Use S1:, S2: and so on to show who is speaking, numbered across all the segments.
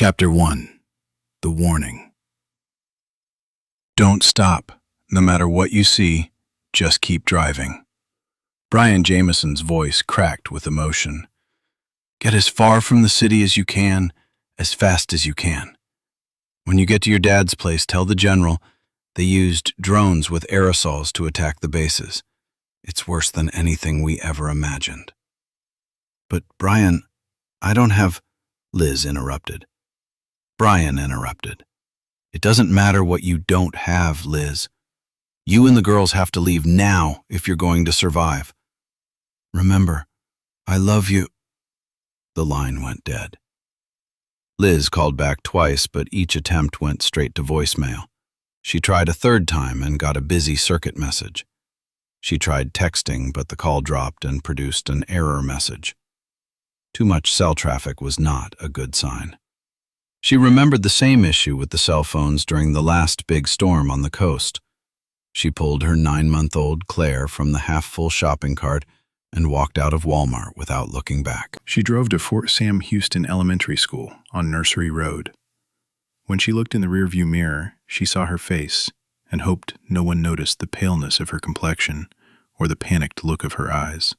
S1: Chapter 1. The Warning. Don't stop. No matter what you see, just keep driving. Brian Jameson's voice cracked with emotion. Get as far from the city as you can, as fast as you can. When you get to your dad's place, tell the general they used drones with aerosols to attack the bases. It's worse than anything we ever imagined. But Brian, I don't have... Liz interrupted. Brian interrupted. It doesn't matter what you don't have, Liz. You and the girls have to leave now if you're going to survive. Remember, I love you. The line went dead. Liz called back twice, but each attempt went straight to voicemail. She tried a third time and got a busy circuit message. She tried texting, but the call dropped and produced an error message. Too much cell traffic was not a good sign. She remembered the same issue with the cell phones during the last big storm on the coast. She pulled her 9-month-old Claire from the half-full shopping cart and walked out of Walmart without looking back.
S2: She drove to Fort Sam Houston Elementary School on Nursery Road. When she looked in the rearview mirror, she saw her face and hoped no one noticed the paleness of her complexion or the panicked look of her eyes.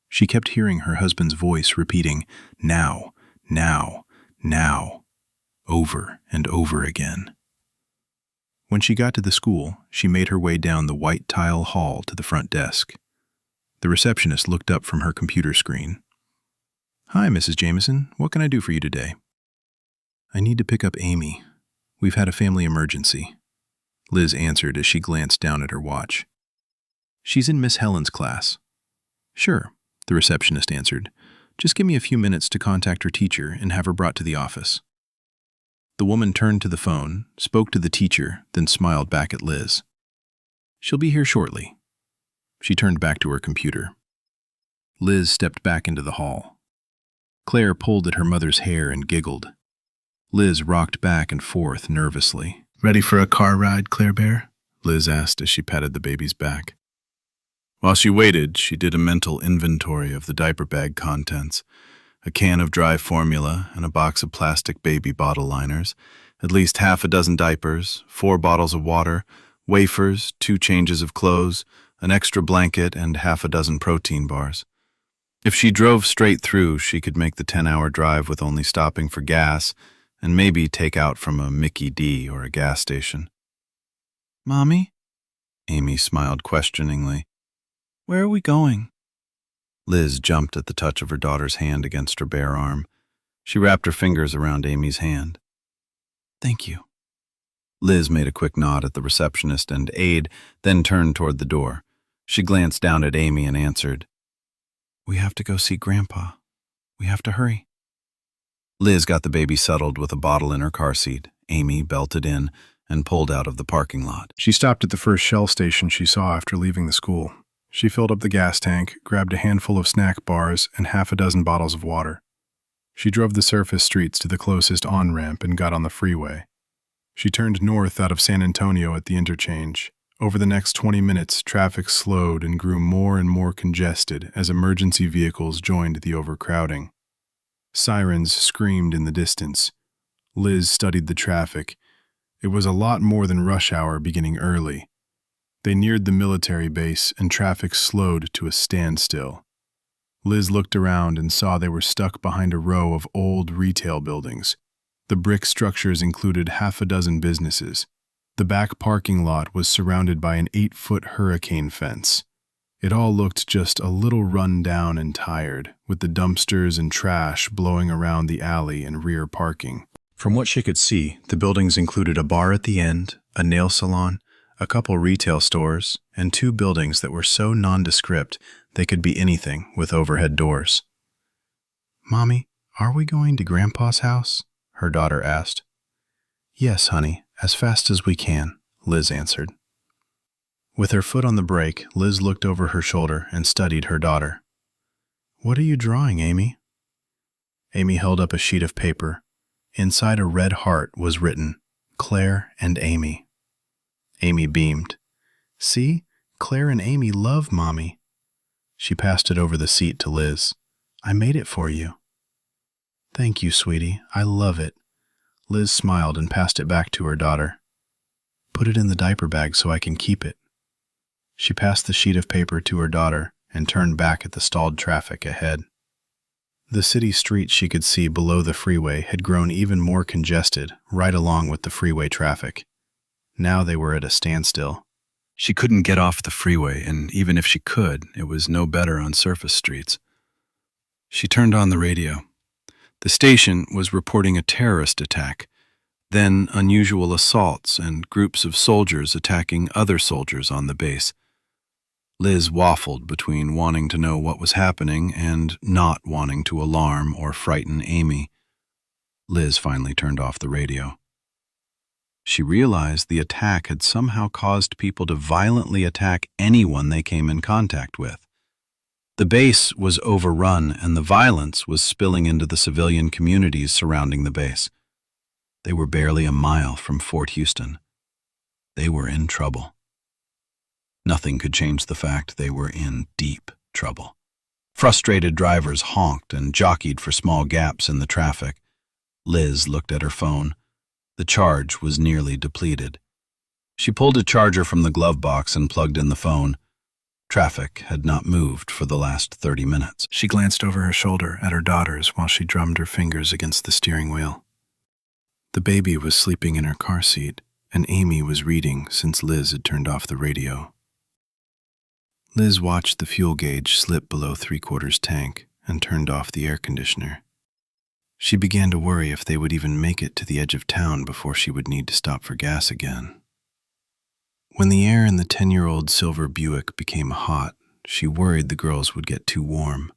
S2: She kept hearing her husband's voice repeating, "Now, now, now," over and over again. When she got to the school, she made her way down the white tile hall to the front desk. The receptionist looked up from her computer screen. "Hi, Mrs. Jameson. What can I do for you today?" "I need to pick up Amy. We've had a family emergency," Liz answered as she glanced down at her watch. "She's in Miss Helen's class." "Sure," the receptionist answered. "Just give me a few minutes to contact her teacher and have her brought to the office." The woman turned to the phone, spoke to the teacher, then smiled back at Liz. "She'll be here shortly." She turned back to her computer. Liz stepped back into the hall. Claire pulled at her mother's hair and giggled. Liz rocked back and forth nervously.
S1: Ready for a car ride, Claire Bear? Liz asked as she patted the baby's back. While she waited, she did a mental inventory of the diaper bag contents, a can of dry formula and a box of plastic baby bottle liners, at least half a dozen diapers, 4 bottles of water, wafers, 2 changes of clothes, an extra blanket, and half a dozen protein bars. If she drove straight through, she could make the 10-hour drive with only stopping for gas and maybe take out from a Mickey D or a gas station. "Mommy?" Amy smiled questioningly. "Where are we going?" Liz jumped at the touch of her daughter's hand against her bare arm. She wrapped her fingers around Amy's hand. "Thank you." Liz made a quick nod at the receptionist and aide, then turned toward the door. She glanced down at Amy and answered, "We have to go see Grandpa. We have to hurry." Liz got the baby settled with a bottle in her car seat. Amy belted in and pulled out of the parking lot.
S2: She stopped at the first Shell station she saw after leaving the school. She filled up the gas tank, grabbed a handful of snack bars, and half a dozen bottles of water. She drove the surface streets to the closest on-ramp and got on the freeway. She turned north out of San Antonio at the interchange. Over the next 20 minutes, traffic slowed and grew more and more congested as emergency vehicles joined the overcrowding. Sirens screamed in the distance. Liz studied the traffic. It was a lot more than rush hour beginning early. They neared the military base and traffic slowed to a standstill. Liz looked around and saw they were stuck behind a row of old retail buildings. The brick structures included half a dozen businesses. The back parking lot was surrounded by an 8-foot hurricane fence. It all looked just a little run down and tired, with the dumpsters and trash blowing around the alley and rear parking. From what she could see, the buildings included a bar at the end, a nail salon, a couple retail stores, and 2 buildings that were so nondescript they could be anything with overhead doors. "Mommy, are we going to Grandpa's house?" her daughter asked. "Yes, honey, as fast as we can," Liz answered. With her foot on the brake, Liz looked over her shoulder and studied her daughter. "What are you drawing, Amy?" Amy held up a sheet of paper. Inside a red heart was written, "Claire and Amy." Amy beamed. "See? Claire and Amy love Mommy." She passed it over the seat to Liz. "I made it for you." Thank you, sweetie. I love it. Liz smiled and passed it back to her daughter. Put it in the diaper bag so I can keep it. She passed the sheet of paper to her daughter and turned back at the stalled traffic ahead. The city streets she could see below the freeway had grown even more congested, right along with the freeway traffic. Now they were at a standstill.
S1: She couldn't get off the freeway, and even if she could, it was no better on surface streets. She turned on the radio. The station was reporting a terrorist attack, then unusual assaults and groups of soldiers attacking other soldiers on the base. Liz waffled between wanting to know what was happening and not wanting to alarm or frighten Amy. Liz finally turned off the radio. She realized the attack had somehow caused people to violently attack anyone they came in contact with. The base was overrun, and the violence was spilling into the civilian communities surrounding the base. They were barely a mile from Fort Houston. They were in trouble. Nothing could change the fact they were in deep trouble. Frustrated drivers honked and jockeyed for small gaps in the traffic. Liz looked at her phone. The charge was nearly depleted. She pulled a charger from the glove box and plugged in the phone. Traffic had not moved for the last 30 minutes.
S2: She glanced over her shoulder at her daughters while she drummed her fingers against the steering wheel. The baby was sleeping in her car seat, and Amy was reading since Liz had turned off the radio. Liz watched the fuel gauge slip below 3/4 tank and turned off the air conditioner. She began to worry if they would even make it to the edge of town before she would need to stop for gas again. When the air in the 10-year-old silver Buick became hot, she worried the girls would get too warm.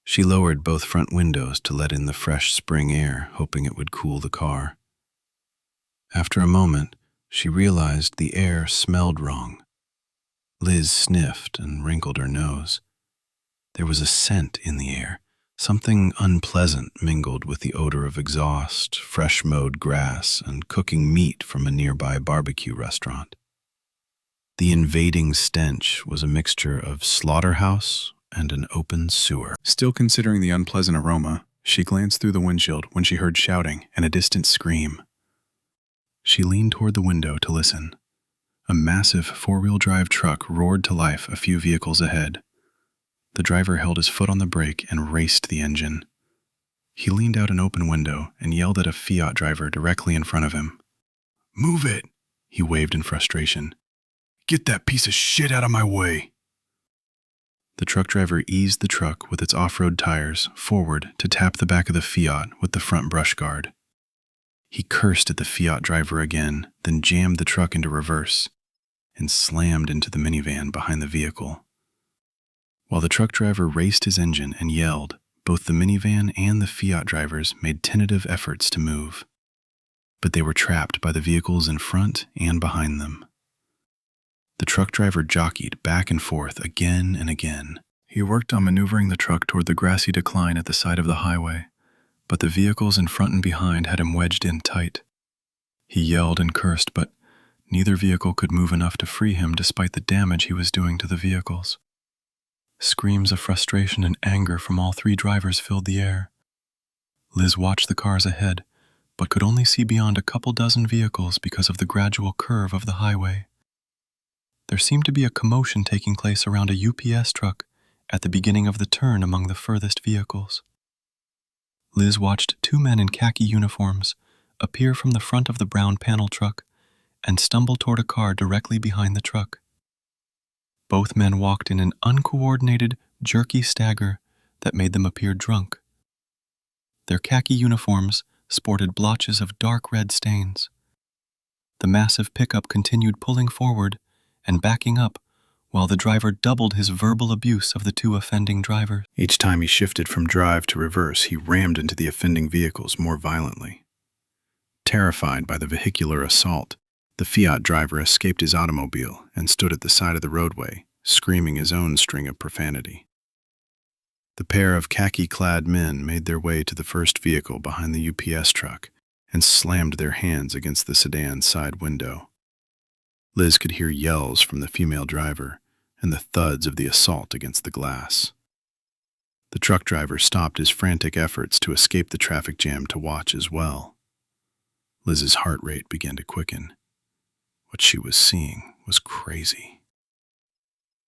S2: She lowered both front windows to let in the fresh spring air, hoping it would cool the car. After a moment, she realized the air smelled wrong. Liz sniffed and wrinkled her nose. There was a scent in the air. Something unpleasant mingled with the odor of exhaust, fresh mowed grass, and cooking meat from a nearby barbecue restaurant. The invading stench was a mixture of slaughterhouse and an open sewer. Still considering the unpleasant aroma, she glanced through the windshield when she heard shouting and a distant scream. She leaned toward the window to listen. A massive four-wheel drive truck roared to life a few vehicles ahead. The driver held his foot on the brake and raced the engine. He leaned out an open window and yelled at a Fiat driver directly in front of him. "Move it!" he waved in frustration. "Get that piece of shit out of my way!" The truck driver eased the truck with its off-road tires forward to tap the back of the Fiat with the front brush guard. He cursed at the Fiat driver again, then jammed the truck into reverse and slammed into the minivan behind the vehicle. While the truck driver raced his engine and yelled, both the minivan and the Fiat drivers made tentative efforts to move. But they were trapped by the vehicles in front and behind them. The truck driver jockeyed back and forth again and again. He worked on maneuvering the truck toward the grassy decline at the side of the highway, but the vehicles in front and behind had him wedged in tight. He yelled and cursed, but neither vehicle could move enough to free him despite the damage he was doing to the vehicles. Screams of frustration and anger from all three drivers filled the air. Liz watched the cars ahead, but could only see beyond a couple dozen vehicles because of the gradual curve of the highway. There seemed to be a commotion taking place around a UPS truck at the beginning of the turn among the furthest vehicles. Liz watched two men in khaki uniforms appear from the front of the brown panel truck and stumble toward a car directly behind the truck. Both men walked in an uncoordinated, jerky stagger that made them appear drunk. Their khaki uniforms sported blotches of dark red stains. The massive pickup continued pulling forward and backing up while the driver doubled his verbal abuse of the two offending drivers. Each time he shifted from drive to reverse, he rammed into the offending vehicles more violently. Terrified by the vehicular assault, the Fiat driver escaped his automobile and stood at the side of the roadway, screaming his own string of profanity. The pair of khaki-clad men made their way to the first vehicle behind the UPS truck and slammed their hands against the sedan's side window. Liz could hear yells from the female driver and the thuds of the assault against the glass. The truck driver stopped his frantic efforts to escape the traffic jam to watch as well. Liz's heart rate began to quicken. What she was seeing was crazy.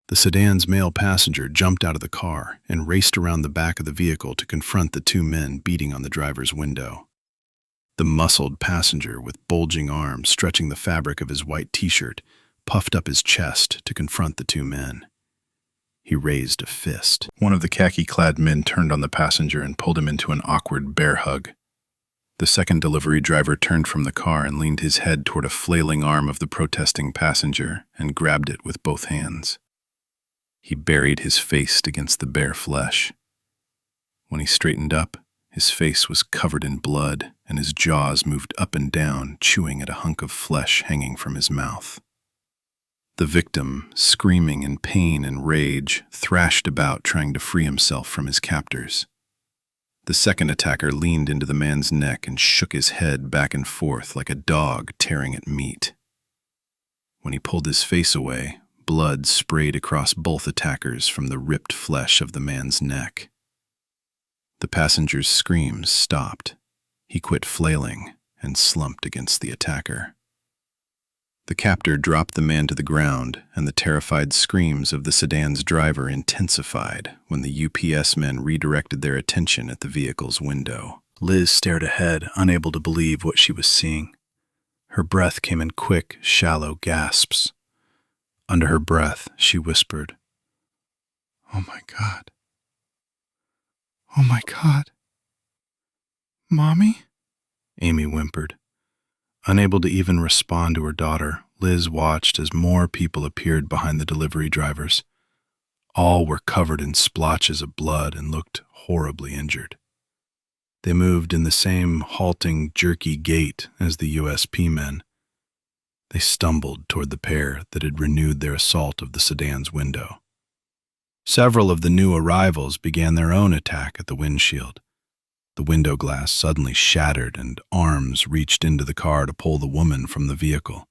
S2: The sedan's male passenger jumped out of the car and raced around the back of the vehicle to confront the two men beating on the driver's window. The muscled passenger, with bulging arms stretching the fabric of his white t-shirt, puffed up his chest to confront the two men. He raised a fist. One of the khaki-clad men turned on the passenger and pulled him into an awkward bear hug. The second delivery driver turned from the car and leaned his head toward a flailing arm of the protesting passenger and grabbed it with both hands. He buried his face against the bare flesh. When he straightened up, his face was covered in blood and his jaws moved up and down, chewing at a hunk of flesh hanging from his mouth. The victim, screaming in pain and rage, thrashed about trying to free himself from his captors. The second attacker leaned into the man's neck and shook his head back and forth like a dog tearing at meat. When he pulled his face away, blood sprayed across both attackers from the ripped flesh of the man's neck. The passenger's screams stopped. He quit flailing and slumped against the attacker. The captor dropped the man to the ground, and the terrified screams of the sedan's driver intensified when the UPS men redirected their attention at the vehicle's window. Liz stared ahead, unable to believe what she was seeing. Her breath came in quick, shallow gasps. Under her breath, she whispered, "Oh my God. Oh my God. Mommy?" Amy whimpered. Unable to even respond to her daughter, Liz watched as more people appeared behind the delivery drivers. All were covered in splotches of blood and looked horribly injured. They moved in the same halting, jerky gait as the USP men. They stumbled toward the pair that had renewed their assault of the sedan's window. Several of the new arrivals began their own attack at the windshield. The window glass suddenly shattered and arms reached into the car to pull the woman from the vehicle.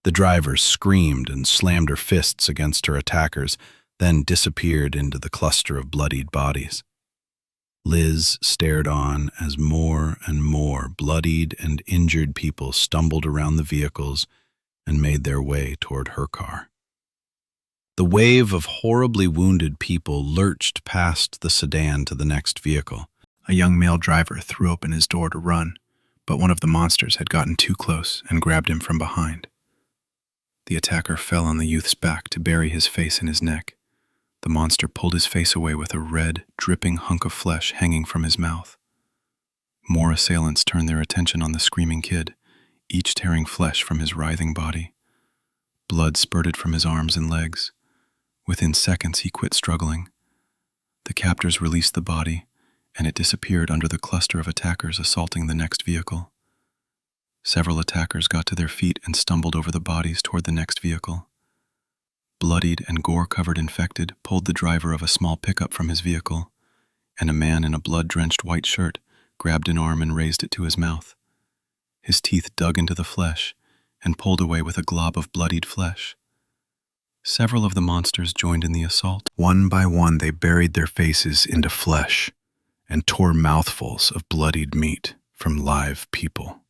S2: The driver screamed and slammed her fists against her attackers, then disappeared into the cluster of bloodied bodies. Liz stared on as more and more bloodied and injured people stumbled around the vehicles and made their way toward her car. The wave of horribly wounded people lurched past the sedan to the next vehicle. A young male driver threw open his door to run, but one of the monsters had gotten too close and grabbed him from behind. The attacker fell on the youth's back to bury his face in his neck. The monster pulled his face away with a red, dripping hunk of flesh hanging from his mouth. More assailants turned their attention on the screaming kid, each tearing flesh from his writhing body. Blood spurted from his arms and legs. Within seconds, he quit struggling. The captors released the body, and it disappeared under the cluster of attackers assaulting the next vehicle. Several attackers got to their feet and stumbled over the bodies toward the next vehicle. Bloodied and gore-covered infected pulled the driver of a small pickup from his vehicle, and a man in a blood-drenched white shirt grabbed an arm and raised it to his mouth. His teeth dug into the flesh and pulled away with a glob of bloodied flesh. Several of the monsters joined in the assault. One by one, they buried their faces into flesh and tore mouthfuls of bloodied meat from live people.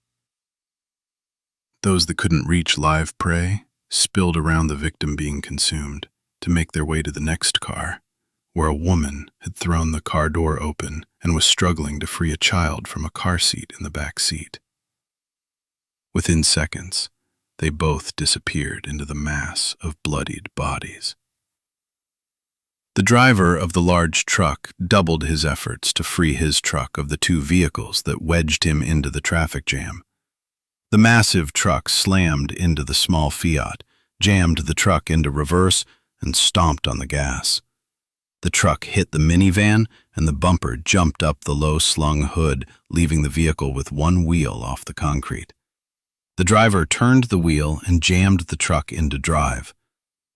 S2: Those that couldn't reach live prey spilled around the victim being consumed to make their way to the next car, where a woman had thrown the car door open and was struggling to free a child from a car seat in the back seat. Within seconds, they both disappeared into the mass of bloodied bodies. The driver of the large truck doubled his efforts to free his truck of the two vehicles that wedged him into the traffic jam. The massive truck slammed into the small Fiat, jammed the truck into reverse, and stomped on the gas. The truck hit the minivan, and the bumper jumped up the low-slung hood, leaving the vehicle with one wheel off the concrete. The driver turned the wheel and jammed the truck into drive.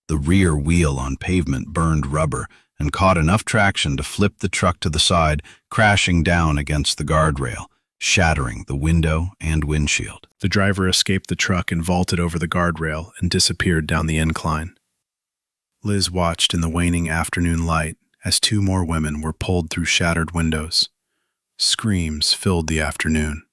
S2: The rear wheel on pavement burned rubber and caught enough traction to flip the truck to the side, crashing down against the guardrail, shattering the window and windshield. The driver escaped the truck and vaulted over the guardrail and disappeared down the incline. Liz watched in the waning afternoon light as two more women were pulled through shattered windows. Screams filled the afternoon.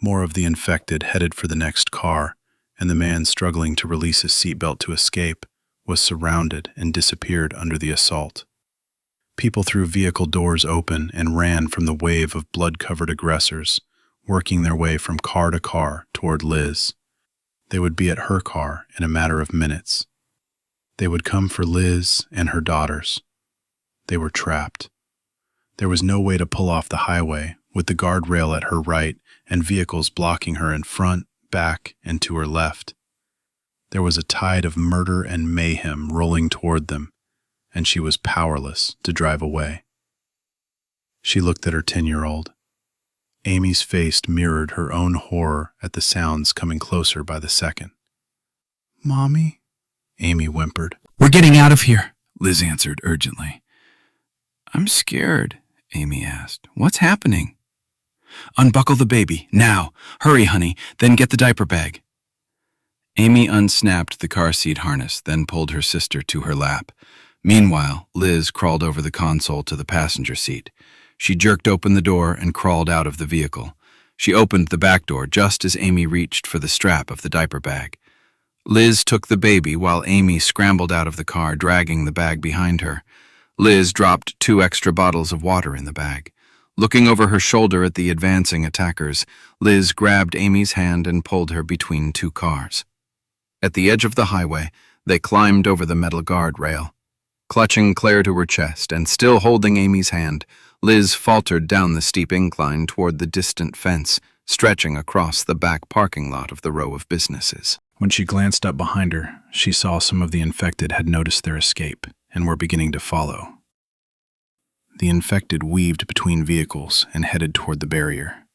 S2: More of the infected headed for the next car, and the man struggling to release his seatbelt to escape was surrounded and disappeared under the assault. People threw vehicle doors open and ran from the wave of blood-covered aggressors, working their way from car to car toward Liz. They would be at her car in a matter of minutes. They would come for Liz and her daughters. They were trapped. There was no way to pull off the highway, with the guardrail at her right and vehicles blocking her in front, back, and to her left. There was a tide of murder and mayhem rolling toward them, and she was powerless to drive away. She looked at her 10-year-old. Amy's face mirrored her own horror at the sounds coming closer by the second. "Mommy?" Amy whimpered.
S1: "We're getting out of here," Liz answered urgently. "I'm scared," Amy asked. "What's happening?" "Unbuckle the baby, now. Hurry, honey, then get the diaper bag." Amy unsnapped the car seat harness, then pulled her sister to her lap. Meanwhile, Liz crawled over the console to the passenger seat. She jerked open the door and crawled out of the vehicle. She opened the back door just as Amy reached for the strap of the diaper bag. Liz took the baby while Amy scrambled out of the car, dragging the bag behind her. Liz dropped 2 extra bottles of water in the bag. Looking over her shoulder at the advancing attackers, Liz grabbed Amy's hand and pulled her between 2 cars. At the edge of the highway, they climbed over the metal guardrail. Clutching Claire to her chest and still holding Amy's hand, Liz faltered down the steep incline toward the distant fence, stretching across the back parking lot of the row of businesses.
S2: When she glanced up behind her, she saw some of the infected had noticed their escape and were beginning to follow. The infected weaved between vehicles and headed toward the barrier.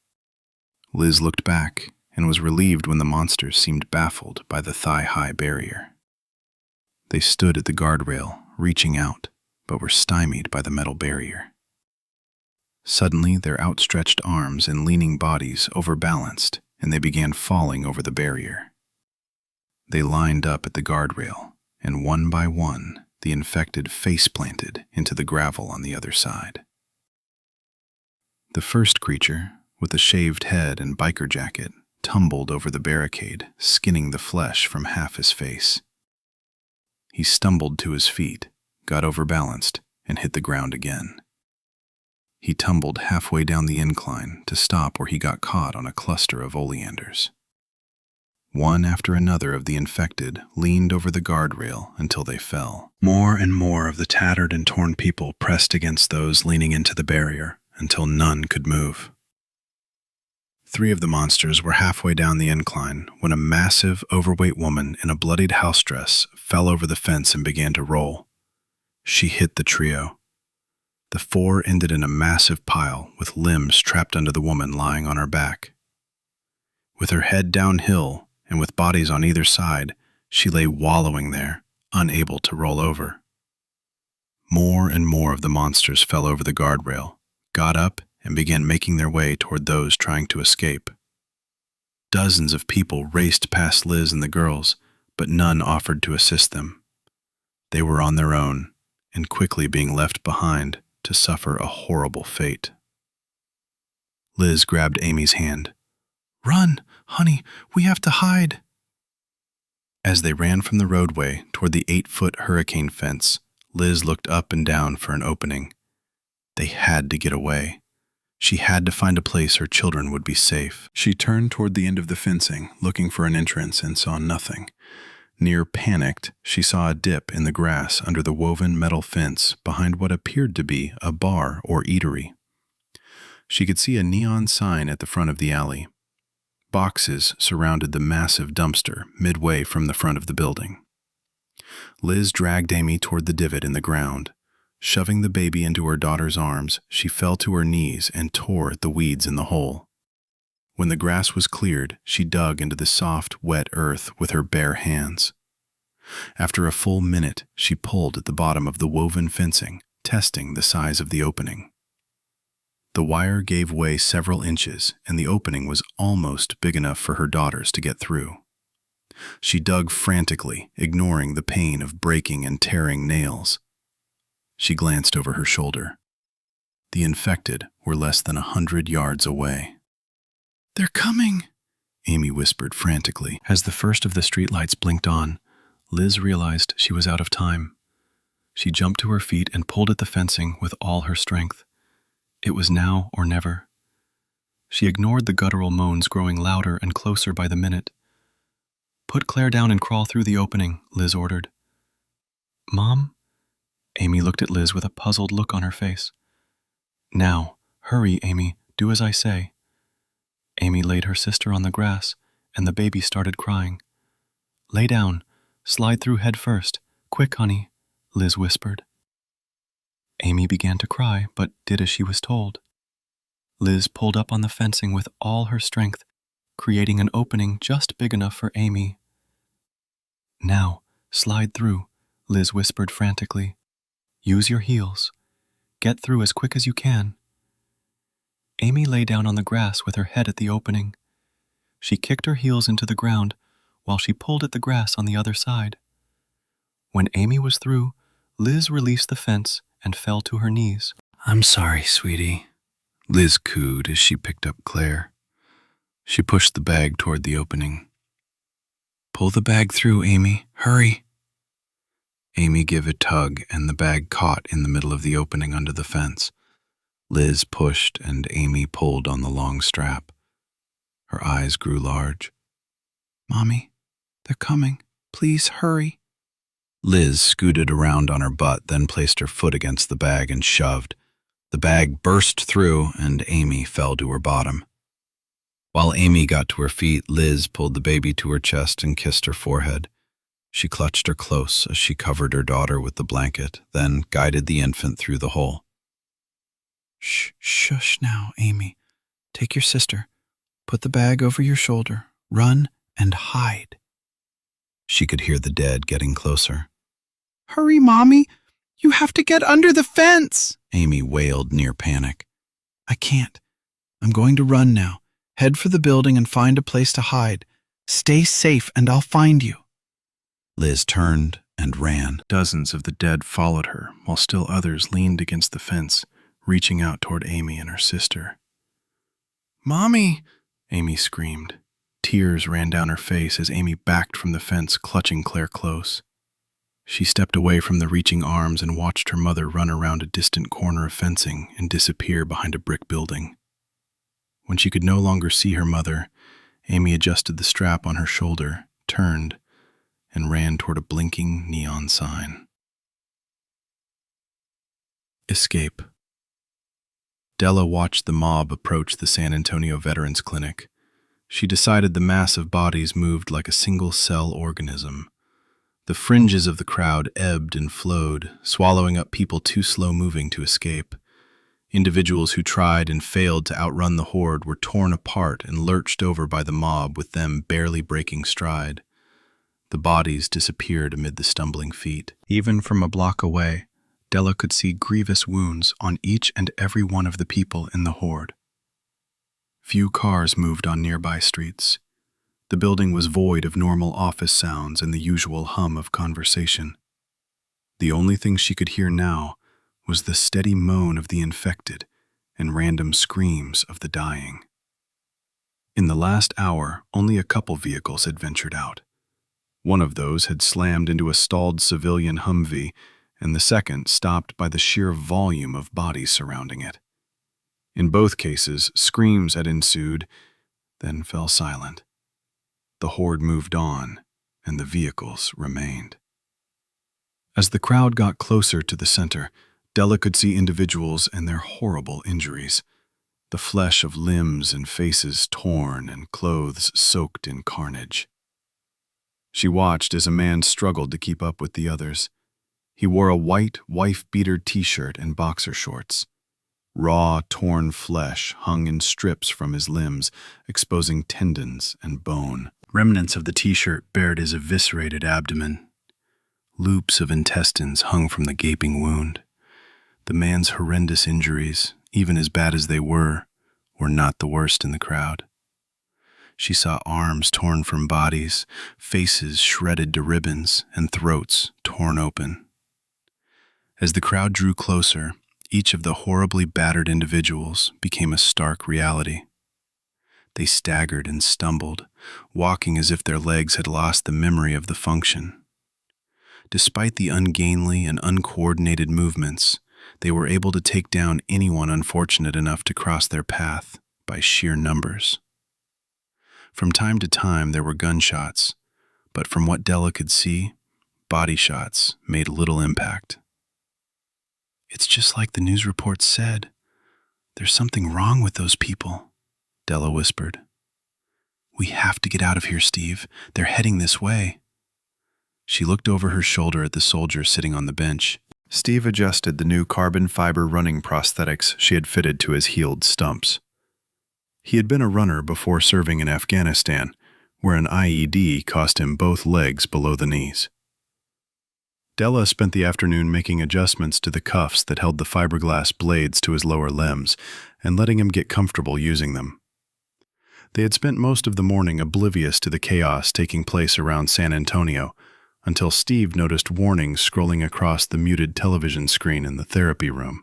S2: Liz looked back and was relieved when the monsters seemed baffled by the thigh-high barrier. They stood at the guardrail, reaching out, but were stymied by the metal barrier. Suddenly, their outstretched arms and leaning bodies overbalanced, and they began falling over the barrier. They lined up at the guardrail, and one by one, the infected face-planted into the gravel on the other side. The first creature, with a shaved head and biker jacket, tumbled over the barricade, skinning the flesh from half his face. He stumbled to his feet, got overbalanced, and hit the ground again. He tumbled halfway down the incline to stop where he got caught on a cluster of oleanders. One after another of the infected leaned over the guardrail until they fell. More and more of the tattered and torn people pressed against those leaning into the barrier until none could move. 3 of the monsters were halfway down the incline when a massive, overweight woman in a bloodied house dress fell over the fence and began to roll. She hit the trio. The 4 ended in a massive pile with limbs trapped under the woman lying on her back. With her head downhill and with bodies on either side, she lay wallowing there, unable to roll over. More and more of the monsters fell over the guardrail, got up, and began making their way toward those trying to escape. Dozens of people raced past Liz and the girls, but none offered to assist them. They were on their own, and quickly being left behind to suffer a horrible fate. Liz grabbed Amy's hand. "Run, honey, we have to hide." As they ran from the roadway toward the 8-foot hurricane fence, Liz looked up and down for an opening. They had to get away. She had to find a place her children would be safe. She turned toward the end of the fencing, looking for an entrance, and saw nothing. Near panicked, she saw a dip in the grass under the woven metal fence behind what appeared to be a bar or eatery. She could see a neon sign at the front of the alley. Boxes surrounded the massive dumpster midway from the front of the building. Liz dragged Amy toward the divot in the ground. Shoving the baby into her daughter's arms, she fell to her knees and tore at the weeds in the hole. When the grass was cleared, she dug into the soft, wet earth with her bare hands. After a full minute, she pulled at the bottom of the woven fencing, testing the size of the opening. The wire gave way several inches, and the opening was almost big enough for her daughters to get through. She dug frantically, ignoring the pain of breaking and tearing nails. She glanced over her shoulder. The infected were less than 100 yards away. "They're coming," Amy whispered frantically. As the first of the streetlights blinked on, Liz realized she was out of time. She jumped to her feet and pulled at the fencing with all her strength. It was now or never. She ignored the guttural moans growing louder and closer by the minute. "Put Claire down and crawl through the opening," Liz ordered. "Mom?" Amy looked at Liz with a puzzled look on her face. "Now, hurry, Amy, do as I say." Amy laid her sister on the grass, and the baby started crying. "Lay down, slide through head first. Quick, honey," Liz whispered. Amy began to cry, but did as she was told. Liz pulled up on the fencing with all her strength, creating an opening just big enough for Amy. "Now, slide through," Liz whispered frantically. "Use your heels. Get through as quick as you can." Amy lay down on the grass with her head at the opening. She kicked her heels into the ground while she pulled at the grass on the other side. When Amy was through, Liz released the fence and fell to her knees. "I'm sorry, sweetie," Liz cooed as she picked up Claire. She pushed the bag toward the opening. "Pull the bag through, Amy. Hurry." Amy gave a tug, and the bag caught in the middle of the opening under the fence. Liz pushed, and Amy pulled on the long strap. Her eyes grew large. "Mommy, they're coming. Please hurry." Liz scooted around on her butt, then placed her foot against the bag and shoved. The bag burst through, and Amy fell to her bottom. While Amy got to her feet, Liz pulled the baby to her chest and kissed her forehead. She clutched her close as she covered her daughter with the blanket, then guided the infant through the hole. Shush now, Amy. Take your sister. Put the bag over your shoulder. Run and hide." She could hear the dead getting closer. "Hurry, Mommy. You have to get under the fence," Amy wailed near panic. "I can't. I'm going to run now. Head for the building and find a place to hide. Stay safe and I'll find you." Liz turned and ran. Dozens of the dead followed her, while still others leaned against the fence, reaching out toward Amy and her sister. "Mommy!" Amy screamed. Tears ran down her face as Amy backed from the fence, clutching Claire close. She stepped away from the reaching arms and watched her mother run around a distant corner of fencing and disappear behind a brick building. When she could no longer see her mother, Amy adjusted the strap on her shoulder, turned, and ran toward a blinking neon sign. Escape. Della watched the mob approach the San Antonio Veterans Clinic. She decided the mass of bodies moved like a single-cell organism. The fringes of the crowd ebbed and flowed, swallowing up people too slow-moving to escape. Individuals who tried and failed to outrun the horde were torn apart and lurched over by the mob, with them barely breaking stride. The bodies disappeared amid the stumbling feet. Even from a block away, Della could see grievous wounds on each and every one of the people in the horde. Few cars moved on nearby streets. The building was void of normal office sounds and the usual hum of conversation. The only thing she could hear now was the steady moan of the infected and random screams of the dying. In the last hour, only a couple vehicles had ventured out. One of those had slammed into a stalled civilian Humvee, and the second stopped by the sheer volume of bodies surrounding it. In both cases, screams had ensued, then fell silent. The horde moved on, and the vehicles remained. As the crowd got closer to the center, Della could see individuals and their horrible injuries, the flesh of limbs and faces torn and clothes soaked in carnage. She watched as a man struggled to keep up with the others. He wore a white, wife-beater t-shirt and boxer shorts. Raw, torn flesh hung in strips from his limbs, exposing tendons and bone. Remnants of the t-shirt bared his eviscerated abdomen. Loops of intestines hung from the gaping wound. The man's horrendous injuries, even as bad as they were not the worst in the crowd. She saw arms torn from bodies, faces shredded to ribbons, and throats torn open. As the crowd drew closer, each of the horribly battered individuals became a stark reality. They staggered and stumbled, walking as if their legs had lost the memory of the function. Despite the ungainly and uncoordinated movements, they were able to take down anyone unfortunate enough to cross their path by sheer numbers. From time to time there were gunshots, but from what Della could see, body shots made little impact. "It's just like the news reports said. There's something wrong with those people," Della whispered. "We have to get out of here, Steve. They're heading this way." She looked over her shoulder at the soldier sitting on the bench. Steve adjusted the new carbon fiber running prosthetics she had fitted to his healed stumps. He had been a runner before serving in Afghanistan, where an IED cost him both legs below the knees. Della spent the afternoon making adjustments to the cuffs that held the fiberglass blades to his lower limbs and letting him get comfortable using them. They had spent most of the morning oblivious to the chaos taking place around San Antonio, until Steve noticed warnings scrolling across the muted television screen in the therapy room.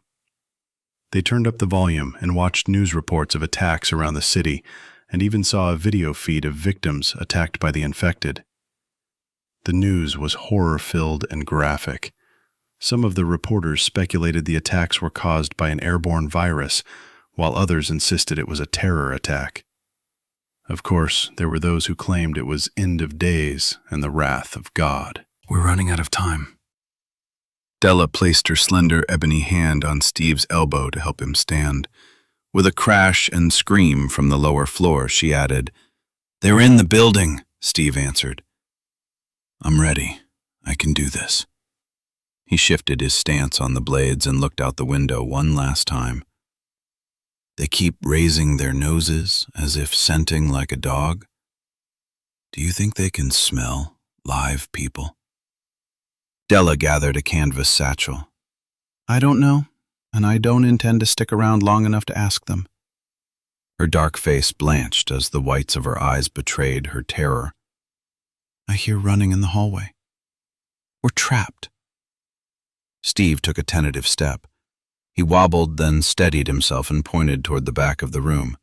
S2: They turned up the volume and watched news reports of attacks around the city, and even saw a video feed of victims attacked by the infected. The news was horror-filled and graphic. Some of the reporters speculated the attacks were caused by an airborne virus, while others insisted it was a terror attack. Of course, there were those who claimed it was end of days and the wrath of God. "We're running out of time." Della placed her slender ebony hand on Steve's elbow to help him stand. With a crash and scream from the lower floor, she added, "They're in the building," Steve answered. "I'm ready. I can do this." He shifted his stance on the blades and looked out the window one last time. "They keep raising their noses as if scenting like a dog. Do you think they can smell live people?" Della gathered a canvas satchel. "I don't know, and I don't intend to stick around long enough to ask them." Her dark face blanched as the whites of her eyes betrayed her terror. "I hear running in the hallway. We're trapped." Steve took a tentative step. He wobbled, then steadied himself and pointed toward the back of the room.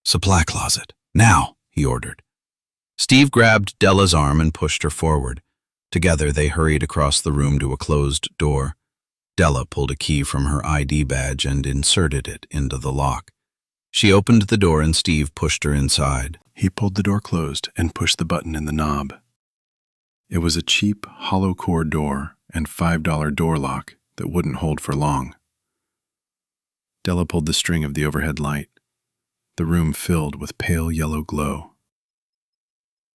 S2: "Supply closet. Now," he ordered. Steve grabbed Della's arm and pushed her forward. Together they hurried across the room to a closed door. Della pulled a key from her ID badge and inserted it into the lock. She opened the door and Steve pushed her inside. He pulled the door closed and pushed the button in the knob. It was a cheap, hollow core door and $5 door lock that wouldn't hold for long. Della pulled the string of the overhead light. The room filled with pale yellow glow.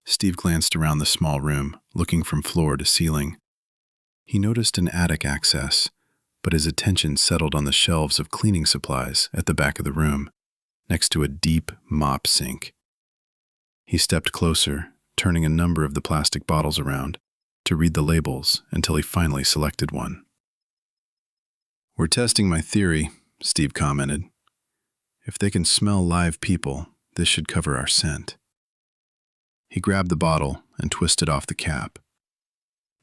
S2: Steve glanced around the small room, looking from floor to ceiling. He noticed an attic access, but his attention settled on the shelves of cleaning supplies at the back of the room, next to a deep mop sink. He stepped closer, turning a number of the plastic bottles around, to read the labels until he finally selected one. "We're testing my theory," Steve commented. "If they can smell live people, this should cover our scent." He grabbed the bottle and twisted off the cap.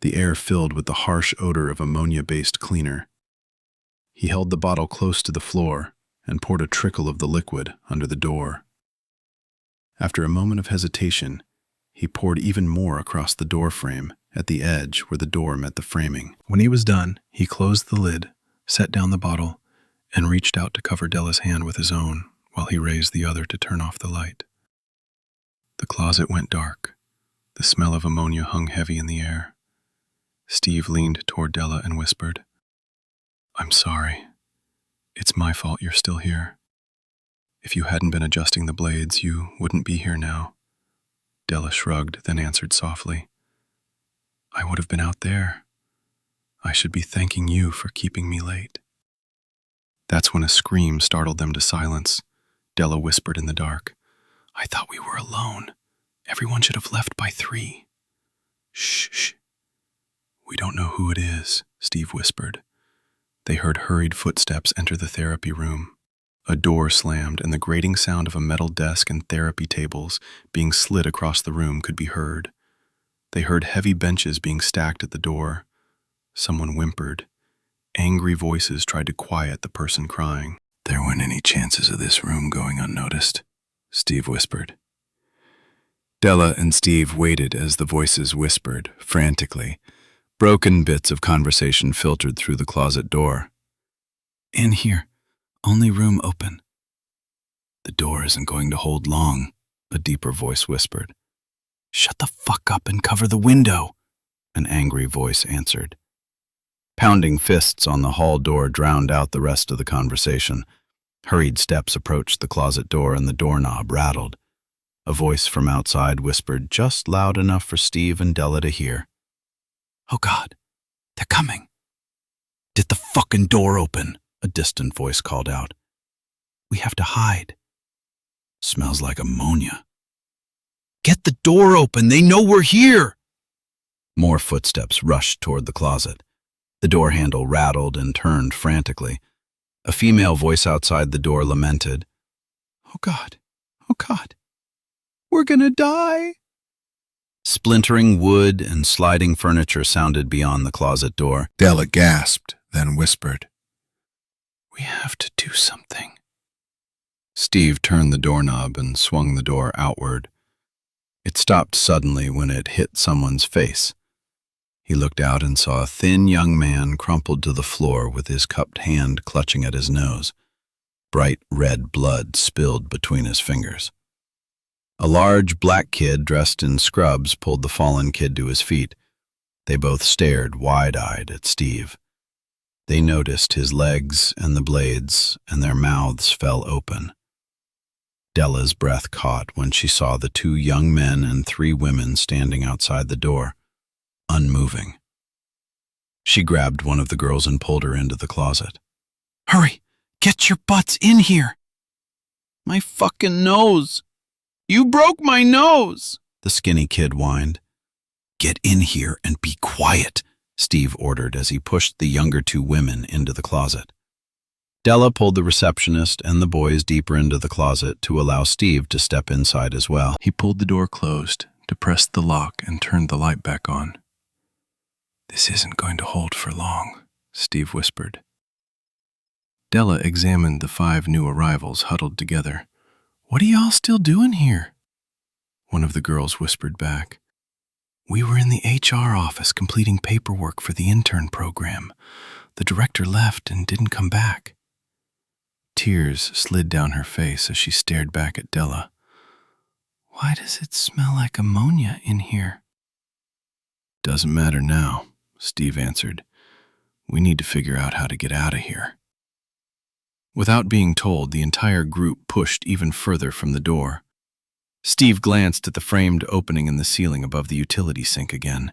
S2: The air filled with the harsh odor of ammonia-based cleaner. He held the bottle close to the floor and poured a trickle of the liquid under the door. After a moment of hesitation, he poured even more across the door frame at the edge where the door met the framing. When he was done, he closed the lid, set down the bottle, and reached out to cover Della's hand with his own while he raised the other to turn off the light. The closet went dark. The smell of ammonia hung heavy in the air. Steve leaned toward Della and whispered, "I'm sorry. It's my fault you're still here. If you hadn't been adjusting the blades, you wouldn't be here now." Della shrugged, then answered softly, "I would have been out there. I should be thanking you for keeping me late." That's when a scream startled them to silence. Della whispered in the dark, "I thought we were alone. Everyone should have left by 3. "Shh, shh. We don't know who it is," Steve whispered. They heard hurried footsteps enter the therapy room. A door slammed, and the grating sound of a metal desk and therapy tables being slid across the room could be heard. They heard heavy benches being stacked at the door. Someone whimpered, Angry voices tried to quiet the person crying. "There weren't any chances of this room going unnoticed," Steve whispered. Della and Steve waited as the voices whispered, frantically. Broken bits of conversation filtered through the closet door. "In here. Only room open." "The door isn't going to hold long," a deeper voice whispered. "Shut the fuck up and cover the window," an angry voice answered. Pounding fists on the hall door drowned out the rest of the conversation. Hurried steps approached the closet door and the doorknob rattled. A voice from outside whispered just loud enough for Steve and Della to hear. "Oh God, they're coming." "Did the fucking door open?" a distant voice called out. "We have to hide." "Smells like ammonia." "Get the door open, they know we're here!" More footsteps rushed toward the closet. The door handle rattled and turned frantically. A female voice outside the door lamented, "Oh God, oh God, we're gonna die." Splintering wood and sliding furniture sounded beyond the closet door. Della gasped, then whispered, "We have to do something." Steve turned the doorknob and swung the door outward. It stopped suddenly when it hit someone's face. He looked out and saw a thin young man crumpled to the floor with his cupped hand clutching at his nose. Bright red blood spilled between his fingers. A large black kid dressed in scrubs pulled the fallen kid to his feet. They both stared wide-eyed at Steve. They noticed his legs and the blades, and their mouths fell open. Della's breath caught when she saw the 2 young men and 3 women standing outside the door, unmoving. She grabbed one of the girls and pulled her into the closet. "Hurry! Get your butts in here!" "My fucking nose! You broke my nose!" the skinny kid whined. "Get in here and be quiet," Steve ordered as he pushed the younger 2 women into the closet. Della pulled the receptionist and the boys deeper into the closet to allow Steve to step inside as well. He pulled the door closed, depressed the lock, and turned the light back on. "This isn't going to hold for long," Steve whispered. Della examined the 5 new arrivals huddled together. "What are y'all still doing here?" One of the girls whispered back. "We were in the HR office completing paperwork for the intern program. The director left and didn't come back." Tears slid down her face as she stared back at Della. "Why does it smell like ammonia in here?" "Doesn't matter now," Steve answered. "We need to figure out how to get out of here." Without being told, the entire group pushed even further from the door. Steve glanced at the framed opening in the ceiling above the utility sink again.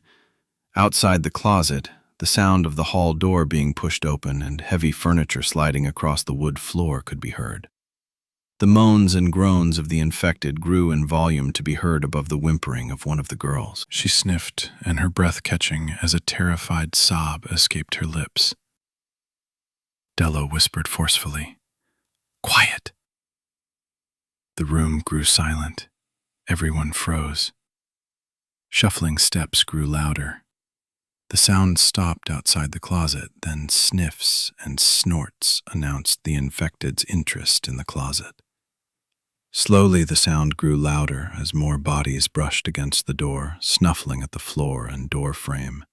S2: Outside the closet, the sound of the hall door being pushed open and heavy furniture sliding across the wood floor could be heard. The moans and groans of the infected grew in volume to be heard above the whimpering of one of the girls. She sniffed, and her breath catching as a terrified sob escaped her lips. Della whispered forcefully, "Quiet!" The room grew silent. Everyone froze. Shuffling steps grew louder. The sound stopped outside the closet, then sniffs and snorts announced the infected's interest in the closet. Slowly the sound grew louder as more bodies brushed against the door, snuffling at the floor and door frame.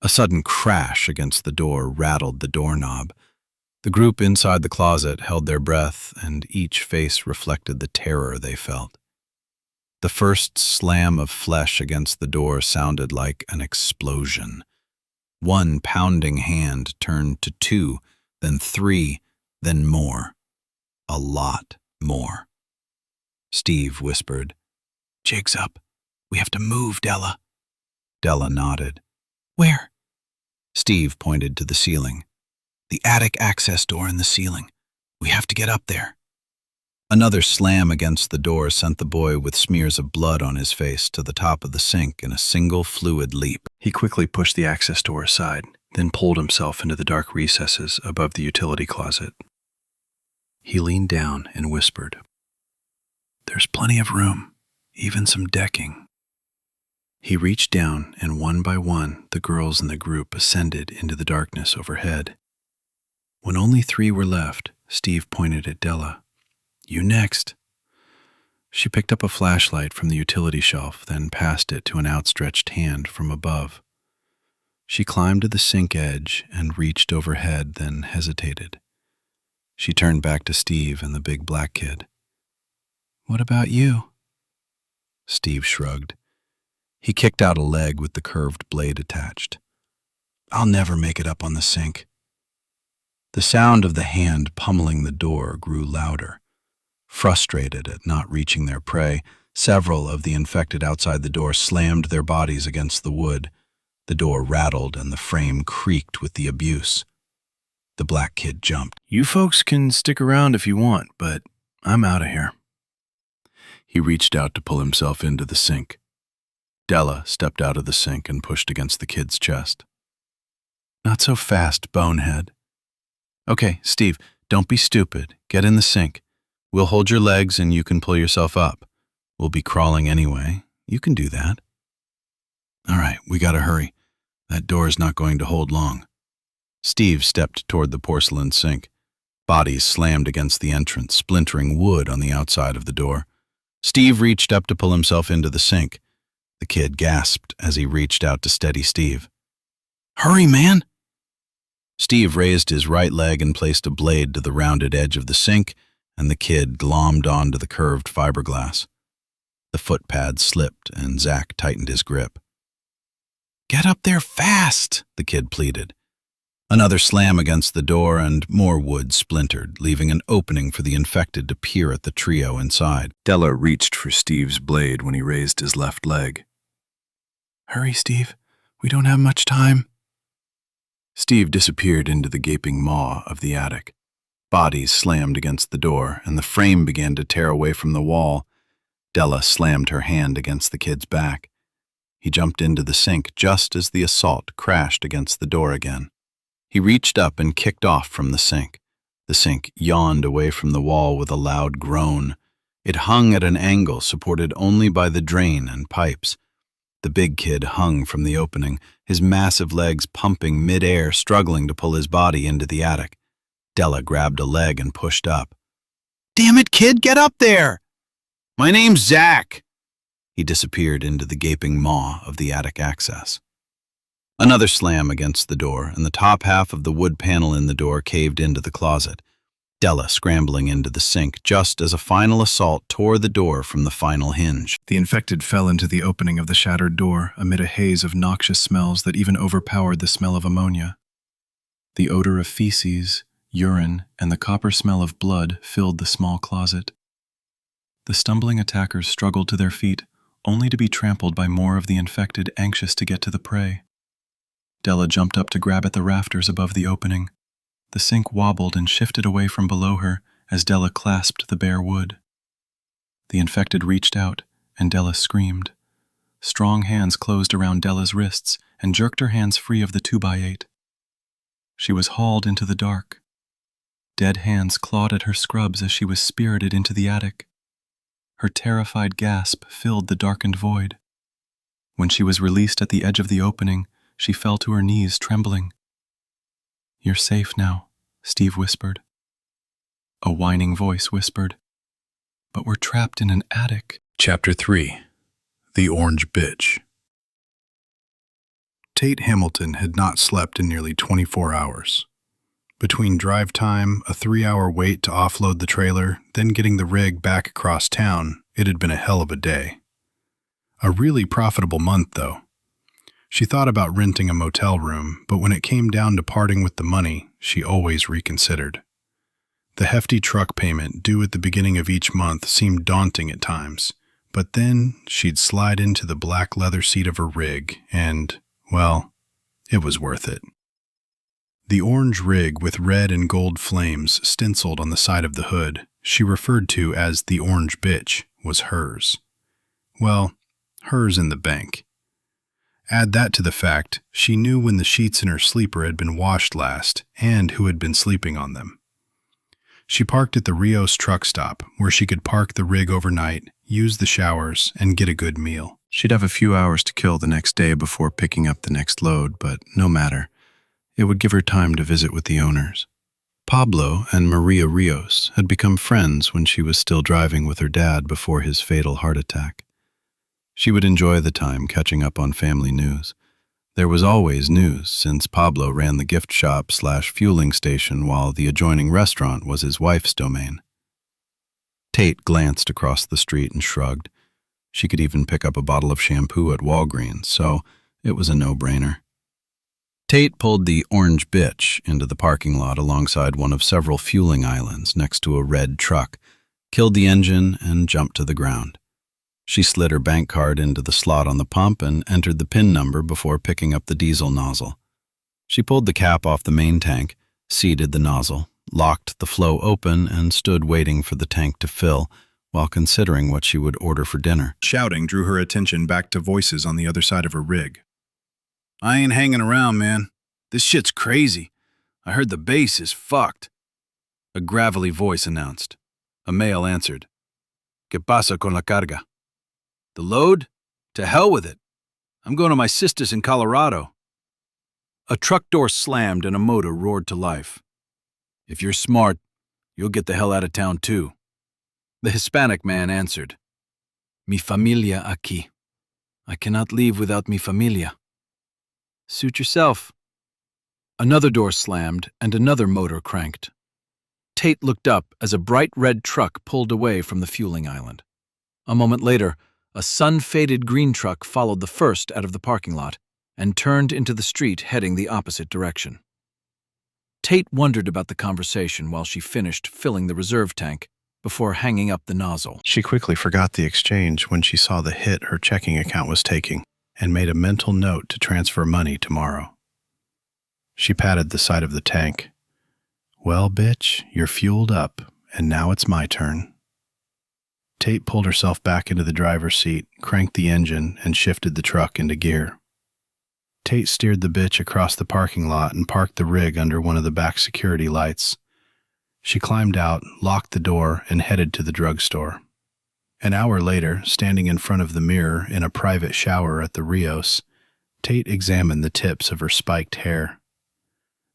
S2: A sudden crash against the door rattled the doorknob. The group inside the closet held their breath, and each face reflected the terror they felt. The first slam of flesh against the door sounded like an explosion. One pounding hand turned to 2, then 3, then more. A lot more. Steve whispered, "Jig's up. We have to move, Della." Della nodded. "Where?" Steve pointed to the ceiling. "The attic access door in the ceiling. We have to get up there." Another slam against the door sent the boy with smears of blood on his face to the top of the sink in a single fluid leap. He quickly pushed the access door aside, then pulled himself into the dark recesses above the utility closet. He leaned down and whispered, "There's plenty of room, even some decking."
S1: He reached down, and one by one, the girls in the group ascended into the darkness overhead. When only 3 were left, Steve pointed at Della. "You next." She picked up a flashlight from the utility shelf, then passed it to an outstretched hand from above. She climbed to the sink edge and reached overhead, then hesitated. She turned back to Steve and the big black kid. "What about you?" Steve shrugged. He kicked out a leg with the curved blade attached. "I'll never make it up on the sink." The sound of the hand pummeling the door grew louder. Frustrated at not reaching their prey, several of the infected outside the door slammed their bodies against the wood. The door rattled and the frame creaked with the abuse. The black kid jumped. "You folks can stick around if you want, but I'm out of here." He reached out to pull himself into the sink. Della stepped out of the sink and pushed against the kid's chest. "Not so fast, bonehead." "Okay, Steve, don't be stupid. Get in the sink. We'll hold your legs and you can pull yourself up. We'll be crawling anyway. You can do that." "All right, we gotta hurry. That door is not going to hold long." Steve stepped toward the porcelain sink. Bodies slammed against the entrance, splintering wood on the outside of the door. Steve reached up to pull himself into the sink. The kid gasped as he reached out to steady Steve. "Hurry, man!" Steve raised his right leg and placed a blade to the rounded edge of the sink, and the kid glommed onto the curved fiberglass. The footpad slipped, and Zach tightened his grip. "Get up there fast," the kid pleaded. Another slam against the door, and more wood splintered, leaving an opening for the infected to peer at the trio inside. Della reached for Steve's blade when he raised his left leg. "Hurry, Steve. We don't have much time." Steve disappeared into the gaping maw of the attic. Bodies slammed against the door, and the frame began to tear away from the wall. Della slammed her hand against the kid's back. He jumped into the sink just as the assault crashed against the door again. He reached up and kicked off from the sink. The sink yawned away from the wall with a loud groan. It hung at an angle, supported only by the drain and pipes. The big kid hung from the opening, his massive legs pumping mid-air, struggling to pull his body into the attic. Della grabbed a leg and pushed up. "Damn it, kid, get up there!" "My name's Zach." He disappeared into the gaping maw of the attic access. Another slam against the door, and the top half of the wood panel in the door caved into the closet. Della scrambling into the sink just as a final assault tore the door from the final hinge.
S2: The infected fell into the opening of the shattered door amid a haze of noxious smells that even overpowered the smell of ammonia. The odor of feces, urine, and the copper smell of blood filled the small closet. The stumbling attackers struggled to their feet, only to be trampled by more of the infected anxious to get to the prey. Della jumped up to grab at the rafters above the opening. The sink wobbled and shifted away from below her as Della clasped the bare wood. The infected reached out, and Della screamed. Strong hands closed around Della's wrists and jerked her hands free of the 2x8. She was hauled into the dark. Dead hands clawed at her scrubs as she was spirited into the attic. Her terrified gasp filled the darkened void. When she was released at the edge of the opening, she fell to her knees, trembling. "You're safe now," Steve whispered. A whining voice whispered, "But we're trapped in an attic."
S1: Chapter 3. The Orange Bitch.
S2: Tate Hamilton had not slept in nearly 24 hours. Between drive time, a 3-hour wait to offload the trailer, then getting the rig back across town, it had been a hell of a day. A really profitable month, though. She thought about renting a motel room, but when it came down to parting with the money, she always reconsidered. The hefty truck payment due at the beginning of each month seemed daunting at times, but then she'd slide into the black leather seat of her rig and, well, it was worth it. The orange rig with red and gold flames stenciled on the side of the hood, she referred to as the Orange Bitch, was hers. Well, hers in the bank. Add that to the fact she knew when the sheets in her sleeper had been washed last and who had been sleeping on them. She parked at the Rios truck stop where she could park the rig overnight, use the showers, and get a good meal. She'd have a few hours to kill the next day before picking up the next load, but no matter. It would give her time to visit with the owners. Pablo and Maria Rios had become friends when she was still driving with her dad before his fatal heart attack. She would enjoy the time catching up on family news. There was always news, since Pablo ran the gift shop/fueling station while the adjoining restaurant was his wife's domain. Tate glanced across the street and shrugged. She could even pick up a bottle of shampoo at Walgreens, so it was a no-brainer. Tate pulled the orange bitch into the parking lot alongside one of several fueling islands next to a red truck, killed the engine, and jumped to the ground. She slid her bank card into the slot on the pump and entered the PIN number before picking up the diesel nozzle. She pulled the cap off the main tank, seated the nozzle, locked the flow open, and stood waiting for the tank to fill while considering what she would order for dinner. Shouting drew her attention back to voices on the other side of her rig.
S1: I ain't hanging around, man. This shit's crazy. I heard the base is fucked. A gravelly voice announced. A male answered. ¿Qué pasa con la carga? The load? To hell with it. I'm going to my sister's in Colorado. A truck door slammed and a motor roared to life. If you're smart, you'll get the hell out of town too. The Hispanic man answered. Mi familia aquí. I cannot leave without mi familia. Suit yourself. Another door slammed and another motor cranked. Tate looked up as a bright red truck pulled away from the fueling island. A moment later, a sun-faded green truck followed the first out of the parking lot and turned into the street heading the opposite direction. Tate wondered about the conversation while she finished filling the reserve tank before hanging up the nozzle.
S2: She quickly forgot the exchange when she saw the hit her checking account was taking and made a mental note to transfer money tomorrow. She patted the side of the tank. Well, bitch, you're fueled up, and now it's my turn. Tate pulled herself back into the driver's seat, cranked the engine, and shifted the truck into gear. Tate steered the bitch across the parking lot and parked the rig under one of the back security lights. She climbed out, locked the door, and headed to the drugstore. An hour later, standing in front of the mirror in a private shower at the Rios, Tate examined the tips of her spiked hair.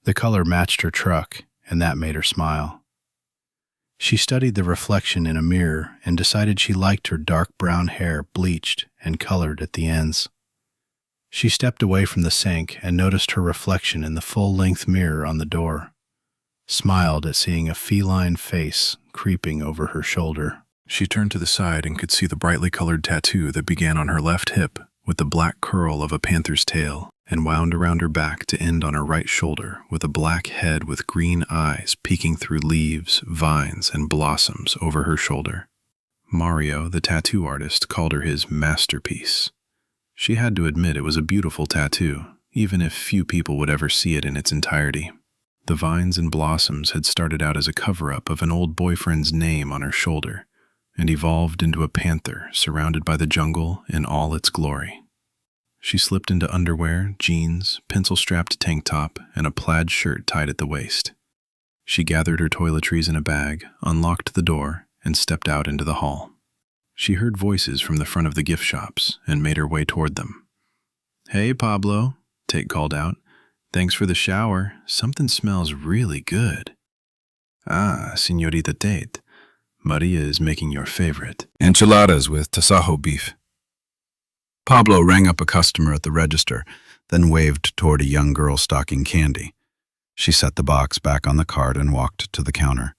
S2: The color matched her truck, and that made her smile. She studied the reflection in a mirror and decided she liked her dark brown hair bleached and colored at the ends. She stepped away from the sink and noticed her reflection in the full-length mirror on the door, smiled at seeing a feline face creeping over her shoulder. She turned to the side and could see the brightly colored tattoo that began on her left hip with the black curl of a panther's tail and wound around her back to end on her right shoulder with a black head with green eyes peeking through leaves, vines, and blossoms over her shoulder. Mario, the tattoo artist, called her his masterpiece. She had to admit it was a beautiful tattoo, even if few people would ever see it in its entirety. The vines and blossoms had started out as a cover-up of an old boyfriend's name on her shoulder, and evolved into a panther surrounded by the jungle in all its glory. She slipped into underwear, jeans, pencil-strapped tank top, and a plaid shirt tied at the waist. She gathered her toiletries in a bag, unlocked the door, and stepped out into the hall. She heard voices from the front of the gift shops and made her way toward them. "Hey, Pablo," Tate called out. "Thanks for the shower. Something smells really good." "Ah, Señorita Tate. Maria is making your favorite. Enchiladas with tasajo beef." Pablo rang up a customer at the register, then waved toward a young girl stocking candy. She set the box back on the cart and walked to the counter.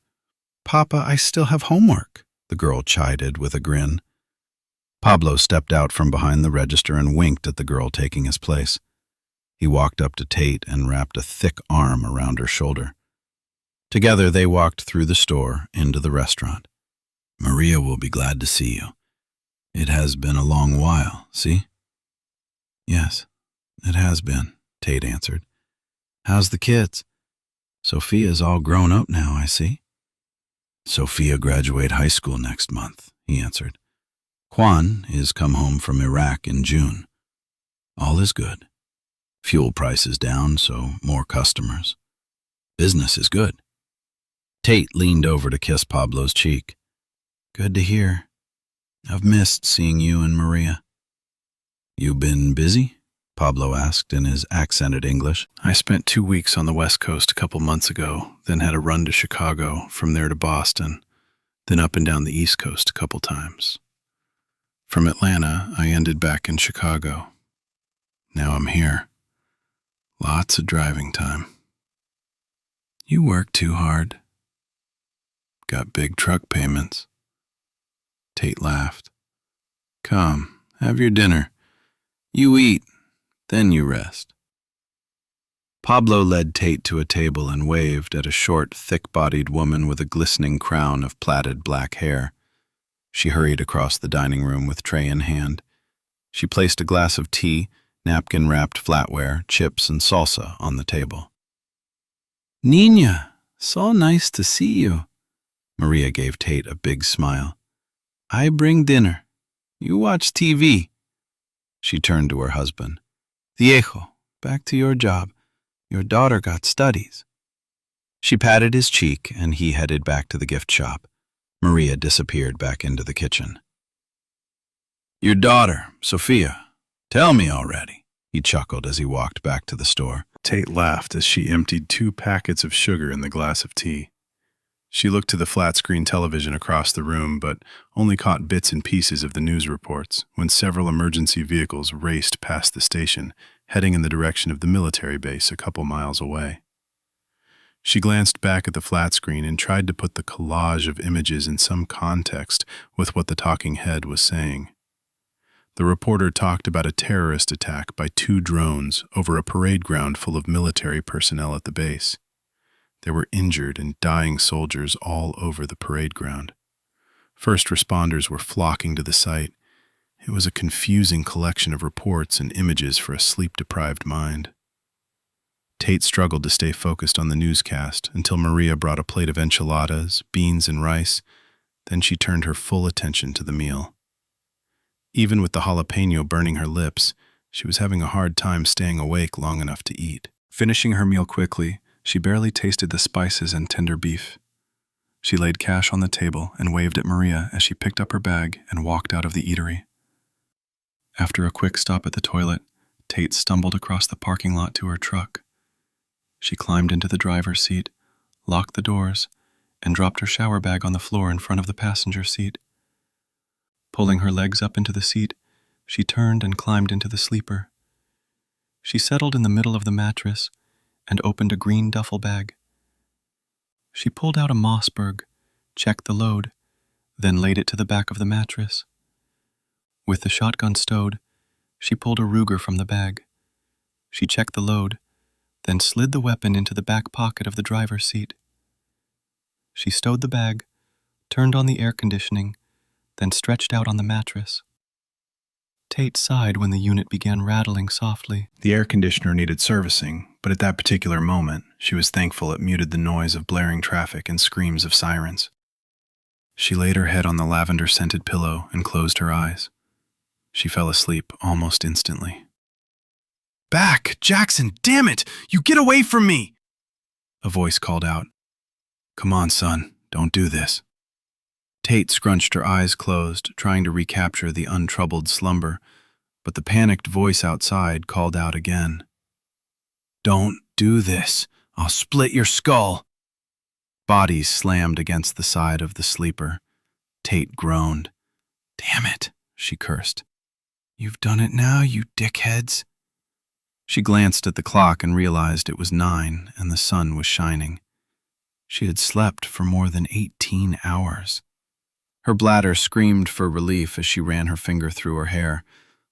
S2: "Papa, I still have homework," the girl chided with a grin. Pablo stepped out from behind the register and winked at the girl taking his place. He walked up to Tate and wrapped a thick arm around her shoulder. Together they walked through the store into the restaurant. "Maria will be glad to see you. It has been a long while, see?" "Yes, it has been," Tate answered. "How's the kids?" "Sophia's all grown up now, I see." "Sophia graduate high school next month," he answered. "Juan is come home from Iraq in June. All is good. Fuel prices down, so more customers. Business is good." Tate leaned over to kiss Pablo's cheek. "Good to hear. I've missed seeing you and Maria."
S1: You been busy? Pablo asked in his accented English.
S2: I spent 2 weeks on the West Coast a couple months ago, then had a run to Chicago, from there to Boston, then up and down the East Coast a couple times. From Atlanta, I ended back in Chicago. Now I'm here. Lots of driving time. You work too hard. Got big truck payments. Tate laughed. Come, have your dinner. You eat, then you rest.
S1: Pablo led Tate to a table and waved at a short, thick-bodied woman with a glistening crown of plaited black hair. She hurried across the dining room with tray in hand. She placed a glass of tea, napkin-wrapped flatware, chips, and salsa on the table. Nina, so nice to see you. Maria gave Tate a big smile. I bring dinner. You watch TV. She turned to her husband. Viejo, back to your job. Your daughter got studies. She patted his cheek, and he headed back to the gift shop. Maria disappeared back into the kitchen. Your daughter, Sophia. Tell me already, he chuckled as he walked back to the store.
S2: Tate laughed as she emptied 2 packets of sugar in the glass of tea. She looked to the flat-screen television across the room, but only caught bits and pieces of the news reports when several emergency vehicles raced past the station, heading in the direction of the military base a couple miles away. She glanced back at the flat screen and tried to put the collage of images in some context with what the talking head was saying. The reporter talked about a terrorist attack by 2 drones over a parade ground full of military personnel at the base. There were injured and dying soldiers all over the parade ground. First responders were flocking to the site. It was a confusing collection of reports and images for a sleep-deprived mind. Tate struggled to stay focused on the newscast until Maria brought a plate of enchiladas, beans, and rice. Then she turned her full attention to the meal. Even with the jalapeno burning her lips, she was having a hard time staying awake long enough to eat. Finishing her meal quickly, she barely tasted the spices and tender beef. She laid cash on the table and waved at Maria as she picked up her bag and walked out of the eatery. After a quick stop at the toilet, Tate stumbled across the parking lot to her truck. She climbed into the driver's seat, locked the doors, and dropped her shower bag on the floor in front of the passenger seat. Pulling her legs up into the seat, she turned and climbed into the sleeper. She settled in the middle of the mattress and opened a green duffel bag. She pulled out a Mossberg, checked the load, then laid it to the back of the mattress. With the shotgun stowed, she pulled a Ruger from the bag. She checked the load, then slid the weapon into the back pocket of the driver's seat. She stowed the bag, turned on the air conditioning, then stretched out on the mattress. Tate sighed when the unit began rattling softly. The air conditioner needed servicing, but at that particular moment, she was thankful it muted the noise of blaring traffic and screams of sirens. She laid her head on the lavender-scented pillow and closed her eyes. She fell asleep almost instantly. "Back, Jackson, damn it! You get away from me!" A voice called out. "Come on, son, don't do this." Tate scrunched her eyes closed, trying to recapture the untroubled slumber, but the panicked voice outside called out again. "Don't do this. I'll split your skull." Bodies slammed against the side of the sleeper. Tate groaned. "Damn it," she cursed. "You've done it now, you dickheads." She glanced at the clock and realized it was 9 and the sun was shining. She had slept for more than 18 hours. Her bladder screamed for relief as she ran her finger through her hair.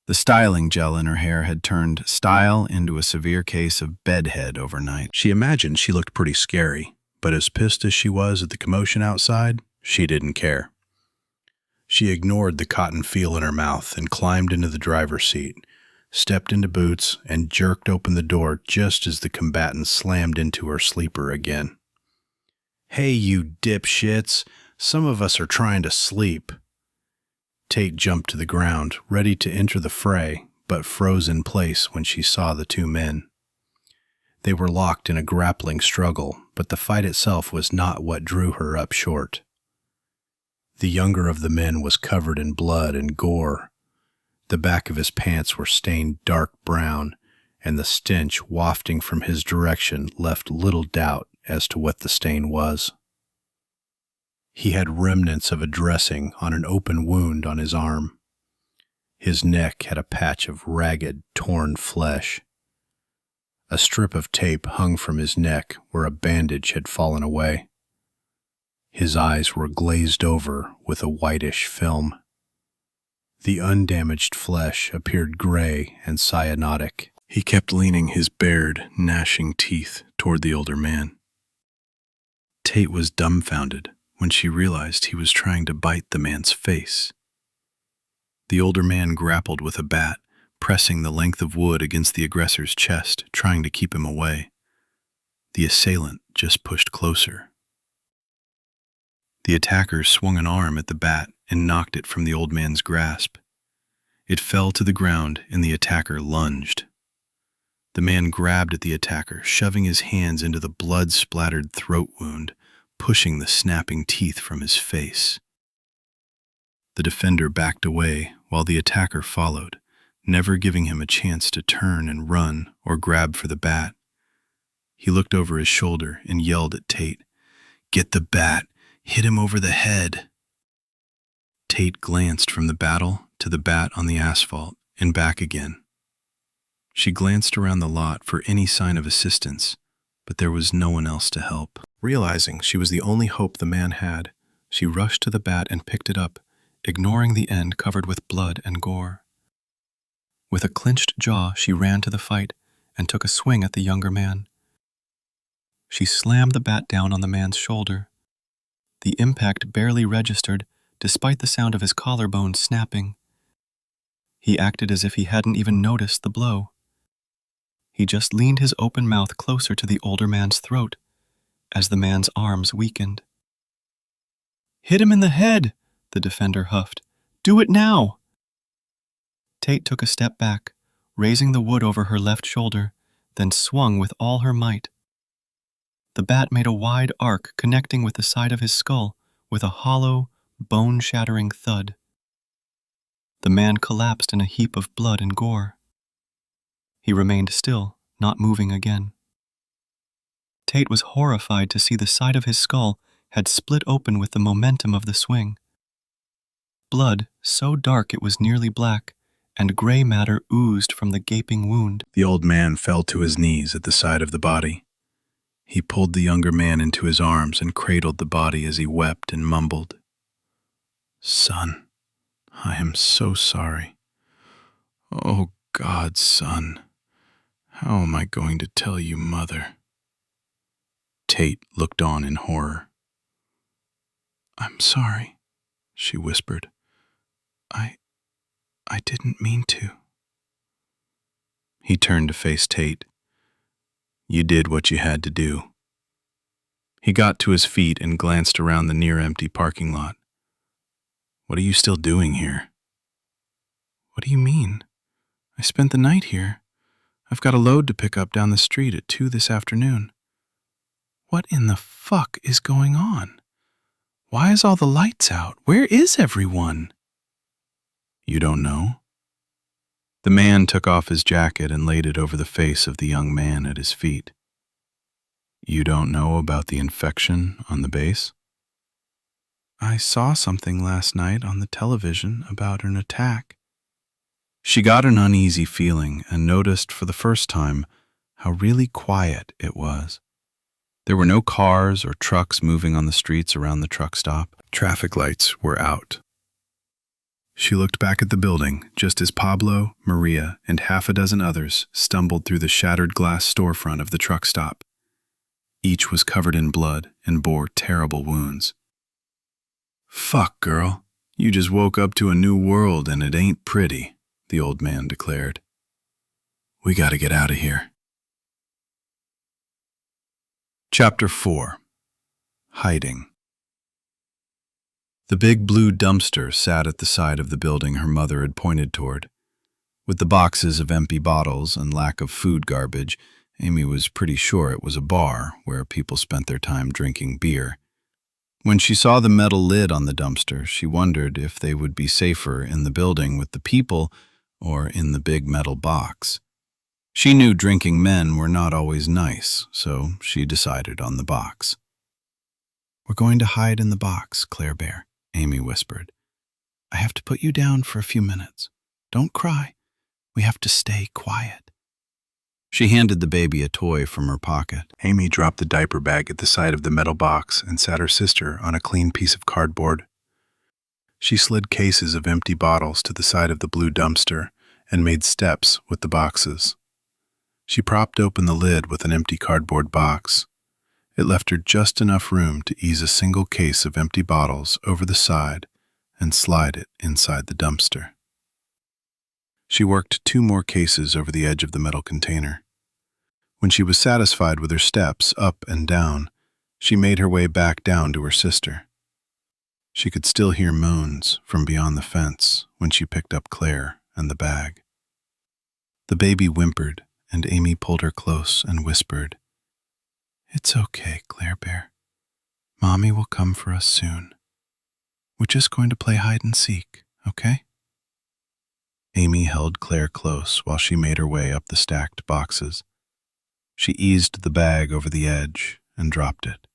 S2: The styling gel in her hair had turned style into a severe case of bedhead overnight. She imagined she looked pretty scary, but as pissed as she was at the commotion outside, she didn't care. She ignored the cotton feel in her mouth and climbed into the driver's seat, stepped into boots, and jerked open the door just as the combatant slammed into her sleeper again. "Hey, you dipshits! Some of us are trying to sleep." Tate jumped to the ground, ready to enter the fray, but froze in place when she saw the 2 men. They were locked in a grappling struggle, but the fight itself was not what drew her up short. The younger of the men was covered in blood and gore. The back of his pants were stained dark brown, and the stench wafting from his direction left little doubt as to what the stain was. He had remnants of a dressing on an open wound on his arm. His neck had a patch of ragged, torn flesh. A strip of tape hung from his neck where a bandage had fallen away. His eyes were glazed over with a whitish film. The undamaged flesh appeared gray and cyanotic. He kept leaning his bared, gnashing teeth toward the older man. Tate was dumbfounded when she realized he was trying to bite the man's face. The older man grappled with a bat, pressing the length of wood against the aggressor's chest, trying to keep him away. The assailant just pushed closer. The attacker swung an arm at the bat and knocked it from the old man's grasp. It fell to the ground and the attacker lunged. The man grabbed at the attacker, shoving his hands into the blood-splattered throat wound, pushing the snapping teeth from his face. The defender backed away while the attacker followed, never giving him a chance to turn and run or grab for the bat. He looked over his shoulder and yelled at Tate, "Get the bat! Hit him over the head!" Tate glanced from the battle to the bat on the asphalt and back again. She glanced around the lot for any sign of assistance, but there was no one else to help. Realizing she was the only hope the man had, she rushed to the bat and picked it up, ignoring the end covered with blood and gore. With a clenched jaw, she ran to the fight and took a swing at the younger man. She slammed the bat down on the man's shoulder. The impact barely registered, despite the sound of his collarbone snapping. He acted as if he hadn't even noticed the blow. He just leaned his open mouth closer to the older man's throat, as the man's arms weakened. "Hit him in the head," the defender huffed. "Do it now!" Tate took a step back, raising the wood over her left shoulder, then swung with all her might. The bat made a wide arc connecting with the side of his skull with a hollow, bone-shattering thud. The man collapsed in a heap of blood and gore. He remained still, not moving again. Tate was horrified to see the side of his skull had split open with the momentum of the swing. Blood, so dark it was nearly black, and gray matter oozed from the gaping wound. The old man fell to his knees at the side of the body. He pulled the younger man into his arms and cradled the body as he wept and mumbled, "Son, I am so sorry. Oh God, son, how am I going to tell you, Mother?" Tate looked on in horror. "I'm sorry," she whispered. I didn't mean to." He turned to face Tate. "You did what you had to do." He got to his feet and glanced around the near-empty parking lot. "What are you still doing here?" "What do you mean? I spent the night here. I've got a load to pick up down the street at 2 this afternoon." "What in the fuck is going on? Why is all the lights out? Where is everyone?" "You don't know?" The man took off his jacket and laid it over the face of the young man at his feet. "You don't know about the infection on the base?" "I saw something last night on the television about an attack." She got an uneasy feeling and noticed for the first time how really quiet it was. There were no cars or trucks moving on the streets around the truck stop. Traffic lights were out. She looked back at the building just as Pablo, Maria, and half a dozen others stumbled through the shattered glass storefront of the truck stop. Each was covered in blood and bore terrible wounds. "Fuck, girl. You just woke up to a new world and it ain't pretty," the old man declared. "We gotta get out of here." Chapter 4. Hiding. The big blue dumpster sat at the side of the building her mother had pointed toward. With the boxes of empty bottles and lack of food garbage, Amy was pretty sure it was a bar where people spent their time drinking beer. When she saw the metal lid on the dumpster, she wondered if they would be safer in the building with the people
S1: or in the big metal box. She knew drinking men were not always nice, so she decided on the box. "We're going to hide in the box, Claire Bear," Amy whispered. "I have to put you down for a few minutes. Don't cry. We have to stay quiet." She handed the baby a toy from her pocket.
S2: Amy dropped the diaper bag at the side of the metal box and sat her sister on a clean piece of cardboard. She slid cases of empty bottles to the side of the blue dumpster and made steps with the boxes. She propped open the lid with an empty cardboard box. It left her just enough room to ease a single case of empty bottles over the side and slide it inside the dumpster. She worked 2 more cases over the edge of the metal container. When she was satisfied with her steps up and down, she made her way back down to her sister. She could still hear moans from beyond the fence when she picked up Claire and the bag. The baby whimpered, and Amy pulled her close and whispered, "It's okay, Claire Bear. Mommy will come for us soon. We're just going to play hide and seek, okay?" Amy held Claire close while she made her way up the stacked boxes. She eased the bag over the edge and dropped it.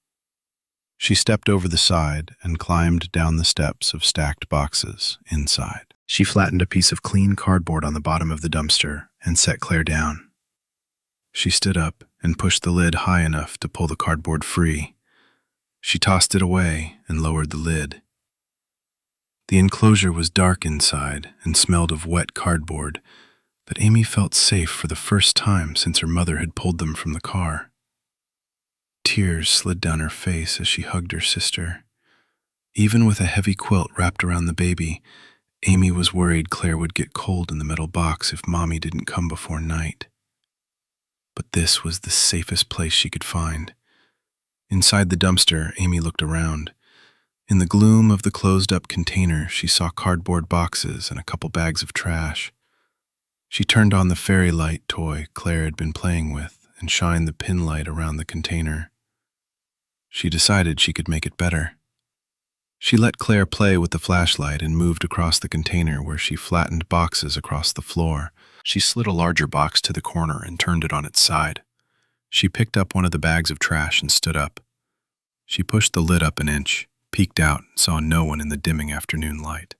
S2: She stepped over the side and climbed down the steps of stacked boxes inside. She flattened a piece of clean cardboard on the bottom of the dumpster and set Claire down. She stood up and pushed the lid high enough to pull the cardboard free. She tossed it away and lowered the lid. The enclosure was dark inside and smelled of wet cardboard, but Amy felt safe for the first time since her mother had pulled them from the car. Tears slid down her face as she hugged her sister. Even with a heavy quilt wrapped around the baby, Amy was worried Claire would get cold in the metal box if Mommy didn't come before night. But this was the safest place she could find. Inside the dumpster, Amy looked around. In the gloom of the closed-up container, she saw cardboard boxes and a couple bags of trash. She turned on the fairy light toy Claire had been playing with and shined the pin light around the container. She decided she could make it better. She let Claire play with the flashlight and moved across the container where she flattened boxes across the floor. She slid a larger box to the corner and turned it on its side. She picked up one of the bags of trash and stood up. She pushed the lid up an inch, peeked out, and saw no one in the dimming afternoon light.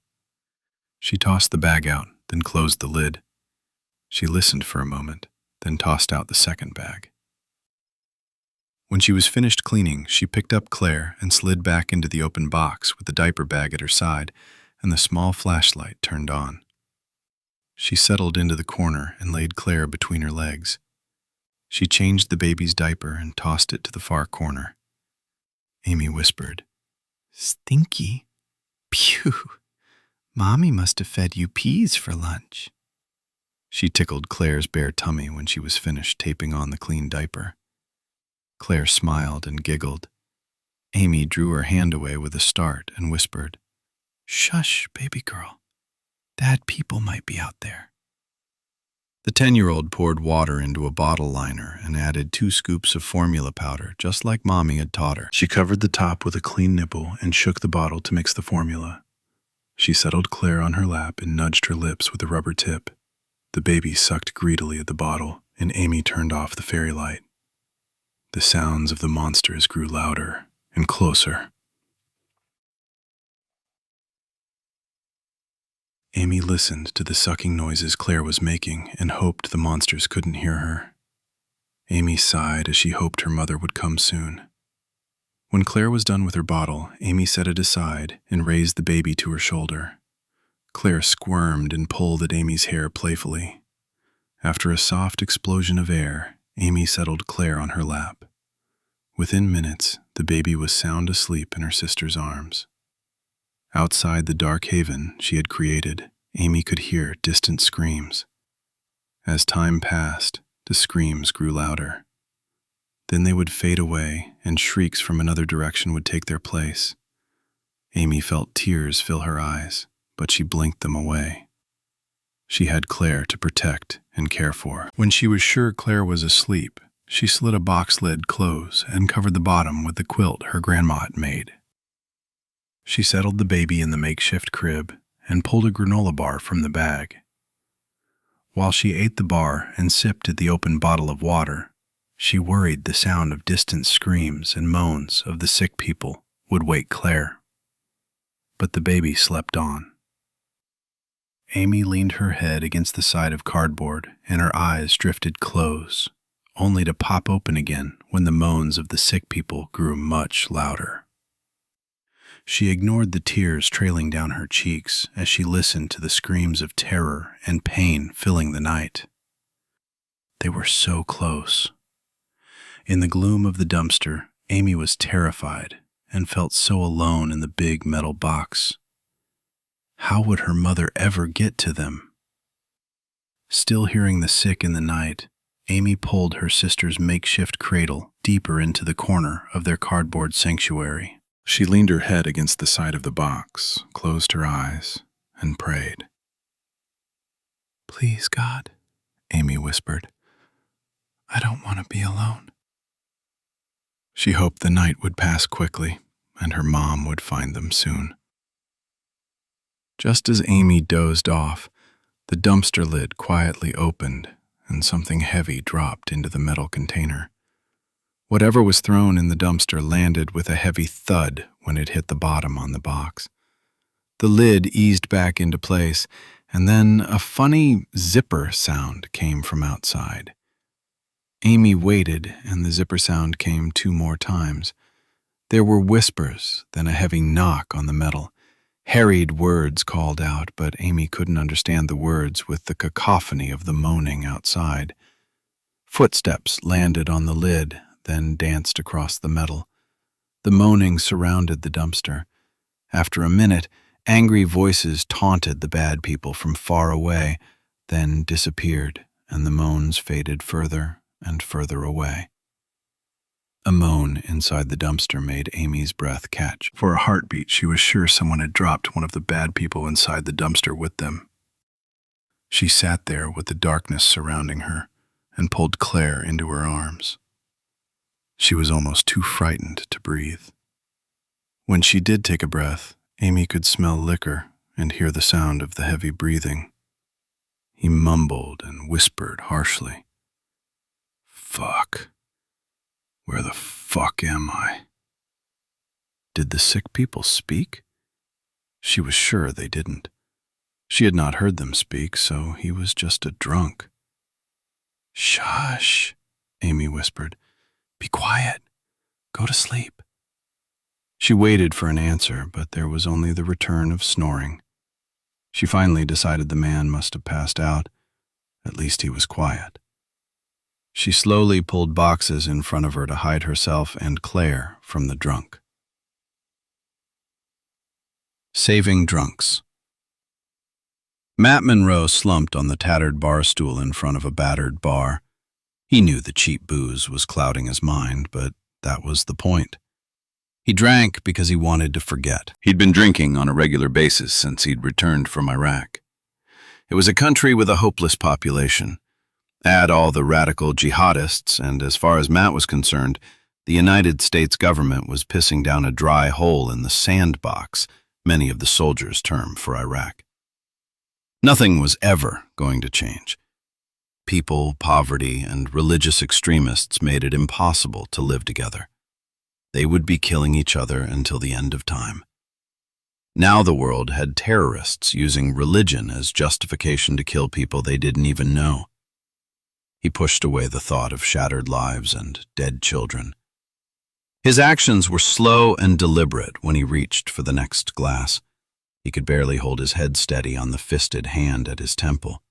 S2: She tossed the bag out, then closed the lid. She listened for a moment, then tossed out the second bag. When she was finished cleaning, she picked up Claire and slid back into the open box with the diaper bag at her side and the small flashlight turned on. She settled into the corner and laid Claire between her legs. She changed the baby's diaper and tossed it to the far corner. Amy whispered, "Stinky. Phew. Mommy must have fed you peas for lunch." She tickled Claire's bare tummy when she was finished taping on the clean diaper. Claire smiled and giggled. Amy drew her hand away with a start and whispered, "Shush, baby girl. Bad people might be out there." The 10-year-old poured water into a bottle liner and added 2 scoops of formula powder, just like Mommy had taught her. She covered the top with a clean nipple and shook the bottle to mix the formula. She settled Claire on her lap and nudged her lips with a rubber tip. The baby sucked greedily at the bottle, and Amy turned off the fairy light. The sounds of the monsters grew louder and closer. Amy listened to the sucking noises Claire was making and hoped the monsters couldn't hear her. Amy sighed as she hoped her mother would come soon. When Claire was done with her bottle, Amy set it aside and raised the baby to her shoulder. Claire squirmed and pulled at Amy's hair playfully. After a soft explosion of air, Amy settled Claire on her lap. Within minutes, the baby was sound asleep in her sister's arms. Outside the dark haven she had created, Amy could hear distant screams. As time passed, the screams grew louder. Then they would fade away, and shrieks from another direction would take their place. Amy felt tears fill her eyes, but she blinked them away. She had Claire to protect and care for. When she was sure Claire was asleep, she slid a box lid close and covered the bottom with the quilt her grandma had made. She settled the baby in the makeshift crib and pulled a granola bar from the bag. While she ate the bar and sipped at the open bottle of water, she worried the sound of distant screams and moans of the sick people would wake Claire. But the baby slept on. Amy leaned her head against the side of cardboard and her eyes drifted close, only to pop open again when the moans of the sick people grew much louder. She ignored the tears trailing down her cheeks as she listened to the screams of terror and pain filling the night. They were so close. In the gloom of the dumpster, Amy was terrified and felt so alone in the big metal box. How would her mother ever get to them? Still hearing the sick in the night, Amy pulled her sister's makeshift cradle deeper into the corner of their cardboard sanctuary. She leaned her head against the side of the box, closed her eyes, and prayed. "Please, God," Amy whispered, "I don't want to be alone." She hoped the night would pass quickly and her mom would find them soon. Just as Amy dozed off, the dumpster lid quietly opened and something heavy dropped into the metal container. Whatever was thrown in the dumpster landed with a heavy thud when it hit the bottom on the box. The lid eased back into place, and then a funny zipper sound came from outside. Amy waited, and the zipper sound came 2 more times. There were whispers, then a heavy knock on the metal. Harried words called out, but Amy couldn't understand the words with the cacophony of the moaning outside. Footsteps landed on the lid, then danced across the metal. The moaning surrounded the dumpster. After a minute, angry voices taunted the bad people from far away, then disappeared, and the moans faded further and further away. A moan inside the dumpster made Amy's breath catch. For a heartbeat, she was sure someone had dropped one of the bad people inside the dumpster with them. She sat there with the darkness surrounding her and pulled Claire into her arms. She was almost too frightened to breathe. When she did take a breath, Amy could smell liquor and hear the sound of the heavy breathing. He mumbled and whispered harshly. "Fuck. Where the fuck am I?" Did the sick people speak? She was sure they didn't. She had not heard them speak, so he was just a drunk. "Shush," Amy whispered. "Be quiet. Go to sleep." She waited for an answer, but there was only the return of snoring. She finally decided the man must have passed out. At least he was quiet. She slowly pulled boxes in front of her to hide herself and Claire from the drunk. Saving drunks. Matt Monroe slumped on the tattered bar stool in front of a battered bar. He knew the cheap booze was clouding his mind, but that was the point. He drank because he wanted to forget. He'd been drinking on a regular basis since he'd returned from Iraq. It was a country with a hopeless population. Add all the radical jihadists, and as far as Matt was concerned, the United States government was pissing down a dry hole in the sandbox many of the soldiers term for Iraq. Nothing was ever going to change. People, poverty, and religious extremists made it impossible to live together. They would be killing each other until the end of time. Now the world had terrorists using religion as justification to kill people they didn't even know. He pushed away the thought of shattered lives and dead children. His actions were slow and deliberate when he reached for the next glass. He could barely hold his head steady on the fisted hand at his temple.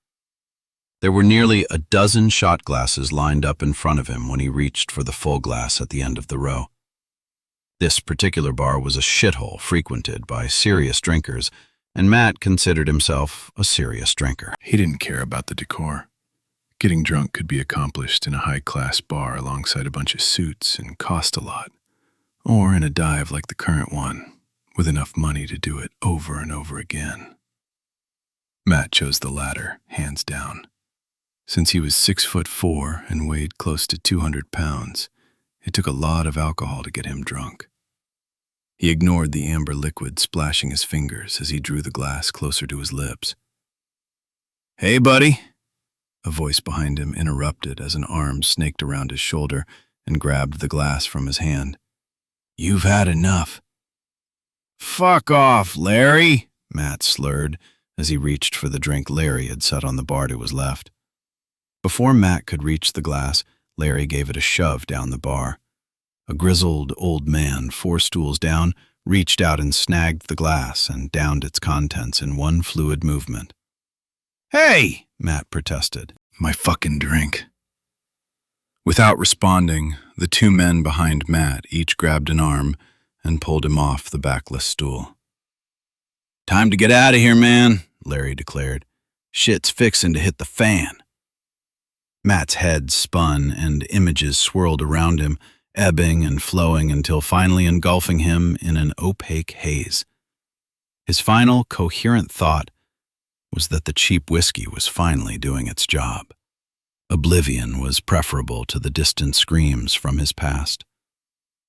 S2: There were nearly a dozen shot glasses lined up in front of him when he reached for the full glass at the end of the row. This particular bar was a shithole frequented by serious drinkers, and Matt considered himself a serious drinker. He didn't care about the decor. Getting drunk could be accomplished in a high-class bar alongside a bunch of suits and cost a lot, or in a dive like the current one, with enough money to do it over and over again. Matt chose the latter, hands down. Since he was 6'4" and weighed close to 200 pounds, it took a lot of alcohol to get him drunk. He ignored the amber liquid splashing his fingers as he drew the glass closer to his lips. "Hey, buddy,"
S1: A voice behind him interrupted as an arm snaked around his shoulder and grabbed the glass from his hand. "You've had enough." "Fuck off, Larry," Matt slurred as he reached for the drink Larry had set on the bar to his left. Before Matt could reach the glass, Larry gave it a shove down the bar. A grizzled old man, 4 stools down, reached out and snagged the glass and downed its contents in one fluid movement. "Hey!" Matt protested. "My fucking drink." Without responding, the 2 men behind Matt each grabbed an arm and pulled him off the backless stool. "Time to get out of here, man," Larry declared. "Shit's fixin' to hit the fan." Matt's head spun and images swirled around him, ebbing and flowing until finally engulfing him in an opaque haze. His final coherent thought was that the cheap whiskey was finally doing its job. Oblivion was preferable to the distant screams from his past.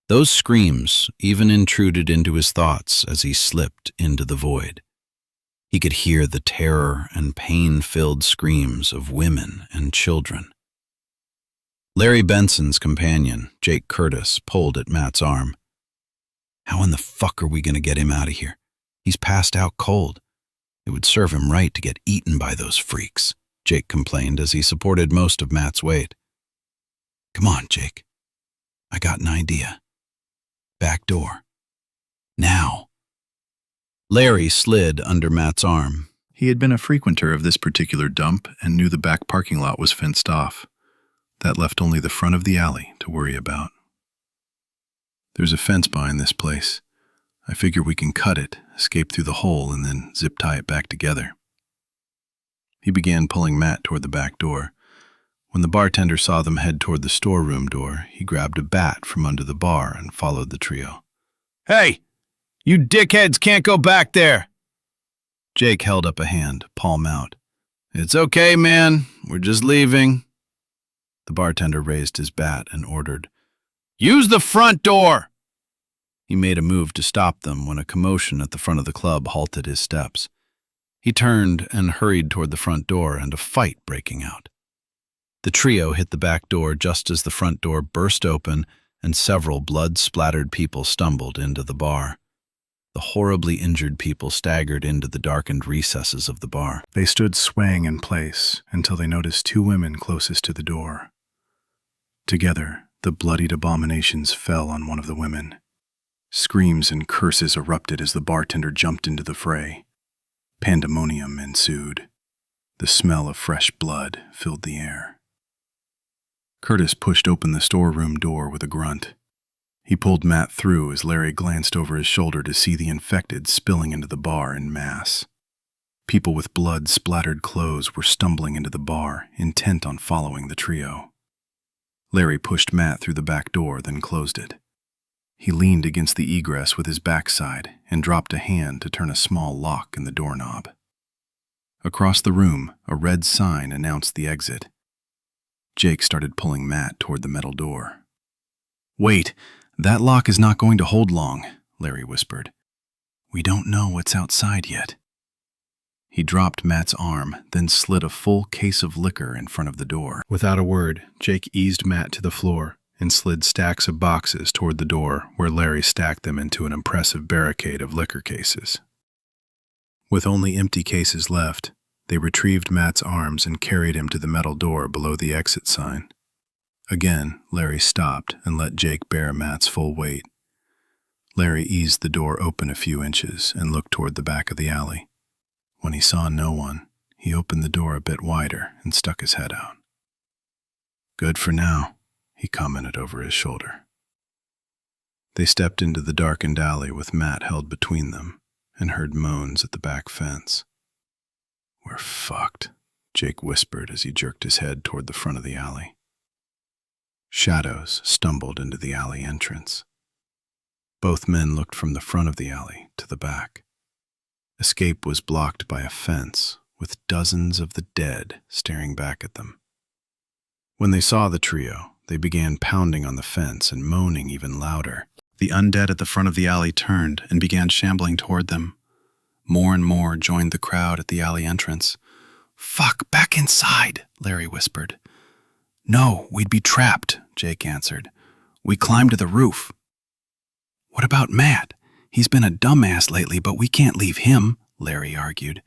S1: Those screams even intruded into his thoughts as he slipped into the void. He could hear the terror and pain-filled screams of women and children. Larry Benson's companion, Jake Curtis, pulled at Matt's arm. "How in the fuck are we going to get him out of here? He's passed out cold. It would serve him right to get eaten by those freaks," Jake complained as he supported most of Matt's weight. "Come on, Jake. I got an idea. Back door. Now." Larry slid under Matt's arm.
S2: He had been a frequenter of this particular dump and knew the back parking lot was fenced off. That left only the front of the alley to worry about. "There's a fence behind this place. I figure we can cut it, escape through the hole, and then zip tie it back together." He began pulling Matt toward the back door. When the bartender saw them head toward the storeroom door, he grabbed a bat from under the bar and followed the trio. "Hey! You dickheads can't go back there!" Jake held up a hand, palm out. "It's okay, man. We're just leaving." The bartender raised his bat and ordered, "Use the front door!" He made a move to stop them when a commotion at the front of the club halted his steps. He turned and hurried toward the front door and a fight breaking out. The trio hit the back door just as the front door burst open and several blood-splattered people stumbled into the bar. The horribly injured people staggered into the darkened recesses of the bar. They stood swaying in place until they noticed 2 women closest to the door. Together, the bloodied abominations fell on one of the women. Screams and curses erupted as the bartender jumped into the fray. Pandemonium ensued. The smell of fresh blood filled the air. Curtis pushed open the storeroom door with a grunt. He pulled Matt through as Larry glanced over his shoulder to see the infected spilling into the bar en masse. People with blood-splattered clothes were stumbling into the bar, intent on following the trio. Larry pushed Matt through the back door, then closed it. He leaned against the egress with his backside and dropped a hand to turn a small lock in the doorknob. Across the room, a red sign announced the exit. Jake started pulling Matt toward the metal door. "Wait, that lock is not going to hold long," Larry whispered. "We don't know what's outside yet." He dropped Matt's arm, then slid a full case of liquor in front of the door. Without a word, Jake eased Matt to the floor and slid stacks of boxes toward the door, where Larry stacked them into an impressive barricade of liquor cases. With only empty cases left, they retrieved Matt's arms and carried him to the metal door below the exit sign. Again, Larry stopped and let Jake bear Matt's full weight. Larry eased the door open a few inches and looked toward the back of the alley. When he saw no one, he opened the door a bit wider and stuck his head out. "Good for now," he commented over his shoulder. They stepped into the darkened alley with Matt held between them and heard moans at the back fence. "We're fucked," Jake whispered as he jerked his head toward the front of the alley. Shadows stumbled into the alley entrance. Both men looked from the front of the alley to the back. Escape was blocked by a fence with dozens of the dead staring back at them. When they saw the trio, they began pounding on the fence and moaning even louder. The undead at the front of the alley turned and began shambling toward them. More and more joined the crowd at the alley entrance. "Fuck, back
S1: back inside, Larry whispered. No, we'd be trapped, Jake answered. We climbed to the roof. What about Matt? He's been a dumbass lately, but we can't leave him, Larry argued.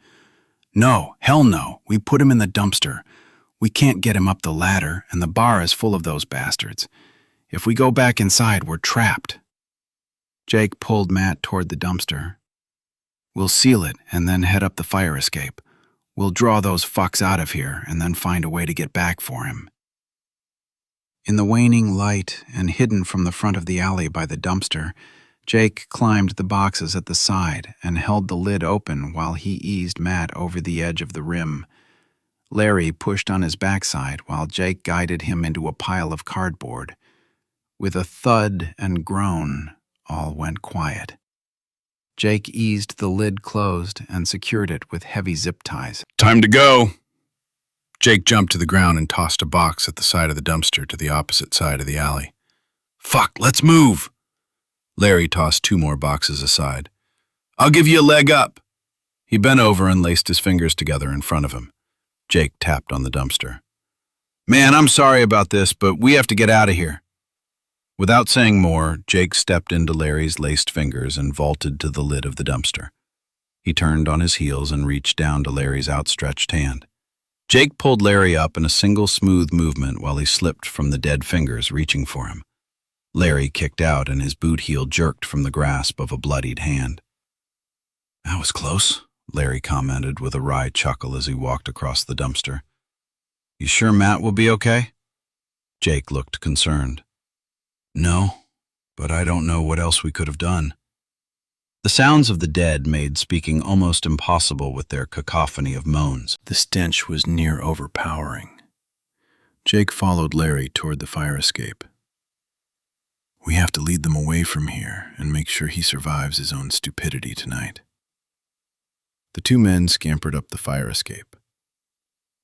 S1: No, hell no. We put him in the dumpster. We can't get him up the ladder, and the bar is full of those bastards. If we go back inside, we're trapped. Jake pulled Matt toward the dumpster. We'll seal it and then head up the fire escape. We'll draw those fucks out of here and then find a way to get back for him. In the waning light and hidden from the front of the alley by the dumpster, Jake climbed the boxes at the side and held the lid open while he eased Matt over the edge of the rim. Larry pushed on his backside while Jake guided him into a pile of cardboard. With a thud and groan, all went quiet. Jake eased the lid closed and secured it with heavy zip ties.
S2: Time to go! Jake jumped to the ground and tossed a box at the side of the dumpster to the opposite side of the alley. Fuck, let's move! Larry tossed 2 more boxes aside. I'll give you a leg up! He bent over and laced his fingers together in front of him. Jake tapped on the dumpster. Man, I'm sorry about this, but we have to get out of here. Without saying more, Jake stepped into Larry's laced fingers and vaulted to the lid of the dumpster. He turned on his heels and reached down to Larry's outstretched hand. Jake pulled Larry up in a single smooth movement while he slipped from the dead fingers reaching for him. Larry kicked out and his boot heel jerked from the grasp of a bloodied hand. That was close, Larry commented with a wry chuckle as he walked across the dumpster. You sure Matt will be okay? Jake looked concerned. No, but I don't know what else we could have done. The sounds of the dead made speaking almost impossible with their cacophony of moans. The stench was near overpowering. Jake followed Larry toward the fire escape. We have to lead them away from here and make sure he survives his own stupidity tonight. The 2 men scampered up the fire escape.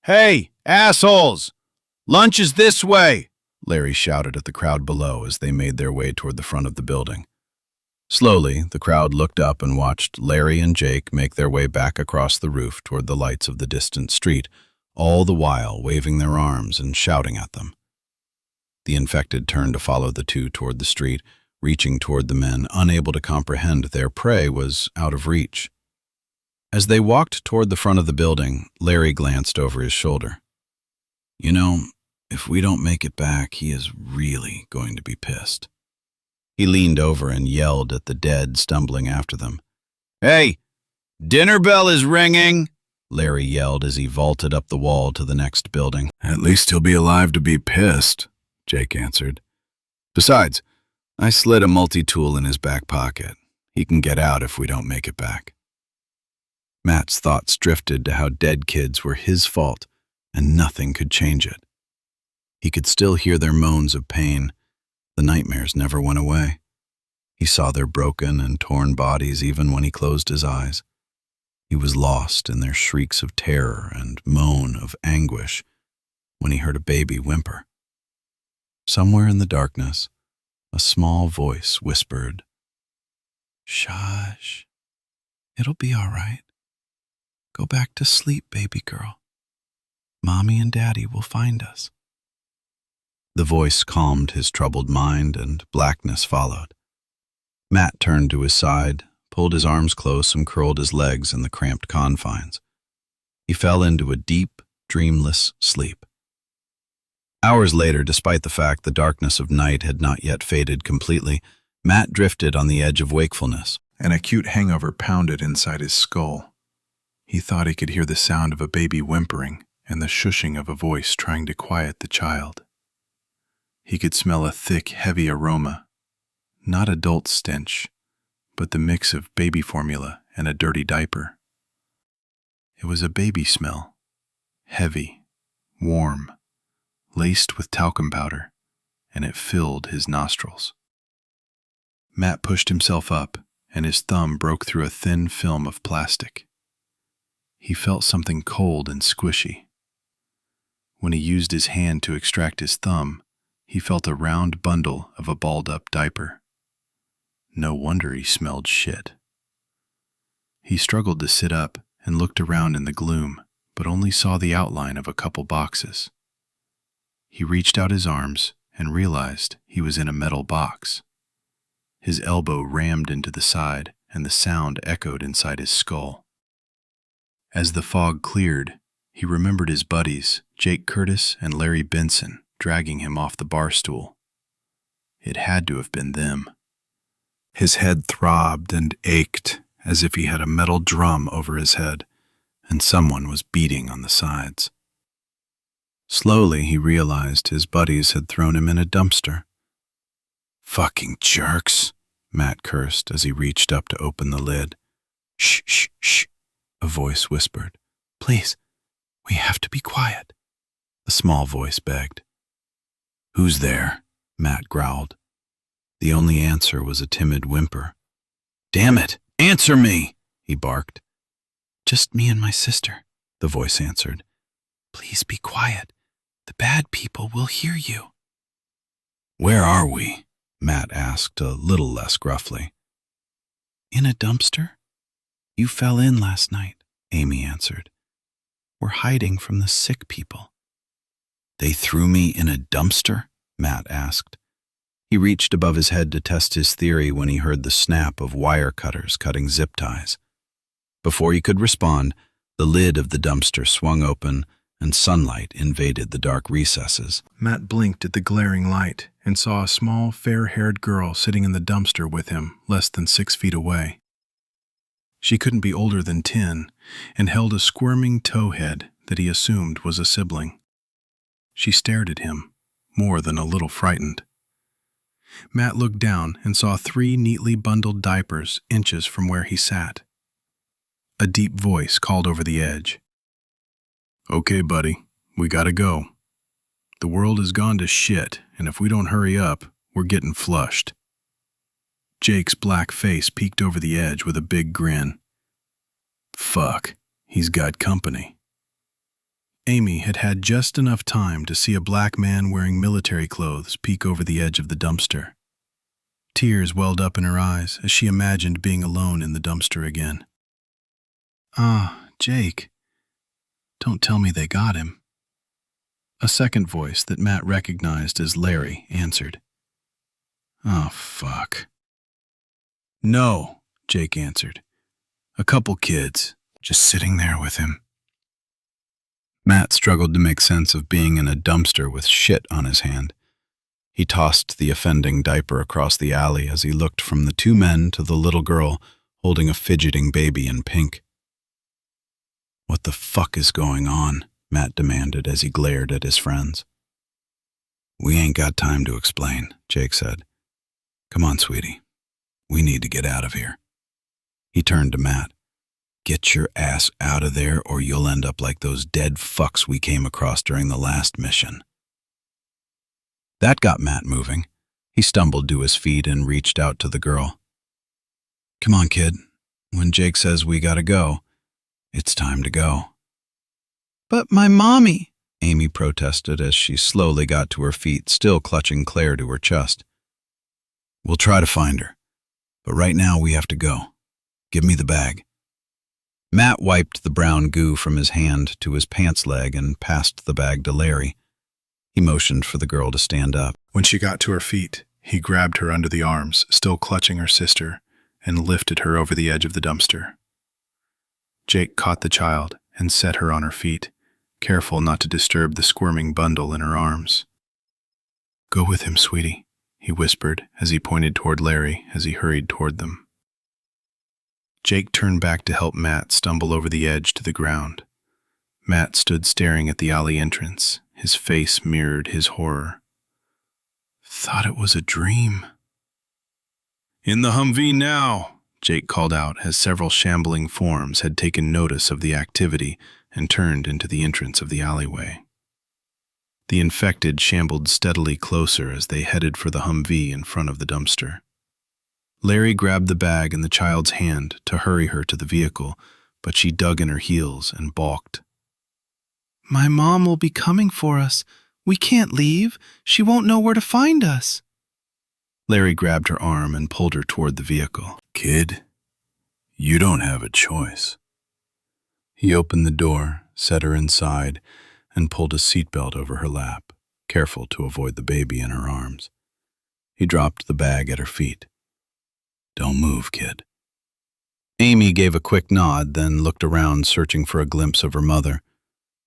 S2: Hey, assholes! Lunch is this way! Larry shouted at the crowd below as they made their way toward the front of the building. Slowly, the crowd looked up and watched Larry and Jake make their way back across the roof toward the lights of the distant street, all the while waving their arms and shouting at them. The infected turned to follow the 2 toward the street, reaching toward the men, unable to comprehend their prey was out of reach. As they walked toward the front of the building, Larry glanced over his shoulder. You know, if we don't make it back, he is really going to be pissed. He leaned over and yelled at the dead stumbling after them. Hey, dinner bell is ringing, Larry yelled as he vaulted up the wall to the next building. At least he'll be alive to be pissed, Jake answered. Besides, I slid a multi-tool in his back pocket. He can get out if we don't make it back. Matt's thoughts drifted to how dead kids were his fault and nothing could change it. He could still hear their moans of pain. The nightmares never went away. He saw their broken and torn bodies even when he closed his eyes. He was lost in their shrieks of terror and moan of anguish when he heard a baby whimper. Somewhere in the darkness, a small voice whispered, Shush, it'll be all right. Go back to sleep, baby girl. Mommy and Daddy will find us. The voice calmed his troubled mind and blackness followed. Matt turned to his side, pulled his arms close and curled his legs in the cramped confines. He fell into a deep, dreamless sleep. Hours later, despite the fact the darkness of night had not yet faded completely, Matt drifted on the edge of wakefulness. An acute hangover pounded inside his skull. He thought he could hear the sound of a baby whimpering and the shushing of a voice trying to quiet the child. He could smell a thick, heavy aroma, not adult stench, but the mix of baby formula and a dirty diaper. It was a baby smell, heavy, warm, laced with talcum powder, and it filled his nostrils. Matt pushed himself up, and his thumb broke through a thin film of plastic. He felt something cold and squishy. When he used his hand to extract his thumb, he felt a round bundle of a balled-up diaper. No wonder he smelled shit. He struggled to sit up and looked around in the gloom, but only saw the outline of a couple boxes. He reached out his arms and realized he was in a metal box. His elbow rammed into the side, and the sound echoed inside his skull. As the fog cleared, he remembered his buddies, Jake Curtis and Larry Benson, dragging him off the bar stool. It had to have been them. His head throbbed and ached as if he had a metal drum over his head, and someone was beating on the sides. Slowly, he realized his buddies had thrown him in a dumpster. "Fucking jerks," Matt cursed as he reached up to open the lid. "Shh, shh, shh," a voice whispered. "Please, we have to be quiet," a small voice begged. "Who's there?" Matt growled. The only answer was a timid whimper. "Damn it, answer me!" he barked. "Just me and my sister," the voice answered. "Please be quiet. The bad people will hear you." "Where are we?" Matt asked a little less gruffly. "In a dumpster? You fell in last night," Amy answered. "We're hiding from the sick people." "They threw me in a dumpster?" Matt asked. He reached above his head to test his theory when he heard the snap of wire cutters cutting zip ties. Before he could respond, the lid of the dumpster swung open and sunlight invaded the dark recesses. Matt blinked at the glaring light and saw a small, fair-haired girl sitting in the dumpster with him, less than 6 feet away. She couldn't be older than 10 and held a squirming towhead that he assumed was a sibling. She stared at him, more than a little frightened. Matt looked down and saw 3 neatly bundled diapers inches from where he sat. A deep voice called over the edge. "Okay, buddy, we gotta go. The world has gone to shit, and if we don't hurry up, we're getting flushed." Jake's black face peeked over the edge with a big grin. Fuck, he's got company. Amy had had just enough time to see a black man wearing military clothes peek over the edge of the dumpster. Tears welled up in her eyes as she imagined being alone in the dumpster again. "Ah, Jake. Don't tell me they got him." A second voice that Matt recognized as Larry answered. "Oh, fuck." "No," Jake answered. "A couple kids, just sitting there with him." Matt struggled to make sense of being in a dumpster with shit on his hand. He tossed the offending diaper across the alley as he looked from the 2 men to the little girl holding a fidgeting baby in pink. "What the fuck is going on?" Matt demanded as he glared at his friends. "We ain't got time to explain," Jake said. "Come on, sweetie. We need to get out of here." He turned to Matt. "Get your ass out of there or you'll end up like those dead fucks we came across during the last mission." That got Matt moving. He stumbled to his feet and reached out to the girl. "Come on, kid. When Jake says we gotta go, it's time to go." "But my mommy," Amy protested as she slowly got to her feet, still clutching Claire to her chest. "We'll try to find her, but right now we have to go. Give me the bag." Matt wiped the brown goo from his hand to his pants leg and passed the bag to Larry. He motioned for the girl to stand up. When she got to her feet, he grabbed her under the arms, still clutching her sister, and lifted her over the edge of the dumpster. Jake caught the child and set her on her feet, careful not to disturb the squirming bundle in her arms. "Go with him, sweetie," he whispered as he pointed toward Larry as he hurried toward them. Jake turned back to help Matt stumble over the edge to the ground. Matt stood staring at the alley entrance. His face mirrored his horror. "Thought it was a dream." "In the Humvee now," Jake called out as several shambling forms had taken notice of the activity and turned into the entrance of the alleyway. The infected shambled steadily closer as they headed for the Humvee in front of the dumpster. Larry grabbed the bag in the child's hand to hurry her to the vehicle, but she dug in her heels and balked. "My mom will be coming for us. We can't leave. She won't know where to find us." Larry grabbed her arm and pulled her toward the vehicle. "Kid, you don't have a choice." He opened the door,
S1: set her inside, and pulled a seatbelt over her lap, careful to avoid the baby in her arms. He dropped the bag at her feet. "Don't move, kid." Amy gave a quick nod, then looked around, searching for a glimpse of her mother.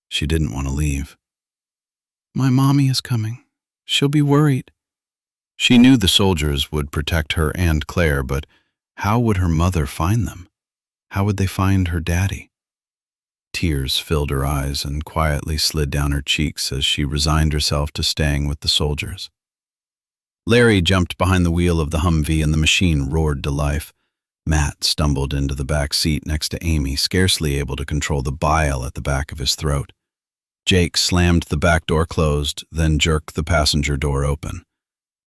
S1: She didn't want to leave. "My mommy is coming. She'll be worried." She knew the soldiers would protect her and Claire, but how would her mother find them? How would they find her daddy? Tears filled her eyes and quietly slid down her cheeks as she resigned herself to staying with the soldiers. Larry jumped behind the wheel of the Humvee and the machine roared to life. Matt stumbled into the back seat next to Amy, scarcely able to control the bile at the back of his throat. Jake slammed the back door closed, then jerked the passenger door open.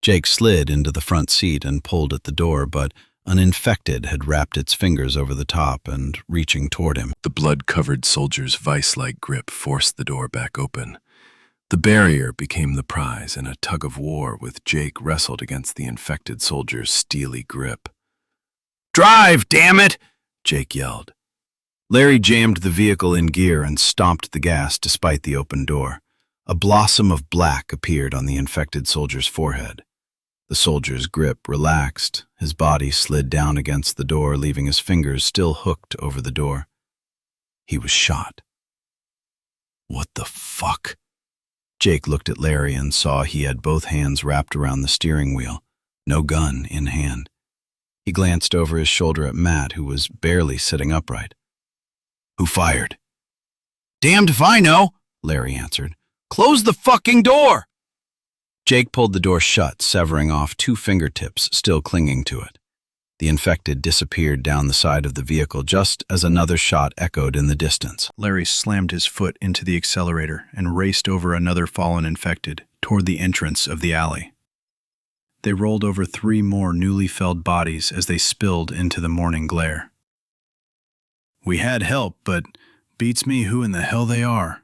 S1: Jake slid into the front seat and pulled at the door, but an infected had wrapped its fingers over the top and reaching toward him.
S3: The blood-covered soldier's vice-like grip forced the door back open. The barrier became the prize in a tug-of-war with Jake wrestled against the infected soldier's steely grip.
S1: "Drive, damn it!" Jake yelled. Larry jammed the vehicle in gear and stomped the gas despite the open door. A blossom of black appeared on the infected soldier's forehead. The soldier's grip relaxed. His body slid down against the door, leaving his fingers still hooked over the door. He was shot. What the fuck? Jake looked at Larry and saw he had both hands wrapped around the steering wheel, no gun in hand. He glanced over his shoulder at Matt, who was barely sitting upright. "Who fired?" "Damned if I know," Larry answered. "Close the fucking door!" Jake pulled the door shut, severing off 2 fingertips still clinging to it. The infected disappeared down the side of the vehicle just as another shot echoed in the distance.
S2: Larry slammed his foot into the accelerator and raced over another fallen infected toward the entrance of the alley. They rolled over 3 more newly felled bodies as they spilled into the morning glare. "We had help, but beats me who in the hell they are."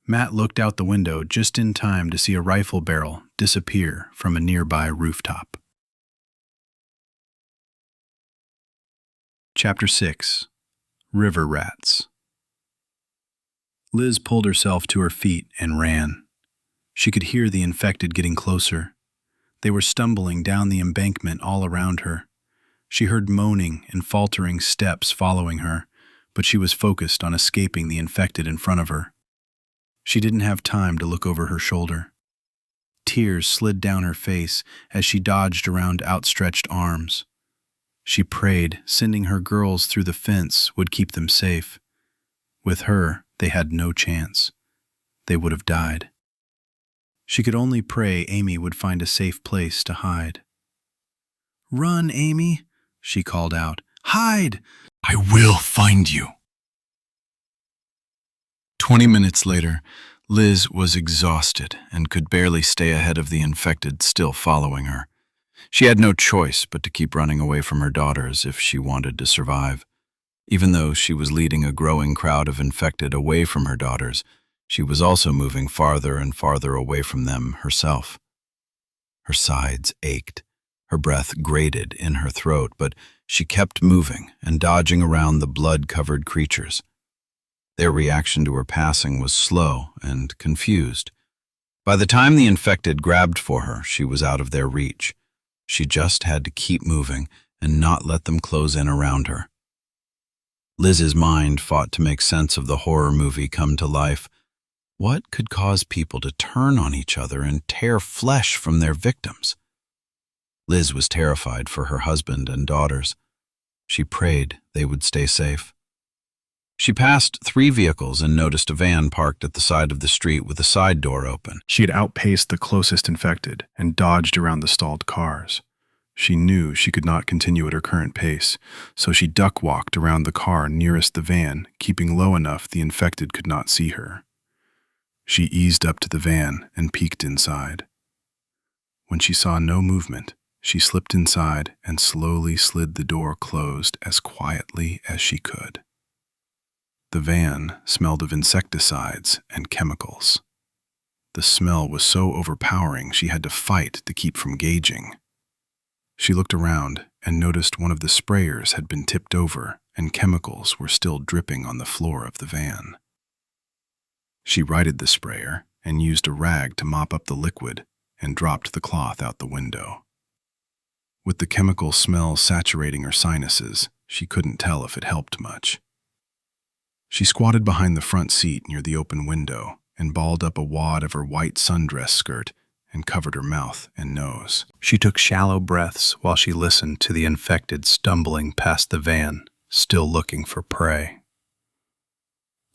S2: Matt looked out the window just in time to see a rifle barrel disappear from a nearby rooftop. Chapter 6. River Rats. Liz pulled herself to her feet and ran. She could hear the infected getting closer. They were stumbling down the embankment all around her. She heard moaning and faltering steps following her, but she was focused on escaping the infected in front of her. She didn't have time to look over her shoulder. Tears slid down her face as she dodged around outstretched arms. She prayed sending her girls through the fence would keep them safe. With her, they had no chance. They would have died. She could only pray Amy would find a safe place to hide. "Run, Amy," she called out. "Hide!"
S3: "I will find you."
S1: 20 minutes later, Liz was exhausted and could barely stay ahead of the infected still following her. She had no choice but to keep running away from her daughters if she wanted to survive. Even though she was leading a growing crowd of infected away from her daughters, she was also moving farther and farther away from them herself. Her sides ached, her breath grated in her throat, but she kept moving and dodging around the blood-covered creatures. Their reaction to her passing was slow and confused. By the time the infected grabbed for her, she was out of their reach. She just had to keep moving and not let them close in around her. Liz's mind fought to make sense of the horror movie come to life. What could cause people to turn on each other and tear flesh from their victims? Liz was terrified for her husband and daughters. She prayed they would stay safe. She passed 3 vehicles and noticed a van parked at the side of the street with a side door open.
S2: She had outpaced the closest infected and dodged around the stalled cars. She knew she could not continue at her current pace, so she duck-walked around the car nearest the van, keeping low enough the infected could not see her. She eased up to the van and peeked inside. When she saw no movement, she slipped inside and slowly slid the door closed as quietly as she could. The van smelled of insecticides and chemicals. The smell was so overpowering she had to fight to keep from gagging. She looked around and noticed one of the sprayers had been tipped over and chemicals were still dripping on the floor of the van. She righted the sprayer and used a rag to mop up the liquid and dropped the cloth out the window. With the chemical smell saturating her sinuses, she couldn't tell if it helped much. She squatted behind the front seat near the open window and balled up a wad of her white sundress skirt and covered her mouth and nose.
S1: She took shallow breaths while she listened to the infected stumbling past the van, still looking for prey.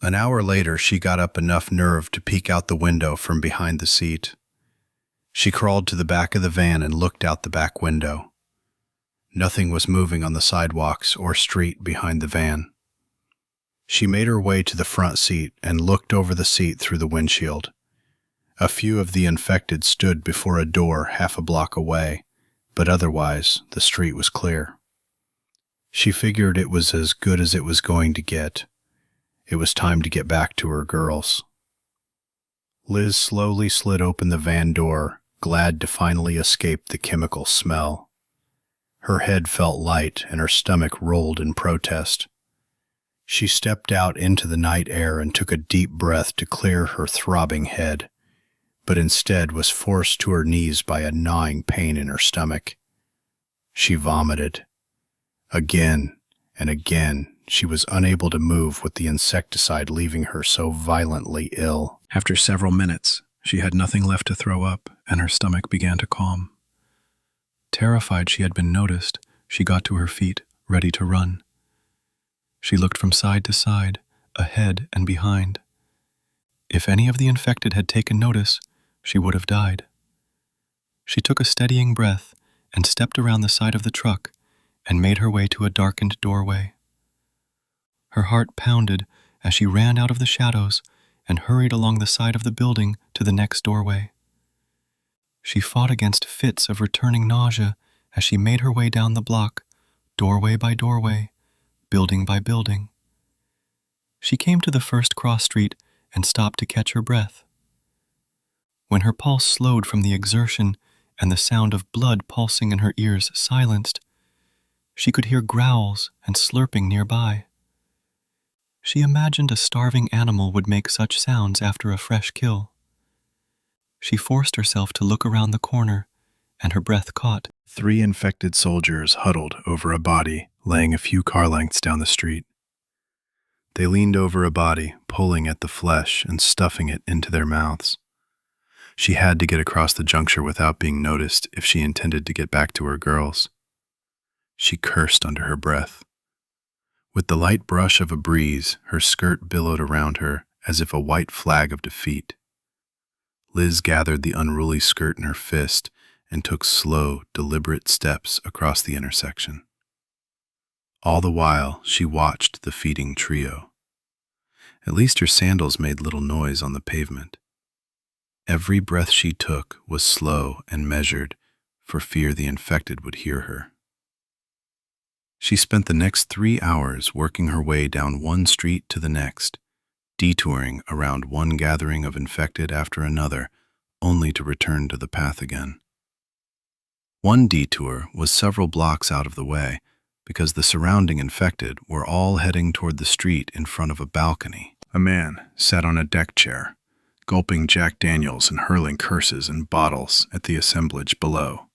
S1: An hour later, she got up enough nerve to peek out the window from behind the seat. She crawled to the back of the van and looked out the back window. Nothing was moving on the sidewalks or street behind the van. She made her way to the front seat and looked over the seat through the windshield. A few of the infected stood before a door half a block away, but otherwise the street was clear. She figured it was as good as it was going to get. It was time to get back to her girls. Liz slowly slid open the van door, glad to finally escape the chemical smell. Her head felt light and her stomach rolled in protest. She stepped out into the night air and took a deep breath to clear her throbbing head, but instead was forced to her knees by a gnawing pain in her stomach. She vomited. Again and again, she was unable to move with the insecticide leaving her so violently ill.
S2: After several minutes, she had nothing left to throw up, and her stomach began to calm. Terrified she had been noticed, she got to her feet, ready to run. She looked from side to side, ahead and behind. If any of the infected had taken notice, she would have died. She took a steadying breath and stepped around the side of the truck and made her way to a darkened doorway. Her heart pounded as she ran out of the shadows and hurried along the side of the building to the next doorway. She fought against fits of returning nausea as she made her way down the block, doorway by doorway, building by building. She came to the first cross street and stopped to catch her breath. When her pulse slowed from the exertion and the sound of blood pulsing in her ears silenced, she could hear growls and slurping nearby. She imagined a starving animal would make such sounds after a fresh kill. She forced herself to look around the corner, and her breath caught. 3 infected soldiers huddled over a body laying a few car lengths down the street. They leaned over a body, pulling at the flesh and stuffing it into their mouths. She had to get across the juncture without being noticed if she intended to get back to her girls. She cursed under her breath. With the light brush of a breeze, her skirt billowed around her as if a white flag of defeat. Liz gathered the unruly skirt in her fist and took slow, deliberate steps across the intersection. All the while, she watched the feeding trio. At least her sandals made little noise on the pavement. Every breath she took was slow and measured for fear the infected would hear her. She spent the next 3 hours working her way down one street to the next, detouring around one gathering of infected after another, only to return to the path again. One detour was several blocks out of the way, because the surrounding infected were all heading toward the street in front of a balcony. A man sat on a deck chair, gulping Jack Daniels and hurling curses and bottles at the assemblage below.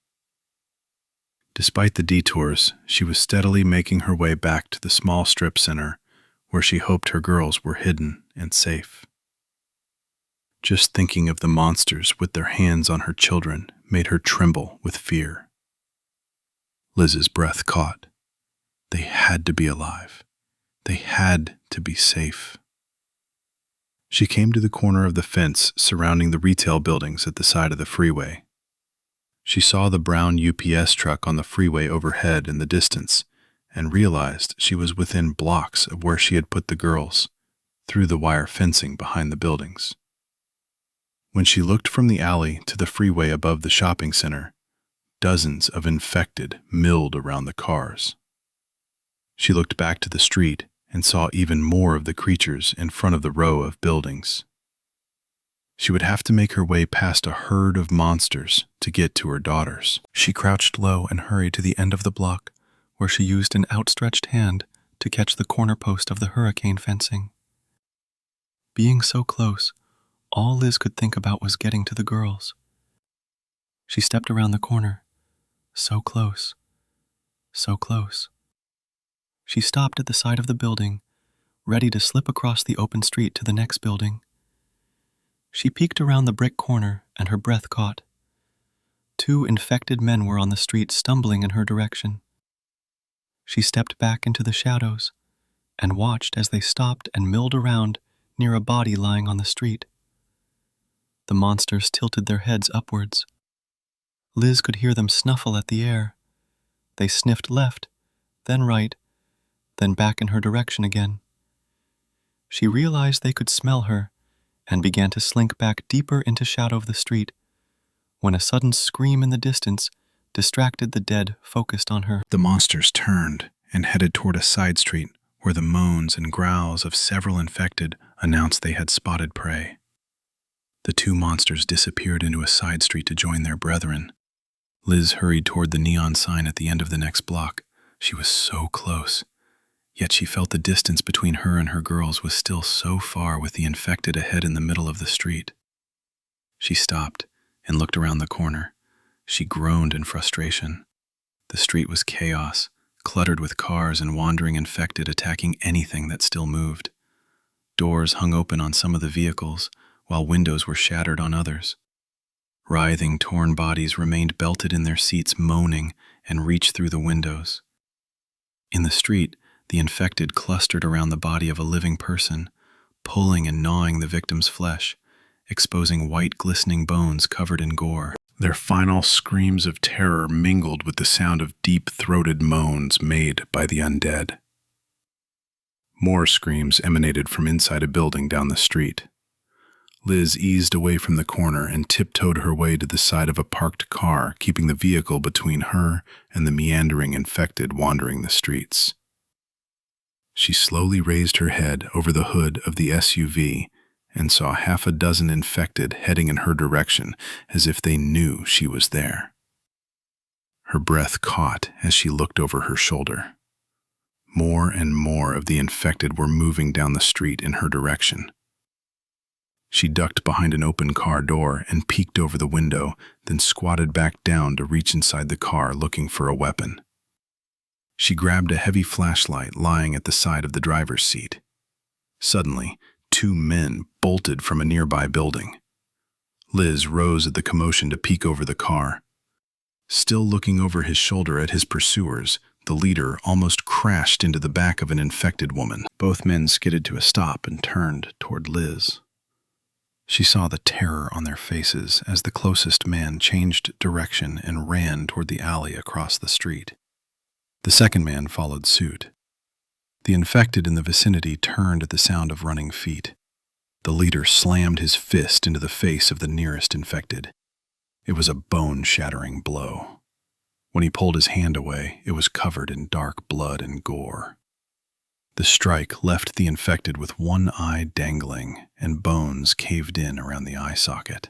S2: Despite the detours, she was steadily making her way back to the small strip center where she hoped her girls were hidden and safe. Just thinking of the monsters with their hands on her children made her tremble with fear. Liz's breath caught. They had to be alive. They had to be safe. She came to the corner of the fence surrounding the retail buildings at the side of the freeway. She saw the brown UPS truck on the freeway overhead in the distance and realized she was within blocks of where she had put the girls, through the wire fencing behind the buildings. When she looked from the alley to the freeway above the shopping center, dozens of infected milled around the cars. She looked back to the street and saw even more of the creatures in front of the row of buildings. She would have to make her way past a herd of monsters to get to her daughters. She crouched low and hurried to the end of the block, where she used an outstretched hand to catch the corner post of the hurricane fencing. Being so close,
S4: All Liz could think about was getting to the girls. She stepped around the corner. So close. So close. She stopped at the side of the building, ready to slip across the open street to the next building. She peeked around the brick corner and her breath caught. 2 infected men were on the street stumbling in her direction. She stepped back into the shadows and watched as they stopped and milled around near a body lying on the street. The monsters tilted their heads upwards. Liz could hear them snuffle at the air. They sniffed left, then right, then back in her direction again. She realized they could smell her and began to slink back deeper into shadow of the street when a sudden scream in the distance distracted the dead focused on her.
S2: The monsters turned and headed toward a side street where the moans and growls of several infected announced they had spotted prey. The 2 monsters disappeared into a side street to join their brethren. Liz hurried toward the neon sign at the end of the next block. She was so close, yet she felt the distance between her and her girls was still so far with the infected ahead in the middle of the street. She stopped and looked around the corner. She groaned in frustration. The street was chaos, cluttered with cars and wandering infected attacking anything that still moved. Doors hung open on some of the vehicles, while windows were shattered on others. Writhing, torn bodies remained belted in their seats, moaning, and reached through the windows. In the street, the infected clustered around the body of a living person, pulling and gnawing the victim's flesh, exposing white, glistening bones covered in gore. Their final screams of terror mingled with the sound of deep-throated moans made by the undead. More screams emanated from inside a building down the street. Liz eased away from the corner and tiptoed her way to the side of a parked car, keeping the vehicle between her and the meandering infected wandering the streets. She slowly raised her head over the hood of the SUV and saw 6 infected heading in her direction as if they knew she was there. Her breath caught as she looked over her shoulder. More and more of the infected were moving down the street in her direction. She ducked behind an open car door and peeked over the window, then squatted back down to reach inside the car looking for a weapon. She grabbed a heavy flashlight lying at the side of the driver's seat. Suddenly, 2 men bolted from a nearby building. Liz rose at the commotion to peek over the car. Still looking over his shoulder at his pursuers, the leader almost crashed into the back of an infected woman. Both men skidded to a stop and turned toward Liz. She saw the terror on their faces as the closest man changed direction and ran toward the alley across the street. The second man followed suit. The infected in the vicinity turned at the sound of running feet. The leader slammed his fist into the face of the nearest infected. It was a bone-shattering blow. When he pulled his hand away, it was covered in dark blood and gore. The strike left the infected with one eye dangling and bones caved in around the eye socket.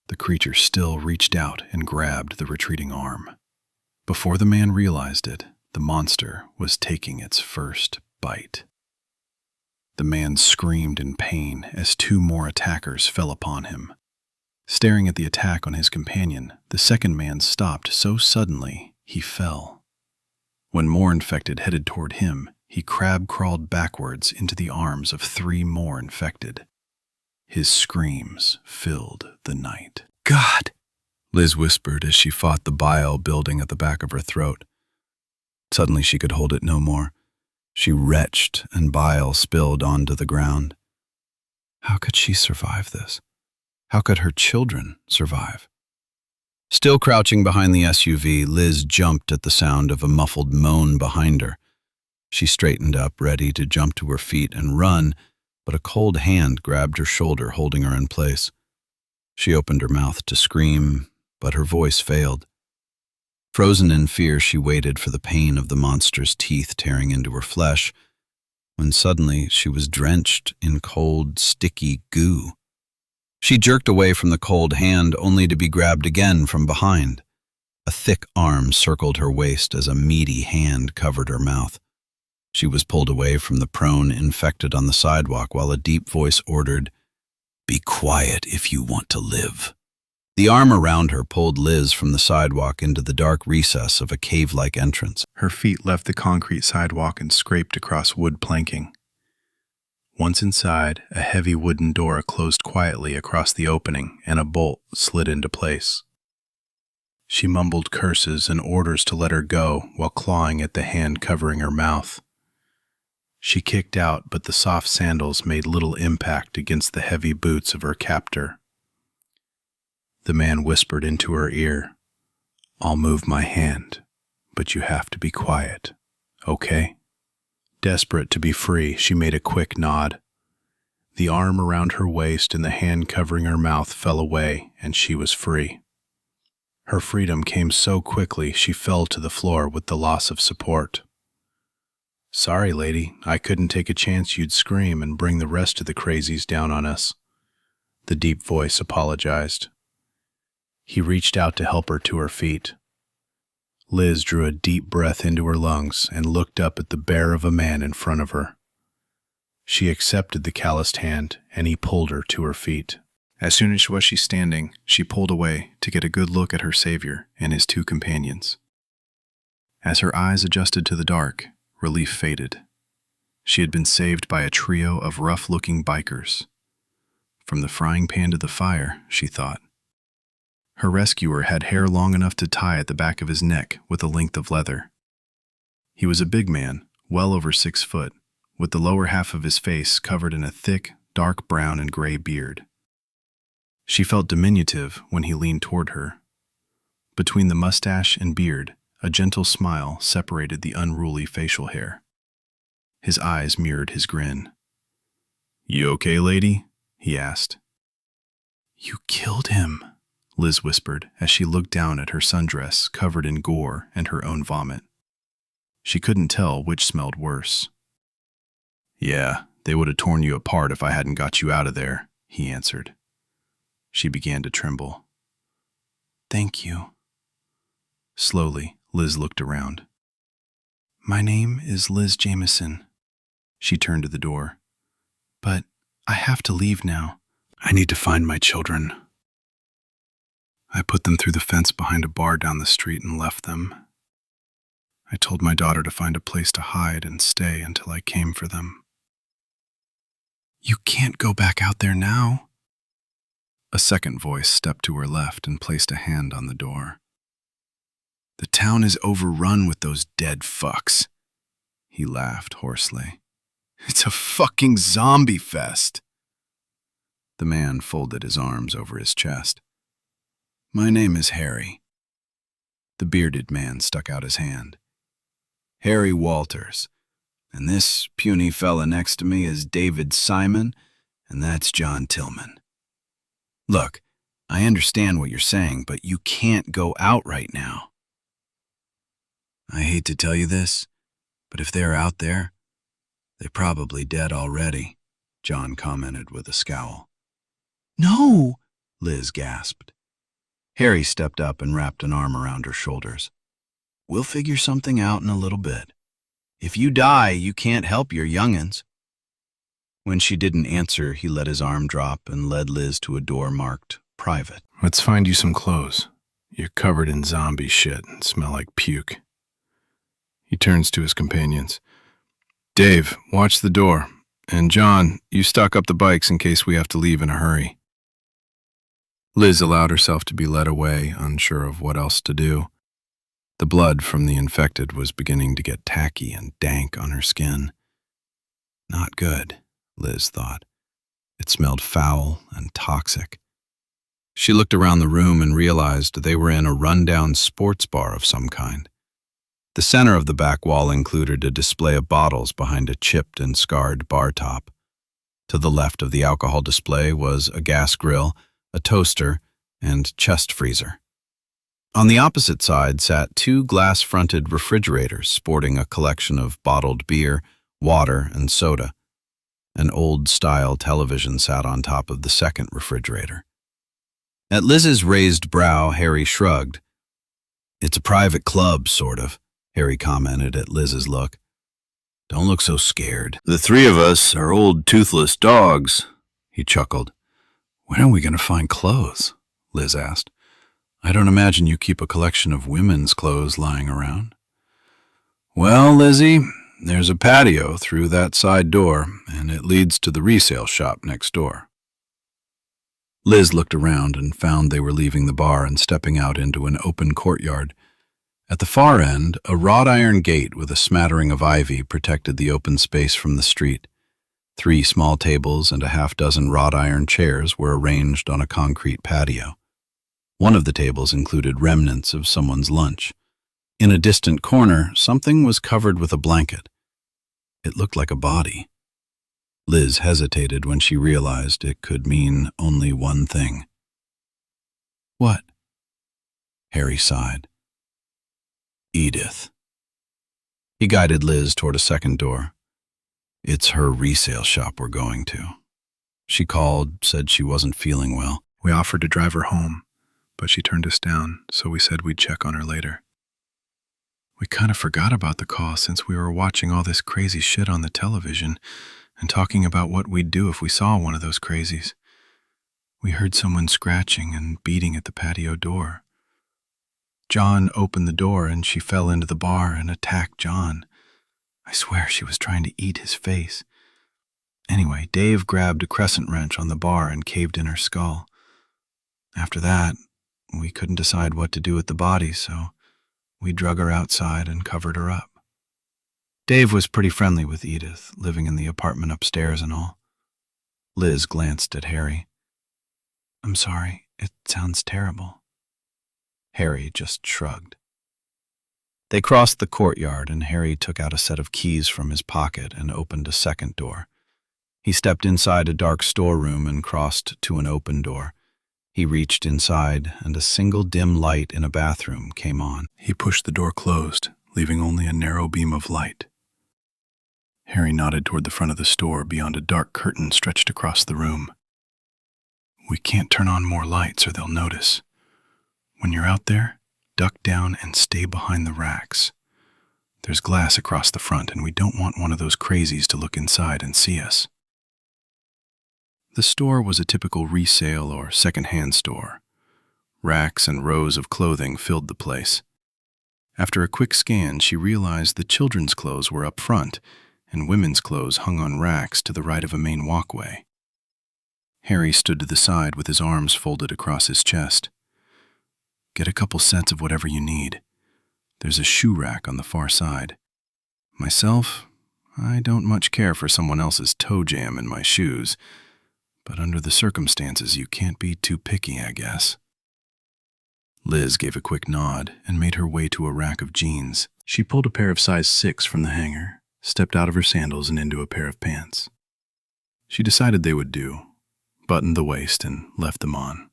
S2: The creature still reached out and grabbed the retreating arm. Before the man realized it, the monster was taking its first bite. The man screamed in pain as 2 more attackers fell upon him. Staring at the attack on his companion, the second man stopped so suddenly he fell. When more infected headed toward him, he crab-crawled backwards into the arms of 3 more infected. His screams filled the night.
S1: God! Liz whispered as she fought the bile building at the back of her throat. Suddenly she could hold it no more. She retched and bile spilled onto the ground. How could she survive this? How could her children survive? Still crouching behind the SUV, Liz jumped at the sound of a muffled moan behind her. She straightened up, ready to jump to her feet and run, but a cold hand grabbed her shoulder, holding her in place. She opened her mouth to scream, but her voice failed. Frozen in fear, she waited for the pain of the monster's teeth tearing into her flesh, when suddenly she was drenched in cold, sticky goo. She jerked away from the cold hand, only to be grabbed again from behind. A thick arm circled her waist as a meaty hand covered her mouth. She was pulled away from the prone infected on the sidewalk while a deep voice ordered, Be quiet if you want to live. The arm around her pulled Liz from the sidewalk into the dark recess of a cave-like entrance.
S2: Her feet left the concrete sidewalk and scraped across wood planking. Once inside, a heavy wooden door closed quietly across the opening and a bolt slid into place. She mumbled curses and orders to let her go while clawing at the hand covering her mouth. She kicked out, but the soft sandals made little impact against the heavy boots of her captor. The man whispered into her ear, "I'll move my hand, but you have to be quiet, okay?" Desperate to be free, she made a quick nod. The arm around her waist and the hand covering her mouth fell away, and she was free. Her freedom came so quickly she fell to the floor with the loss of support. "Sorry, lady, I couldn't take a chance you'd scream and bring the rest of the crazies down on us," the deep voice apologized. He reached out to help her to her feet. Liz drew a deep breath into her lungs and looked up at the bear of a man in front of her. She accepted the calloused hand, and he pulled her to her feet. As soon as she was standing, she pulled away to get a good look at her savior and his two companions. As her eyes adjusted to the dark, relief faded. She had been saved by a trio of rough-looking bikers. From the frying pan to the fire, she thought. Her rescuer had hair long enough to tie at the back of his neck with a length of leather. He was a big man, well over 6 foot, with the lower half of his face covered in a thick, dark brown and gray beard. She felt diminutive when he leaned toward her. Between the mustache and beard, a gentle smile separated the unruly facial hair. His eyes mirrored his grin. "You okay, lady?" he asked. "You killed him," Liz whispered as she looked down at her sundress covered in gore and her own vomit. She couldn't tell which smelled worse. "Yeah, they would have torn you apart if I hadn't got you out of there," he answered. She began to tremble. "Thank you." Slowly, Liz looked around. "My name is Liz Jameson." She turned to the door. "But I have to leave now. I need to find my children. I put them through the fence behind a bar down the street and left them. I told my daughter to find a place to hide and stay until I came for them." "You can't go back out there now." A second voice stepped to her left and placed a hand on the door. "The town is overrun with those dead fucks." He laughed hoarsely. "It's a fucking zombie fest." The man folded his arms over his chest. "My name is Harry." The bearded man stuck out his hand. "Harry Walters. And this puny fella next to me is David Simon, and that's John Tillman. Look, I understand what you're saying, but you can't go out right now. I hate to tell you this, but if they're out there, they're probably dead already," John commented with a scowl. "No!" Liz gasped. Harry stepped up and wrapped an arm around her shoulders. "We'll figure something out in a little bit. If you die, you can't help your young'uns." When she didn't answer, he let his arm drop and led Liz to a door marked private. "Let's find you some clothes. You're covered in zombie shit and smell like puke." He turns to his companions. "Dave, watch the door. And John, you stock up the bikes in case we have to leave in a hurry." Liz allowed herself to be led away, unsure of what else to do. The blood from the infected was beginning to get tacky and dank on her skin. Not good, Liz thought. It smelled foul and toxic. She looked around the room and realized they were in a rundown sports bar of some kind. The center of the back wall included a display of bottles behind a chipped and scarred bar top. To the left of the alcohol display was a gas grill, a toaster, and chest freezer. On the opposite side sat 2 glass-fronted refrigerators sporting a collection of bottled beer, water, and soda. An old-style television sat on top of the second refrigerator. At Liz's raised brow, Harry shrugged. "It's a private club, sort of," Harry commented at Liz's look. "Don't look so scared." "The 3 of us are old toothless dogs," he chuckled.
S1: When are we going to find clothes? Liz asked. I don't imagine you keep a collection of women's clothes lying around. Well, Lizzie, there's a patio through that side door, and it leads to the resale shop next door. Liz looked around and found they were leaving the bar and stepping out into an open courtyard. At the far end, a wrought iron gate with a smattering of ivy protected the open space from the street. 3 small tables and a half-dozen wrought iron chairs were arranged on a concrete patio. One of the tables included remnants of someone's lunch. In a distant corner, something was covered with a blanket. It looked like a body. Liz hesitated when she realized it could mean only one thing. What? Harry sighed. Edith. He guided Liz toward a second door. It's her resale shop we're going to. She called, said she wasn't feeling well.
S2: We offered to drive her home, but she turned us down, so we said we'd check on her later. We kind of forgot about the call since we were watching all this crazy shit on the television and talking about what we'd do if we saw one of those crazies. We heard someone scratching and beating at the patio door. John opened the door and she fell into the bar and attacked John. I swear she was trying to eat his face. Anyway, Dave grabbed a crescent wrench on the bar and caved in her skull. After that, we couldn't decide what to do with the body, so we drug her outside and covered her up. Dave was pretty friendly with Edith, living in the apartment upstairs and all. Liz glanced at Harry. I'm sorry, it sounds terrible. Harry just shrugged. They crossed the courtyard and Harry took out a set of keys from his pocket and opened a second door. He stepped inside a dark storeroom and crossed to an open door. He reached inside and a single dim light in a bathroom came on. He pushed the door closed, leaving only a narrow beam of light. Harry nodded toward the front of the store beyond a dark curtain stretched across the room. We can't turn on more lights or they'll notice. When you're out there, duck down and stay behind the racks. There's glass across the front and we don't want one of those crazies to look inside and see us. The store was a typical resale or second-hand store. Racks and rows of clothing filled the place. After a quick scan, she realized the children's clothes were up front and women's clothes hung on racks to the right of a main walkway. Harry stood to the side with his arms folded across his chest. Get a couple sets of whatever you need. There's a shoe rack on the far side. Myself, I don't much care for someone else's toe jam in my shoes, but under the circumstances, you can't be too picky, I guess. Liz gave a quick nod and made her way to a rack of jeans. She pulled a pair of size 6 from the hanger, stepped out of her sandals and into a pair of pants. She decided they would do, buttoned the waist and left them on.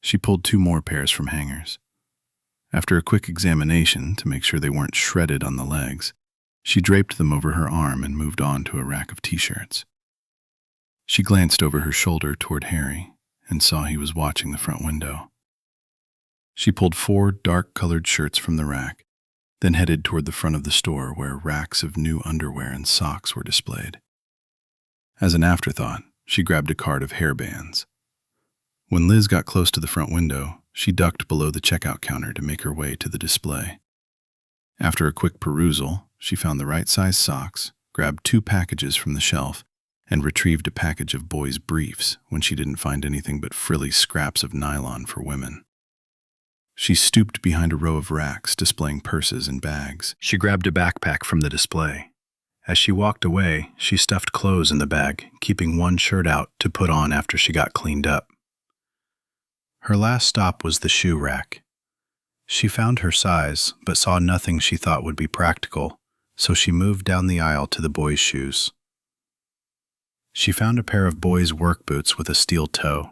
S2: She pulled 2 more pairs from hangers. After a quick examination to make sure they weren't shredded on the legs, she draped them over her arm and moved on to a rack of t-shirts. She glanced over her shoulder toward Harry and saw he was watching the front window. She pulled 4 dark-colored shirts from the rack, then headed toward the front of the store where racks of new underwear and socks were displayed. As an afterthought, she grabbed a cart of hairbands. When Liz got close to the front window, she ducked below the checkout counter to make her way to the display. After a quick perusal, she found the right size socks, grabbed 2 packages from the shelf, and retrieved a package of boys' briefs when she didn't find anything but frilly scraps of nylon for women. She stooped behind a row of racks displaying purses and bags. She grabbed a backpack from the display. As she walked away, she stuffed clothes in the bag, keeping one shirt out to put on after she got cleaned up. Her last stop was the shoe rack. She found her size, but saw nothing she thought would be practical, so she moved down the aisle to the boys' shoes. She found a pair of boys' work boots with a steel toe.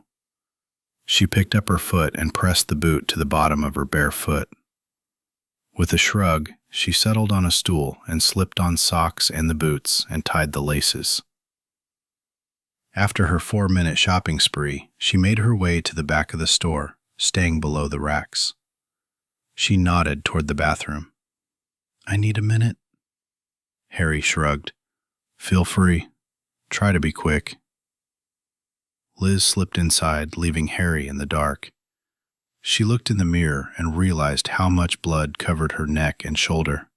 S2: She picked up her foot and pressed the boot to the bottom of her bare foot. With a shrug, she settled on a stool and slipped on socks and the boots and tied the laces. After her 4-minute shopping spree, she made her way to the back of the store, staying below the racks. She nodded toward the bathroom. I need a minute. Harry shrugged. Feel free. Try to be quick. Liz slipped inside, leaving Harry in the dark. She looked in the mirror and realized how much blood covered her neck and shoulder.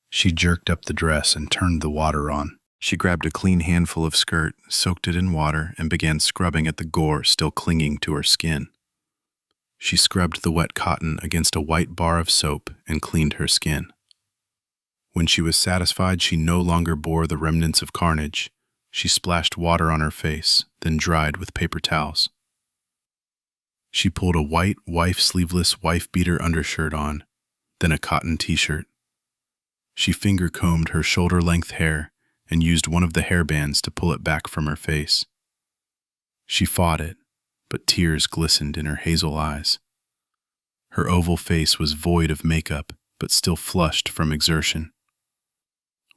S2: She jerked up the dress and turned the water on. She grabbed a clean handful of skirt, soaked it in water, and began scrubbing at the gore still clinging to her skin. She scrubbed the wet cotton against a white bar of soap and cleaned her skin. When she was satisfied she no longer bore the remnants of carnage, she splashed water on her face, then dried with paper towels. She pulled a white, sleeveless wife-beater undershirt on, then a cotton t-shirt. She finger-combed her shoulder-length hair and used one of the hairbands to pull it back from her face. She fought it, but tears glistened in her hazel eyes. Her oval face was void of makeup, but still flushed from exertion.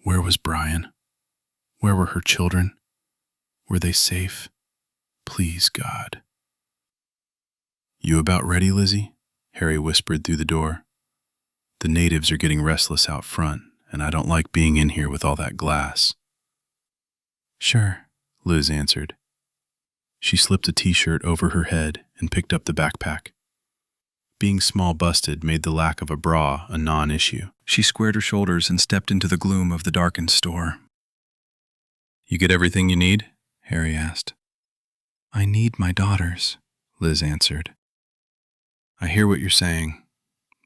S2: Where was Brian? Where were her children? Were they safe? Please, God. You about ready, Lizzie? Harry whispered through the door. The natives are getting restless out front, and I don't like being in here with all that glass. Sure, Liz answered. She slipped a t-shirt over her head and picked up the backpack. Being small-busted made the lack of a bra a non-issue. She squared her shoulders and stepped into the gloom of the darkened store. You get everything you need? Harry asked. I need my daughters, Liz answered. I hear what you're saying,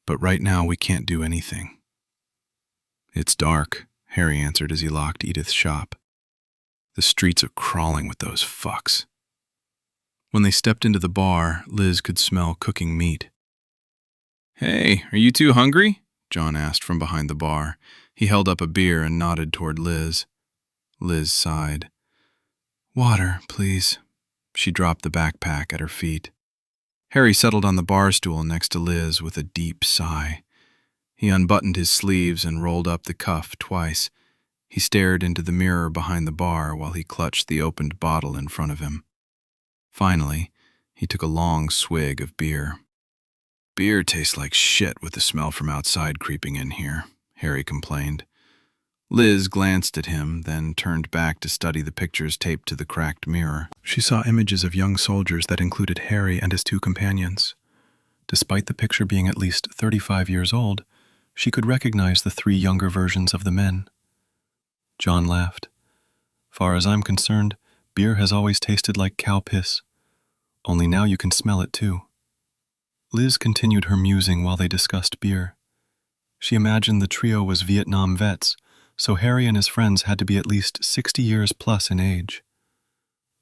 S2: but right now we can't do anything. It's dark, Harry answered as he locked Edith's shop. The streets are crawling with those fucks. When they stepped into the bar, Liz could smell cooking meat. Hey, are you two hungry? John asked from behind the bar. He held up a beer and nodded toward Liz. Liz sighed. Water, please. She dropped the backpack at her feet. Harry settled on the bar stool next to Liz with a deep sigh. He unbuttoned his sleeves and rolled up the cuff twice. He stared into the mirror behind the bar while he clutched the opened bottle in front of him. Finally, he took a long swig of beer. Beer tastes like shit with the smell from outside creeping in here, Harry complained. Liz glanced at him, then turned back to study the pictures taped to the cracked mirror. She saw images of young soldiers that included Harry and his two companions. Despite the picture being at least 35 years old, she could recognize the three younger versions of the men. John laughed. Far as I'm concerned, beer has always tasted like cow piss. Only now you can smell it too. Liz continued her musing while they discussed beer. She imagined the trio was Vietnam vets, so Harry and his friends had to be at least 60 years plus in age.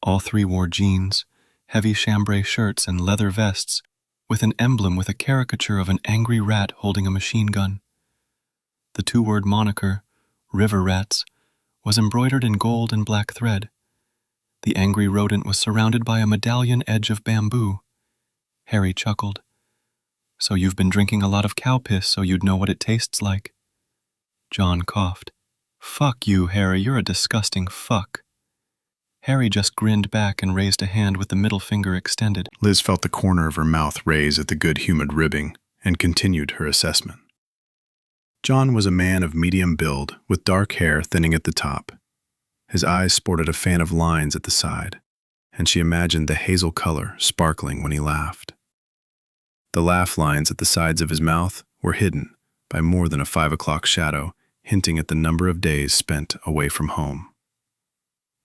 S2: All three wore jeans, heavy chambray shirts, and leather vests, with an emblem with a caricature of an angry rat holding a machine gun. The two-word moniker, River Rats, was embroidered in gold and black thread. The angry rodent was surrounded by a medallion edge of bamboo. Harry chuckled. So you've been drinking a lot of cow piss so you'd know what it tastes like. John coughed. Fuck you, Harry, you're a disgusting fuck. Harry just grinned back and raised a hand with the middle finger extended. Liz felt the corner of her mouth raise at the good-humored ribbing and continued her assessment. John was a man of medium build, with dark hair thinning at the top. His eyes sported a fan of lines at the side, and she imagined the hazel color sparkling when he laughed. The laugh lines at the sides of his mouth were hidden by more than a 5 o'clock shadow, hinting at the number of days spent away from home.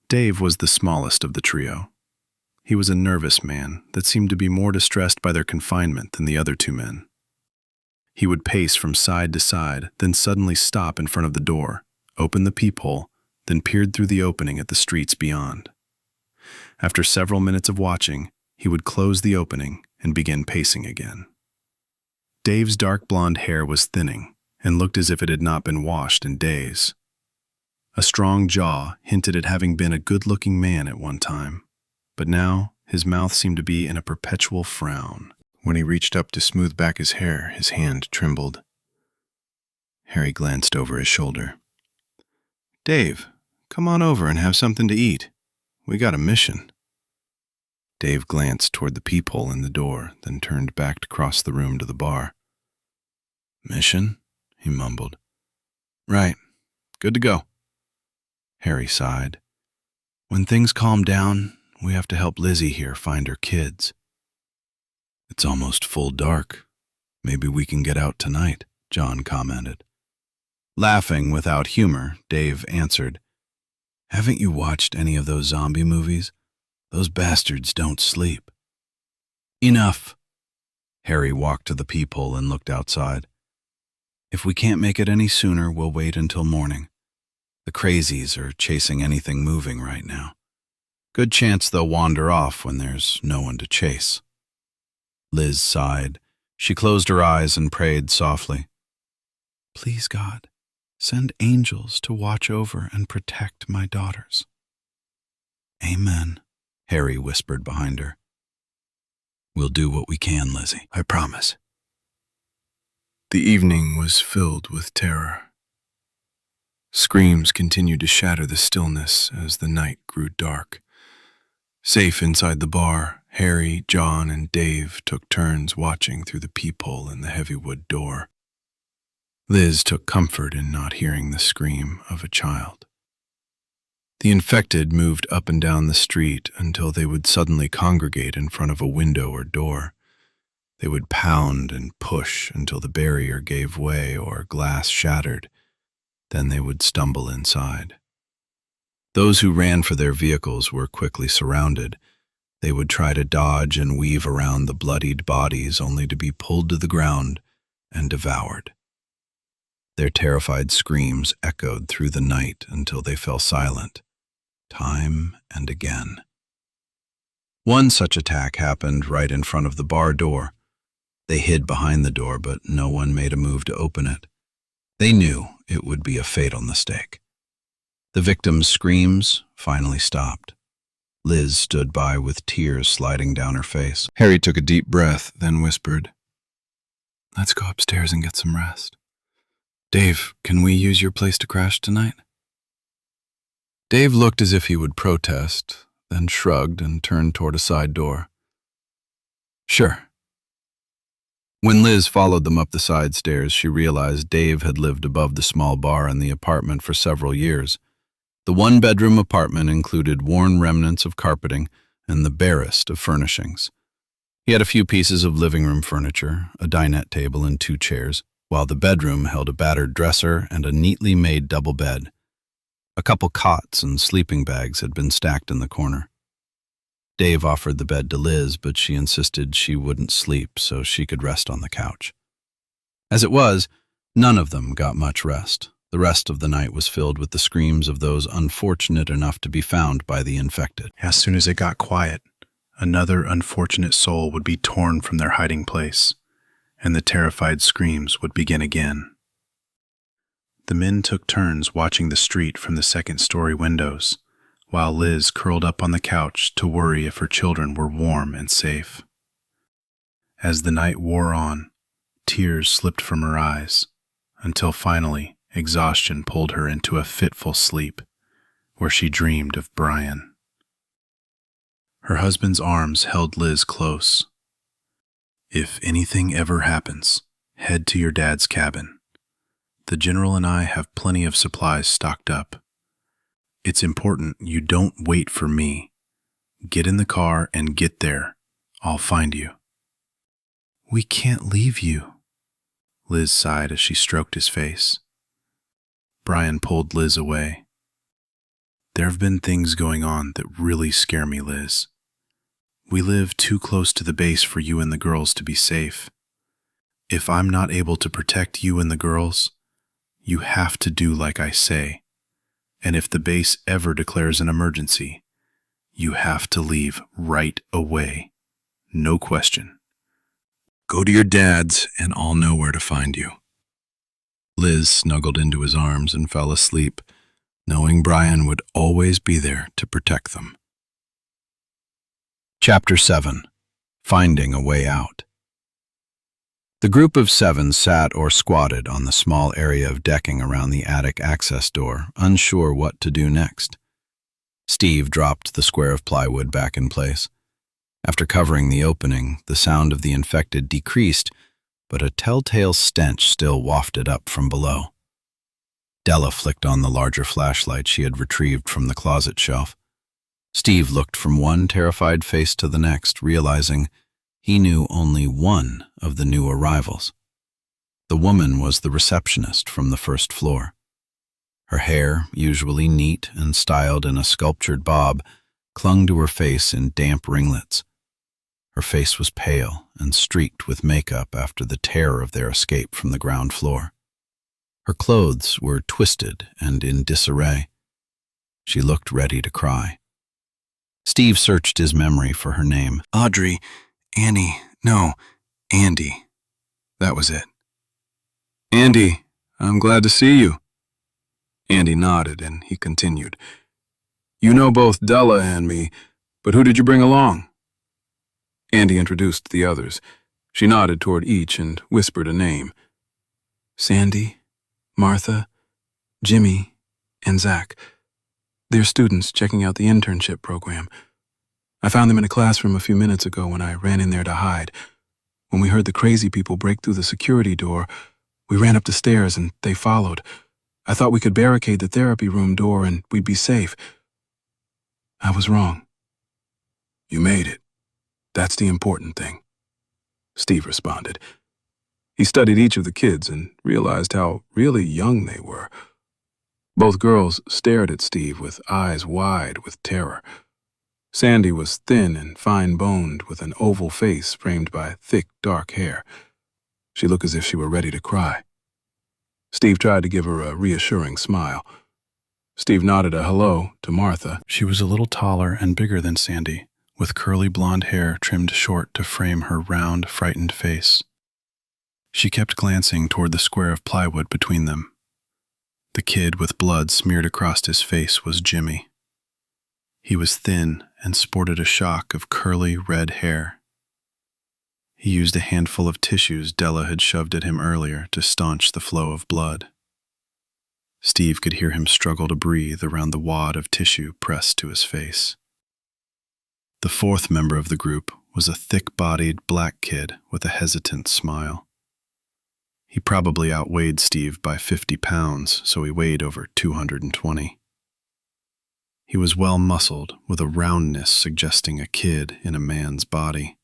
S2: Dave was the smallest of the trio. He was a nervous man that seemed to be more distressed by their confinement than the other two men. He would pace from side to side, then suddenly stop in front of the door, open the peephole, then peered through the opening at the streets beyond. After several minutes of watching, he would close the opening and begin pacing again. Dave's dark blonde hair was thinning and looked as if it had not been washed in days. A strong jaw hinted at having been a good-looking man at one time, but now his mouth seemed to be in a perpetual frown. When he reached up to smooth back his hair, his hand trembled. Harry glanced over his shoulder. Dave, come on over and have something to eat. We got a mission. Dave glanced toward the peephole in the door, then turned back to cross the room to the bar. Mission? He mumbled. Right. Good to go. Harry sighed. When things calm down,
S1: We have to help Lizzie here find her kids." "It's almost full dark. Maybe we can get out tonight," John commented. Laughing without humor, Dave answered, "Haven't you watched any of those zombie movies? Those bastards don't sleep." "Enough." Harry walked to the peephole and looked outside. "If we can't make it any sooner, we'll wait until morning. The crazies are chasing anything moving right now. Good chance they'll wander off when there's no one to chase." Liz sighed. She closed her eyes and prayed softly. "Please, God, send angels to watch over and protect my daughters." "Amen," Harry whispered behind her. "We'll do what we can, Lizzie, I promise."
S2: The evening was filled with terror. Screams continued to shatter the stillness as the night grew dark. Safe inside the bar, Harry, John, and Dave took turns watching through the peephole in the heavy wood door. Liz took comfort in not hearing the scream of a child. The infected moved up and down the street until they would suddenly congregate in front of a window or door. They would pound and push until the barrier gave way or glass shattered. Then they would stumble inside. Those who ran for their vehicles were quickly surrounded. They would try to dodge and weave around the bloodied bodies only to be pulled to the ground and devoured. Their terrified screams echoed through the night until they fell silent, time and again. One such attack happened right in front of the bar door. They hid behind the door, but no one made a move to open it. They knew it would be a fatal mistake. The victim's screams finally stopped. Liz stood by with tears sliding down her face. Harry took a deep breath, then whispered, "Let's go upstairs and get some rest. Dave, can we use your place to crash tonight?" Dave looked as if he would protest, then shrugged and turned toward a side door. "Sure." When Liz followed them up the side stairs, she realized Dave had lived above the small bar in the apartment for several years. The one-bedroom apartment included worn remnants of carpeting and the barest of furnishings. He had a few pieces of living room furniture, a dinette table and 2 chairs, while the bedroom held a battered dresser and a neatly made double bed. A couple cots and sleeping bags had been stacked in the corner. Dave offered the bed to Liz, but she insisted she wouldn't sleep so she could rest on the couch. As it was, none of them got much rest. The rest of the night was filled with the screams of those unfortunate enough to be found by the infected. As soon as it got quiet, another unfortunate soul would be torn from their hiding place, and the terrified screams would begin again. The men took turns watching the street from the second-story windows, while Liz curled up on the couch to worry if her children were warm and safe. As the night wore on, tears slipped from her eyes, until finally exhaustion pulled her into a fitful sleep, where she dreamed of Brian. Her husband's arms held Liz close. "If anything ever happens, head to your dad's cabin. The General and I have plenty of supplies stocked up. It's important you don't wait for me. Get in the car and get there. I'll find you." "We can't leave you," Liz sighed as she stroked his face. Brian pulled Liz away. "There have been things going on that really scare me, Liz. We live too close to the base for you and the girls to be safe. If I'm not able to protect you and the girls, you have to do like I say. And if the base ever declares an emergency, you have to leave right away. No question. Go to your dad's and I'll know where to find you." Liz snuggled into his arms and fell asleep, knowing Brian would always be there to protect them. Chapter 7. Finding a Way Out. The group of 7 sat or squatted on the small area of decking around the attic access door, unsure what to do next. Steve dropped the square of plywood back in place. After covering the opening, the sound of the infected decreased, but a telltale stench still wafted up from below. Della flicked on the larger flashlight she had retrieved from the closet shelf.
S1: Steve looked from one terrified face to the next, realizing he knew only one of the new arrivals. The woman was the receptionist from the first floor. Her hair, usually neat and styled in a sculptured bob, clung to her face in damp ringlets. Her face was pale and streaked with makeup after the terror of their escape from the ground floor. Her clothes were twisted and in disarray. She looked ready to cry. Steve searched his memory for her name.
S2: Audrey, Annie, no, Andy. That was it. Andy, I'm glad to see you. Andy nodded and he continued. You know both Della and me, but who did you bring along? Andy introduced the others. She nodded toward each and whispered a name. Sandy, Martha, Jimmy, and Zach. They're students checking out the internship program. I found them in a classroom a few minutes ago when I ran in there to hide. When we heard the crazy people break through the security door, we ran up the stairs and they followed. I thought we could barricade the therapy room door and we'd be safe. I was wrong. You made it. That's the important thing, Steve responded. He studied each of the kids and realized how really young they were. Both girls stared at Steve with eyes wide with terror. Sandy was thin and fine-boned with an oval face framed by thick, dark hair. She looked as if she were ready to cry. Steve tried to give her a reassuring smile. Steve nodded a hello to Martha. She was a little taller and bigger than Sandy, with curly blonde hair trimmed short to frame her round, frightened face. She kept glancing toward the square of plywood between them. The kid with blood smeared across his face was Jimmy. He was thin and sported a shock of curly red hair. He used a handful of tissues Della had shoved at him earlier to staunch the flow of blood. Steve could hear him struggle to breathe around the wad of tissue pressed to his face. The fourth member of the group was a thick-bodied black kid with a hesitant smile. He probably outweighed Steve by 50 pounds, so he weighed over 220. He was well-muscled, with a roundness suggesting a kid in a man's body.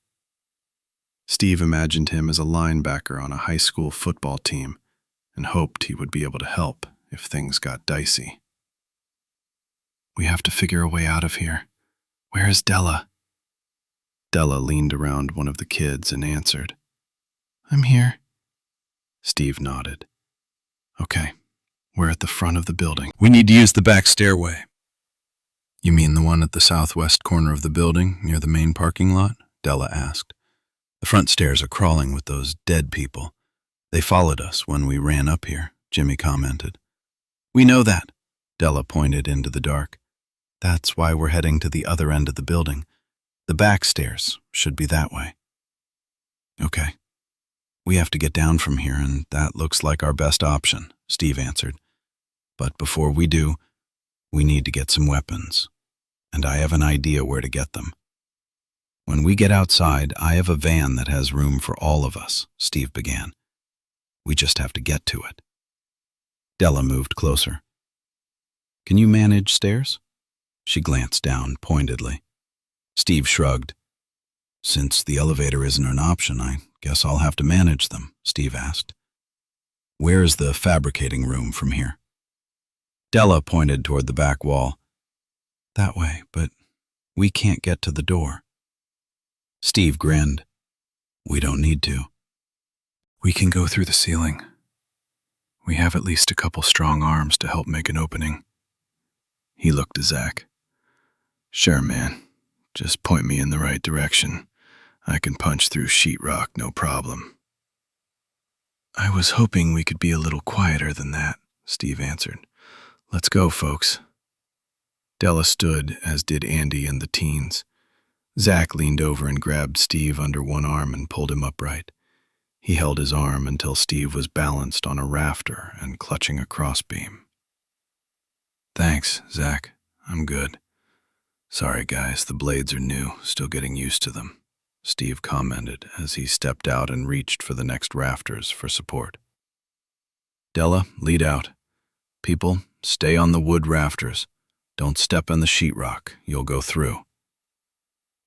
S2: Steve imagined him as a linebacker on a high school football team and hoped he would be able to help if things got dicey. We have to figure a way out of here. Where is Della? Della leaned around one of the kids and answered. I'm here. Steve nodded. Okay, we're at the front of the building.
S1: We need to use the back stairway.
S2: You mean the one at the southwest corner of the building, near the main parking lot? Della asked.
S1: The front stairs are crawling with those dead people. They followed us when we ran up here, Jimmy commented. We know that, Della pointed into the dark. That's why we're heading to the other end of the building. The back stairs should be that way. Okay. We have to get down from here, and that looks like our best option, Steve answered. But before we do, we need to get some weapons, and I have an idea where to get them. When we get outside, I have a van that has room for all of us, Steve began. We just have to get to it. Della moved closer. Can you manage stairs? She glanced down pointedly. Steve shrugged. Since the elevator isn't an option, I guess I'll have to manage them, Steve asked. Where is the fabricating room from here? Della pointed toward the back wall. That way, but we can't get to the door. Steve grinned. We don't need to.
S2: We can go through the ceiling. We have at least a couple strong arms to help make an opening. He looked to Zach. Sure, man. Just point me in the right direction. I can punch through sheetrock, no problem. I was hoping we could be a little quieter than that, Steve answered. Let's go, folks. Della stood, as did Andy and the teens. Zach leaned over and grabbed Steve under one arm and pulled him upright. He held his arm until Steve was balanced on a rafter and clutching a crossbeam. Thanks, Zach. I'm good. Sorry, guys, the blades are new, still getting used to them, Steve commented as he stepped out and reached for the next rafters for support. Della, lead out. People, stay on the wood rafters.
S1: Don't step on the sheetrock. You'll go through.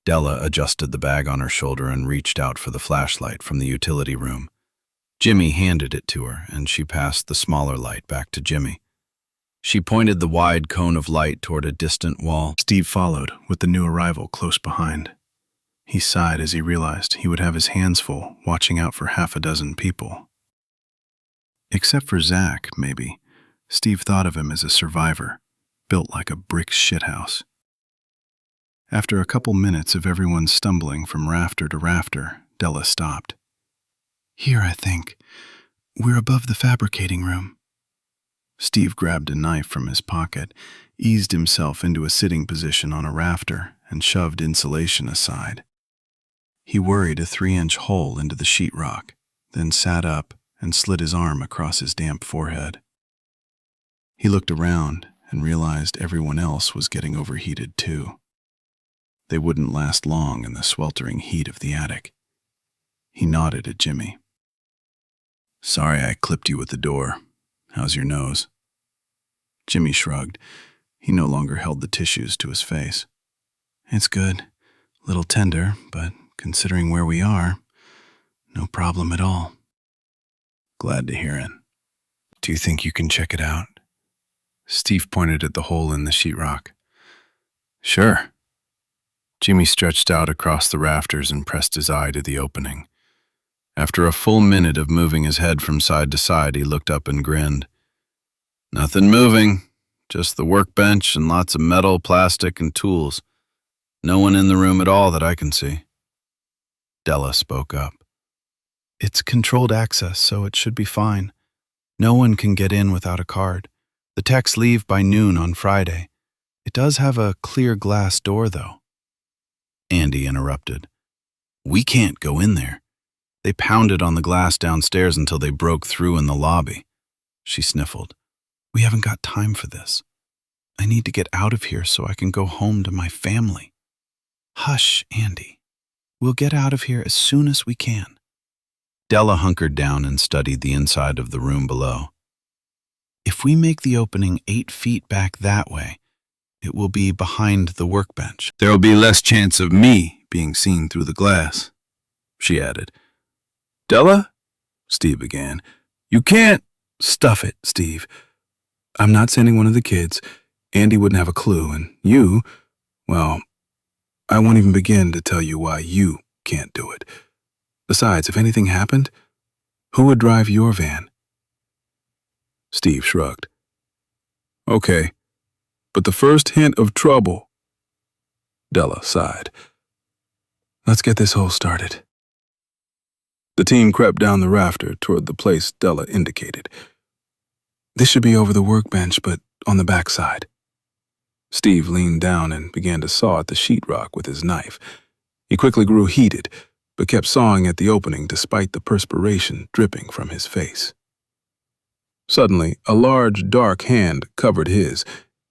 S1: Della adjusted the bag on her shoulder and reached out for the flashlight from the utility room. Jimmy handed it to her, and she passed the smaller light back to Jimmy. She pointed the wide cone of light toward a distant wall.
S2: Steve followed, with the new arrival close behind. He sighed as he realized he would have his hands full watching out for half a dozen people. Except for Zach, maybe. Steve thought of him as a survivor, built like a brick shithouse. After a couple minutes of everyone stumbling from rafter to rafter, Della stopped. "Here, I think. We're above the fabricating room." Steve grabbed a knife from his pocket, eased himself into a sitting position on a rafter, and shoved insulation aside. He worried a 3-inch hole into the sheetrock, then sat up and slid his arm across his damp forehead. He looked around and realized everyone else was getting overheated too. They wouldn't last long in the sweltering heat of the attic. He nodded at Jimmy. "Sorry I clipped you with the door. How's your nose?" Jimmy shrugged. He no longer held the tissues to his face. "It's good. Little tender, but considering where we are, no problem at all." "Glad to hear it. Do you think you can check it out?" Steve pointed at the hole in the sheetrock. "Sure." Jimmy stretched out across the rafters and pressed his eye to the opening. After a full minute of moving his head from side to side, he looked up and grinned. "Nothing moving, just the workbench and lots of metal, plastic, and tools. No one in the room at all that I can see." Della spoke up. "It's controlled access, so it should be fine. No one can get in without a card. The techs leave by noon on Friday. It does have a clear glass door, though." Andy interrupted. "We can't go in there. They pounded on the glass downstairs until they broke through in the lobby." She sniffled. "We haven't got time for this. I need to get out of here so I can go home to my family." "Hush, Andy. We'll get out of here as soon as we can." Della hunkered down and studied the inside of the room below. "If we make the opening 8 feet back that way, it will be behind the workbench. There will be less chance of me being seen through the glass," she added. "Della?" Steve began. "You can't—" "Stuff it, Steve. I'm not sending one of the kids. Andy wouldn't have a clue, and you, well, I won't even begin to tell you why you can't do it. Besides, if anything happened, who would drive your van?" Steve shrugged. "Okay, but the first hint of trouble—" Della sighed. "Let's get this hole started." The team crept down the rafter toward the place Della indicated. "This should be over the workbench, but on the back side." Steve leaned down and began to saw at the sheetrock with his knife. He quickly grew heated, but kept sawing at the opening despite the perspiration dripping from his face. Suddenly, a large, dark hand covered his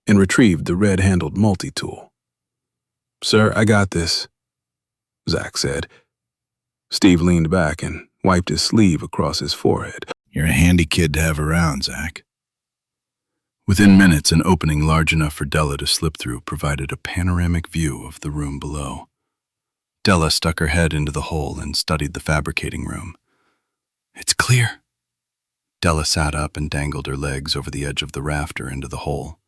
S2: and retrieved the red-handled multi-tool. "Sir, I got this," Zach said. Steve leaned back and wiped his sleeve across his forehead. "You're a handy kid to have around, Zach." Within minutes, an opening large enough for Della to slip through provided a panoramic view of the room below. Della stuck her head into the hole and studied the fabricating room. "It's clear." Della sat up and dangled her legs over the edge of the rafter into the hole.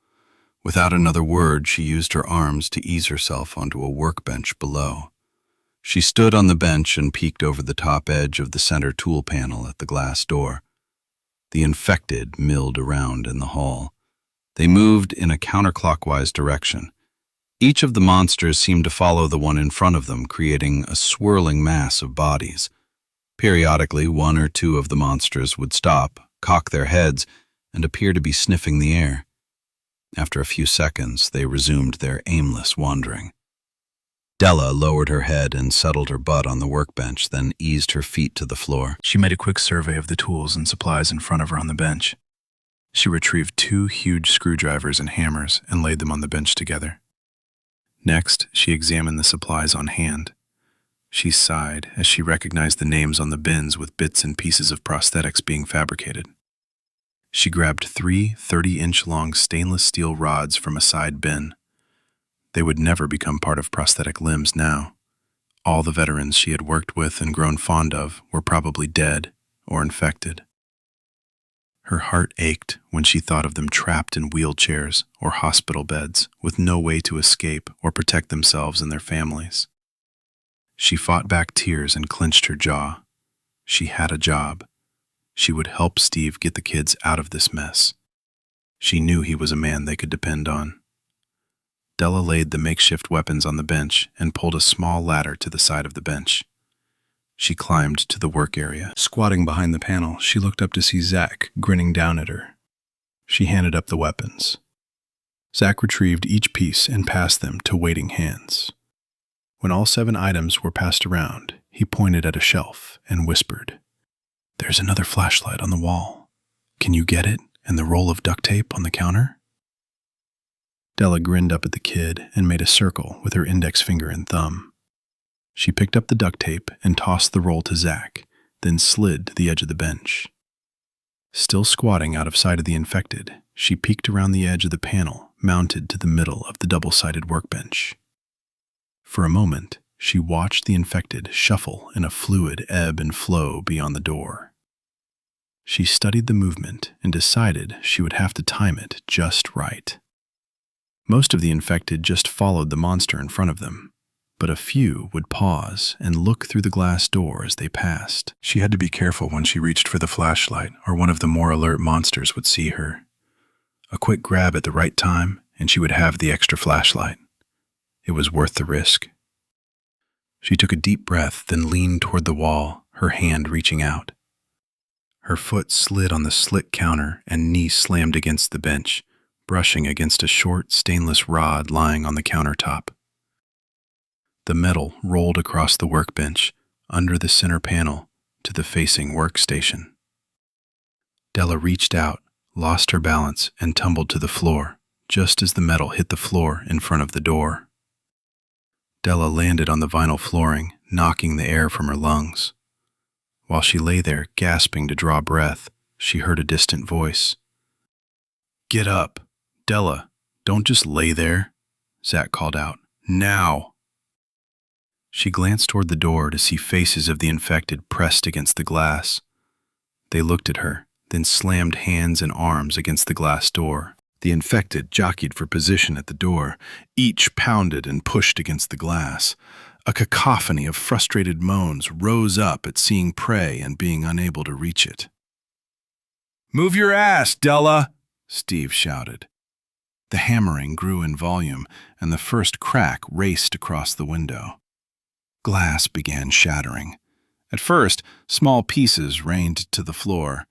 S2: Without another word, she used her arms to ease herself onto a workbench below. She stood on the bench and peeked over the top edge of the center tool panel at the glass door. The infected milled around in the hall. They moved in a counterclockwise direction. Each of the monsters seemed to follow the one in front of them, creating a swirling mass of bodies. Periodically, 1 or 2 of the monsters would stop, cock their heads, and appear to be sniffing the air. After a few seconds, they resumed their aimless wandering. Della lowered her head and settled her butt on the workbench, then eased her feet to the floor. She made a quick survey of the tools and supplies in front of her on the bench. She retrieved 2 huge screwdrivers and hammers and laid them on the bench together. Next, she examined the supplies on hand. She sighed as she recognized the names on the bins with bits and pieces of prosthetics being fabricated.
S1: She grabbed 3 30-inch-long stainless steel rods from a side bin. They would never become part of prosthetic limbs now. All the veterans she had worked with and grown fond of were probably dead or infected. Her heart ached when she thought of them trapped in wheelchairs or hospital beds with no way to escape or protect themselves and their families. She fought back tears and clenched her jaw. She had a job. She would help Steve get the kids out of this mess. She knew he was a man they could depend on. Della laid the makeshift weapons on the bench and pulled a small ladder to the side of the bench. She climbed to the work area. Squatting behind the panel, she looked up to see Zach grinning down at her. She handed up the weapons. Zach retrieved each piece and passed them to waiting hands. When all 7 items were passed around, he pointed at a shelf and whispered, "There's another flashlight on the wall. Can you get it and the roll of duct tape on the counter?" Della grinned up at the kid and made a circle with her index finger and thumb. She picked up the duct tape and tossed the roll to Zach, then slid to the edge of the bench. Still squatting out of sight of the infected, she peeked around the edge of the panel mounted to the middle of the double-sided workbench. For a moment, she watched the infected shuffle in a fluid ebb and flow beyond the door. She studied the movement and decided she would have to time it just right. Most of the infected just followed the monster in front of them, but a few would pause and look through the glass door as they passed. She had to be careful when she reached for the flashlight, or one of the more alert monsters would see her. A quick grab at the right time, and she would have the extra flashlight. It was worth the risk. She took a deep breath, then leaned toward the wall, her hand reaching out. Her foot slid on the slick counter and knee slammed against the bench, brushing against a short stainless rod lying on the countertop. The metal rolled across the workbench, under the center panel, to the facing workstation. Della reached out, lost her balance, and tumbled to the floor, just as the metal hit the floor in front of the door. Della landed on the vinyl flooring, knocking the air from her lungs. While she lay there, gasping to draw breath, she heard a distant voice. "Get up! Della, don't just lay there," Zach called out. "Now!" She glanced toward the door to see faces of the infected pressed against the glass. They looked at her, then slammed hands and arms against the glass door. The infected jockeyed for position at the door. Each pounded and pushed against the glass. A cacophony of frustrated moans rose up at seeing prey and being unable to reach it. "Move your ass, Della!" Steve shouted. The hammering grew in volume, and the first crack raced across the window. Glass began shattering. At first, small pieces rained to the floor.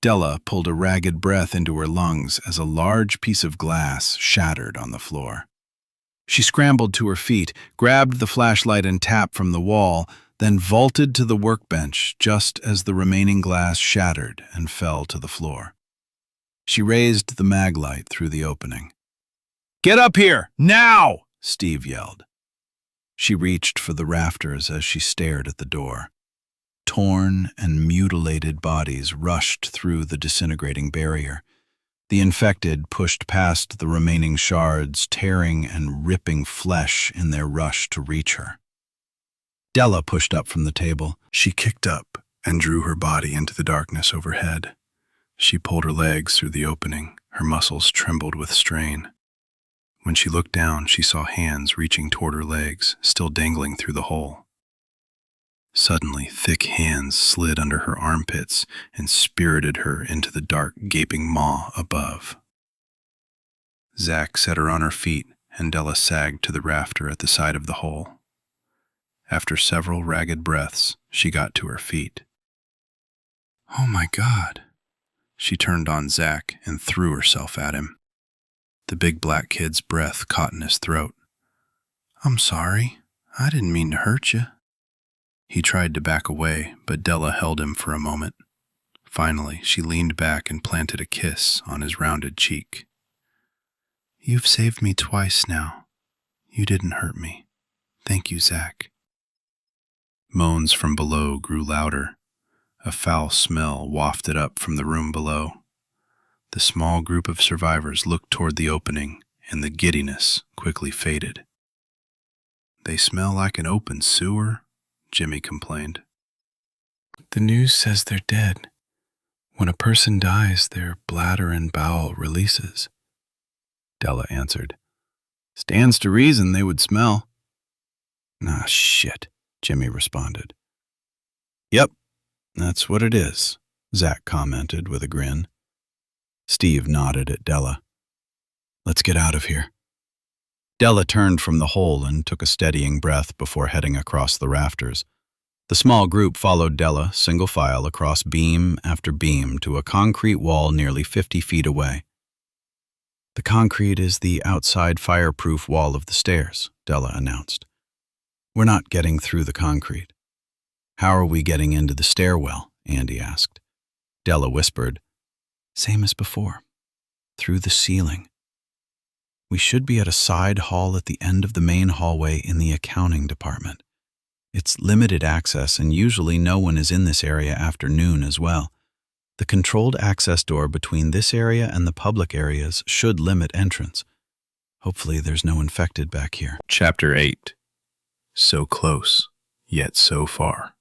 S1: Della pulled a ragged breath into her lungs as a large piece of glass shattered on the floor. She scrambled to her feet, grabbed the flashlight and tap from the wall, then vaulted to the workbench just as the remaining glass shattered and fell to the floor. She raised the mag light through the opening. "Get up here, now!" Steve yelled. She reached for the rafters as she stared at the door. Torn and mutilated bodies rushed through the disintegrating barrier. The infected pushed past the remaining shards, tearing and ripping flesh in their rush to reach her. Della pushed up from the table. She kicked up and drew her body into the darkness overhead. She pulled her legs through the opening. Her muscles trembled with strain. When she looked down, she saw hands reaching toward her legs, still dangling through the hole. Suddenly, thick hands slid under her armpits and spirited her into the dark, gaping maw above. Zach set her on her feet, and Della sagged to the rafter at the side of the hole. After several ragged breaths, she got to her feet. "Oh my God!" She turned on Zach and threw herself at him. The big black kid's breath caught in his throat. "I'm sorry. I didn't mean to hurt you." He tried to back away, but Della held him for a moment. Finally, she leaned back and planted a kiss on his rounded cheek. "You've saved me twice now. You didn't hurt me. Thank you, Zach." Moans from below grew louder. A foul smell wafted up from the room below.
S2: The small group of survivors looked toward the opening, and the giddiness quickly faded. "They smell like an open sewer," Jimmy complained.
S1: The news says they're dead. When a person dies, their bladder and bowel releases, Della answered. Stands to reason they would smell. Ah, shit, Jimmy responded. Yep, that's what it is, Zach commented with a grin. Steve nodded at Della. Let's get out of here. Della turned from the hole and took a steadying breath before heading across the rafters. The small group followed Della, single file, across beam after beam to a concrete wall nearly 50 feet away. The concrete is the outside fireproof wall of the stairs, Della announced. We're not getting through the concrete. How are we getting into the stairwell? Andy asked. Della whispered, Same as before. Through the ceiling. We should be at a side hall at the end of the main hallway in the accounting department. It's limited access, and usually no one is in this area after noon as well. The controlled access door between this area and the public areas should limit entrance. Hopefully there's no infected back here.
S2: Chapter 8. So close, yet so far.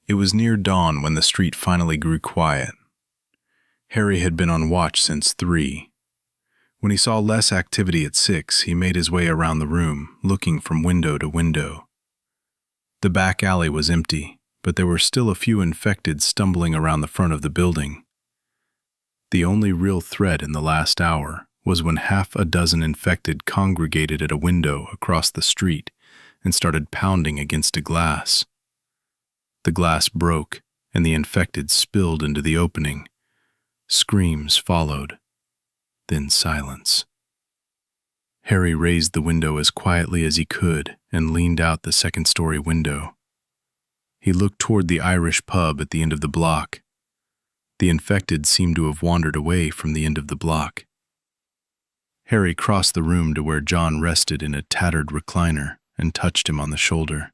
S2: It was near dawn when the street finally grew quiet. Harry had been on watch since 3. When he saw less activity at 6, he made his way around the room, looking from window to window. The back alley was empty, but there were still a few infected stumbling around the front of the building. The only real threat in the last hour was when half a dozen infected congregated at a window across the street and started pounding against a glass. The glass broke, and the infected spilled into the opening. Screams followed, then silence. Harry raised the window as quietly as he could and leaned out the second-story window. He looked toward the Irish pub at the end of the block. The infected seemed to have wandered away from the end of the block. Harry crossed the room to where John rested in a tattered recliner and touched him on the shoulder.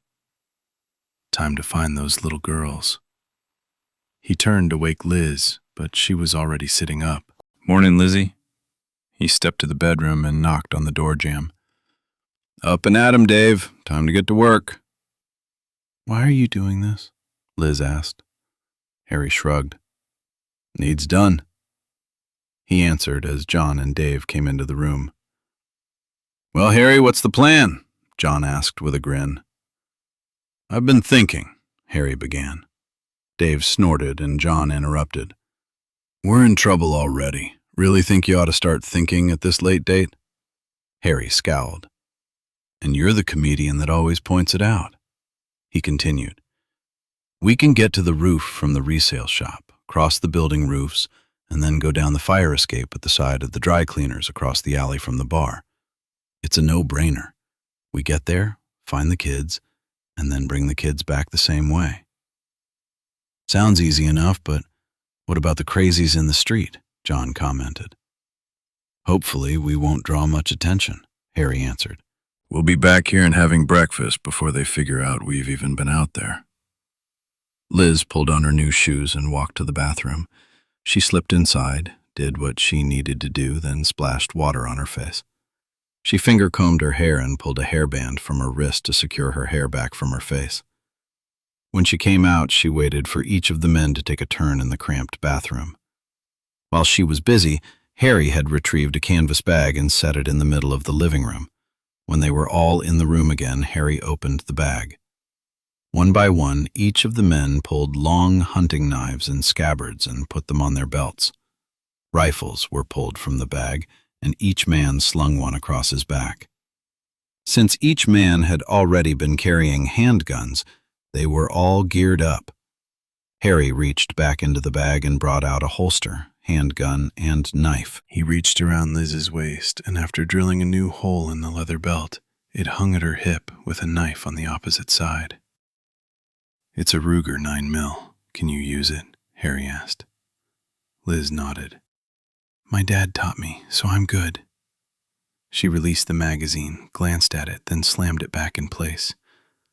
S2: Time to find those little girls. He turned to wake Liz, but she was already sitting up.
S1: Morning, Lizzie. He stepped to the bedroom and knocked on the door jamb. Up and at 'em, Dave. Time to get to work. Why are you doing this? Liz asked. Harry shrugged. Needs done. He answered as John and Dave came into the room. Well, Harry, what's the plan? John asked with a grin. I've been thinking, Harry began. Dave snorted and John interrupted. We're in trouble already. Really think you ought to start thinking at this late date? Harry scowled. And you're the comedian that always points it out. He continued. We can get to the roof from the resale shop, cross the building roofs, and then go down the fire escape at the side of the dry cleaners across the alley from the bar. It's a no-brainer. We get there, find the kids, and then bring the kids back the same way. Sounds easy enough, but what about the crazies in the street? John commented. Hopefully we won't draw much attention, Harry answered. We'll be back here and having breakfast before they figure out we've even been out there. Liz pulled on her new shoes and walked to the bathroom. She slipped inside, did what she needed to do, then splashed water on her face. She finger-combed her hair and pulled a hairband from her wrist to secure her hair back from her face. When she came out, she waited for each of the men to take a turn in the cramped bathroom. While she was busy, Harry had retrieved a canvas bag and set it in the middle of the living room. When they were all in the room again, Harry opened the bag. One by one, each of the men pulled long hunting knives and scabbards and put them on their belts. Rifles were pulled from the bag, and each man slung one across his back. Since each man had already been carrying handguns, they were all geared up. Harry reached back into the bag and brought out a holster, handgun, and knife. He reached around Liz's waist, and after drilling a new hole in the leather belt, it hung at her hip with a knife on the opposite side. It's a Ruger 9mm. Can you use it? Harry asked. Liz nodded. My dad taught me, so I'm good. She released the magazine, glanced at it, then slammed it back in place.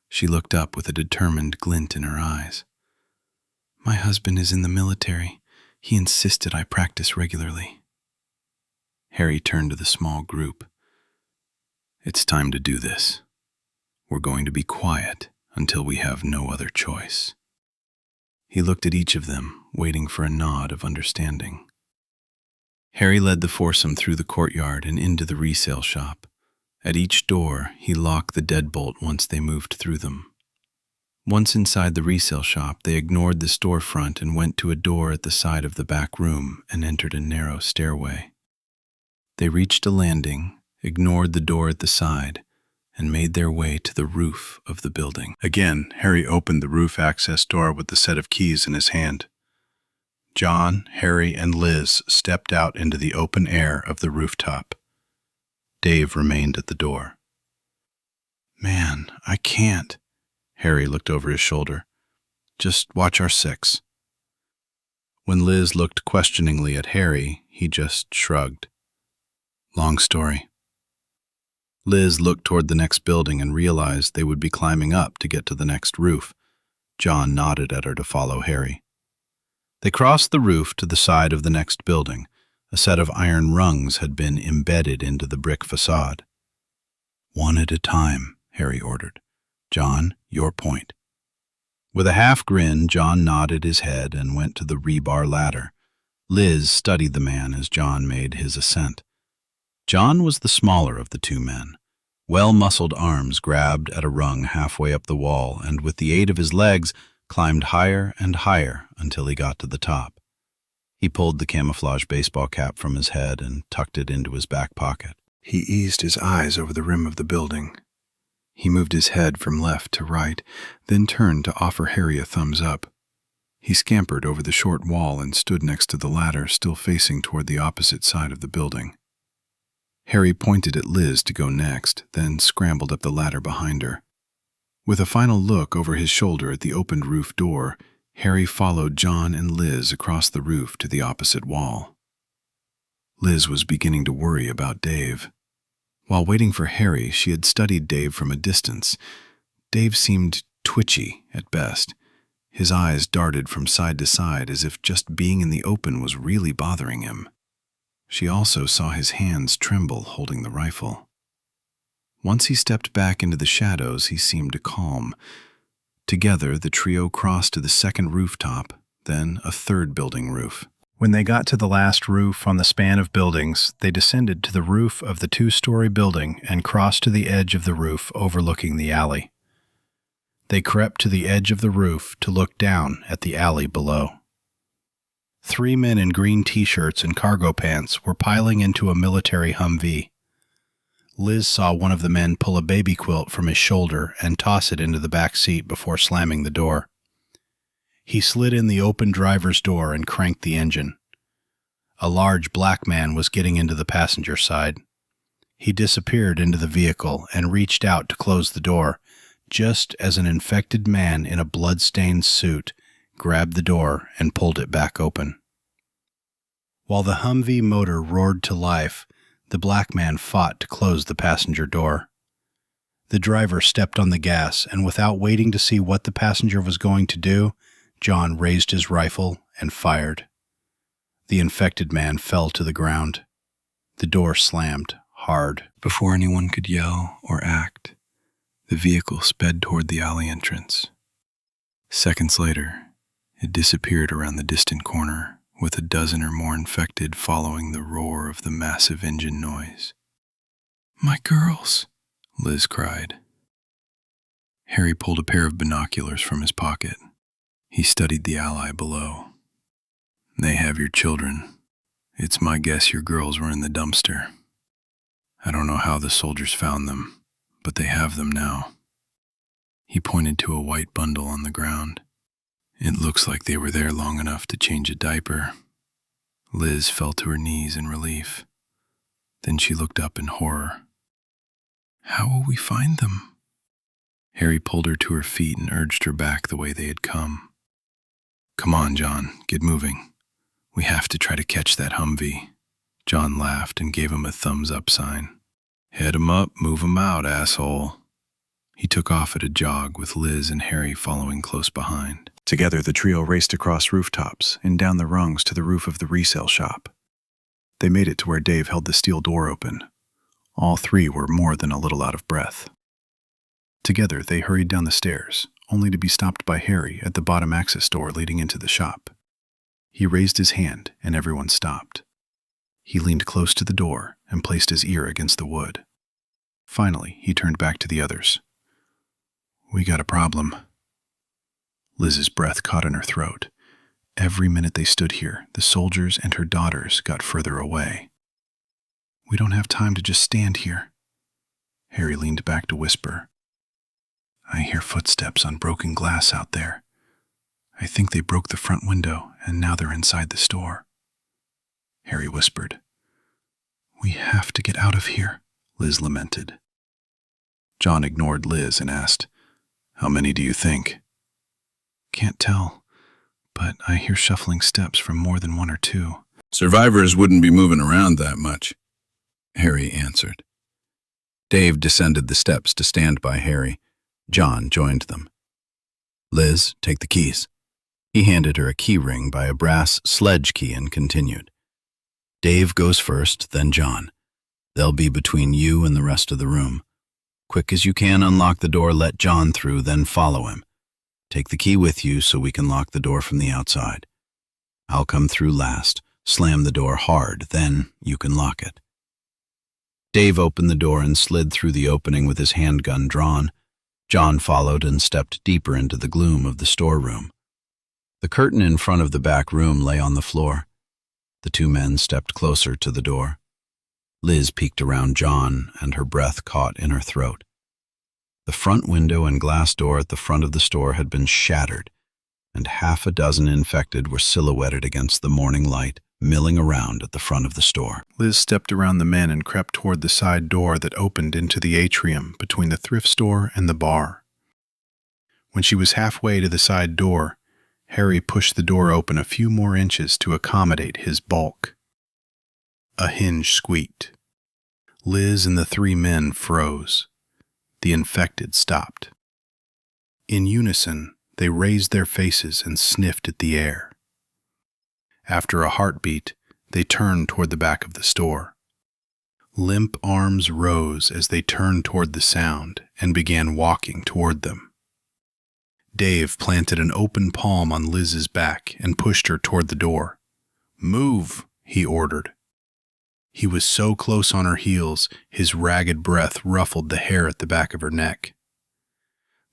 S1: She looked up with a determined glint in her eyes. My husband is in the military. He insisted I practice regularly. Harry turned to the small group. It's time to do this. We're going to be quiet until we have no other choice. He looked at each of them, waiting for a nod of understanding. Harry led the foursome through the courtyard and into the resale shop. At each door, he locked the deadbolt once they moved through them. Once inside the resale shop, they ignored the storefront and went to a door at the side of the back room and entered a narrow stairway. They reached a landing, ignored the door at the side, and made their way to the roof of the building. Again, Harry opened the roof access door with the set of keys in his hand. John, Harry, and Liz stepped out into the open air of the rooftop. Dave remained at the door. Man, I can't. Harry looked over his shoulder. Just watch our six. When Liz looked questioningly at Harry, he just shrugged. Long story. Liz looked toward the next building and realized they would be climbing up to get to the next roof. John nodded at her to follow Harry. They crossed the roof to the side of the next building. A set of iron rungs had been embedded into the brick facade. One at a time, Harry ordered. John, your point. With a half grin, John nodded his head and went to the rebar ladder. Liz studied the man as John made his ascent. John was the smaller of the two men. Well-muscled arms grabbed at a rung halfway up the wall and, with the aid of his legs, climbed higher and higher until he got to the top. He pulled the camouflage baseball cap from his head and tucked it into his back pocket. He eased his eyes over the rim of the building. He moved his head from left to right, then turned to offer Harry a thumbs up. He scampered over the short wall and stood next to the ladder, still facing toward the opposite side of the building. Harry pointed at Liz to go next, then scrambled up the ladder behind her. With a final look over his shoulder at the opened roof door, Harry followed John and Liz across the roof to the opposite wall. Liz was beginning to worry about Dave. While waiting for Harry, she had studied Dave from a distance. Dave seemed twitchy at best. His eyes darted from side to side as if just being in the open was really bothering him. She also saw his hands tremble holding the rifle. Once he stepped back into the shadows, he seemed to calm. Together, the trio crossed to the second rooftop, then a third building roof. When they got to the last roof on the span of buildings, they descended to the roof of the two-story building and crossed to the edge of the roof overlooking the alley. They crept to the edge of the roof to look down at the alley below. 3 men in green t-shirts and cargo pants were piling into a military Humvee. Liz saw one of the men pull a baby quilt from his shoulder and toss it into the back seat before slamming the door. He slid in the open driver's door and cranked the engine. A large black man was getting into the passenger side. He disappeared into the vehicle and reached out to close the door, just as an infected man in a blood-stained suit grabbed the door and pulled it back open. While the Humvee motor roared to life, the black man fought to close the passenger door. The driver stepped on the gas, and without waiting to see what the passenger was going to do, John raised his rifle and fired. The infected man fell to the ground. The door slammed hard. Before anyone could yell or act, the vehicle sped toward the alley entrance. Seconds later, it disappeared around the distant corner, with a dozen or more infected following the roar of the massive engine noise. "My girls!" Liz cried. Harry pulled a pair of binoculars from his pocket. He studied the alley below. "They have your children. It's my guess your girls were in the dumpster. I don't know how the soldiers found them, but they have them now." He pointed to a white bundle on the ground. "It looks like they were there long enough to change a diaper." Liz fell to her knees in relief. Then she looked up in horror. "How will we find them?" Harry pulled her to her feet and urged her back the way they had come. "Come on, John, get moving. We have to try to catch that Humvee." John laughed and gave him a thumbs-up sign. "Head 'em up, move 'em out, asshole." He took off at a jog with Liz and Harry following close behind.
S2: Together, the trio raced across rooftops and down the rungs to the roof of the resale shop. They made it to where Dave held the steel door open. All three were more than a little out of breath. Together, they hurried down the stairs, only to be stopped by Harry at the bottom access door leading into the shop. He raised his hand, and everyone stopped. He leaned close to the door and placed his ear against the wood. Finally, he turned back to the others. "We got a problem." Liz's breath caught in her throat. Every minute they stood here, the soldiers and her daughters got further away. "We don't have time to just stand here." Harry leaned back to whisper. "I hear footsteps on broken glass out there. I think they broke the front window, and now they're inside the store." Harry whispered. "We have to get out of here," Liz lamented. John ignored Liz and asked, "How many do you think?" "Can't tell, but I hear shuffling steps from more than one or two."
S1: "Survivors wouldn't be moving around that much," Harry answered. Dave descended the steps to stand by Harry. John joined them. "Liz, take the keys." He handed her a key ring by a brass sledge key and continued. "Dave goes first, then John. They'll be between you and the rest of the room. Quick as you can unlock the door, let John through, then follow him. Take the key with you so we can lock the door from the outside. I'll come through last, slam the door hard, then you can lock it." Dave opened the door and slid through the opening with his handgun drawn. John followed and stepped deeper into the gloom of the storeroom. The curtain in front of the back room lay on the floor. The two men stepped closer to the door. Liz peeked around John, and her breath caught in her throat. The front window and glass door at the front of the store had been shattered, and half a dozen infected were silhouetted against the morning light, milling around at the front of the store.
S2: Liz stepped around the men and crept toward the side door that opened into the atrium between the thrift store and the bar. When she was halfway to the side door, Harry pushed the door open a few more inches to accommodate his bulk. A hinge squeaked. Liz and the three men froze. The infected stopped. In unison, they raised their faces and sniffed at the air. After a heartbeat, they turned toward the back of the store. Limp arms rose as they turned toward the sound and began walking toward them. Dave planted an open palm on Liz's back and pushed her toward the door. "Move," he ordered. He was so close on her heels, his ragged breath ruffled the hair at the back of her neck.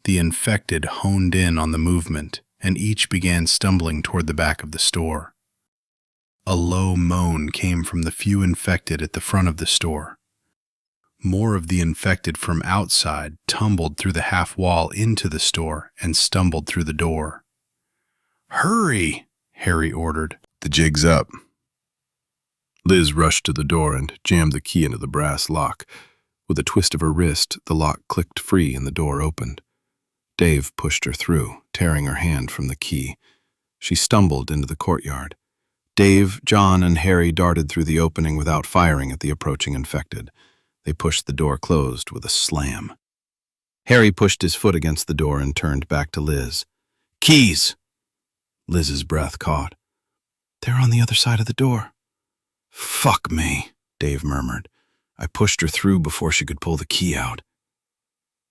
S2: The infected honed in on the movement, and each began stumbling toward the back of the store. A low moan came from the few infected at the front of the store. More of the infected from outside tumbled through the half wall into the store and stumbled through the door. "Hurry!" Harry ordered.
S3: "The jig's up." Liz rushed to the door and jammed the key into the brass lock. With a twist of her wrist, the lock clicked free and the door opened. Dave pushed her through, tearing her hand from the key. She stumbled into the courtyard. Dave, John, and Harry darted through the opening without firing at the approaching infected. They pushed the door closed with a slam. Harry pushed his foot against the door and turned back to Liz. "Keys!" Liz's breath caught. "They're on the other side of the door." "Fuck me," Dave murmured. "I pushed her through before she could pull the key out."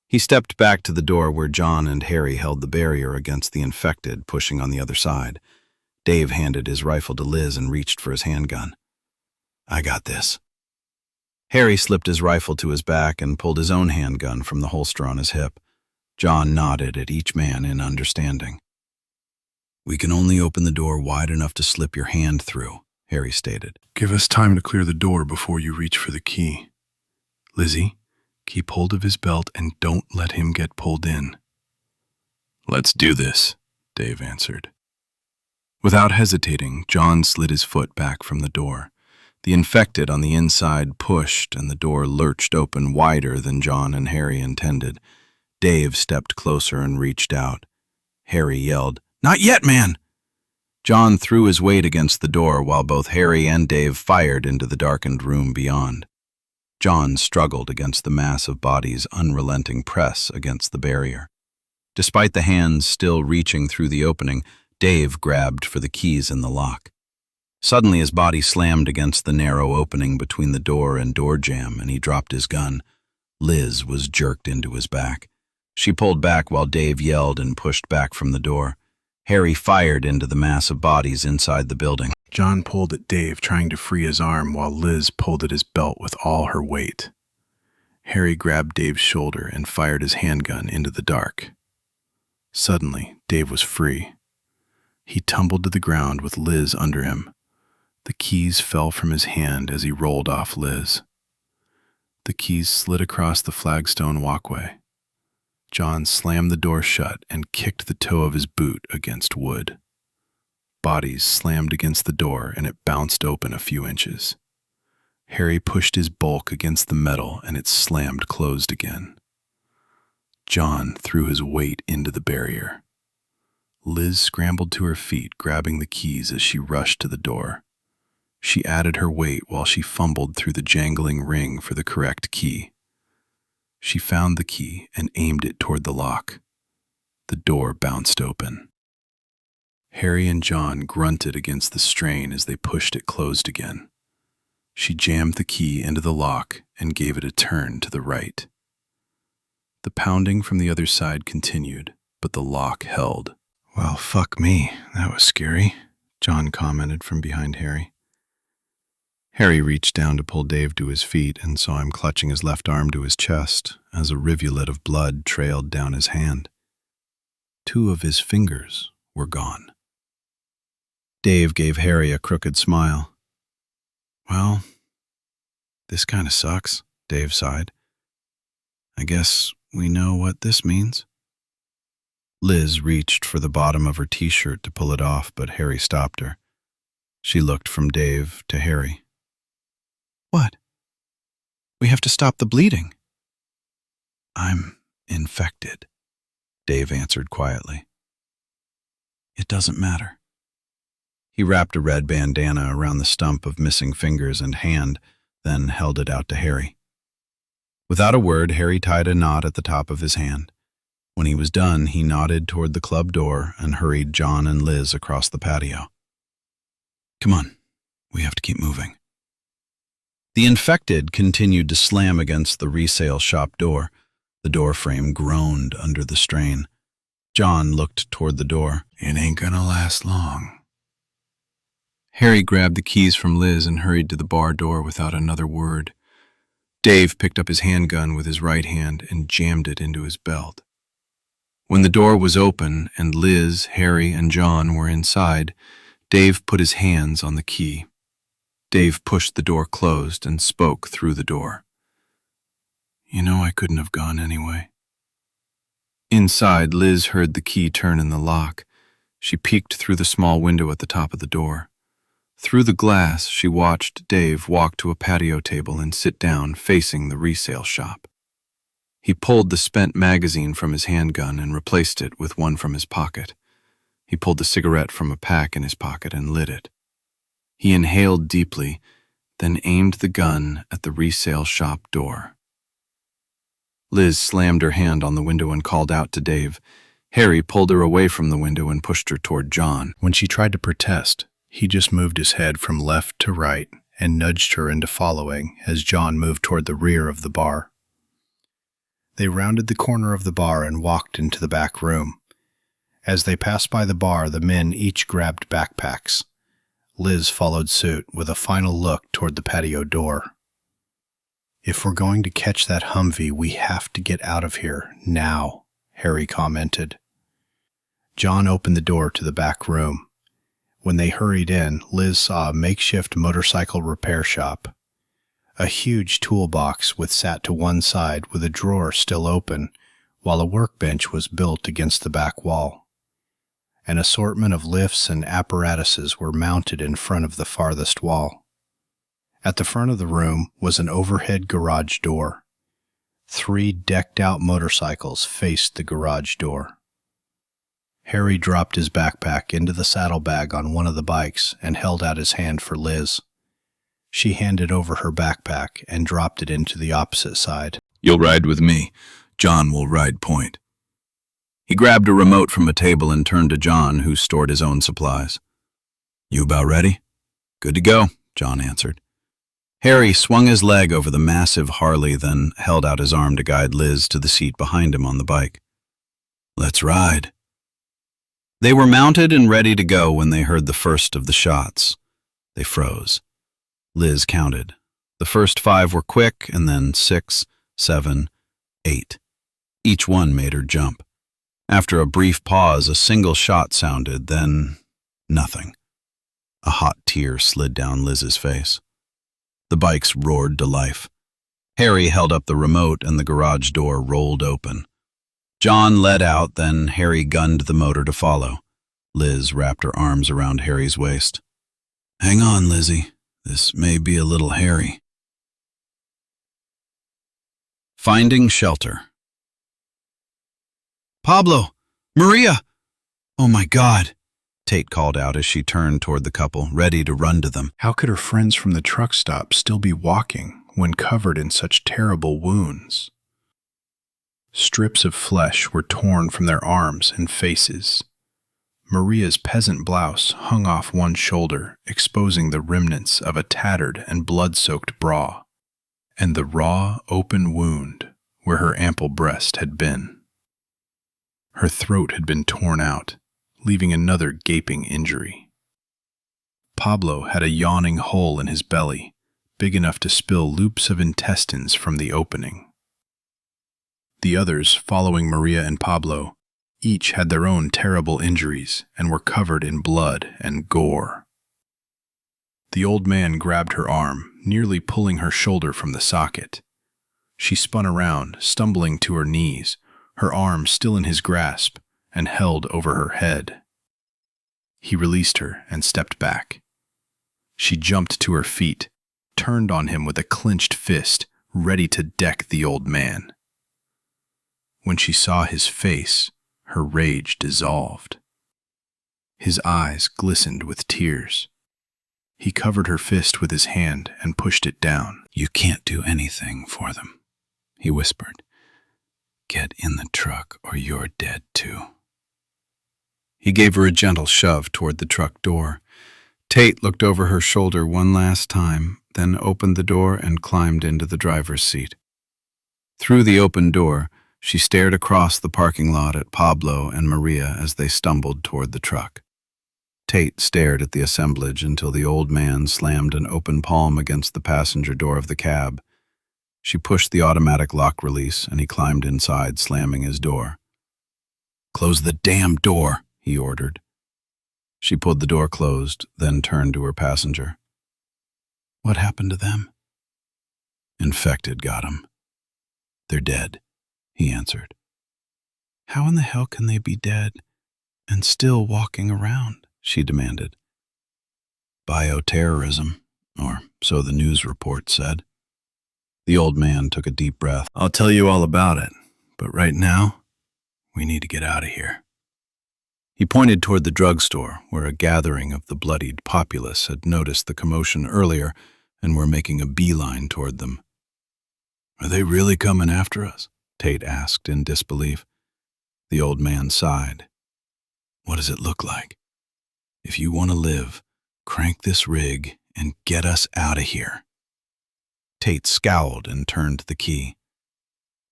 S3: He stepped back to the door where John and Harry held the barrier against the infected, pushing on the other side. Dave handed his rifle to Liz and reached for his handgun. "I got this." Harry slipped his rifle to his back and pulled his own handgun from the holster on his hip. John nodded at each man in understanding. "We can only open the door wide enough to slip your hand through," Harry stated.
S2: "Give us time to clear the door before you reach for the key. Lizzie, keep hold of his belt and don't let him get pulled in." "Let's do this," Dave answered. Without hesitating, John slid his foot back from the door. The infected on the inside pushed, and the door lurched open wider than John and Harry intended. Dave stepped closer and reached out. Harry yelled, "Not yet, man!" John threw his weight against the door while both Harry and Dave fired into the darkened room beyond. John struggled against the mass of bodies' unrelenting press against the barrier.
S1: Despite the hands still reaching through the opening, Dave grabbed for the keys in the lock. Suddenly his body slammed against the narrow opening between the door and door jamb, and he dropped his gun. Liz was jerked into his back. She pulled back while Dave yelled and pushed back from the door. Harry fired into the mass of bodies inside the building.
S2: John pulled at Dave, trying to free his arm, while Liz pulled at his belt with all her weight. Harry grabbed Dave's shoulder and fired his handgun into the dark. Suddenly, Dave was free. He tumbled to the ground with Liz under him. The keys fell from his hand as he rolled off Liz. The keys slid across the flagstone walkway. John slammed the door shut and kicked the toe of his boot against wood. Bodies slammed against the door and it bounced open a few inches. Harry pushed his bulk against the metal and it slammed closed again. John threw his weight into the barrier. Liz scrambled to her feet, grabbing the keys as she rushed to the door. She added her weight while she fumbled through the jangling ring for the correct key. She found the key and aimed it toward the lock. The door bounced open. Harry and John grunted against the strain as they pushed it closed again. She jammed the key into the lock and gave it a turn to the right. The pounding from the other side continued, but the lock held. "Well, fuck me, that was scary," John commented from behind Harry. Harry reached down to pull Dave to his feet and saw him clutching his left arm to his chest as a rivulet of blood trailed down his hand. 2 of his fingers were gone. Dave gave Harry a crooked smile. "Well, this kind of sucks," Dave sighed. "I guess we know what this means." Liz reached for the bottom of her t-shirt to pull it off, but Harry stopped her. She looked from Dave to Harry. "What? We have to stop the bleeding." "I'm infected," Dave answered quietly. "It doesn't matter." He wrapped a red bandana around the stump of missing fingers and hand, then held it out to Harry. Without a word, Harry tied a knot at the top of his hand. When he was done, he nodded toward the club door and hurried John and Liz across the patio. "Come on, we have to keep moving." The infected continued to slam against the resale shop door. The door frame groaned under the strain. John looked toward the door. "It ain't gonna last long." Harry grabbed the keys from Liz and hurried to the bar door without another word. Dave picked up his handgun with his right hand and jammed it into his belt. When the door was open and Liz, Harry, and John were inside, Dave put his hands on the key. Dave pushed the door closed and spoke through the door. "You know I couldn't have gone anyway." Inside, Liz heard the key turn in the lock. She peeked through the small window at the top of the door. Through the glass, she watched Dave walk to a patio table and sit down facing the resale shop. He pulled the spent magazine from his handgun and replaced it with one from his pocket. He pulled the cigarette from a pack in his pocket and lit it. He inhaled deeply, then aimed the gun at the resale shop door. Liz slammed her hand on the window and called out to Dave. Harry pulled her away from the window and pushed her toward John. When she tried to protest, he just moved his head from left to right and nudged her into following as John moved toward the rear of the bar. They rounded the corner of the bar and walked into the back room. As they passed by the bar, the men each grabbed backpacks. Liz followed suit with a final look toward the patio door. "If we're going to catch that Humvee, we have to get out of here now," Harry commented. John opened the door to the back room. When they hurried in, Liz saw a makeshift motorcycle repair shop. A huge toolbox sat to one side with a drawer still open, while a workbench was built against the back wall. An assortment of lifts and apparatuses were mounted in front of the farthest wall. At the front of the room was an overhead garage door. 3 decked-out motorcycles faced the garage door. Harry dropped his backpack into the saddlebag on one of the bikes and held out his hand for Liz. She handed over her backpack and dropped it into the opposite side. "You'll ride with me. John will ride point."
S1: He grabbed a remote from a table and turned to John, who stored his own supplies. "You about ready?" "Good to go," John answered. Harry swung his leg over the massive Harley, then held out his arm to guide Liz to the seat behind him on the bike. "Let's ride." They were mounted and ready to go when they heard the first of the shots. They froze. Liz counted. The first 5 were quick, and then 6, 7, 8. Each one made her jump. After a brief pause, a single shot sounded, then nothing. A hot tear slid down Liz's face. The bikes roared to life. Harry held up the remote and the garage door rolled open. John led out, then Harry gunned the motor to follow. Liz wrapped her arms around Harry's waist. "Hang on, Lizzie. This may be a little hairy." Finding shelter. "Pablo! Maria! Oh my God!" Tate called out as she turned toward the couple, ready to run to them.
S2: How could her friends from the truck stop still be walking when covered in such terrible wounds? Strips of flesh were torn from their arms and faces. Maria's peasant blouse hung off one shoulder, exposing the remnants of a tattered and blood-soaked bra, and the raw, open wound where her ample breast had been. Her throat had been torn out, leaving another gaping injury. Pablo had a yawning hole in his belly, big enough to spill loops of intestines from the opening. The others, following Maria and Pablo, each had their own terrible injuries and were covered in blood and gore. The old man grabbed her arm, nearly pulling her shoulder from the socket. She spun around, stumbling to her knees, her arm still in his grasp, and held over her head. He released her and stepped back. She jumped to her feet, turned on him with a clenched fist, ready to deck the old man. When she saw his face, her rage dissolved. His eyes glistened with tears. He covered her fist with his hand and pushed it down.
S1: "You can't do anything for them," he whispered. "Get in the truck or you're dead too." He gave her a gentle shove toward the truck door. Tate looked over her shoulder one last time, then opened the door and climbed into the driver's seat. Through the open door, she stared across the parking lot at Pablo and Maria as they stumbled toward the truck. Tate stared at the assemblage until the old man slammed an open palm against the passenger door of the cab. She pushed the automatic lock release and he climbed inside, slamming his door. "Close the damn door," he ordered. She pulled the door closed, then turned to her passenger. "What happened to them?" "Infected got 'em. They're dead," he answered. "How in the hell can they be dead and still walking around?" she demanded. "Bioterrorism, or so the news report said." The old man took a deep breath. "I'll tell you all about it, but right now, we need to get out of here." He pointed toward the drugstore, where a gathering of the bloodied populace had noticed the commotion earlier and were making a beeline toward them. "Are they really coming after us?" Tate asked in disbelief. The old man sighed. "What does it look like? If you want to live, crank this rig and get us out of here." Tate scowled and turned the key.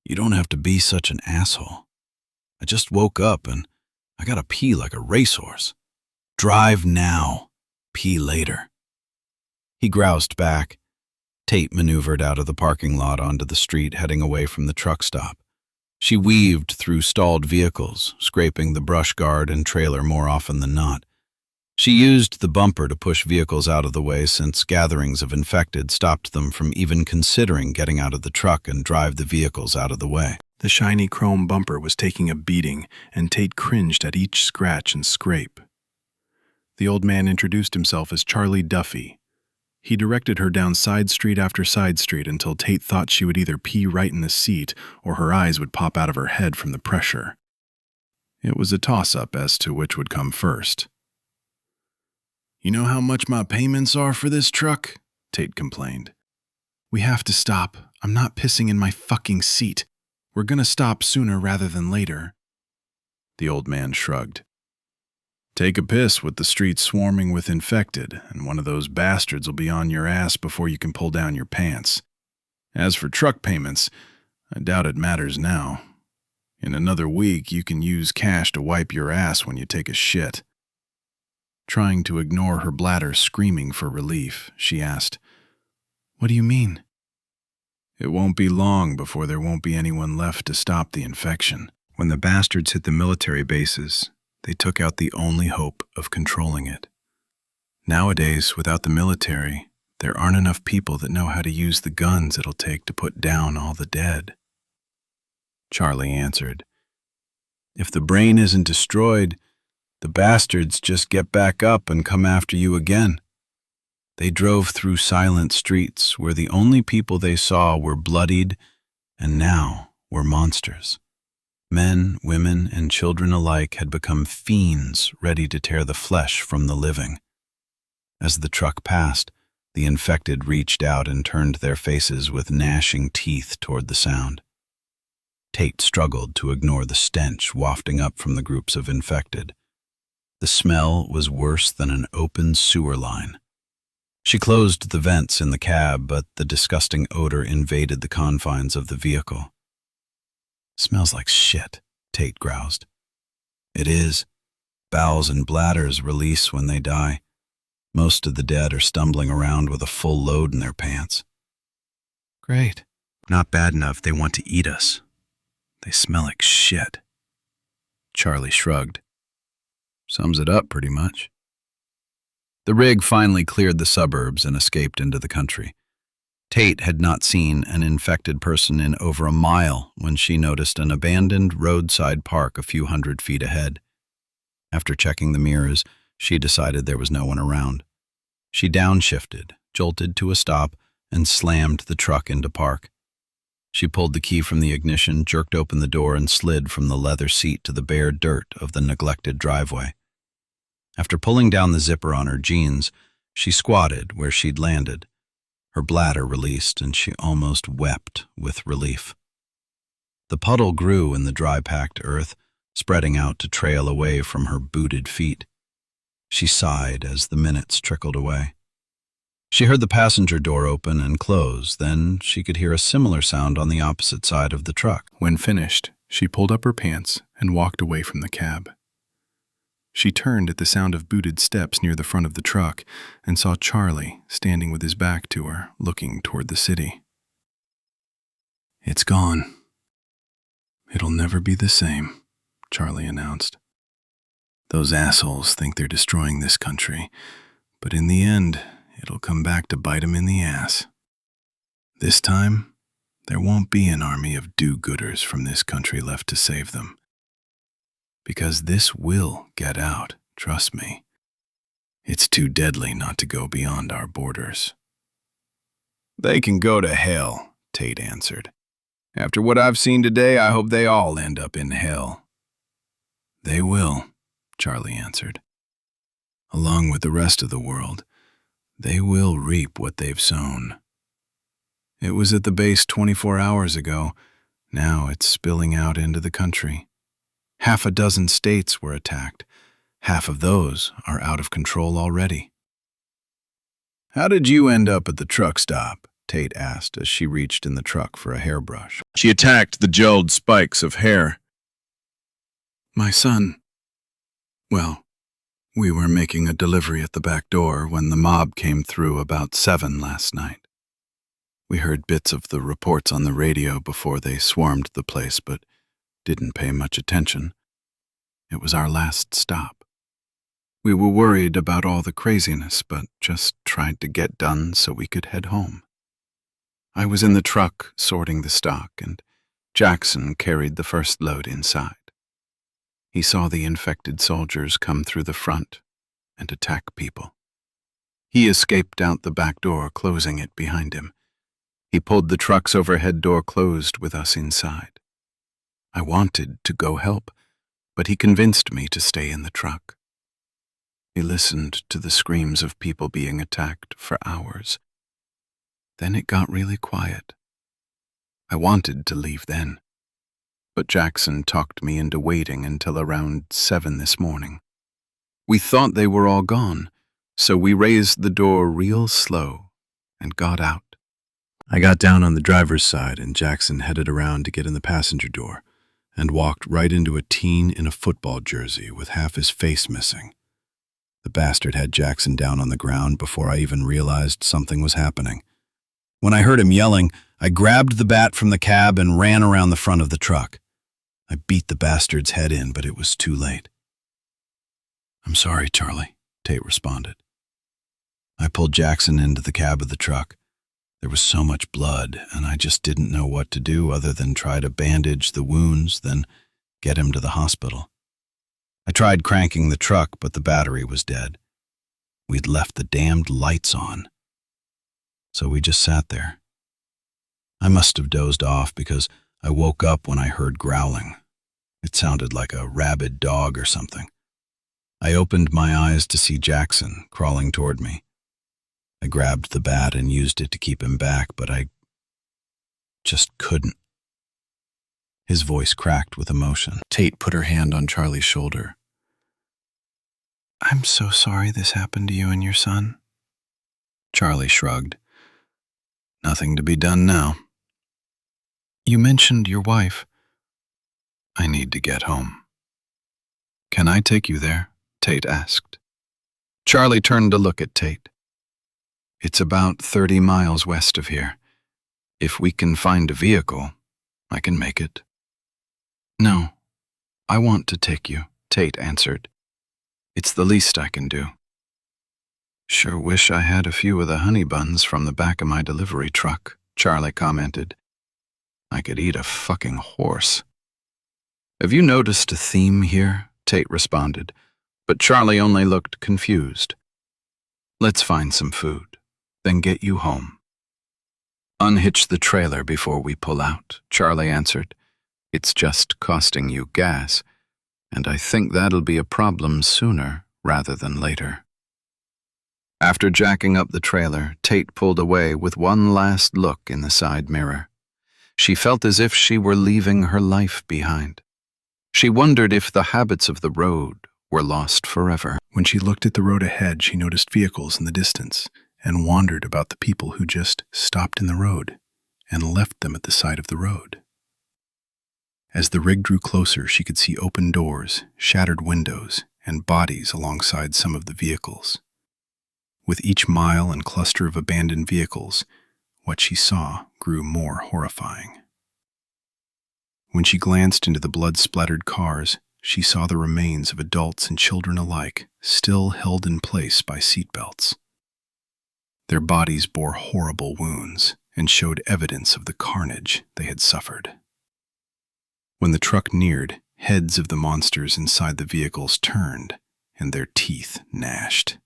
S1: "You don't have to be such an asshole. I just woke up and I gotta pee like a racehorse. Drive now, pee later." He groused back. Tate maneuvered out of the parking lot onto the street, heading away from the truck stop. She weaved through stalled vehicles, scraping the brush guard and trailer more often than not. She used the bumper to push vehicles out of the way since gatherings of infected stopped them from even considering getting out of the truck and drive the vehicles out of the way.
S2: The shiny chrome bumper was taking a beating, and Tate cringed at each scratch and scrape. The old man introduced himself as Charlie Duffy. He directed her down side street after side street until Tate thought she would either pee right in the seat or her eyes would pop out of her head from the pressure. It was a toss-up as to which would come first. "You know how much my payments are for this truck?" Tate complained. "We have to stop. I'm not pissing in my fucking seat. We're gonna stop sooner rather than later." The old man shrugged. Take a piss with the streets swarming with infected, and one of those bastards will be on your ass before you can pull down your pants. As for truck payments, I doubt it matters now. In another week, you can use cash to wipe your ass when you take a shit. Trying to ignore her bladder screaming for relief, she asked, "What do you mean?" It won't be long before there won't be anyone left to stop the infection. When the bastards hit the military bases, they took out the only hope of controlling it. Nowadays, without the military, there aren't enough people that know how to use the guns it'll take to put down all the dead. Charlie answered, "If the brain isn't destroyed, the bastards just get back up and come after you again." They drove through silent streets where the only people they saw were bloodied and now were monsters. Men, women, and children alike had become fiends ready to tear the flesh from the living. As the truck passed, the infected reached out and turned their faces with gnashing teeth toward the sound. Tate struggled to ignore the stench wafting up from the groups of infected. The smell was worse than an open sewer line. She closed the vents in the cab, but the disgusting odor invaded the confines of the vehicle. "Smells like shit," Tate groused. "It is. Bowels and bladders release when they die. Most of the dead are stumbling around with a full load in their pants." "Great. Not bad enough they want to eat us. They smell like shit." Charlie shrugged. "Sums it up pretty much." The rig finally cleared the suburbs and escaped into the country. Tate had not seen an infected person in over a mile when she noticed an abandoned roadside park a few hundred feet ahead. After checking the mirrors, she decided there was no one around. She downshifted, jolted to a stop, and slammed the truck into park. She pulled the key from the ignition, jerked open the door, and slid from the leather seat to the bare dirt of the neglected driveway. After pulling down the zipper on her jeans, she squatted where she'd landed. Her bladder released, and she almost wept with relief. The puddle grew in the dry-packed earth, spreading out to trail away from her booted feet. She sighed as the minutes trickled away. She heard the passenger door open and close, then she could hear a similar sound on the opposite side of the truck. When finished, she pulled up her pants and walked away from the cab. She turned at the sound of booted steps near the front of the truck and saw Charlie standing with his back to her, looking toward the city. "It's gone. It'll never be the same," Charlie announced. "Those assholes think they're destroying this country, but in the end, it'll come back to bite them in the ass. This time, there won't be an army of do-gooders from this country left to save them. Because this will get out, trust me. It's too deadly not to go beyond our borders." "They can go to hell," Tate answered. "After what I've seen today, I hope they all end up in hell." "They will," Charlie answered. "Along with the rest of the world, they will reap what they've sown. It was at the base 24 hours ago. Now it's spilling out into the country. 6 states were attacked. Half of those are out of control already." "How did you end up at the truck stop?" Tate asked as she reached in the truck for a hairbrush. She attacked the gelled spikes of hair. "My son. Well, we were making a delivery at the back door when the mob came through about 7 last night. We heard bits of the reports on the radio before they swarmed the place, but didn't pay much attention. It was our last stop. We were worried about all the craziness, but just tried to get done so we could head home. I was in the truck sorting the stock, and Jackson carried the first load inside. He saw the infected soldiers come through the front and attack people. He escaped out the back door, closing it behind him. He pulled the truck's overhead door closed with us inside. I wanted to go help, but he convinced me to stay in the truck. He listened to the screams of people being attacked for hours. Then it got really quiet. I wanted to leave then,
S1: but Jackson talked me into waiting until around 7 this morning. We thought they were all gone, so we raised the door real slow and got out.
S3: I got down on the driver's side and Jackson headed around to get in the passenger door and walked right into a teen in a football jersey with half his face missing. The bastard had Jackson down on the ground before I even realized something was happening. When I heard him yelling, I grabbed the bat from the cab and ran around the front of the truck. I beat the bastard's head in, but it was too late. "I'm sorry, Charlie," Tate responded. I pulled Jackson into the cab of the truck. There was so much blood, and I just didn't know what to do other than try to bandage the wounds, then get him to the hospital. I tried cranking the truck, but the battery was dead. We'd left the damned lights on. So we just sat there. I must have dozed off because I woke up when I heard growling. It sounded like a rabid dog or something. I opened my eyes to see Jackson crawling toward me. I grabbed the bat and used it to keep him back, but I just couldn't. His voice cracked with emotion. Tate put her hand on Charlie's shoulder. "I'm so sorry this happened to you and your son." Charlie shrugged. "Nothing to be done now." "You mentioned your wife." "I need to get home." "Can I take you there?" Tate asked. Charlie turned to look at Tate. "It's about 30 miles west of here. If we can find a vehicle, I can make it." "No, I want to take you," Tate answered. "It's the least I can do." "Sure wish I had a few of the honey buns from the back of my delivery truck," Charlie commented. "I could eat a fucking horse." "Have you noticed a theme here?" Tate responded, but Charlie only looked confused. "Let's find some food, then get you home." "Unhitch the trailer before we pull out," Charlie answered. "It's just costing you gas, and I think that'll be a problem sooner rather than later." After jacking up the trailer, Tate pulled away with one last look in the side mirror. She felt as if she were leaving her life behind. She wondered if the habits of the road were lost forever.
S2: When she looked at the road ahead, she noticed vehicles in the distance and wondered about the people who just stopped in the road and left them at the side of the road. As the rig drew closer, she could see open doors, shattered windows, and bodies alongside some of the vehicles. With each mile and cluster of abandoned vehicles, what she saw grew more horrifying. When she glanced into the blood-splattered cars, she saw the remains of adults and children alike still held in place by seatbelts. Their bodies bore horrible wounds and showed evidence of the carnage they had suffered. When the truck neared, heads of the monsters inside the vehicles turned and their teeth gnashed.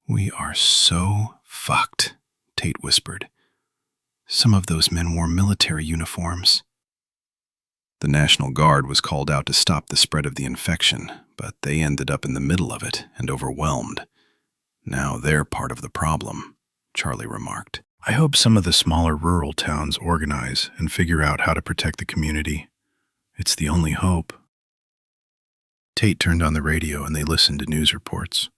S2: "We are so fucked," Tate whispered. "Some of those men wore military uniforms." The National Guard was called out to stop the spread of the infection, but they ended up in the middle of it and overwhelmed. "Now they're part of the problem," Charlie remarked. "I hope some of the smaller rural towns organize and figure out how to protect the community. It's the only hope." Tate turned on the radio and they listened to news reports.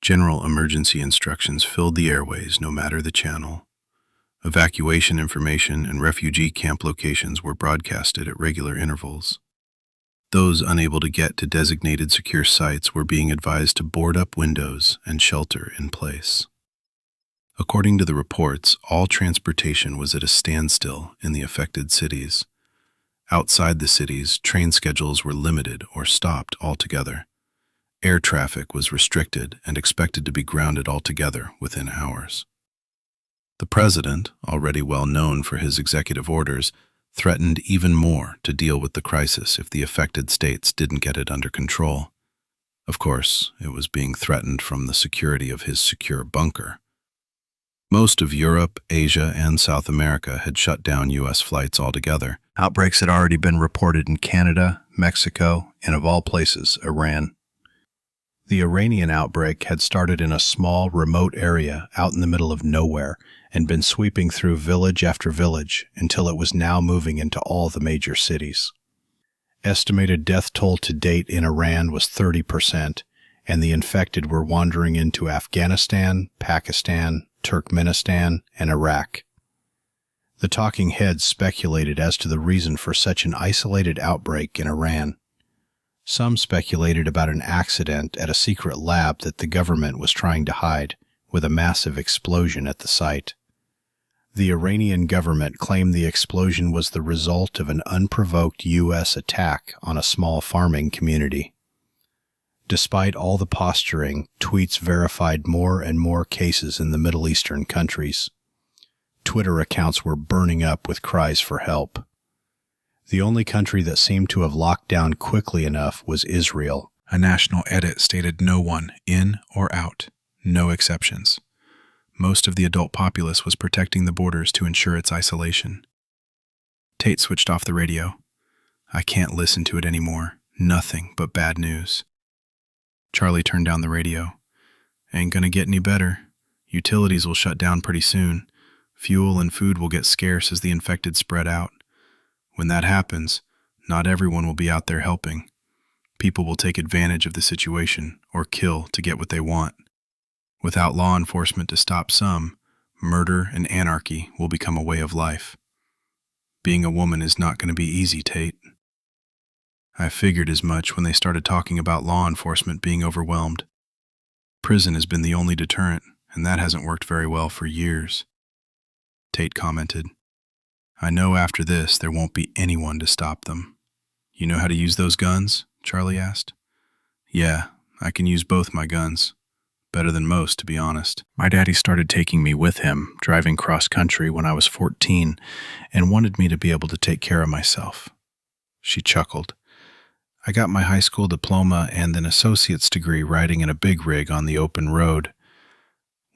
S2: General emergency instructions filled the airways no matter the channel. Evacuation information and refugee camp locations were broadcasted at regular intervals. Those unable to get to designated secure sites were being advised to board up windows and shelter in place. According to the reports, all transportation was at a standstill in the affected cities. Outside the cities, train schedules were limited or stopped altogether. Air traffic was restricted and expected to be grounded altogether within hours. The president, already well known for his executive orders, threatened even more to deal with the crisis if the affected states didn't get it under control. Of course, it was being threatened from the security of his secure bunker. Most of Europe, Asia, and South America had shut down U.S. flights altogether. Outbreaks had already been reported in Canada, Mexico, and of all places, Iran. The Iranian outbreak had started in a small, remote area out in the middle of nowhere and been sweeping through village after village until it was now moving into all the major cities. Estimated death toll to date in Iran was 30%, and the infected were wandering into Afghanistan, Pakistan, Turkmenistan, and Iraq. The talking heads speculated as to the reason for such an isolated outbreak in Iran. Some speculated about an accident at a secret lab that the government was trying to hide, with a massive explosion at the site. The Iranian government claimed the explosion was the result of an unprovoked U.S. attack on a small farming community. Despite all the posturing, tweets verified more and more cases in the Middle Eastern countries. Twitter accounts were burning up with cries for help. The only country that seemed to have locked down quickly enough was Israel.
S1: A national edit stated no one in or out, no exceptions. Most of the adult populace was protecting the borders to ensure its isolation. Tate switched off the radio. I can't listen to it anymore. Nothing but bad news. Charlie turned down the radio. Ain't gonna get any better. Utilities will shut down pretty soon. Fuel and food will get scarce as the infected spread out. When that happens, not everyone will be out there helping. People will take advantage of the situation or kill to get what they want. Without law enforcement to stop some, murder and anarchy will become a way of life. Being a woman is not going to be easy, Tate. I figured as much when they started talking about law enforcement being overwhelmed. Prison has been the only deterrent, and that hasn't worked very well for years. Tate commented, I know after this there won't be anyone to stop them. You know how to use those guns? Charlie asked. Yeah, I can use both my guns. Better than most, to be honest. My daddy started taking me with him, driving cross-country when I was 14, and wanted me to be able to take care of myself. She chuckled. I got my high school diploma and an associate's degree riding in a big rig on the open road.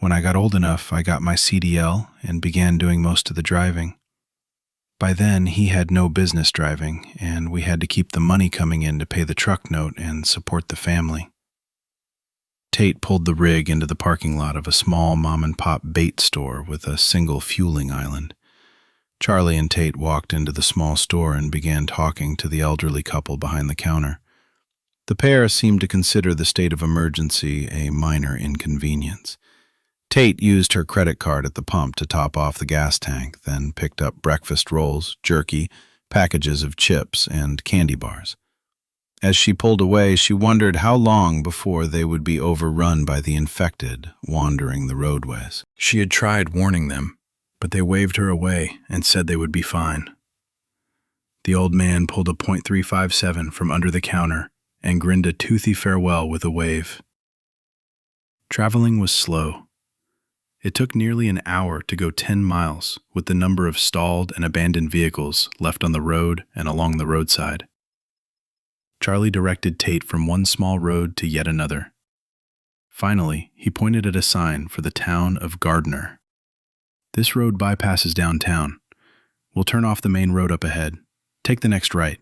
S1: When I got old enough, I got my CDL and began doing most of the driving. By then, he had no business driving, and we had to keep the money coming in to pay the truck note and support the family. Tate pulled the rig into the parking lot of a small mom-and-pop bait store with a single fueling island. Charlie and Tate walked into the small store and began talking to the elderly couple behind the counter. The pair seemed to consider the state of emergency a minor inconvenience. Tate used her credit card at the pump to top off the gas tank, then picked up breakfast rolls, jerky, packages of chips, and candy bars. As she pulled away, she wondered how long before they would be overrun by the infected wandering the roadways. She had tried warning them, but they waved her away and said they would be fine. The old man pulled a .357 from under the counter and grinned a toothy farewell with a wave. Traveling was slow. It took nearly an hour to go 10 miles with the number of stalled and abandoned vehicles left on the road and along the roadside. Charlie directed Tate from one small road to yet another. Finally, he pointed at a sign for the town of Gardner. This road bypasses downtown. We'll turn off the main road up ahead. Take the next right.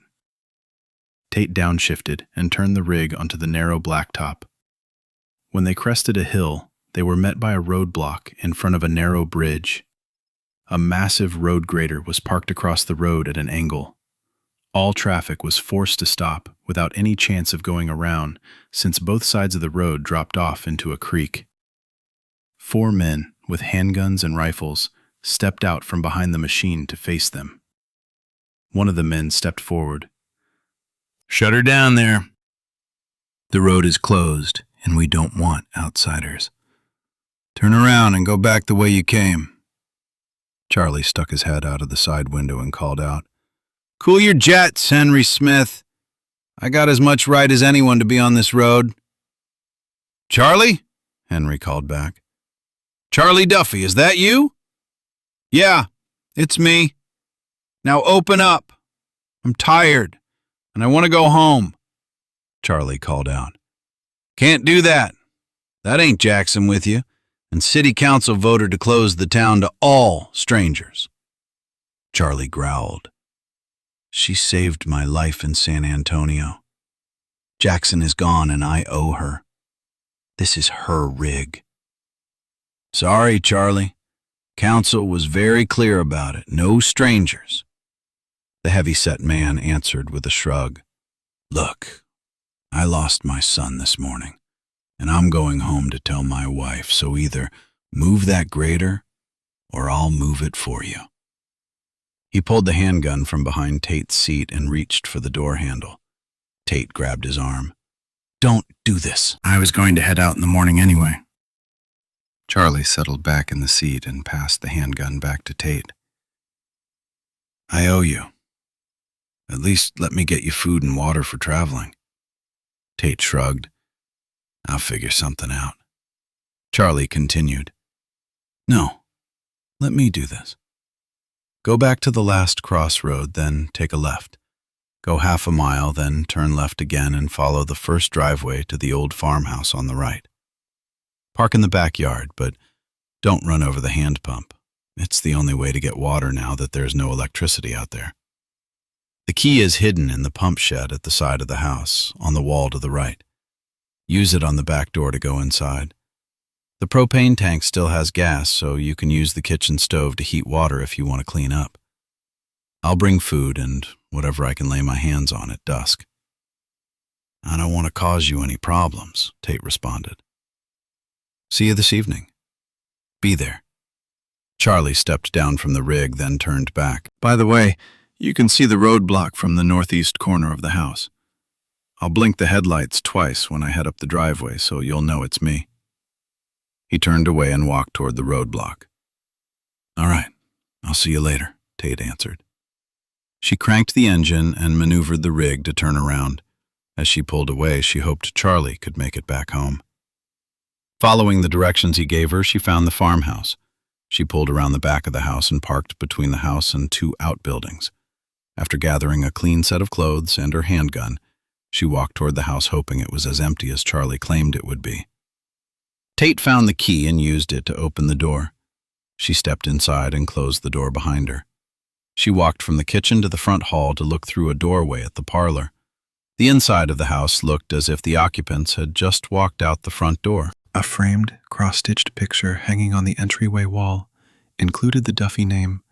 S1: Tate downshifted and turned the rig onto the narrow blacktop. When they crested a hill, they were met by a roadblock in front of a narrow bridge. A massive road grader was parked across the road at an angle. All traffic was forced to stop without any chance of going around, since both sides of the road dropped off into a creek. 4 men with handguns and rifles stepped out from behind the machine to face them. One of the men stepped forward. "Shut her down there. The road is closed, and we don't want outsiders. Turn around and go back the way you came." Charlie stuck his head out of the side window and called out, "Cool your jets, Henry Smith. I got as much right as anyone to be on this road." "Charlie?" Henry called back. "Charlie Duffy, is that you?" "Yeah, it's me. Now open up. I'm tired, and I want to go home," Charlie called out. "Can't do that. That ain't Jackson with you, and City Council voted to close the town to all strangers." Charlie growled. "She saved my life in San Antonio. Jackson is gone, and I owe her. This is her rig. Sorry, Charlie. Counsel was very clear about it. No strangers. The heavy-set man answered with a shrug. Look, I lost my son this morning, and I'm going home to tell my wife, so either move that grater or I'll move it for you. He pulled the handgun from behind Tate's seat and reached for the door handle. Tate grabbed his arm. Don't do this. I was going to head out in the morning anyway. Charlie settled back in the seat and passed the handgun back to Tate. I owe you. At least let me get you food and water for traveling. Tate shrugged. I'll figure something out. Charlie continued. No, let me do this. Go back to the last crossroad, then take a left. Go half a mile, then turn left again and follow the first driveway to the old farmhouse on the right. Park in the backyard, but don't run over the hand pump. It's the only way to get water now that there's no electricity out there. The key is hidden in the pump shed at the side of the house, on the wall to the right. Use it on the back door to go inside. The propane tank still has gas, so you can use the kitchen stove to heat water if you want to clean up. I'll bring food and whatever I can lay my hands on at dusk. I don't want to cause you any problems, Tate responded. See you this evening. Be there. Charlie stepped down from the rig, then turned back. By the way, you can see the roadblock from the northeast corner of the house. I'll blink the headlights twice when I head up the driveway, so you'll know it's me. He turned away and walked toward the roadblock. All right, I'll see you later, Tate answered. She cranked the engine and maneuvered the rig to turn around. As she pulled away, she hoped Charlie could make it back home. Following the directions he gave her, she found the farmhouse. She pulled around the back of the house and parked between the house and two outbuildings. After gathering a clean set of clothes and her handgun, she walked toward the house hoping it was as empty as Charlie claimed it would be. Tate found the key and used it to open the door. She stepped inside and closed the door behind her. She walked from the kitchen to the front hall to look through a doorway at the parlor. The inside of the house looked as if the occupants had just walked out the front door. A framed, cross-stitched picture hanging on the entryway wall included the Duffy name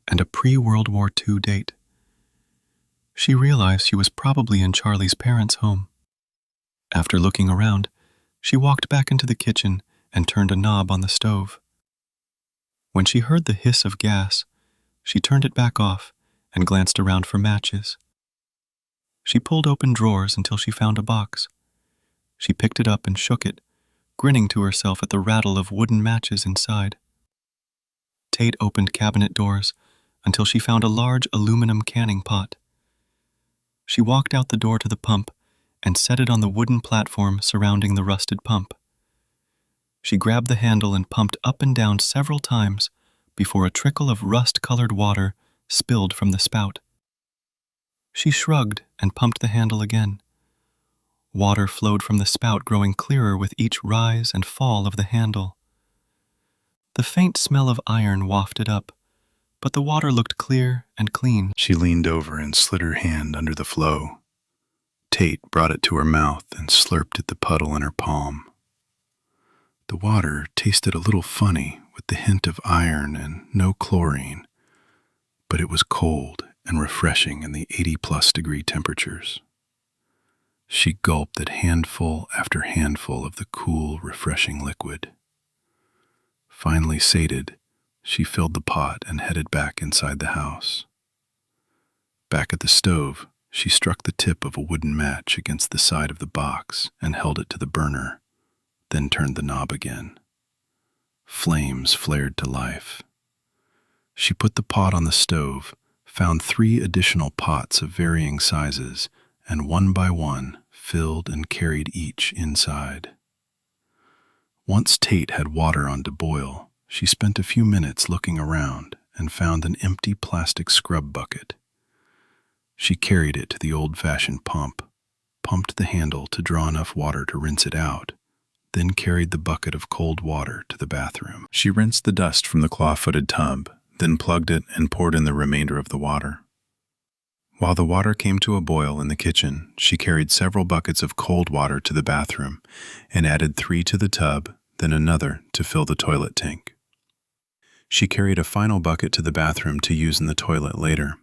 S1: and a pre-World War II date. She realized she was probably in Charlie's parents' home. After looking around, she walked back into the kitchen and turned a knob on the stove. When she heard the hiss of gas, she turned it back off and glanced around for matches. She pulled open drawers until she found a box. She picked it up and shook it, grinning to herself at the rattle of wooden matches inside. Tate opened cabinet doors until she found a large aluminum canning pot. She walked out the door to the pump and set it on the wooden platform surrounding the rusted pump. She grabbed the handle and pumped up and down several times before a trickle of rust-colored water spilled from the spout. She shrugged and pumped the handle again. Water flowed from the spout, growing clearer with each rise and fall of the handle. The faint smell of iron wafted up, but the water looked clear and clean.
S2: She leaned over and slid her hand under the flow. Tate brought it to her mouth and slurped at the puddle in her palm. The water tasted a little funny with the hint of iron and no chlorine, but it was cold and refreshing in the 80-plus degree temperatures. She gulped at handful after handful of the cool, refreshing liquid. Finally sated, she filled the pot and headed back inside the house. Back at the stove, she struck the tip of a wooden match against the side of the box and held it to the burner, then turned the knob again. Flames flared to life. She put the pot on the stove, found 3 additional pots of varying sizes, and one by one filled and carried each inside. Once Tate had water on to boil, she spent a few minutes looking around and found an empty plastic scrub bucket. She carried it to the old-fashioned pump, pumped the handle to draw enough water to rinse it out, then carried the bucket of cold water to the bathroom. She rinsed the dust from the claw-footed tub, then plugged it and poured in the remainder of the water. While the water came to a boil in the kitchen, she carried several buckets of cold water to the bathroom and added 3 to the tub, then another to fill the toilet tank. She carried a final bucket to the bathroom to use in the toilet later.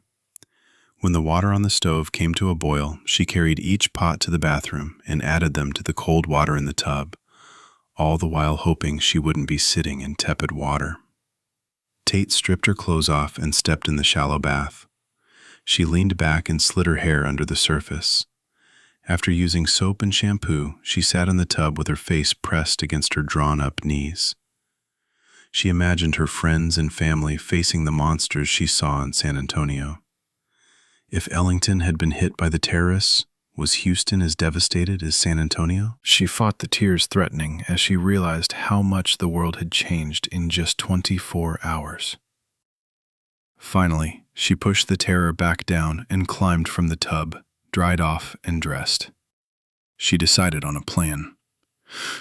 S2: When the water on the stove came to a boil, she carried each pot to the bathroom and added them to the cold water in the tub, all the while hoping she wouldn't be sitting in tepid water. Tate stripped her clothes off and stepped in the shallow bath. She leaned back and slid her hair under the surface. After using soap and shampoo, she sat in the tub with her face pressed against her drawn-up knees. She imagined her friends and family facing the monsters she saw in San Antonio. If Ellington had been hit by the terrorists, was Houston as devastated as San Antonio? She fought the tears threatening as she realized how much the world had changed in just 24 hours. Finally, she pushed the terror back down and climbed from the tub, dried off and dressed. She decided on a plan.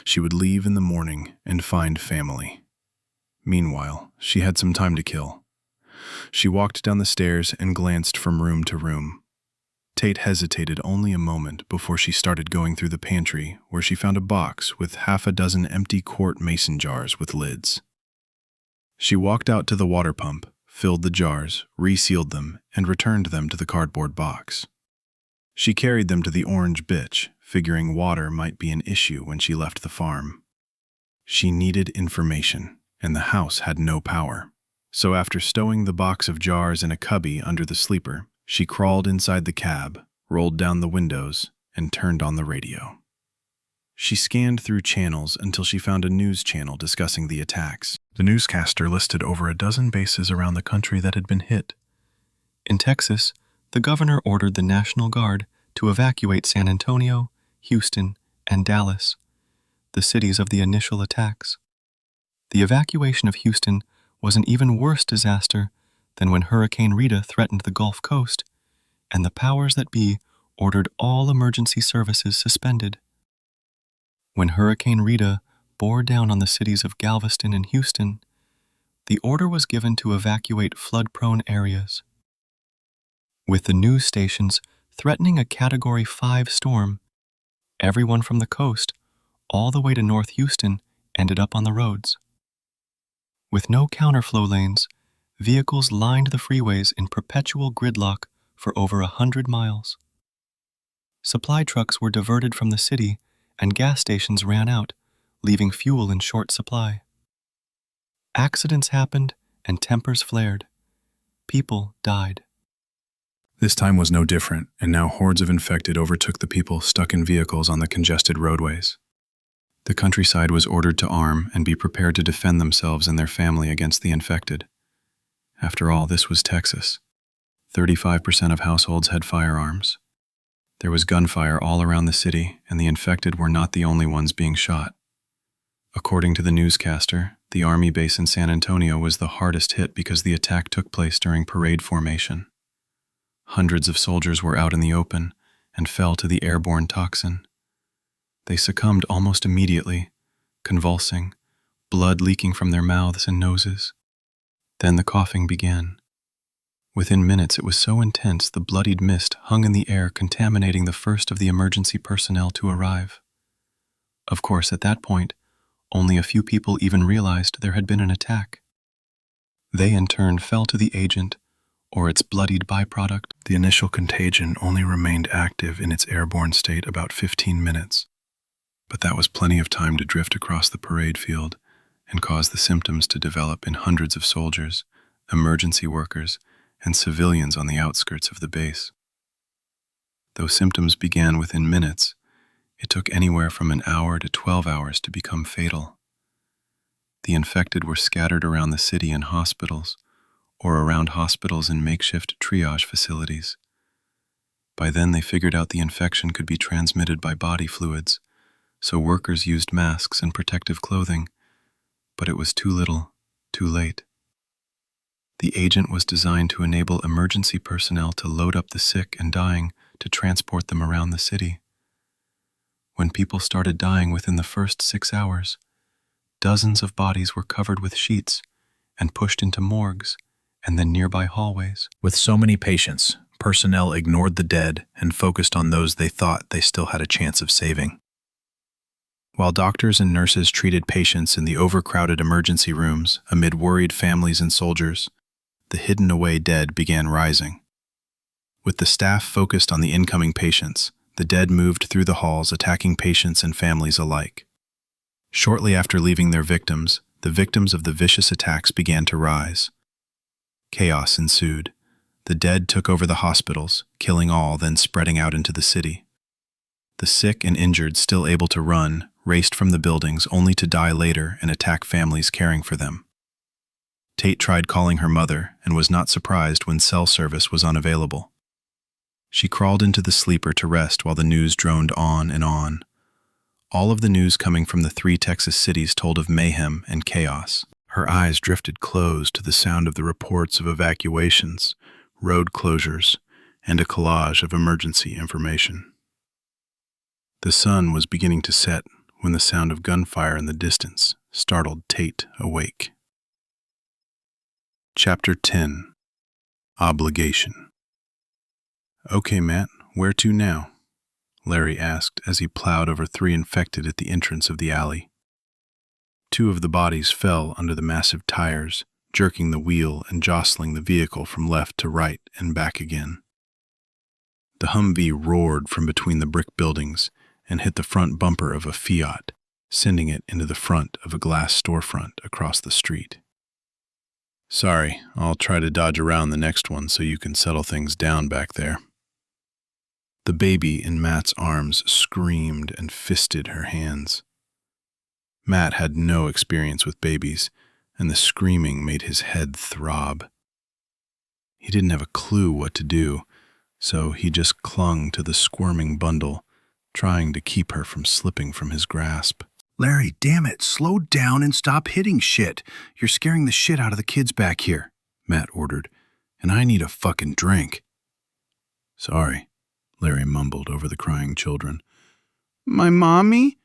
S2: She would leave in the morning and find family. Meanwhile, she had some time to kill. She walked down the stairs and glanced from room to room. Tate hesitated only a moment before she started going through the pantry, where she found a box with 6 empty quart mason jars with lids. She walked out to the water pump, filled the jars, resealed them, and returned them to the cardboard box. She carried them to the orange bitch, figuring water might be an issue when she left the farm. She needed information, and the house had no power. So after stowing the box of jars in a cubby under the sleeper, she crawled inside the cab, rolled down the windows, and turned on the radio. She scanned through channels until she found a news channel discussing the attacks. The newscaster listed over a dozen bases around the country that had been hit.
S4: In Texas, the governor ordered the National Guard to evacuate San Antonio, Houston, and Dallas, the cities of the initial attacks. The evacuation of Houston was an even worse disaster than when Hurricane Rita threatened the Gulf Coast, and the powers that be ordered all emergency services suspended. When Hurricane Rita bore down on the cities of Galveston and Houston, the order was given to evacuate flood-prone areas. With the news stations threatening a Category 5 storm, everyone from the coast all the way to North Houston ended up on the roads. With no counterflow lanes, vehicles lined the freeways in perpetual gridlock for over 100 miles. Supply trucks were diverted from the city and gas stations ran out, leaving fuel in short supply. Accidents happened and tempers flared. People died.
S2: This time was no different, and now hordes of infected overtook the people stuck in vehicles on the congested roadways. The countryside was ordered to arm and be prepared to defend themselves and their family against the infected. After all, this was Texas. 35% of households had firearms. There was gunfire all around the city, and the infected were not the only ones being shot. According to the newscaster, the Army base in San Antonio was the hardest hit because the attack took place during parade formation. Hundreds of soldiers were out in the open and fell to the airborne toxin. They succumbed almost immediately, convulsing, blood leaking from their mouths and noses. Then the coughing began. Within minutes, it was so intense the bloodied mist hung in the air, contaminating the first of the emergency personnel to arrive. Of course, at that point, only a few people even realized there had been an attack. They in turn fell to the agent, or its bloodied byproduct. The initial contagion only remained active in its airborne state about 15 minutes. But that was plenty of time to drift across the parade field and cause the symptoms to develop in hundreds of soldiers, emergency workers, and civilians on the outskirts of the base. Though symptoms began within minutes, it took anywhere from an hour to 12 hours to become fatal. The infected were scattered around the city in hospitals, or around hospitals in makeshift triage facilities. By then they figured out the infection could be transmitted by body fluids, so workers used masks and protective clothing, but it was too little, too late. The agent was designed to enable emergency personnel to load up the sick and dying to transport them around the city. When people started dying within the first 6 hours, dozens of bodies were covered with sheets and pushed into morgues and then nearby hallways.
S1: With so many patients,
S2: Personnel ignored the dead and focused on those they thought they still had a chance of saving. While doctors and nurses treated patients in the overcrowded emergency rooms amid worried families and soldiers, the hidden-away dead began rising. With the staff focused on the incoming patients, the dead moved through the halls attacking patients and families alike. Shortly after leaving their victims, the victims of the vicious attacks began to rise. Chaos ensued. The dead took over the hospitals, killing all, then spreading out into the city. The sick and injured, still able to run, raced from the buildings only to die later and attack families caring for them. Tate tried calling her mother and was not surprised when cell service was unavailable. She crawled into the sleeper to rest while the news droned on and on. All of the news coming from the 3 Texas cities told of mayhem and chaos. Her eyes drifted closed to the sound of the reports of evacuations, road closures, and a collage of emergency information. The sun was beginning to set when the sound of gunfire in the distance startled Tate awake. Chapter 10. Obligation. "Okay, Matt, where to now?" Larry asked as he plowed over 3 infected at the entrance of the alley. 2 of the bodies fell under the massive tires, jerking the wheel and jostling the vehicle from left to right and back again. The Humvee roared from between the brick buildings and hit the front bumper of a Fiat, sending it into the front of a glass storefront across the street. "Sorry, I'll try to dodge around the next one so you can settle things down back there." The baby in Matt's arms screamed and fisted her hands. Matt had no experience with babies, and the screaming made his head throb. He didn't have a clue what to do, so he just clung to the squirming bundle, trying to keep her from slipping from his grasp. "Larry, damn it, slow down and stop hitting shit. You're scaring the shit out of the kids back here," Matt ordered, "and I need a fucking drink." "Sorry," Larry mumbled over the crying children. "My mommy?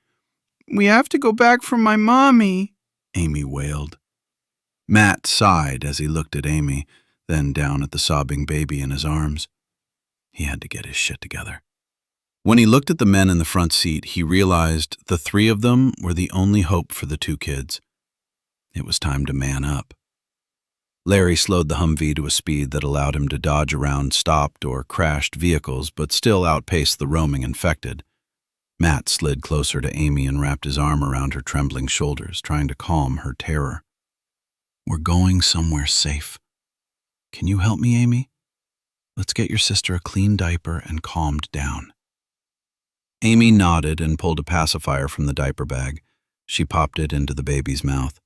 S2: We have to go back for my mommy," Amy wailed. Matt sighed as he looked at Amy, then down at the sobbing baby in his arms. He had to get his shit together. When he looked at the men in the front seat, he realized the 3 of them were the only hope for the 2 kids. It was time to man up. Larry slowed the Humvee to a speed that allowed him to dodge around stopped or crashed vehicles, but still outpaced the roaming infected. Matt slid closer to Amy and wrapped his arm around her trembling shoulders, trying to calm her terror. "We're going somewhere safe. Can you help me, Amy? Let's get your sister a clean diaper and calmed down." Amy nodded and pulled a pacifier from the diaper bag. She popped it into the baby's mouth.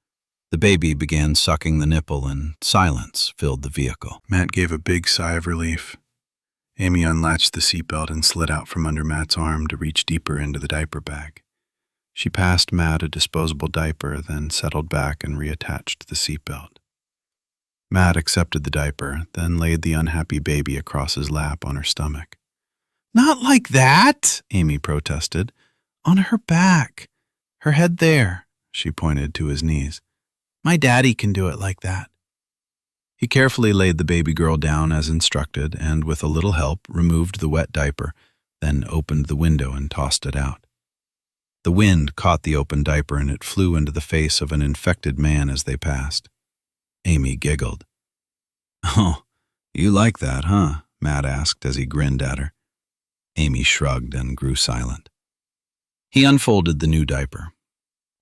S2: The baby began sucking the nipple, and silence filled the vehicle. Matt gave a big sigh of relief. Amy unlatched the seatbelt and slid out from under Matt's arm to reach deeper into the diaper bag. She passed Matt a disposable diaper, then settled back and reattached the seatbelt. Matt accepted the diaper, then laid the unhappy baby across his lap on her stomach. "Not like that," Amy protested. "On her back. Her head there," she pointed to his knees. "My daddy can do it like that." He carefully laid the baby girl down as instructed and, with a little help, removed the wet diaper, then opened the window and tossed it out. The wind caught the open diaper and it flew into the face of an infected man as they passed. Amy giggled. "Oh, you like that, huh?" Matt asked as he grinned at her. Amy shrugged and grew silent. He unfolded the new diaper.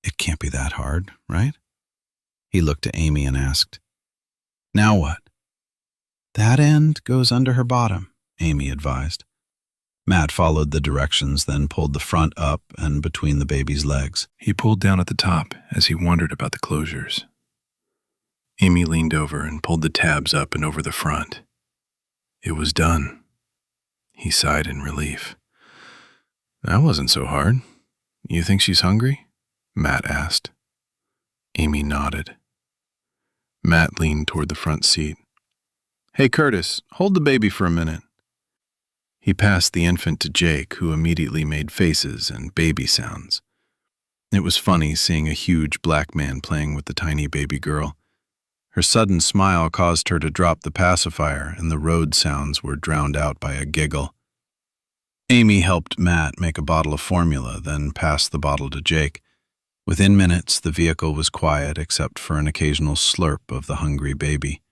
S2: "It can't be that hard, right?" He looked to Amy and asked, "Now what?" "That end goes under her bottom," Amy advised. Matt followed the directions, then pulled the front up and between the baby's legs. He pulled down at the top as he wondered about the closures. Amy leaned over and pulled the tabs up and over the front. It was done. He sighed in relief. "That wasn't so hard. You think she's hungry?" Matt asked. Amy nodded. Matt leaned toward the front seat. "Hey, Curtis, hold the baby for a minute." He passed the infant to Jake, who immediately made faces and baby sounds. It was funny seeing a huge black man playing with the tiny baby girl.
S1: Her sudden smile caused her to drop the pacifier, and the road sounds were drowned out by a giggle. Amy helped Matt make a bottle of formula, then passed the bottle to Jake. Within minutes, the vehicle was quiet except for an occasional slurp of the hungry baby.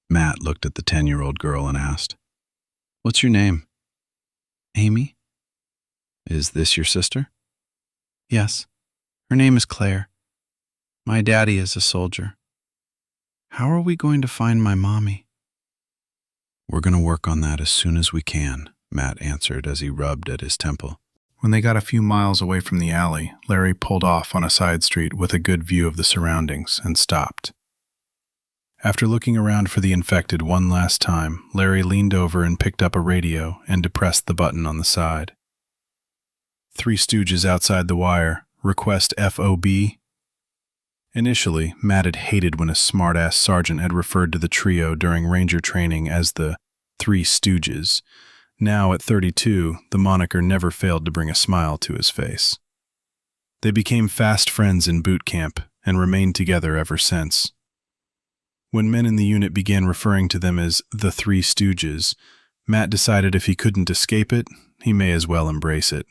S1: Matt looked at the 10-year-old girl and asked, "What's your name?" "Amy." "Is this your sister?" "Yes. Her name is Claire. My daddy is a soldier. How are we going to find my mommy?" "We're going to work on that as soon as we can," Matt answered as he rubbed at his temple.
S2: When they got a few miles away from the alley, Larry pulled off on a side street with a good view of the surroundings and stopped. After looking around for the infected one last time, Larry leaned over and picked up a radio and depressed the button on the side. Three Stooges outside the wire. Request FOB. Initially, Matt had hated when a smart-ass sergeant had referred to the trio during Ranger training as the Three Stooges. Now, at 32, the moniker never failed to bring a smile to his face. They became fast friends in boot camp and remained together ever since. When men in the unit began referring to them as the Three Stooges, Matt decided if he couldn't escape it, he may as well embrace it.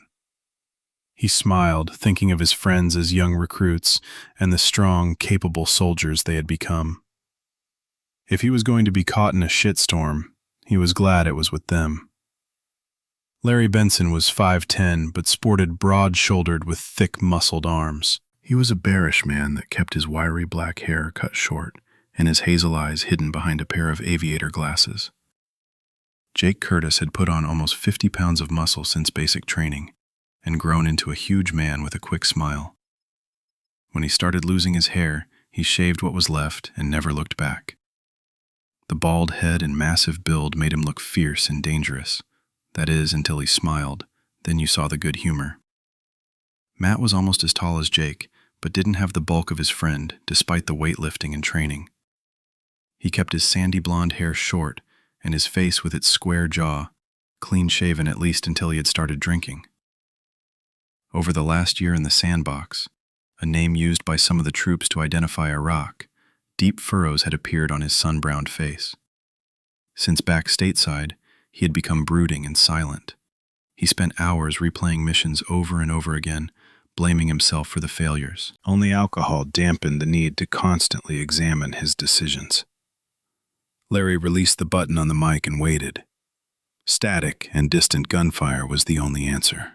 S2: He smiled, thinking of his friends as young recruits and the strong, capable soldiers they had become. If he was going to be caught in a shitstorm, he was glad it was with them. Larry Benson was 5'10", but sported broad-shouldered with thick-muscled arms. He was a bearish man that kept his wiry black hair cut short and his hazel eyes hidden behind a pair of aviator glasses. Jake Curtis had put on almost 50 pounds of muscle since basic training and grown into a huge man with a quick smile. When he started losing his hair, he shaved what was left and never looked back. The bald head and massive build made him look fierce and dangerous. That is, until he smiled, then you saw the good humor. Matt was almost as tall as Jake, but didn't have the bulk of his friend, despite the weightlifting and training. He kept his sandy blonde hair short, and his face with its square jaw, clean-shaven at least until he had started drinking. Over the last year in the sandbox, a name used by some of the troops to identify Iraq, deep furrows had appeared on his sun-browned face. Since back stateside, he had become brooding and silent. He spent hours replaying missions over and over again, blaming himself for the failures. Only alcohol dampened the need to constantly examine his decisions. Larry released the button on the mic and waited. Static and distant gunfire was the only answer.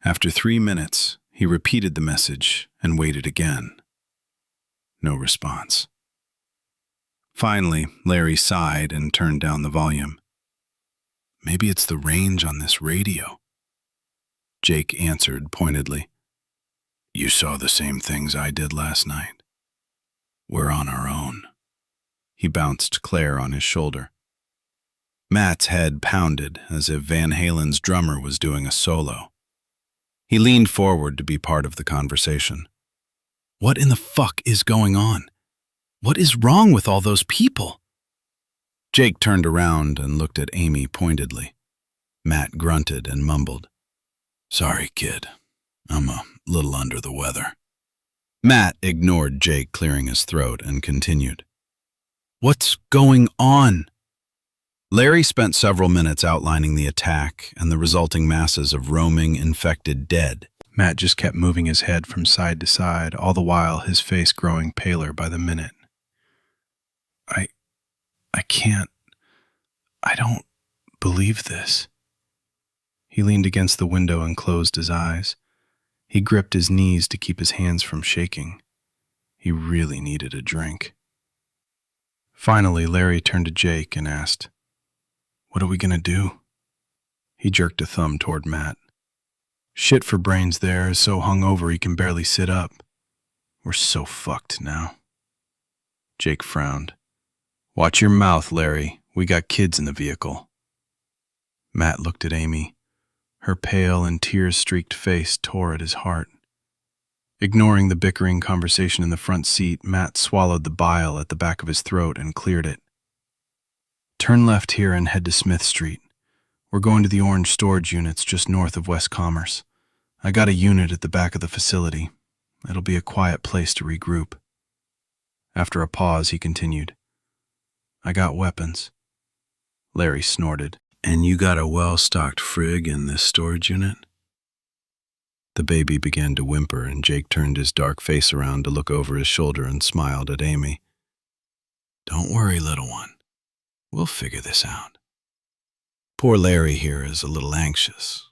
S2: After 3 minutes, he repeated the message and waited again. No response. Finally, Larry sighed and turned down the volume. "Maybe it's the range on this radio," Jake answered pointedly. "You saw the same things I did last night. We're on our own." He bounced Claire on his shoulder. Matt's head pounded as if Van Halen's drummer was doing a solo. He leaned forward to be part of the conversation. "What in the fuck is going on? What is wrong with all those people?" Jake turned around and looked at Amy pointedly. Matt grunted and mumbled, "Sorry, kid. I'm a little under the weather." Matt ignored Jake clearing his throat and continued, "What's going on?" Larry spent several minutes outlining the attack and the resulting masses of roaming, infected dead. Matt just kept moving his head from side to side, all the while his face growing paler by the minute. I don't believe this." He leaned against the window and closed his eyes. He gripped his knees to keep his hands from shaking. He really needed a drink. Finally, Larry turned to Jake and asked, "What are we gonna do?" He jerked a thumb toward Matt. "Shit for brains there is so hungover he can barely sit up. We're so fucked now." Jake frowned. "Watch your mouth, Larry. We got kids in the vehicle." Matt looked at Amy. Her pale and tear-streaked face tore at his heart. Ignoring the bickering conversation in the front seat, Matt swallowed the bile at the back of his throat and cleared it. "Turn left here and head to Smith Street. We're going to the orange storage units just north of West Commerce. I got a unit at the back of the facility. It'll be a quiet place to regroup."
S1: After a pause, he continued, I got weapons. Larry snorted. And you got a well-stocked frig in this storage unit? The baby began to whimper, and Jake turned his dark face around to look over his shoulder and smiled at Amy. Don't worry, little one. We'll figure this out. Poor Larry here is a little anxious.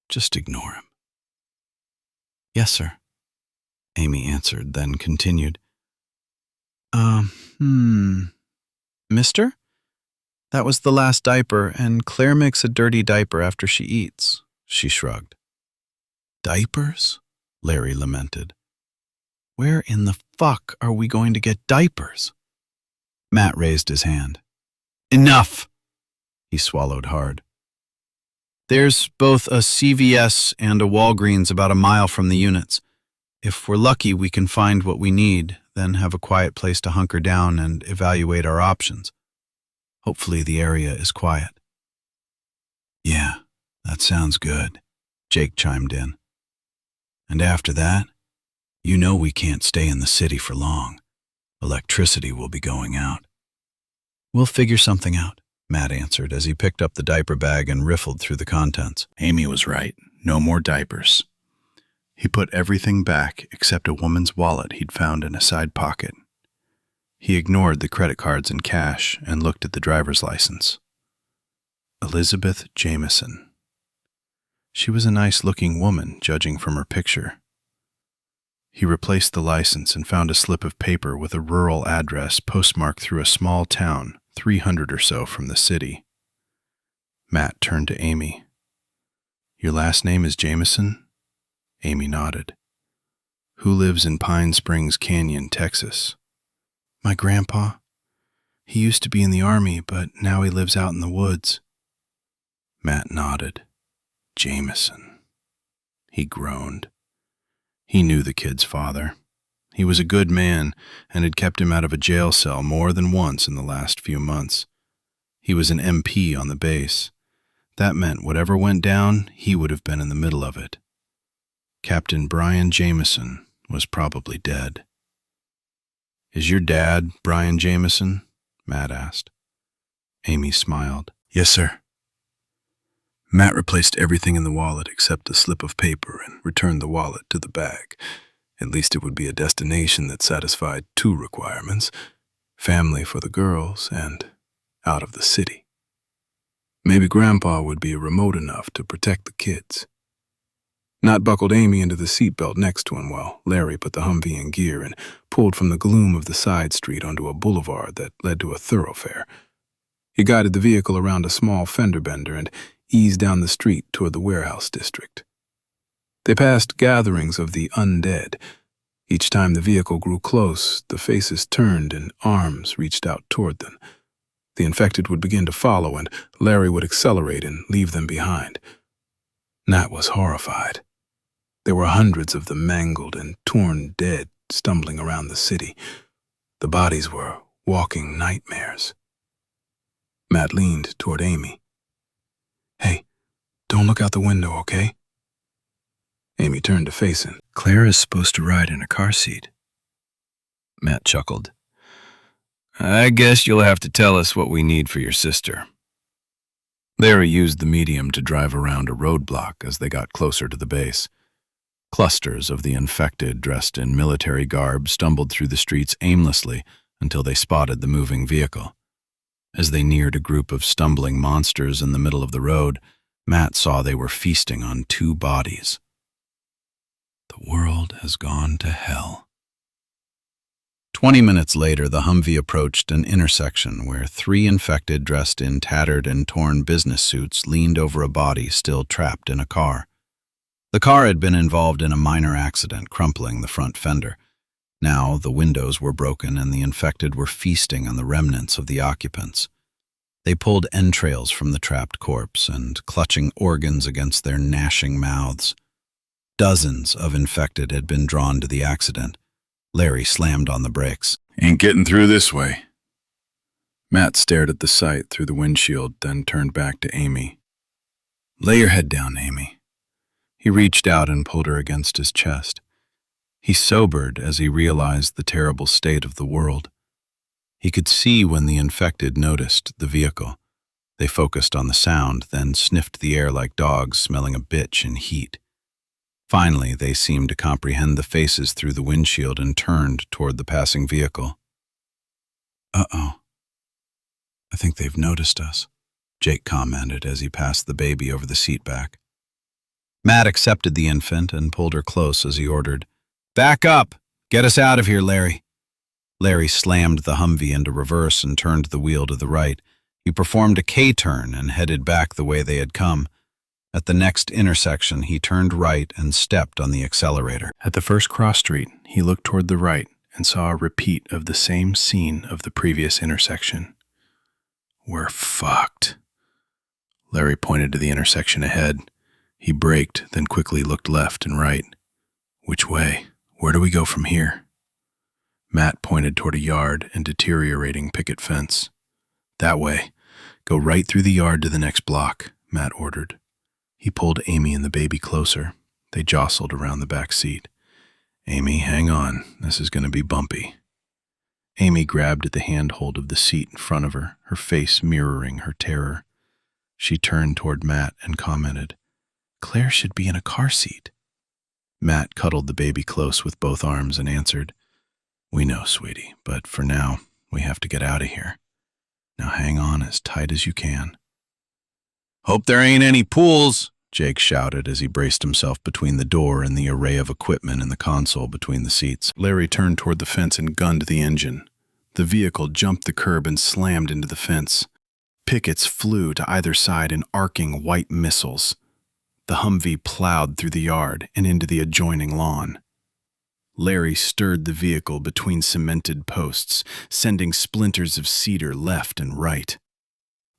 S1: Just ignore him. Yes, sir, Amy answered, then continued. Mister? That was the last diaper, and Claire makes a dirty diaper after she eats, she shrugged. Diapers? Larry lamented. Where in the fuck are we going to get diapers? Matt raised his hand. Enough! He swallowed hard. There's both a CVS and a Walgreens about a mile from the units. If we're lucky, we can find what we need, then have a quiet place to hunker down and evaluate our options. Hopefully the area is quiet. Yeah, that sounds good, Jake chimed in. And after that, you know we can't stay in the city for long. Electricity will be going out. We'll figure something out, Matt answered as he picked up the diaper bag and riffled through the contents.
S2: Amy was right. No more diapers. He put everything back except a woman's wallet he'd found in a side pocket. He ignored the credit cards and cash and looked at the driver's license. Elizabeth Jameson. She was a nice-looking woman, judging from her picture. He replaced the license and found a slip of paper with a rural address postmarked through a small town, 300 or so from the city. Matt turned to Amy. Your last name is Jameson? Amy nodded. Who lives in Pine Springs Canyon, Texas? My grandpa. He used to be in the army, but now he lives out in the woods. Matt nodded. Jameson. He groaned. He knew the kid's father. He was a good man and had kept him out of a jail cell more than once in the last few months. He was an MP on the base. That meant whatever went down, he would have been in the middle of it. Captain Brian Jameson was probably dead. Is your dad Brian Jameson? Matt asked. Amy smiled. Yes, sir. Matt replaced everything in the wallet except a slip of paper and returned the wallet to the bag. At least it would be a destination that satisfied two requirements: family for the girls and out of the city. Maybe Grandpa would be remote enough to protect the kids. Matt buckled Amy into the seatbelt next to him while Larry put the Humvee in gear and pulled from the gloom of the side street onto a boulevard that led to a thoroughfare. He guided the vehicle around a small fender bender and eased down the street toward the warehouse district. They passed gatherings of the Undead. Each time the vehicle grew close, the faces turned and arms reached out toward them. The infected would begin to follow, and Larry would accelerate and leave them behind. Nat was horrified. There were hundreds of the mangled and torn dead stumbling around the city. The bodies were walking nightmares. Matt leaned toward Amy. Hey, don't look out the window, okay? Amy turned to face him. Claire is supposed to ride in a car seat. Matt chuckled. I guess you'll have to tell us what we need for your sister. Larry used the medium to drive around a roadblock as they got closer to the base. Clusters of the infected dressed in military garb stumbled through the streets aimlessly until they spotted the moving vehicle. As they neared a group of stumbling monsters in the middle of the road, Matt saw they were feasting on two bodies. The world has gone to hell. 20 minutes later, the Humvee approached an intersection where three infected dressed in tattered and torn business suits leaned over a body still trapped in a car. The car had been involved in a minor accident, crumpling the front fender. Now the windows were broken and the infected were feasting on the remnants of the occupants. They pulled entrails from the trapped corpse and clutching organs against their gnashing mouths. Dozens of infected had been drawn to the accident. Larry slammed on the brakes. Ain't getting through this way. Matt stared at the sight through the windshield, then turned back to Amy. Lay your head down, Amy. He reached out and pulled her against his chest.
S1: He sobered as he realized the terrible state of the world. He could see when the infected noticed the vehicle. They focused on the sound, then sniffed the air like dogs smelling a bitch in heat. Finally, they seemed to comprehend the faces through the windshield and turned toward the passing vehicle. "Uh-oh. I think they've noticed us," Jake commented as he passed the baby over the seat back. Matt accepted the infant and pulled her close as he ordered, "Back up! Get us out of here, Larry." Larry slammed the Humvee into reverse and turned the wheel to the right. He performed a K-turn and headed back the way they had come. At the next intersection, he turned right and stepped on the accelerator.
S2: At the first cross street, he looked toward the right and saw a repeat of the same scene of the previous intersection. "We're fucked." Larry pointed to the intersection ahead. He braked, then quickly looked left and right. "Which way? Where do we go from here?" Matt pointed toward a yard and deteriorating picket fence. "That way. Go right through the yard to the next block," Matt ordered. He pulled Amy and the baby closer. They jostled around the back seat. "Amy, hang on. This is going to be bumpy." Amy grabbed at the handhold of the seat in front of her, her face mirroring her terror. She turned toward Matt and commented, "Claire should be in a car seat." Matt cuddled the baby close with both arms and answered, "We know, sweetie, but for now, we have to get out of here. Now hang on as tight as you can." "Hope there ain't any pools," Jake shouted as he braced himself between the door and the array of equipment in the console between the seats. Larry turned toward the fence and gunned the engine. The vehicle jumped the curb and slammed into the fence. Pickets flew to either side in arcing white missiles. The Humvee plowed through the yard and into the adjoining lawn. Larry stirred the vehicle between cemented posts, sending splinters of cedar left and right.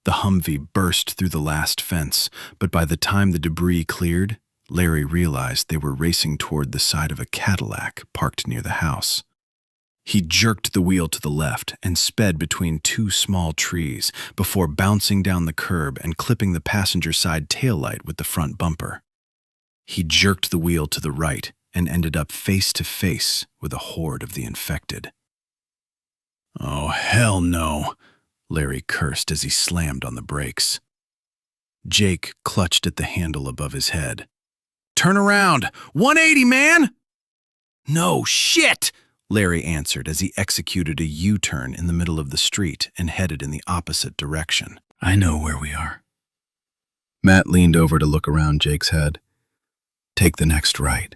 S2: The Humvee burst through the last fence, but by the time the debris cleared, Larry realized they were racing toward the side of a Cadillac parked near the house. He jerked the wheel to the left and sped between two small trees before bouncing down the curb and clipping the passenger side taillight with the front bumper. He jerked the wheel to the right and ended up face to face with a horde of the infected. "Oh, hell no," Larry cursed as he slammed on the brakes. Jake clutched at the handle above his head. "Turn around! 180, man!" "No shit!" Larry answered as he executed a U-turn in the middle of the street and headed in the opposite direction. "I know where we are." Matt leaned over to look around Jake's head. "Take the next right.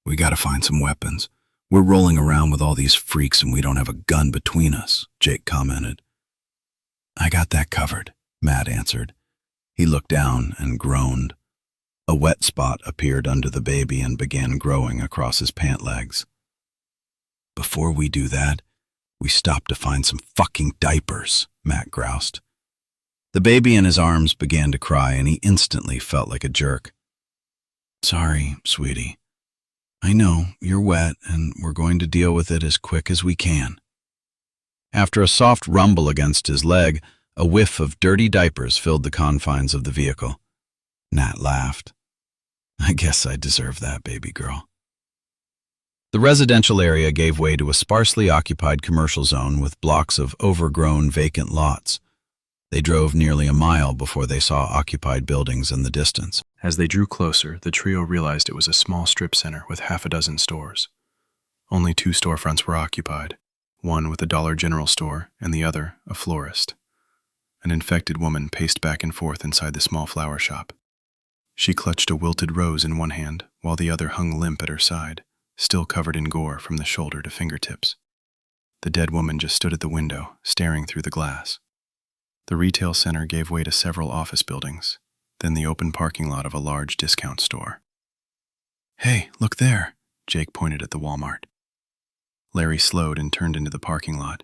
S2: We gotta find some weapons. We're rolling around with all these freaks and we don't have a gun between us," Jake commented. "I got that covered," Matt answered. He looked down and groaned. A wet spot appeared under the baby and began growing across his pant legs. "Before we do that, we stop to find some fucking diapers," Matt groused. The baby in his arms began to cry and he instantly felt like a jerk. "Sorry, sweetie. I know, you're wet and we're going to deal with it as quick as we can." After a soft rumble against his leg, a whiff of dirty diapers filled the confines of the vehicle. Nat laughed. "I guess I deserve that, baby girl." The residential area gave way to a sparsely occupied commercial zone with blocks of overgrown vacant lots. They drove nearly a mile before they saw occupied buildings in the distance. As they drew closer, the trio realized it was a small strip center with half a dozen stores. Only 2 storefronts were occupied, one with a Dollar General store and the other a florist. An infected woman paced back and forth inside the small flower shop. She clutched a wilted rose in one hand while the other hung limp at her side, still covered in gore from the shoulder to fingertips. The dead woman just stood at the window, staring through the glass. The retail center gave way to several office buildings, then the open parking lot of a large discount store. "Hey, look there," Jake pointed at the Walmart. Larry slowed and turned into the parking lot.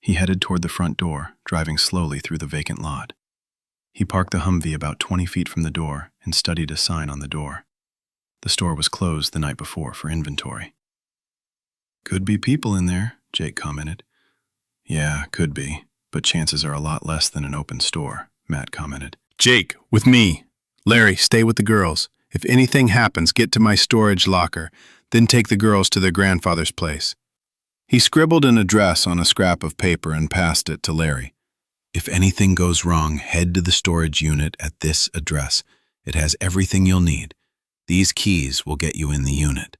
S2: He headed toward the front door, driving slowly through the vacant lot. He parked the Humvee about 20 feet from the door and studied a sign on the door. The store was closed the night before for inventory. "Could be people in there," Jake commented. "Yeah, could be, but chances are a lot less than an open store," Matt commented. "Jake, with me. Larry, stay with the girls. If anything happens, get to my storage locker. then take the girls to their grandfather's place. He scribbled an address on a scrap of paper and passed it to Larry. If anything goes wrong, head to the storage unit at this address. It has everything you'll need. These keys will get you in the unit.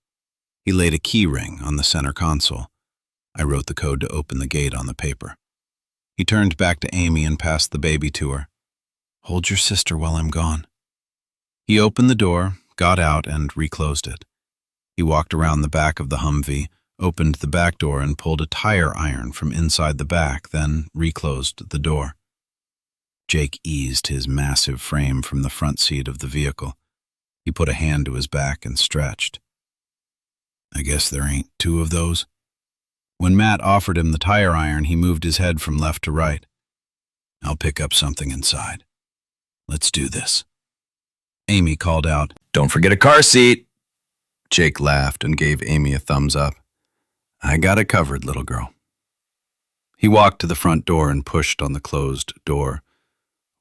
S2: He laid a key ring on the center console. I wrote the code to open the gate on the paper. He turned back to Amy and passed the baby to her. Hold your sister while I'm gone. He opened the door, got out, and reclosed it. He walked around the back of the Humvee, opened the back door and pulled a tire iron from inside the back, then reclosed the door. Jake eased his massive frame from the front seat of the vehicle. He put a hand to his back and stretched. I guess there ain't two of those. When Matt offered him the tire iron, he moved his head from left to right. I'll pick up something inside. Let's do this. Amy called out,
S1: Don't forget a car seat. Jake laughed and gave Amy a thumbs up. I got it covered, little girl. He walked to the front door and pushed on the closed door.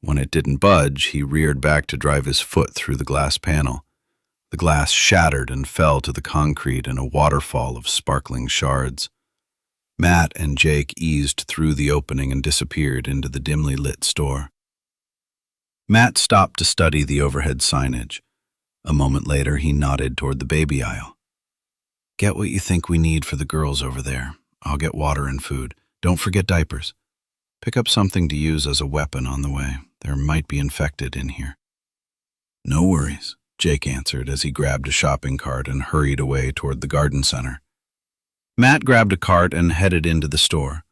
S1: When it didn't budge, he reared back to drive his foot through the glass panel. The glass shattered and fell to the concrete in a waterfall of sparkling shards. Matt and Jake eased through the opening and disappeared into the dimly lit store. Matt stopped to study the overhead signage. A moment later, he nodded toward the baby aisle. Get what you think we need for the girls over there. I'll get water and food. Don't forget diapers. Pick up something to use as a weapon on the way. There might be infected in here. No worries, Jake answered as he grabbed a shopping cart and hurried away toward the garden center. Matt grabbed a cart and headed into the store.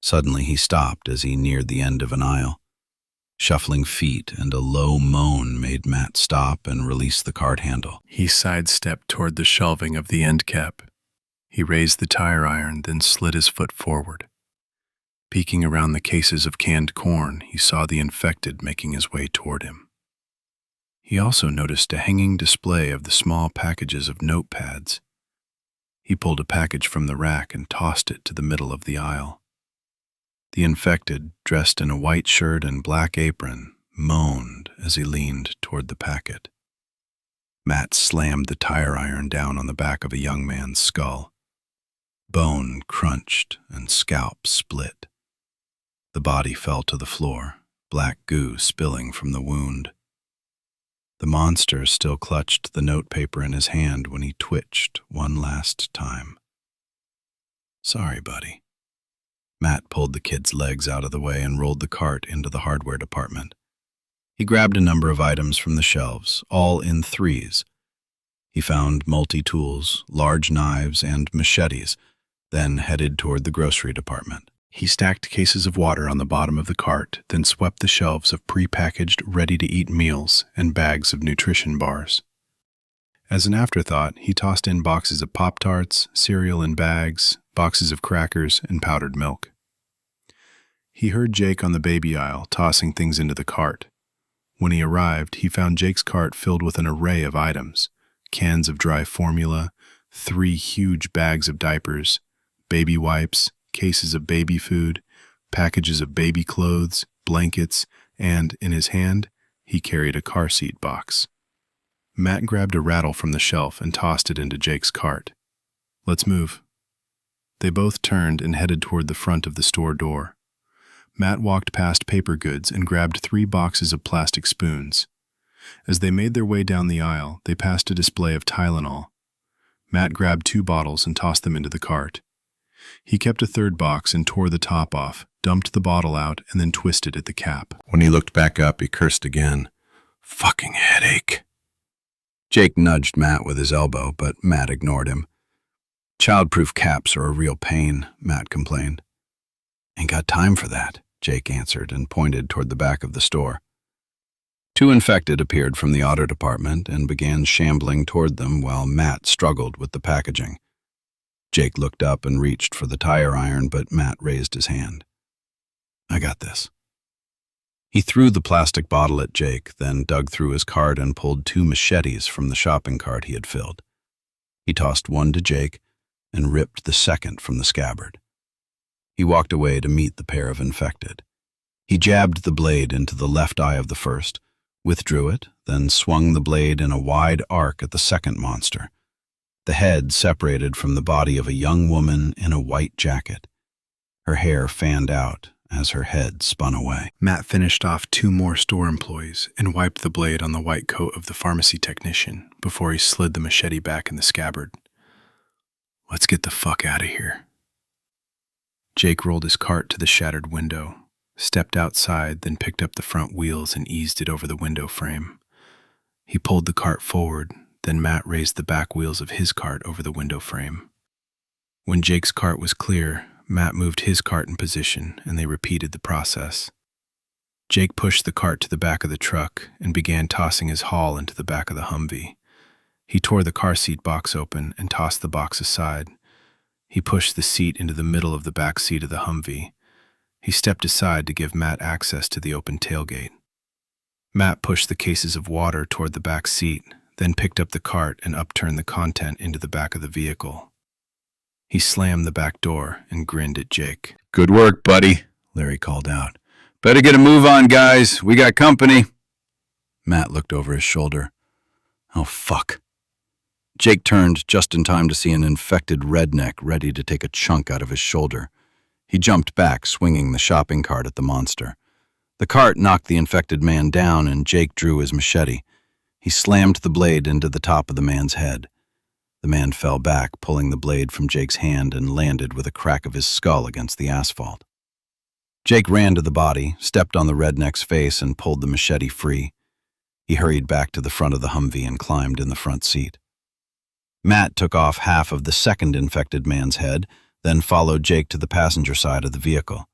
S1: Suddenly he stopped as he neared the end of an aisle. Shuffling feet and a low moan made Matt stop and release the cart handle.
S2: He sidestepped toward the shelving of the end cap. He raised the tire iron, then slid his foot forward. Peeking around the cases of canned corn, he saw the infected making his way toward him. He also noticed a hanging display of the small packages of notepads. He pulled a package from the rack and tossed it to the middle of the aisle. The infected, dressed in a white shirt and black apron, moaned as he leaned toward the packet. Matt slammed the tire iron down on the back of a young man's skull. Bone crunched and scalp split. The body fell to the floor, black goo spilling from the wound. The monster still clutched the notepaper in his hand when he twitched one last time. Sorry, buddy. Matt pulled the kid's legs out of the way and rolled the cart into the hardware department. He grabbed a number of items from the shelves, all in threes. He found multi-tools, large knives, and machetes, then headed toward the grocery department. He stacked cases of water on the bottom of the cart, then swept the shelves of pre-packaged, ready-to-eat meals and bags of nutrition bars. As an afterthought, he tossed in boxes of Pop-Tarts, cereal in bags, boxes of crackers, and powdered milk. He heard Jake on the baby aisle tossing things into the cart. When he arrived, he found Jake's cart filled with an array of items: cans of dry formula, 3 huge bags of diapers, baby wipes, cases of baby food, packages of baby clothes, blankets, and, in his hand, he carried a car seat box. Matt grabbed a rattle from the shelf and tossed it into Jake's cart. Let's move. They both turned and headed toward the front of the store door. Matt walked past paper goods and grabbed 3 boxes of plastic spoons. As they made their way down the aisle, they passed a display of Tylenol. Matt grabbed 2 bottles and tossed them into the cart. He kept a 3rd box and tore the top off, dumped the bottle out, and then twisted at the cap.
S1: When he looked back up, he cursed again. Fucking headache. Jake nudged Matt with his elbow, but Matt ignored him. Childproof caps are a real pain, Matt complained. Ain't got time for that, Jake answered and pointed toward the back of the store. 2 infected appeared from the auto department and began shambling toward them while Matt struggled with the packaging. Jake looked up and reached for the tire iron, but Matt raised his hand. I got this. He threw the plastic bottle at Jake, then dug through his cart and pulled 2 machetes from the shopping cart he had filled. He tossed one to Jake and ripped the second from the scabbard. He walked away to meet the pair of infected. He jabbed the blade into the left eye of the first, withdrew it, then swung the blade in a wide arc at the second monster. the head separated from the body of a young woman in a white jacket. Her hair fanned out as her head spun away.
S2: Matt finished off 2 more store employees and wiped the blade on the white coat of the pharmacy technician before he slid the machete back in the scabbard. Let's get the fuck out of here. Jake rolled his cart to the shattered window, stepped outside, then picked up the front wheels and eased it over the window frame. He pulled the cart forward, then Matt raised the back wheels of his cart over the window frame. When Jake's cart was clear, Matt moved his cart in position and they repeated the process. Jake pushed the cart to the back of the truck and began tossing his haul into the back of the Humvee. He tore the car seat box open and tossed the box aside. He pushed the seat into the middle of the back seat of the Humvee. He stepped aside to give Matt access to the open tailgate. Matt pushed the cases of water toward the back seat, then picked up the cart and upturned the content into the back of the vehicle. He slammed the back door and grinned at Jake.
S1: "Good work, buddy," Larry called out. "Better get a move on, guys. We got company." Matt looked over his shoulder. "Oh, fuck." Jake turned just in time to see an infected redneck ready to take a chunk out of his shoulder. He jumped back, swinging the shopping cart at the monster. The cart knocked the infected man down, and Jake drew his machete. He slammed the blade into the top of the man's head. The man fell back, pulling the blade from Jake's hand, and landed with a crack of his skull against the asphalt. Jake ran to the body, stepped on the redneck's face, and pulled the machete free. He hurried back to the front of the Humvee and climbed in the front seat. Matt took off half of the second infected man's head, then followed Jake to the passenger side of the vehicle.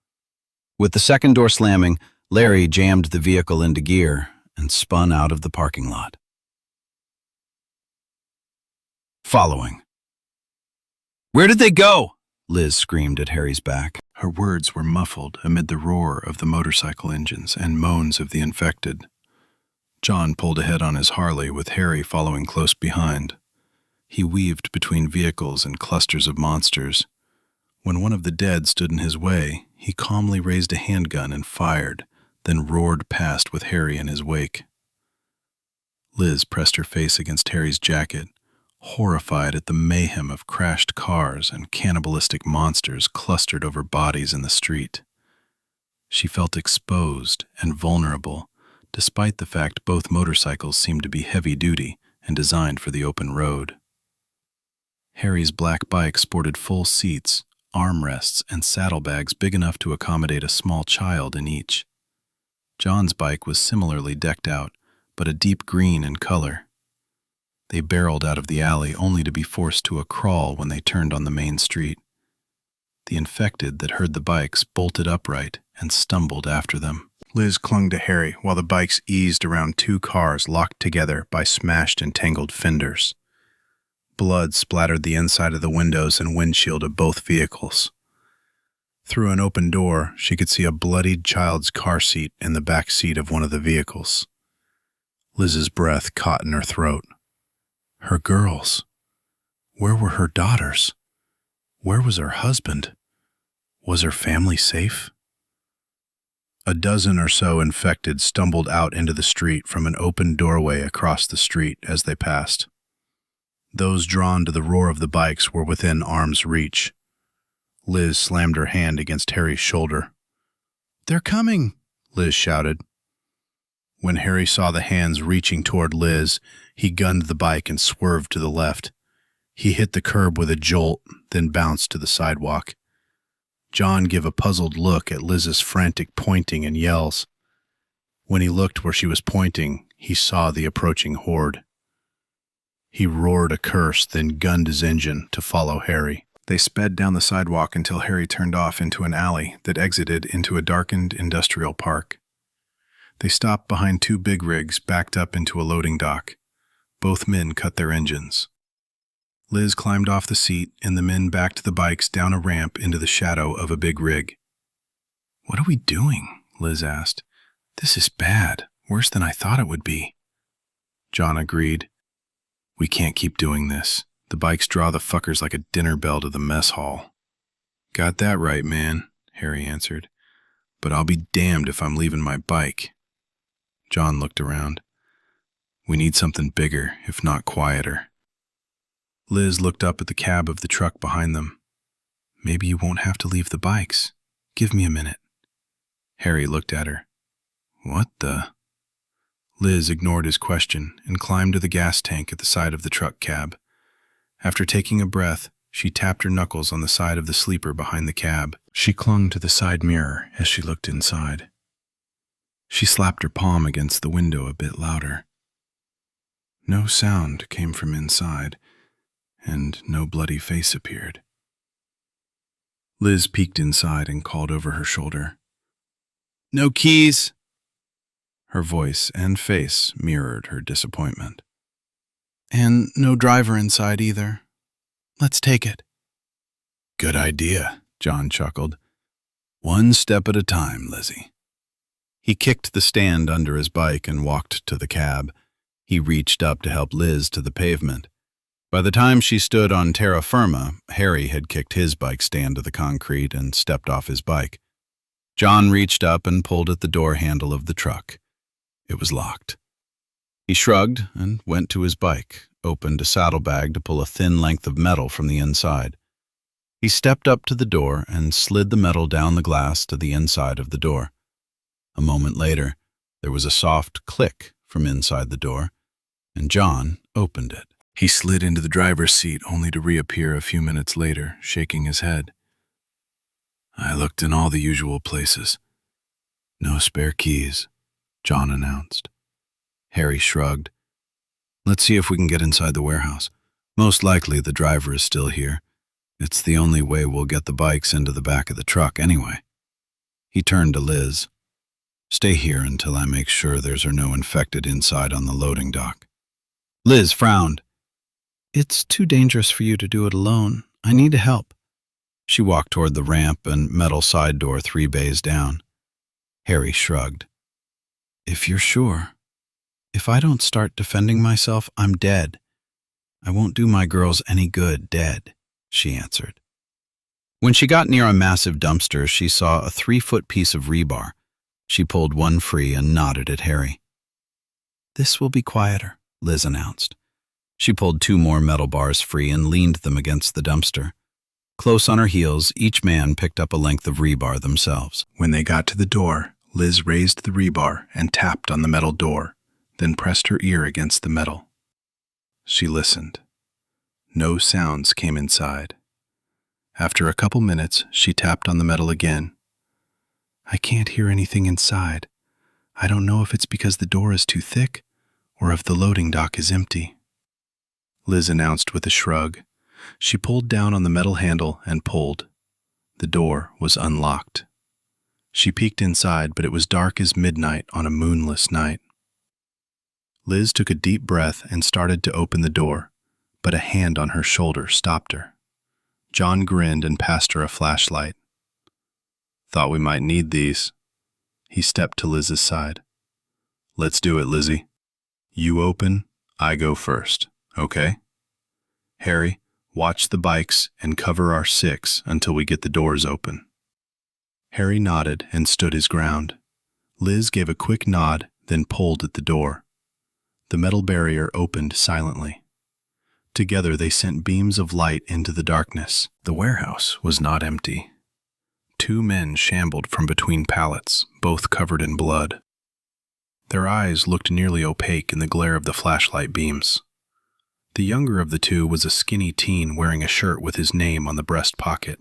S1: With the second door slamming, Larry jammed the vehicle into gear and spun out of the parking lot. Following. "Where did they go?" Liz screamed at Harry's back.
S2: Her words were muffled amid the roar of the motorcycle engines and moans of the infected. John pulled ahead on his Harley with Harry following close behind. He weaved between vehicles and clusters of monsters. When one of the dead stood in his way, he calmly raised a handgun and fired, then roared past with Harry in his wake. Liz pressed her face against Harry's jacket, horrified at the mayhem of crashed cars and cannibalistic monsters clustered over bodies in the street. She felt exposed and vulnerable, despite the fact both motorcycles seemed to be heavy-duty and designed for the open road. Harry's black bike sported full seats, armrests, and saddlebags big enough to accommodate a small child in each. John's bike was similarly decked out, but a deep green in color. They barreled out of the alley only to be forced to a crawl when they turned on the main street. The infected that heard the bikes bolted upright and stumbled after them. Liz clung to Harry while the bikes eased around 2 cars locked together by smashed and tangled fenders. Blood splattered the inside of the windows and windshield of both vehicles. Through an open door, she could see a bloodied child's car seat in the back seat of one of the vehicles. Liz's breath caught in her throat. Her girls. Where were her daughters? Where was her husband? Was her family safe? A dozen or so infected stumbled out into the street from an open doorway across the street as they passed. Those drawn to the roar of the bikes were within arm's reach. Liz slammed her hand against Harry's shoulder. "They're coming!" Liz shouted. When Harry saw the hands reaching toward Liz, he gunned the bike and swerved to the left. He hit the curb with a jolt, then bounced to the sidewalk. John gave a puzzled look at Liz's frantic pointing and yells. When he looked where she was pointing, he saw the approaching horde. He roared a curse, then gunned his engine to follow Harry. They sped down the sidewalk until Harry turned off into an alley that exited into a darkened industrial park. They stopped behind 2 big rigs backed up into a loading dock. Both men cut their engines. Liz climbed off the seat, and the men backed the bikes down a ramp into the shadow of a big rig. "What are we doing?" Liz asked. "This is bad, worse than I thought it would be." John agreed. "We can't keep doing this. The bikes draw the fuckers like a dinner bell to the mess hall." "Got that right, man," Harry answered. "But I'll be damned if I'm leaving my bike." John looked around. "We need something bigger, if not quieter." Liz looked up at the cab of the truck behind them. Maybe you won't have to leave the bikes. Give me a minute. Harry looked at her. What the? Liz ignored his question and climbed to the gas tank at the side of the truck cab. After taking a breath, she tapped her knuckles on the side of the sleeper behind the cab. She clung to the side mirror as she looked inside. She slapped her palm against the window a bit louder. No sound came from inside, and no bloody face appeared. Liz peeked inside and called over her shoulder. No keys! Her voice and face mirrored her disappointment. And no driver inside either. Let's take it.
S1: Good idea, John chuckled. One step at a time, Lizzie. He kicked the stand under his bike and walked to the cab. He reached up to help Liz to the pavement. By the time she stood on terra firma, Harry had kicked his bike stand to the concrete and stepped off his bike. John reached up and pulled at the door handle of the truck. It was locked. He shrugged and went to his bike, opened a saddlebag to pull a thin length of metal from the inside. He stepped up to the door and slid the metal down the glass to the inside of the door. A moment later, there was a soft click from inside the door, and John opened it. He slid into the driver's seat only to reappear a few minutes later, shaking his head. I looked in all the usual places. No spare keys, John announced. Harry shrugged. Let's see if we can get inside the warehouse. Most likely the driver is still here. It's the only way we'll get the bikes into the back of the truck anyway. He turned to Liz. Stay here until I make sure there's no infected inside on the loading dock. Liz frowned. It's too dangerous for you to do it alone. I need help. She walked toward the ramp and metal side door 3 bays down. Harry shrugged. If you're sure. If I don't start defending myself, I'm dead. I won't do my girls any good dead, she answered. When she got near a massive dumpster, she saw a 3-foot piece of rebar. She pulled one free and nodded at Harry. This will be quieter, Liz announced. She pulled 2 more metal bars free and leaned them against the dumpster. Close on her heels, each man picked up a length of rebar themselves. When they got to the door, Liz raised the rebar and tapped on the metal door, then pressed her ear against the metal. She listened. No sounds came inside. After a couple minutes, she tapped on the metal again. I can't hear anything inside. I don't know if it's because the door is too thick or if the loading dock is empty. Liz announced with a shrug. She pulled down on the metal handle and pulled. The door was unlocked. She peeked inside, but it was dark as midnight on a moonless night. Liz took a deep breath and started to open the door, but a hand on her shoulder stopped her. John grinned and passed her a flashlight. Thought we might need these. He stepped to Liz's side. Let's do it, Lizzie. You open, I go first, okay? Harry, watch the bikes and cover our 6 until we get the doors open. Harry nodded and stood his ground. Liz gave a quick nod, then pulled at the door. The metal barrier opened silently. Together they sent beams of light into the darkness. The warehouse was not empty. 2 men shambled from between pallets, both covered in blood. Their eyes looked nearly opaque in the glare of the flashlight beams. The younger of the 2 was a skinny teen wearing a shirt with his name on the breast pocket.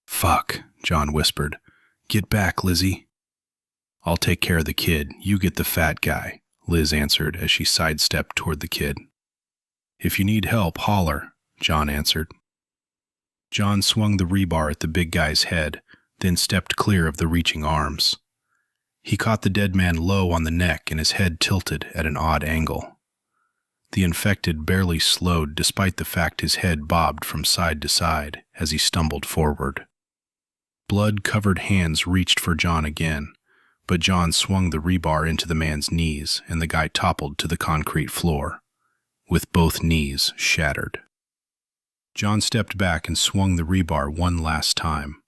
S1: Fuck, John whispered. Get back, Lizzie. I'll take care of the kid. You get the fat guy, Liz answered as she sidestepped toward the kid. If you need help, holler, John answered. John swung the rebar at the big guy's head, then stepped clear of the reaching arms. He caught the dead man low on the neck and his head tilted at an odd angle. The infected barely slowed despite the fact his head bobbed from side to side as he stumbled forward. Blood-covered hands reached for John again, but John swung the rebar into the man's knees and the guy toppled to the concrete floor, with both knees shattered. John stepped back and swung the rebar one last time.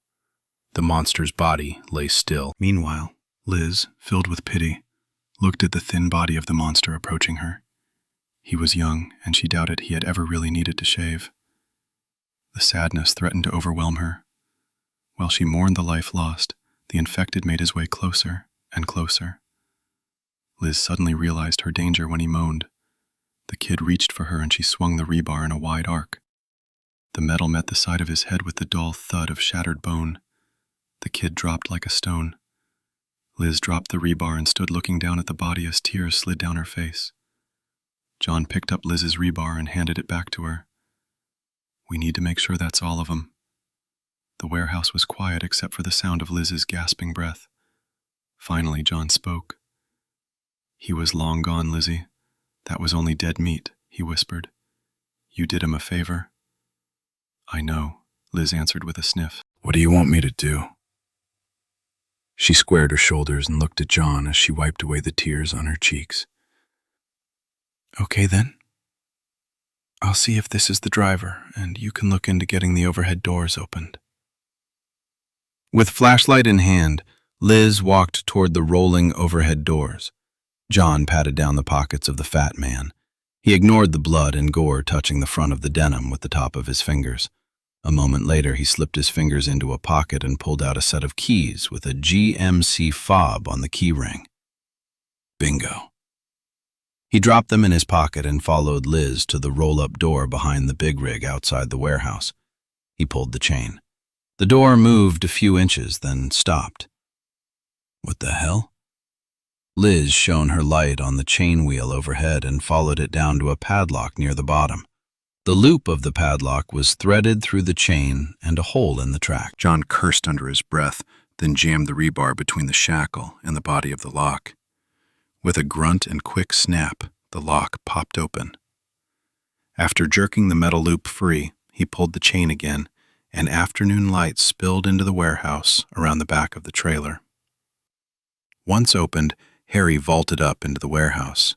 S1: The monster's body lay still. Meanwhile, Liz, filled with pity, looked at the thin body of the monster approaching her.
S2: He was young, and she doubted he had ever really needed to shave. The sadness threatened to overwhelm her. While she mourned the life lost, the infected made his way closer and closer. Liz suddenly realized her danger when he moaned. The kid reached for her and she swung the rebar in a wide arc. The metal met the side of his head with the dull thud of shattered bone. The kid dropped like a stone. Liz dropped the rebar and stood looking down at the body as tears slid down her face. John picked up Liz's rebar and handed it back to her. "We need to make sure that's all of them." The warehouse was quiet except for the sound of Liz's gasping breath. Finally, John spoke. "He was long gone, Lizzie. That was only dead meat," he whispered. "You did him a favor." "I know," Liz answered with a sniff.
S1: What do you want me to do? She squared her shoulders and looked at John as she wiped away the tears on her cheeks. "Okay then. I'll see if this is the driver, and you can look into getting the overhead doors opened." With flashlight in hand, Liz walked toward the rolling overhead doors. John patted down the pockets of the fat man. He ignored the blood and gore touching the front of the denim with the top of his fingers. A moment later, he slipped his fingers into a pocket and pulled out a set of keys with a GMC fob on the key ring. Bingo. He dropped them in his pocket and followed Liz to the roll-up door behind the big rig outside the warehouse. He pulled the chain. The door moved a few inches, then stopped. What the hell? Liz shone her light on the chain wheel overhead and followed it down to a padlock near the bottom. The loop of the padlock was threaded through the chain and a hole in the track. John cursed under his breath, then jammed the rebar between the shackle and the body of the lock. With a grunt and quick snap, the lock popped open. After jerking the metal loop free, he pulled the chain again, and afternoon light spilled into the warehouse around the back of the trailer. Once opened, Harry vaulted up into the warehouse.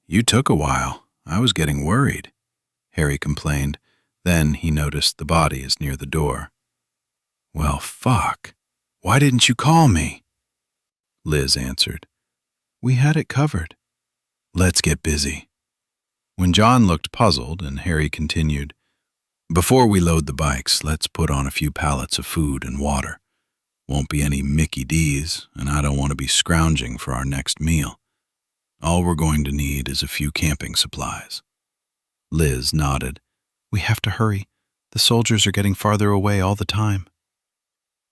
S1: "You took a while. I was getting worried," Harry complained. Then he noticed the body is near the door. "Well, fuck. Why didn't you call me?" Liz answered. "We had it covered. Let's get busy." When John looked puzzled and Harry continued, "Before we load the bikes, let's put on a few pallets of food and water. Won't be any Mickey D's, and I don't want to be scrounging for our next meal. All we're going to need is a few camping supplies." Liz nodded. "We have to hurry. The soldiers are getting farther away all the time."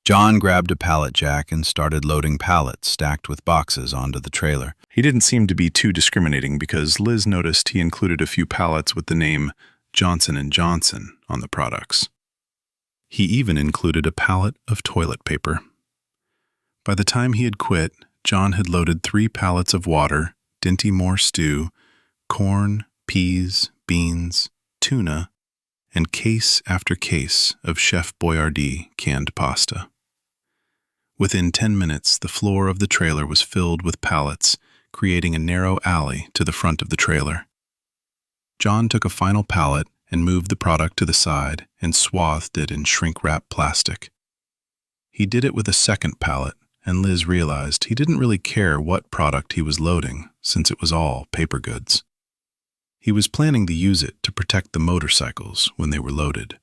S1: John grabbed a pallet jack and started loading pallets stacked with boxes onto the trailer.
S2: He didn't seem to be too discriminating because Liz noticed he included a few pallets with the name Johnson & Johnson on the products. He even included a pallet of toilet paper. By the time he had quit, John had loaded 3 pallets of water, Dinty Moore stew, corn, peas, beans, tuna, and case after case of Chef Boyardee canned pasta. Within 10 minutes, the floor of the trailer was filled with pallets, creating a narrow alley to the front of the trailer. John took a final pallet and moved the product to the side and swathed it in shrink-wrap plastic. He did it with a second pallet, and Liz realized he didn't really care what product he was loading, since it was all paper goods. He was planning to use it to protect the motorcycles when they were loaded.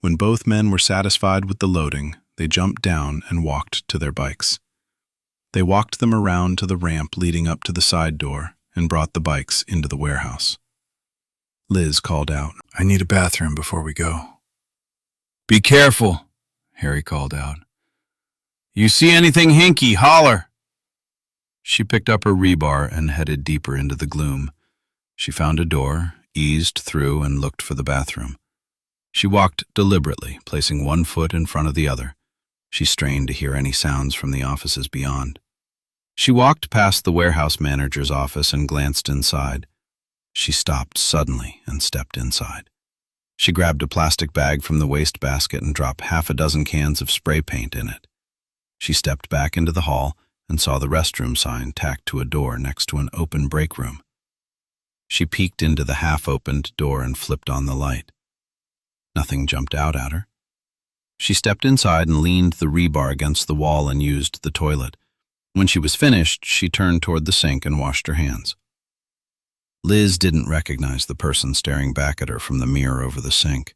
S2: When both men were satisfied with the loading, they jumped down and walked to their bikes. They walked them around to the ramp leading up to the side door and brought the bikes into the warehouse. Liz called out, "I need a bathroom before we go." "Be careful," Harry called out. "You see anything hinky, holler." She picked up her rebar and headed deeper into the gloom. She found a door, eased through, and looked for the bathroom. She walked deliberately, placing one foot in front of the other. She strained to hear any sounds from the offices beyond. She walked past the warehouse manager's office and glanced inside. She stopped suddenly and stepped inside. She grabbed a plastic bag from the wastebasket and dropped 6 cans of spray paint in it. She stepped back into the hall and saw the restroom sign tacked to a door next to an open break room. She peeked into the half-opened door and flipped on the light. Nothing jumped out at her. She stepped inside and leaned the rebar against the wall and used the toilet. When she was finished, she turned toward the sink and washed her hands.
S1: Liz didn't recognize the person staring back at her from the mirror over the sink.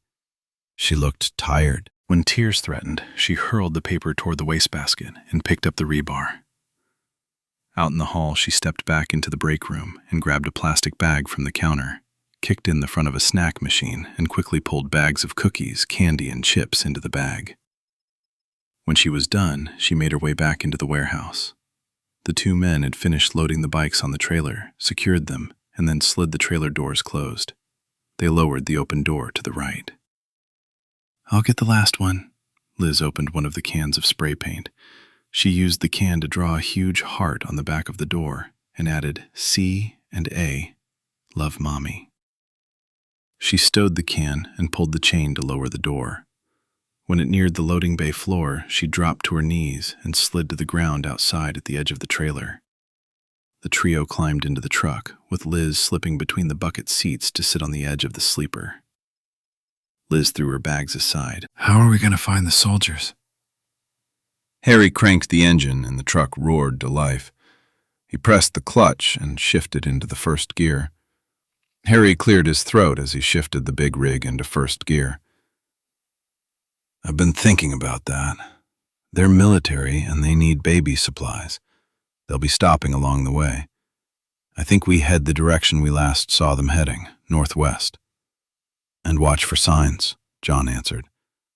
S1: She looked tired.
S2: When tears threatened, she hurled the paper toward the wastebasket and picked up the rebar. Out in the hall, she stepped back into the break room and grabbed a plastic bag from the counter, kicked in the front of a snack machine, and quickly pulled bags of cookies, candy, and chips into the bag. When she was done, she made her way back into the warehouse. The two men had finished loading the bikes on the trailer, secured them, and then slid the trailer doors closed. They lowered the open door to the right. "I'll get the last one." Liz opened one of the cans of spray paint. She used the can to draw a huge heart on the back of the door and added C and A, "Love Mommy." She stowed the can and pulled the chain to lower the door. When it neared the loading bay floor, she dropped to her knees and slid to the ground outside at the edge of the trailer. The trio climbed into the truck, with Liz slipping between the bucket seats to sit on the edge of the sleeper. Liz threw her bags aside. "How are we going to find the soldiers?"
S1: Harry cranked the engine and the truck roared to life. He pressed the clutch and shifted into the first gear. Harry cleared his throat as he shifted the big rig into first gear. "I've been thinking about that. They're military and they need baby supplies. They'll be stopping along the way. I think we head the direction we last saw them heading, northwest." "And watch for signs," John answered.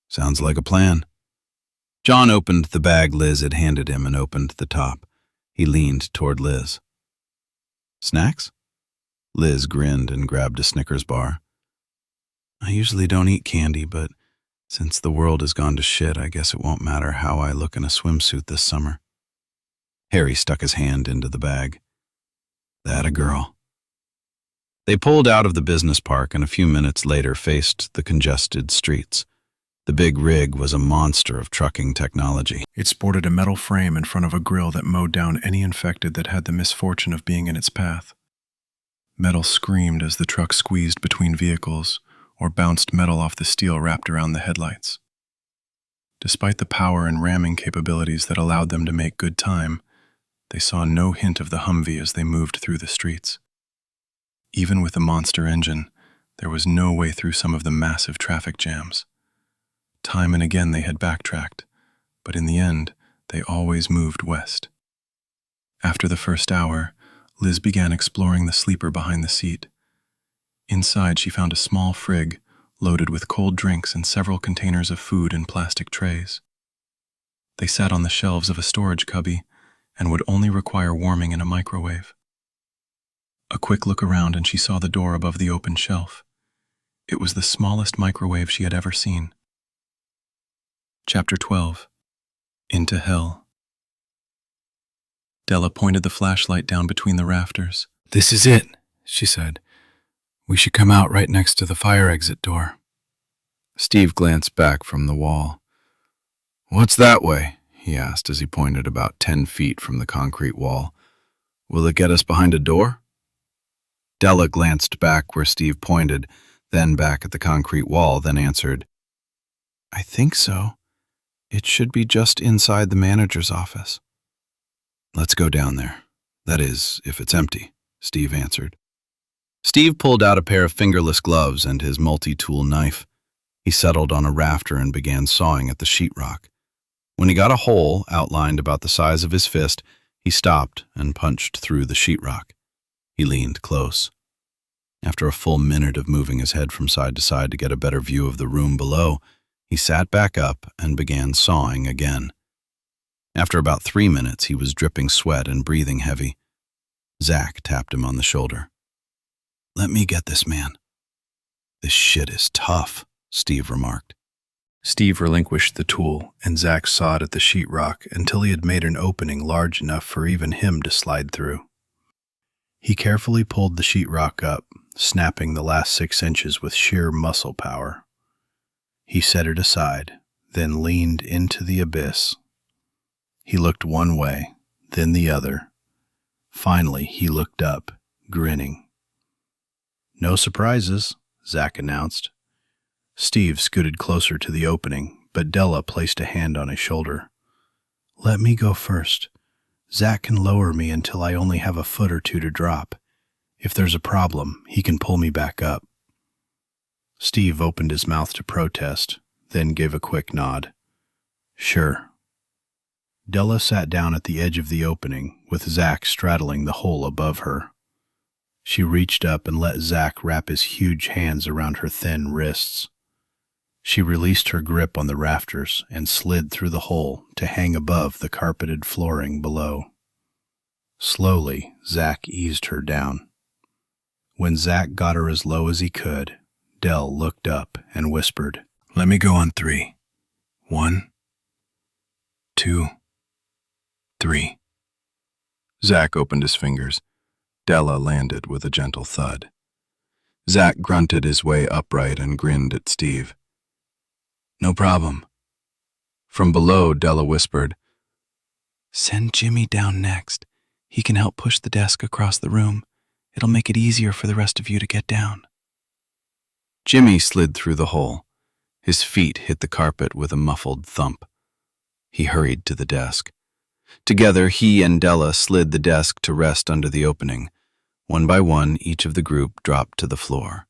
S1: "Sounds like a plan." John opened the bag Liz had handed him and opened the top. He leaned toward Liz. "Snacks?" Liz grinned and grabbed a Snickers bar. "I usually don't eat candy, but since the world has gone to shit, I guess it won't matter how I look in a swimsuit this summer." Harry stuck his hand into the bag. "That a girl." They pulled out of the business park and a few minutes later faced the congested streets. The big rig was a monster of trucking technology.
S2: It sported a metal frame in front of a grill that mowed down any infected that had the misfortune of being in its path. Metal screamed as the truck squeezed between vehicles or bounced metal off the steel wrapped around the headlights. Despite the power and ramming capabilities that allowed them to make good time, they saw no hint of the Humvee as they moved through the streets. Even with the monster engine, there was no way through some of the massive traffic jams. Time and again they had backtracked, but in the end, they always moved west. After the first hour, Liz began exploring the sleeper behind the seat. Inside, she found a small frig loaded with cold drinks and several containers of food in plastic trays. They sat on the shelves of a storage cubby and would only require warming in a microwave. A quick look around and she saw the door above the open shelf. It was the smallest microwave she had ever seen. Chapter 12. Into Hell. Della pointed the flashlight down between the rafters.
S1: "This is it," she said. "We should come out right next to the fire exit door." Steve glanced back from the wall. "What's that way?" he asked as he pointed about 10 feet from the concrete wall. "Will it get us behind a door?" Della glanced back where Steve pointed, then back at the concrete wall, then answered, "I think so. It should be just inside the manager's office." "Let's go down there. That is, if it's empty," Steve answered. Steve pulled out a pair of fingerless gloves and his multi-tool knife. He settled on a rafter and began sawing at the sheetrock. When he got a hole outlined about the size of his fist, he stopped and punched through the sheetrock. He leaned close. After a full minute of moving his head from side to side to get a better view of the room below, he sat back up and began sawing again. After about 3 minutes, he was dripping sweat and breathing heavy. Zach tapped him on the shoulder. "Let me get this man." "This shit is tough," Steve remarked.
S2: Steve relinquished the tool, and Zach sawed at the sheetrock until he had made an opening large enough for even him to slide through. He carefully pulled the sheetrock up, snapping the last 6 inches with sheer muscle power. He set it aside, then leaned into the abyss. He looked one way, then the other. Finally, he looked up, grinning. "No surprises," Zach announced. Steve scooted closer to the opening, but Della placed a hand on his shoulder. "Let me go first. Zach can lower me until I only have a foot or two to drop. If there's a problem, he can pull me back up. Steve opened his mouth to protest, then gave a quick nod. Sure. Della sat down at the edge of the opening, with Zach straddling the hole above her. She reached up and let Zach wrap his huge hands around her thin wrists. She released her grip on the rafters and slid through the hole to hang above the carpeted flooring below. Slowly, Zach eased her down. When Zach got her as low as he could, Dell looked up and whispered,
S1: Let me go on 3. 1, 2, 3.
S3: Zach opened his fingers. Della landed with a gentle thud. Zach grunted his way upright and grinned at Steve.
S1: No problem.
S3: From below, Della whispered,
S4: Send Jimmy down next. He can help push the desk across the room. It'll make it easier for the rest of you to get down.
S3: Jimmy slid through the hole. His feet hit the carpet with a muffled thump. He hurried to the desk. Together, he and Della slid the desk to rest under the opening. One by one, each of the group dropped to the floor.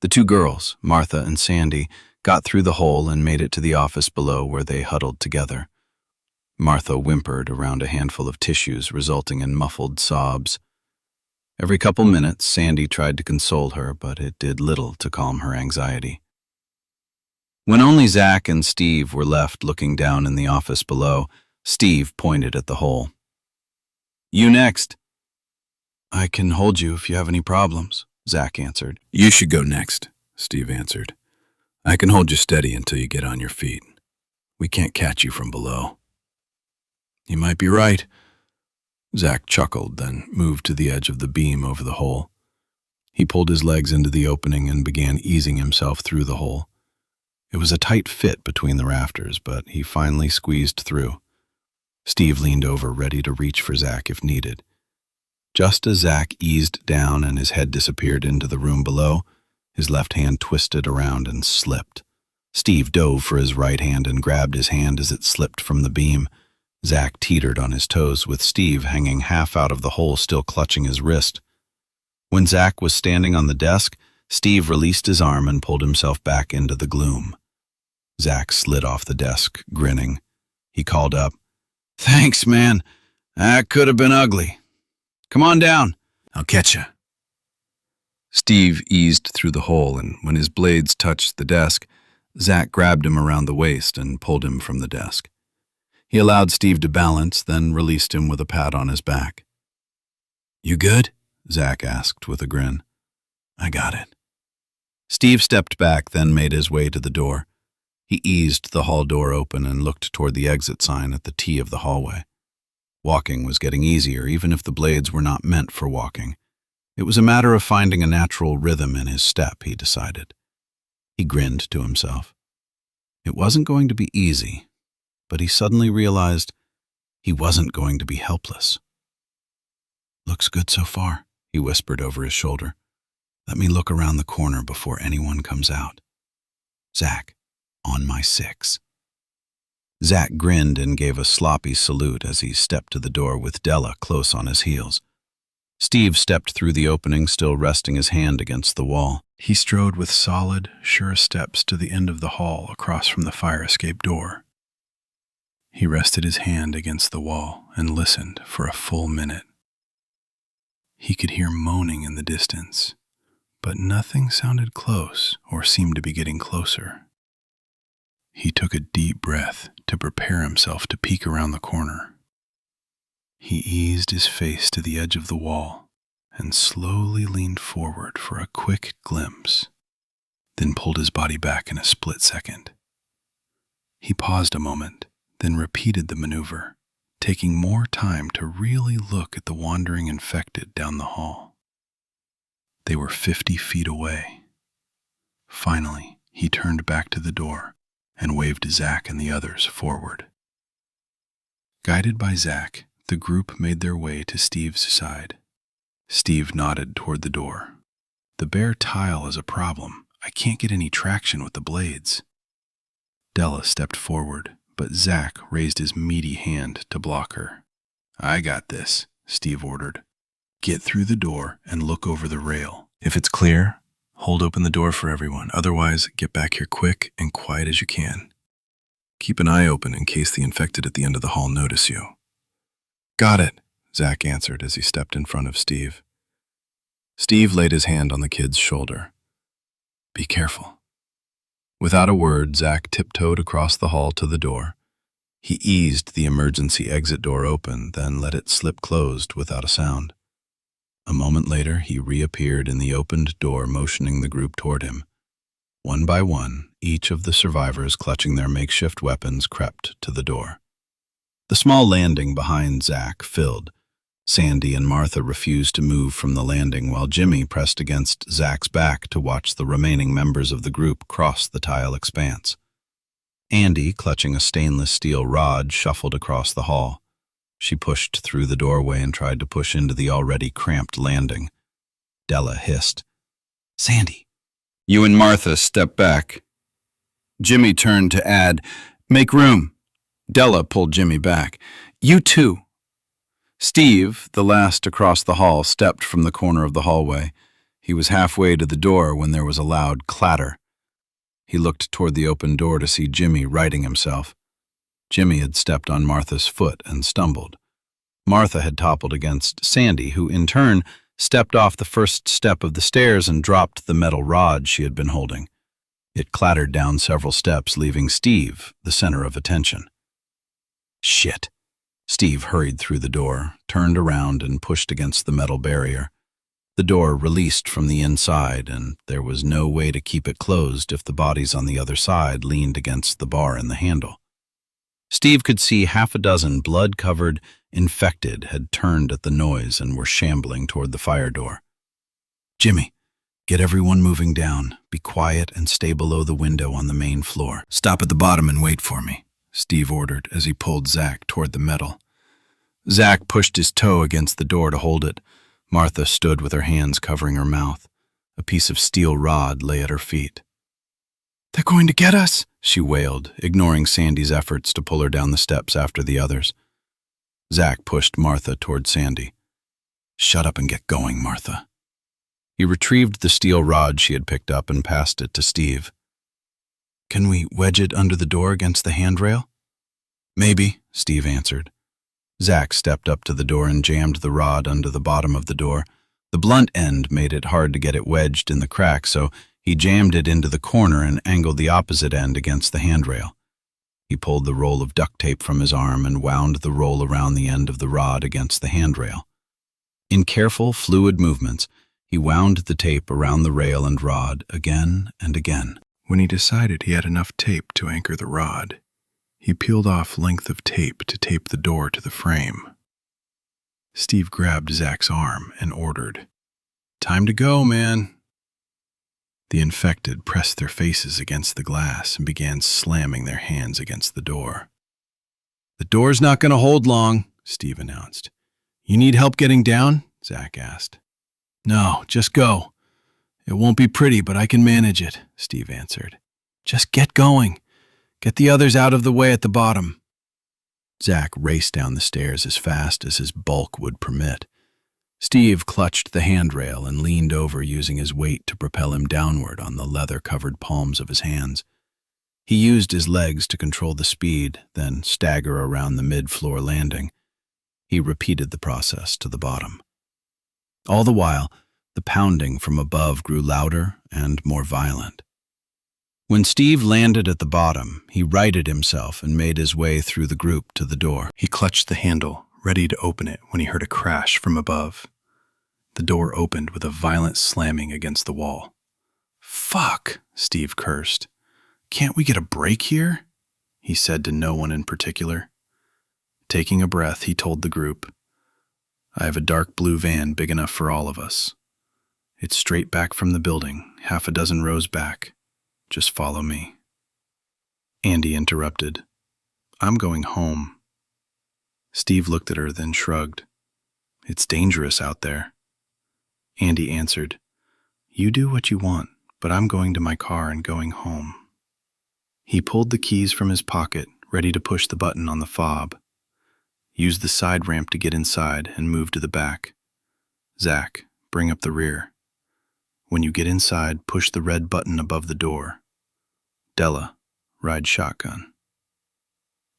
S3: The 2 girls, Martha and Sandy, got through the hole and made it to the office below where they huddled together. Martha whimpered around a handful of tissues, resulting in muffled sobs. Every couple minutes, Sandy tried to console her, but it did little to calm her anxiety. When only Zach and Steve were left looking down in the office below, Steve pointed at the hole. You next.
S1: I can hold you if you have any problems,
S3: Zach answered.
S1: You should go next, Steve answered. I can hold you steady until you get on your feet. We can't catch you from below. You might be right.
S3: Zach chuckled, then moved to the edge of the beam over the hole. He pulled his legs into the opening and began easing himself through the hole. It was a tight fit between the rafters, but he finally squeezed through. Steve leaned over, ready to reach for Zach if needed. Just as Zach eased down and his head disappeared into the room below, his left hand twisted around and slipped. Steve dove for his right hand and grabbed his hand as it slipped from the beam. Zach teetered on his toes, with Steve hanging half out of the hole, still clutching his wrist. When Zach was standing on the desk, Steve released his arm and pulled himself back into the gloom. Zach slid off the desk, grinning. He called up, Thanks, man. That could have been ugly. Come on down.
S1: I'll catch you.
S3: Steve eased through the hole, and when his blades touched the desk, Zach grabbed him around the waist and pulled him from the desk. He allowed Steve to balance, then released him with a pat on his back.
S1: You good?
S3: Zach asked with a grin.
S1: I got it.
S3: Steve stepped back, then made his way to the door. He eased the hall door open and looked toward the exit sign at the T of the hallway. Walking was getting easier, even if the blades were not meant for walking. It was a matter of finding a natural rhythm in his step, he decided. He grinned to himself. It wasn't going to be easy, but he suddenly realized he wasn't going to be helpless.
S1: Looks good so far, he whispered over his shoulder. Let me look around the corner before anyone comes out. Zach, on my 6.
S3: Zach grinned and gave a sloppy salute as he stepped to the door with Della close on his heels. Steve stepped through the opening, still resting his hand against the wall.
S2: He strode with solid, sure steps to the end of the hall across from the fire escape door. He rested his hand against the wall and listened for a full minute. He could hear moaning in the distance, but nothing sounded close or seemed to be getting closer. He took a deep breath to prepare himself to peek around the corner. He eased his face to the edge of the wall and slowly leaned forward for a quick glimpse, then pulled his body back in a split second. He paused a moment, then repeated the maneuver, taking more time to really look at the wandering infected down the hall. They were 50 feet away. Finally, he turned back to the door and waved Zach and the others forward. Guided by Zach, the group made their way to Steve's side. Steve nodded toward the door. The bare tile is a problem. I can't get any traction with the blades. Della stepped forward, but Zach raised his meaty hand to block her. I got this, Steve ordered. Get through the door and look over the rail. If it's clear, hold open the door for everyone. Otherwise, get back here quick and quiet as you can. Keep an eye open in case the infected at the end of the hall notice you. Got it, Zach answered as he stepped in front of Steve. Steve laid his hand on the kid's shoulder. Be careful. Without a word, Zach tiptoed across the hall to the door. He eased the emergency exit door open, then let it slip closed without a sound. A moment later, he reappeared in the opened door, motioning the group toward him. One by one, each of the survivors clutching their makeshift weapons crept to the door. The small landing behind Zach filled. Sandy and Martha refused to move from the landing while Jimmy pressed against Zach's back to watch the remaining members of the group cross the tile expanse. Andy, clutching a stainless steel rod, shuffled across the hall. She pushed through the doorway and tried to push into the already cramped landing. Della hissed, "Sandy."
S1: You and Martha step back. Jimmy turned to add, "Make room." Della pulled Jimmy back. "You too." Steve, the last to cross the hall, stepped from the corner of the hallway. He was halfway to the door when there was a loud clatter. He looked toward the open door to see Jimmy righting himself. Jimmy had stepped on Martha's foot and stumbled. Martha had toppled against Sandy, who in turn stepped off the first step of the stairs and dropped the metal rod she had been holding. It clattered down several steps, leaving Steve the center of attention. Shit. Steve hurried through the door, turned around, and pushed against the metal barrier. The door released from the inside, and there was no way to keep it closed if the bodies on the other side leaned against the bar and the handle. Steve could see half a dozen blood-covered infected had turned at the noise and were shambling toward the fire door. "Jimmy, get everyone moving down. Be quiet and stay below the window on the main floor. Stop at the bottom and wait for me," Steve ordered as he pulled Zach toward the metal. Zach pushed his toe against the door to hold it. Martha stood with her hands covering her mouth. A piece of steel rod lay at her feet. "They're going to get us," she wailed, ignoring Sandy's efforts to pull her down the steps after the others. Zach pushed Martha toward Sandy. "Shut up and get going, Martha." He retrieved the steel rod she had picked up and passed it to Steve. "Can we wedge it under the door against the handrail?" "Maybe," Steve answered. Zach stepped up to the door and jammed the rod under the bottom of the door. The blunt end made it hard to get it wedged in the crack, so he jammed it into the corner and angled the opposite end against the handrail. He pulled the roll of duct tape from his arm and wound the roll around the end of the rod against the handrail. In careful, fluid movements, he wound the tape around the rail and rod again and again. When he decided he had enough tape to anchor the rod, he peeled off length of tape to tape the door to the frame. Steve grabbed Zach's arm and ordered, "Time to go, man." The infected pressed their faces against the glass and began slamming their hands against the door. "The door's not going to hold long," Steve announced. "You need help getting down?" Zach asked. "No, just go. It won't be pretty, but I can manage it," Steve answered. "Just get going. Get the others out of the way at the bottom." Zach raced down the stairs as fast as his bulk would permit. Steve clutched the handrail and leaned over, using his weight to propel him downward on the leather-covered palms of his hands. He used his legs to control the speed, then stagger around the mid-floor landing. He repeated the process to the bottom. All the while, the pounding from above grew louder and more violent. When Steve landed at the bottom, he righted himself and made his way through the group to the door. He clutched the handle, ready to open it when he heard a crash from above. The door opened with a violent slamming against the wall. "Fuck," Steve cursed. "Can't we get a break here?" he said to no one in particular. Taking a breath, he told the group, "I have a dark blue van big enough for all of us. It's straight back from the building, half a dozen rows back. Just follow me." Andy interrupted. "I'm going home." Steve looked at her, then shrugged. "It's dangerous out there." Andy answered, "You do what you want, but I'm going to my car and going home." He pulled the keys from his pocket, ready to push the button on the fob. Used the side ramp to get inside and moved to the back. Zach, bring up the rear. When you get inside, push the red button above the door. Della, ride shotgun.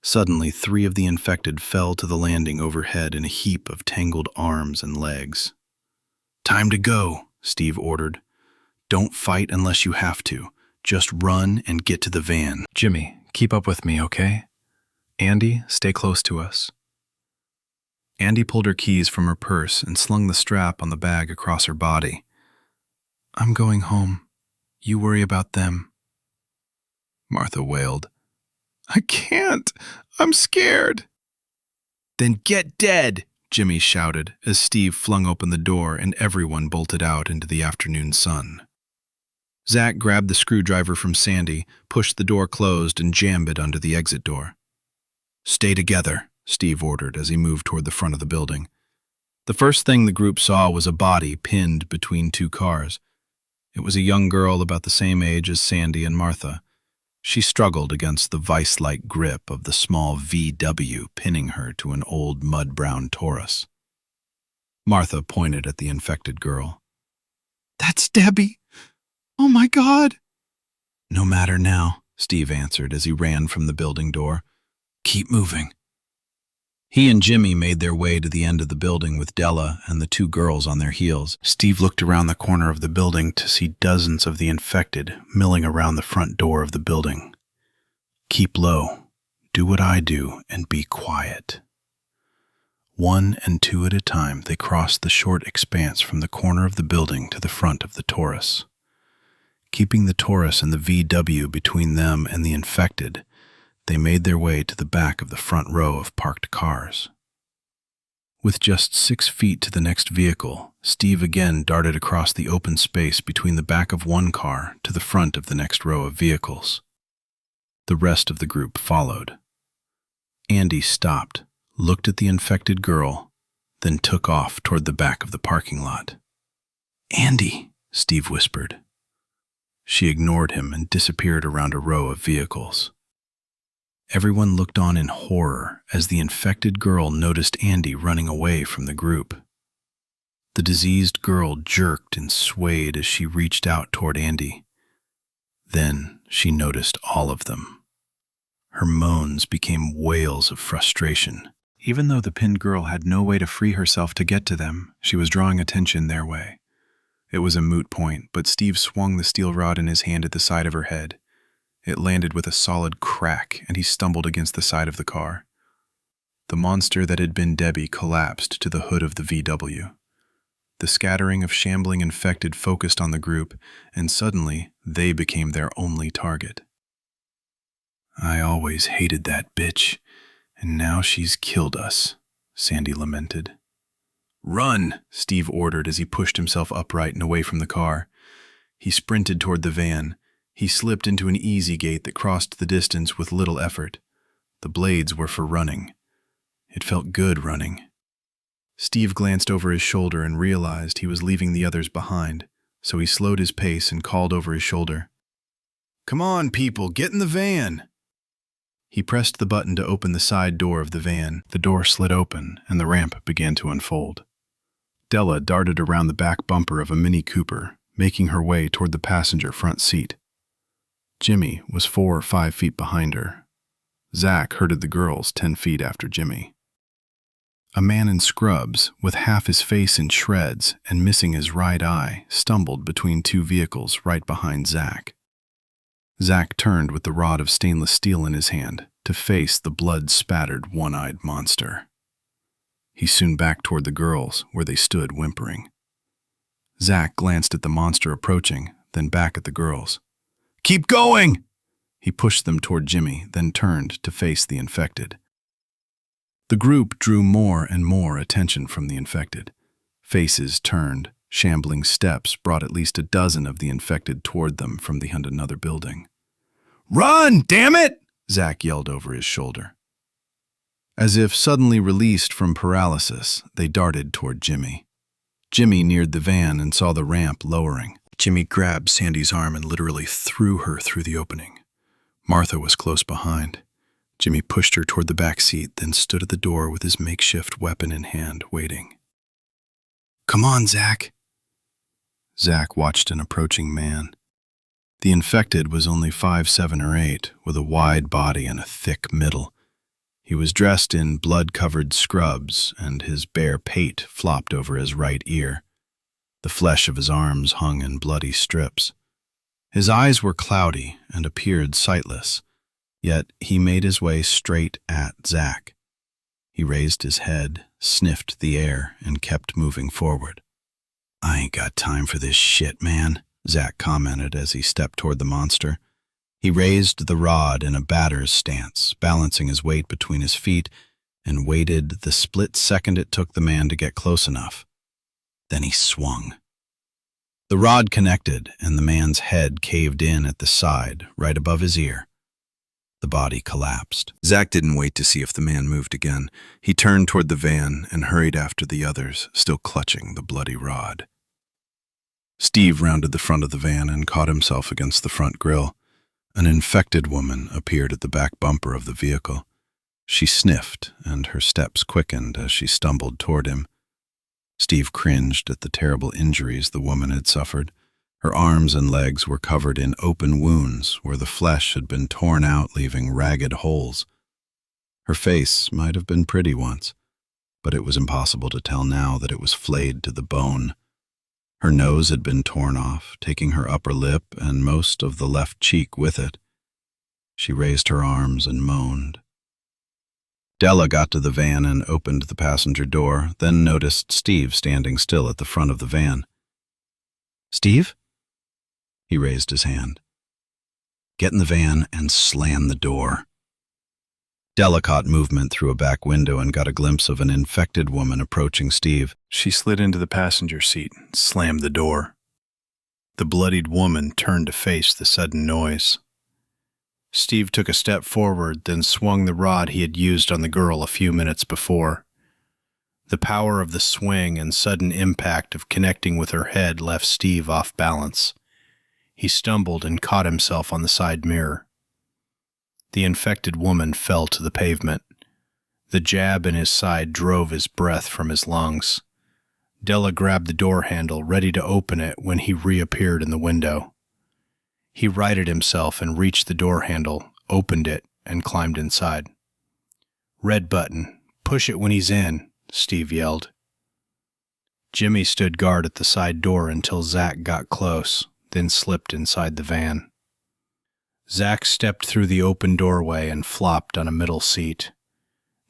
S1: Suddenly, 3 of the infected fell to the landing overhead in a heap of tangled arms and legs. Time to go, Steve ordered. Don't fight unless you have to. Just run and get to the van.
S2: Jimmy, keep up with me, okay? Andy, stay close to us. Andy pulled her keys from her purse and slung the strap on the bag across her body. I'm going home. You worry about them. Martha wailed. I can't. I'm scared. Then get dead, Jimmy shouted as Steve flung open the door and everyone bolted out into the afternoon sun. Zach grabbed the screwdriver from Sandy, pushed the door closed, and jammed it under the exit door. Stay together, Steve ordered as he moved toward the front of the building. The first thing the group saw was a body pinned between 2 cars. It was a young girl about the same age as Sandy and Martha. She struggled against the vice-like grip of the small VW pinning her to an old mud-brown Taurus. Martha pointed at the infected girl. That's Debbie! Oh my God! No matter now, Steve answered as he ran from the building door. Keep moving. He and Jimmy made their way to the end of the building with Della and the 2 girls on their heels. Steve looked around the corner of the building to see dozens of the infected milling around the front door of the building. Keep low, do what I do, and be quiet. 1 and 2 at a time, they crossed the short expanse from the corner of the building to the front of the Taurus. Keeping the Taurus and the VW between them and the infected, they made their way to the back of the front row of parked cars. With just 6 feet to the next vehicle, Steve again darted across the open space between the back of one car to the front of the next row of vehicles. The rest of the group followed. Andy stopped, looked at the infected girl, then took off toward the back of the parking lot. Andy, Steve whispered. She ignored him and disappeared around a row of vehicles. Everyone looked on in horror as the infected girl noticed Andy running away from the group. The diseased girl jerked and swayed as she reached out toward Andy. Then she noticed all of them. Her moans became wails of frustration. Even though the pinned girl had no way to free herself to get to them, she was drawing attention their way. It was a moot point, but Steve swung the steel rod in his hand at the side of her head. It landed with a solid crack, and he stumbled against the side of the car. The monster that had been Debbie collapsed to the hood of the VW. The scattering of shambling infected focused on the group, and suddenly they became their only target. I always hated that bitch, and now she's killed us, Sandy lamented. Run, Steve ordered as he pushed himself upright and away from the car. He sprinted toward the van. He slipped into an easy gate that crossed the distance with little effort. The blades were for running. It felt good running. Steve glanced over his shoulder and realized he was leaving the others behind, so he slowed his pace and called over his shoulder. Come on, people, get in the van! He pressed the button to open the side door of the van. The door slid open, and the ramp began to unfold. Della darted around the back bumper of a Mini Cooper, making her way toward the passenger front seat. Jimmy was 4 or 5 feet behind her. Zach herded the girls 10 feet after Jimmy. A man in scrubs, with half his face in shreds and missing his right eye, stumbled between 2 vehicles right behind Zach. Zach turned with the rod of stainless steel in his hand to face the blood-spattered, one-eyed monster. He soon backed toward the girls, where they stood whimpering. Zach glanced at the monster approaching, then back at the girls. Keep going! He pushed them toward Jimmy, then turned to face the infected. The group drew more and more attention from the infected. Faces turned, shambling steps brought at least a dozen of the infected toward them from behind another building. Run, damn it! Zach yelled over his shoulder. As if suddenly released from paralysis, they darted toward Jimmy. Jimmy neared the van and saw the ramp lowering. Jimmy grabbed Sandy's arm and literally threw her through the opening. Martha was close behind. Jimmy pushed her toward the back seat, then stood at the door with his makeshift weapon in hand, waiting.
S1: Come on, Zach. Zach watched an approaching man. The infected was only 5'7" or 8, with a wide body and a thick middle. He was dressed in blood-covered scrubs, and his bare pate flopped over his right ear. The flesh of his arms hung in bloody strips. His eyes were cloudy and appeared sightless, yet he made his way straight at Zach. He raised his head, sniffed the air, and kept moving forward. "I ain't got time for this shit, man," Zach commented as he stepped toward the monster. He raised the rod in a batter's stance, balancing his weight between his feet, and waited the split second it took the man to get close enough. Then he swung. The rod connected, and the man's head caved in at the side, right above his ear. The body collapsed. Zach didn't wait to see if the man moved again. He turned toward the van and hurried after the others, still clutching the bloody rod. Steve rounded the front of the van and caught himself against the front grille. An infected woman appeared at the back bumper of the vehicle. She sniffed, and her steps quickened as she stumbled toward him. Steve cringed at the terrible injuries the woman had suffered. Her arms and legs were covered in open wounds where the flesh had been torn out, leaving ragged holes. Her face might have been pretty once, but it was impossible to tell now that it was flayed to the bone. Her nose had been torn off, taking her upper lip and most of the left cheek with it. She raised her arms and moaned. Della got to the van and opened the passenger door, then noticed Steve standing still at the front of the van. "Steve?" He raised his hand. "Get in the van and slam the door." Della caught movement through a back window and got a glimpse of an infected woman approaching Steve.
S2: She slid into the passenger seat and slammed the door. The bloodied woman turned to face the sudden noise. Steve took a step forward, then swung the rod he had used on the girl a few minutes before. The power of the swing and sudden impact of connecting with her head left Steve off balance. He stumbled and caught himself on the side mirror. The infected woman fell to the pavement. The jab in his side drove his breath from his lungs. Della grabbed the door handle, ready to open it when he reappeared in the window. He righted himself and reached the door handle, opened it, and climbed inside. "Red button. Push it when he's in," Steve yelled. Jimmy stood guard at the side door until Zach got close, then slipped inside the van. Zach stepped through the open doorway and flopped on a middle seat.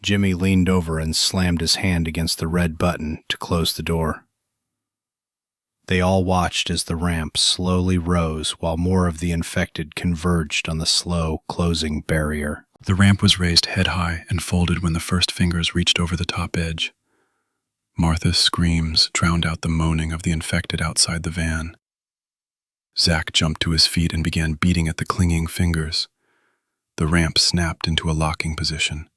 S2: Jimmy leaned over and slammed his hand against the red button to close the door. They all watched as the ramp slowly rose while more of the infected converged on the slow closing barrier.
S4: The ramp was raised head-high and folded when the first fingers reached over the top edge. Martha's screams drowned out the moaning of the infected outside the van. Zach jumped to his feet and began beating at the clinging fingers. The ramp snapped into a locking position.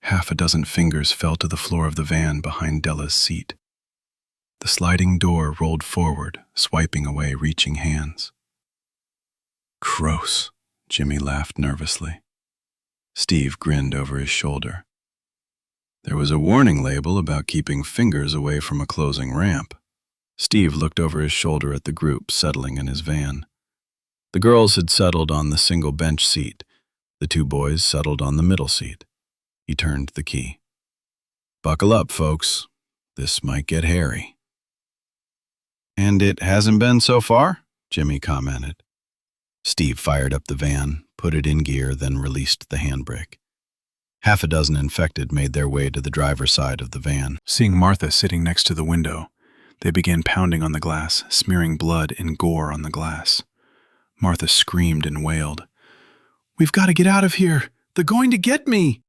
S4: Half a dozen fingers fell to the floor of the van behind Della's seat. The sliding door rolled forward, swiping away reaching hands. "Gross," Jimmy laughed nervously. Steve grinned over his shoulder. There was a warning label about keeping fingers away from a closing ramp. Steve looked over his shoulder at the group settling in his van. The girls had settled on the single bench seat. The two boys settled on the middle seat. He turned the key. "Buckle up, folks. This might get hairy." "And it hasn't been so far," Jimmy commented. Steve fired up the van, put it in gear, then released the handbrake. Half a dozen infected made their way to the driver's side of the van.
S2: Seeing Martha sitting next to the window, they began pounding on the glass, smearing blood and gore on the glass. Martha screamed and wailed, "We've got to get out of here! They're going to get me!"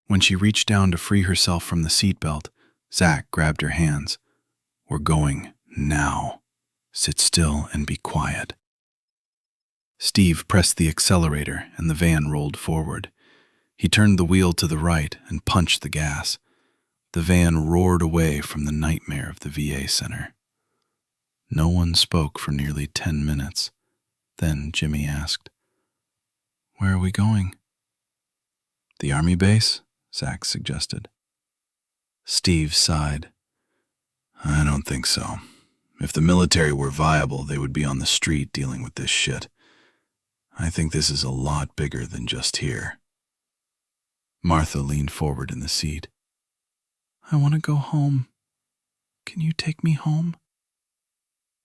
S2: When she reached down to free herself from the seatbelt, Zach grabbed her hands. "We're going now. Sit still and be quiet." Steve pressed the accelerator and the van rolled forward. He turned the wheel to the right and punched the gas. The van roared away from the nightmare of the VA center. No one spoke for nearly 10 minutes. Then Jimmy asked, "Where are we going?" "The army base," Zach suggested. Steve sighed.
S1: I don't think so. If the military were viable, they would be on the street dealing with this shit. I think this is a lot bigger than just here. Martha leaned forward in the seat. I want to go home. Can you take me home?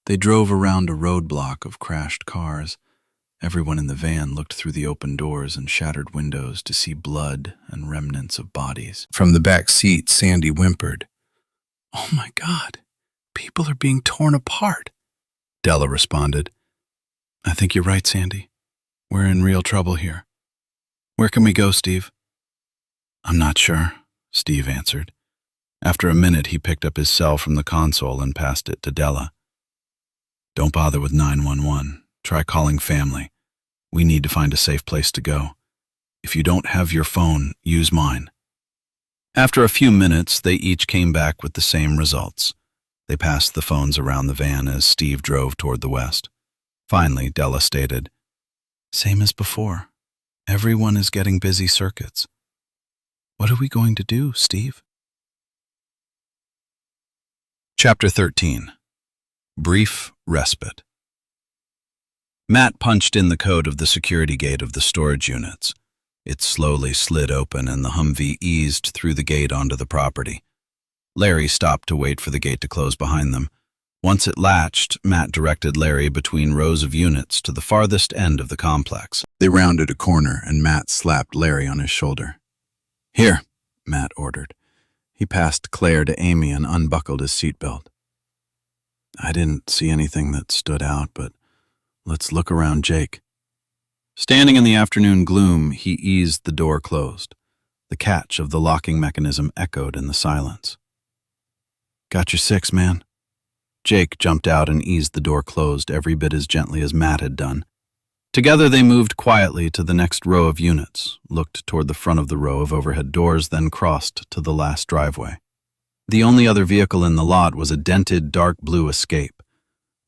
S1: They drove around a roadblock of crashed cars. Everyone in the van looked through the open doors and shattered windows to see blood and remnants of bodies. From the back seat, Sandy whimpered. Oh my God, people are being torn apart. Della responded. I think you're right, Sandy. We're in real trouble here. Where can we go, Steve? I'm not sure, Steve answered. After a minute, he picked up his cell from the console and passed it to Della. Don't bother with 911. Try calling family. We need to find a safe place to go. If you don't have your phone, use mine. After a few minutes, they each came back with the same results. They passed the phones around the van as Steve drove toward the west. Finally, Della stated, Same as before. Everyone is getting busy circuits. What are we going to do, Steve? Chapter 13. Brief Respite. Matt punched in the code of the security gate of the storage units. It slowly slid open and the Humvee eased through the gate onto the property. Larry stopped to wait for the gate to close behind them. Once it latched, Matt directed Larry between rows of units to the farthest end of the complex. They rounded a corner and Matt slapped Larry on his shoulder. Here, Matt ordered. He passed Claire to Amy and unbuckled his seatbelt. I didn't see anything that stood out, but let's look around Jake. Standing in the afternoon gloom, he eased the door closed. The catch of the locking mechanism echoed in the silence. Got your six, man? Jake jumped out and eased the door closed every bit as gently as Matt had done. Together they moved quietly to the next row of units, looked toward the front of the row of overhead doors, then crossed to the last driveway. The only other vehicle in the lot was a dented dark blue Escape.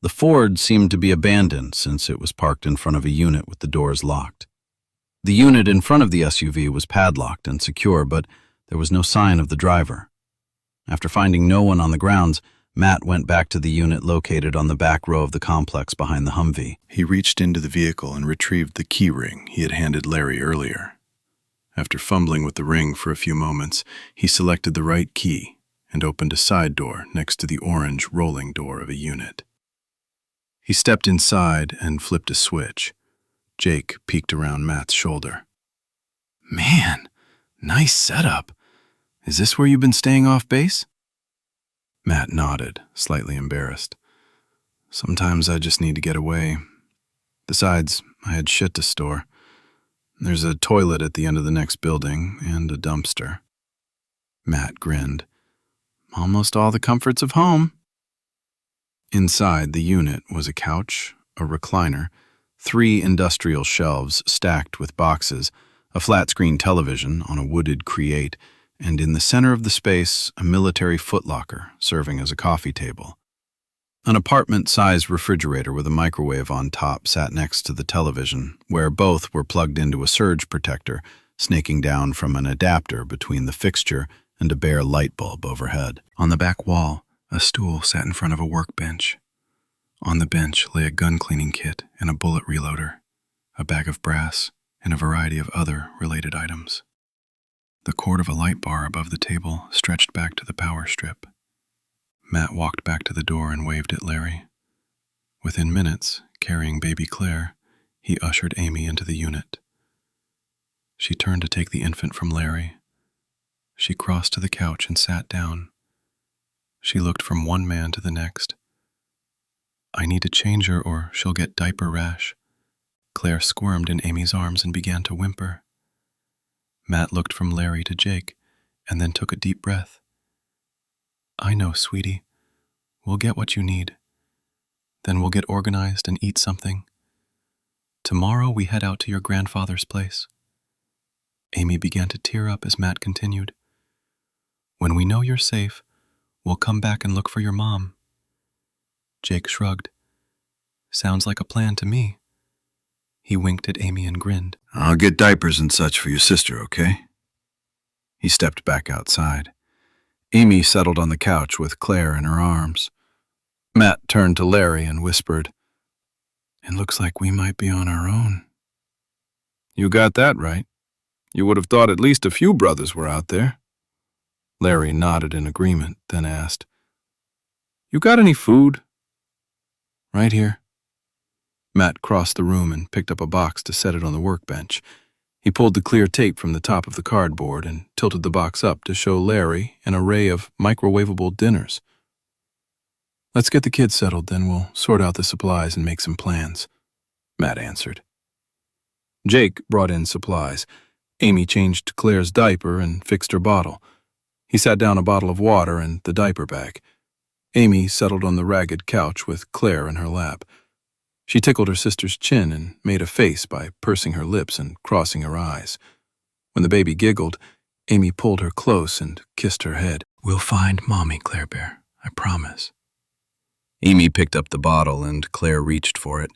S1: The Ford seemed to be abandoned since it was parked in front of a unit with the doors locked. The unit in front of the SUV was padlocked and secure, but there was no sign of the driver. After finding no one on the grounds, Matt went back to the unit located on the back row of the complex behind the Humvee. He reached into the vehicle and retrieved the key ring he had handed Larry earlier. After fumbling with the ring for a few moments, he selected the right key and opened a side door next to the orange rolling door of a unit. He stepped inside and flipped a switch. Jake peeked around Matt's shoulder. Man, nice setup. Is this where you've been staying off base? Matt nodded, slightly embarrassed. Sometimes I just need to get away. Besides, I had shit to store. There's a toilet at the end of the next building and a dumpster. Matt grinned. Almost all the comforts of home. Inside the unit was a couch, a recliner, 3 industrial shelves stacked with boxes, a flat-screen television on a wooded create, and in the center of the space, a military footlocker serving as a coffee table. An apartment-sized refrigerator with a microwave on top sat next to the television, where both were plugged into a surge protector, snaking down from an adapter between the fixture and a bare light bulb overhead. On the back wall, a stool sat in front of a workbench. On the bench lay a gun cleaning kit and a bullet reloader, a bag of brass, and a variety of other related items. The cord of a light bar above the table stretched back to the power strip. Matt walked back to the door and waved at Larry. Within minutes, carrying baby Claire, he ushered Amy into the unit. She turned to take the infant from Larry. She crossed to the couch and sat down. She looked from one man to the next. I need to change her or she'll get diaper rash. Claire squirmed in Amy's arms and began to whimper. Matt looked from Larry to Jake and then took a deep breath. I know, sweetie. We'll get what you need. Then we'll get organized and eat something. Tomorrow we head out to your grandfather's place. Amy began to tear up as Matt continued. When we know you're safe, we'll come back and look for your mom. Jake shrugged. Sounds like a plan to me. He winked at Amy and grinned. I'll get diapers and such for your sister, okay? He stepped back outside. Amy settled on the couch with Claire in her arms. Matt turned to Larry and whispered, "It looks like we might be on our own." "You got that right. You would have thought at least a few brothers were out there." Larry nodded in agreement, then asked, "You got any food?" "Right here." Matt crossed the room and picked up a box to set it on the workbench. He pulled the clear tape from the top of the cardboard and tilted the box up to show Larry an array of microwavable dinners. "Let's get the kids settled, then we'll sort out the supplies and make some plans," Matt answered. Jake brought in supplies. Amy changed Claire's diaper and fixed her bottle. He sat down a bottle of water and the diaper bag. Amy settled on the ragged couch with Claire in her lap. She tickled her sister's chin and made a face by pursing her lips and crossing her eyes. When the baby giggled, Amy pulled her close and kissed her head. "We'll find Mommy, Claire Bear, I promise." Amy picked up the bottle and Claire reached for it.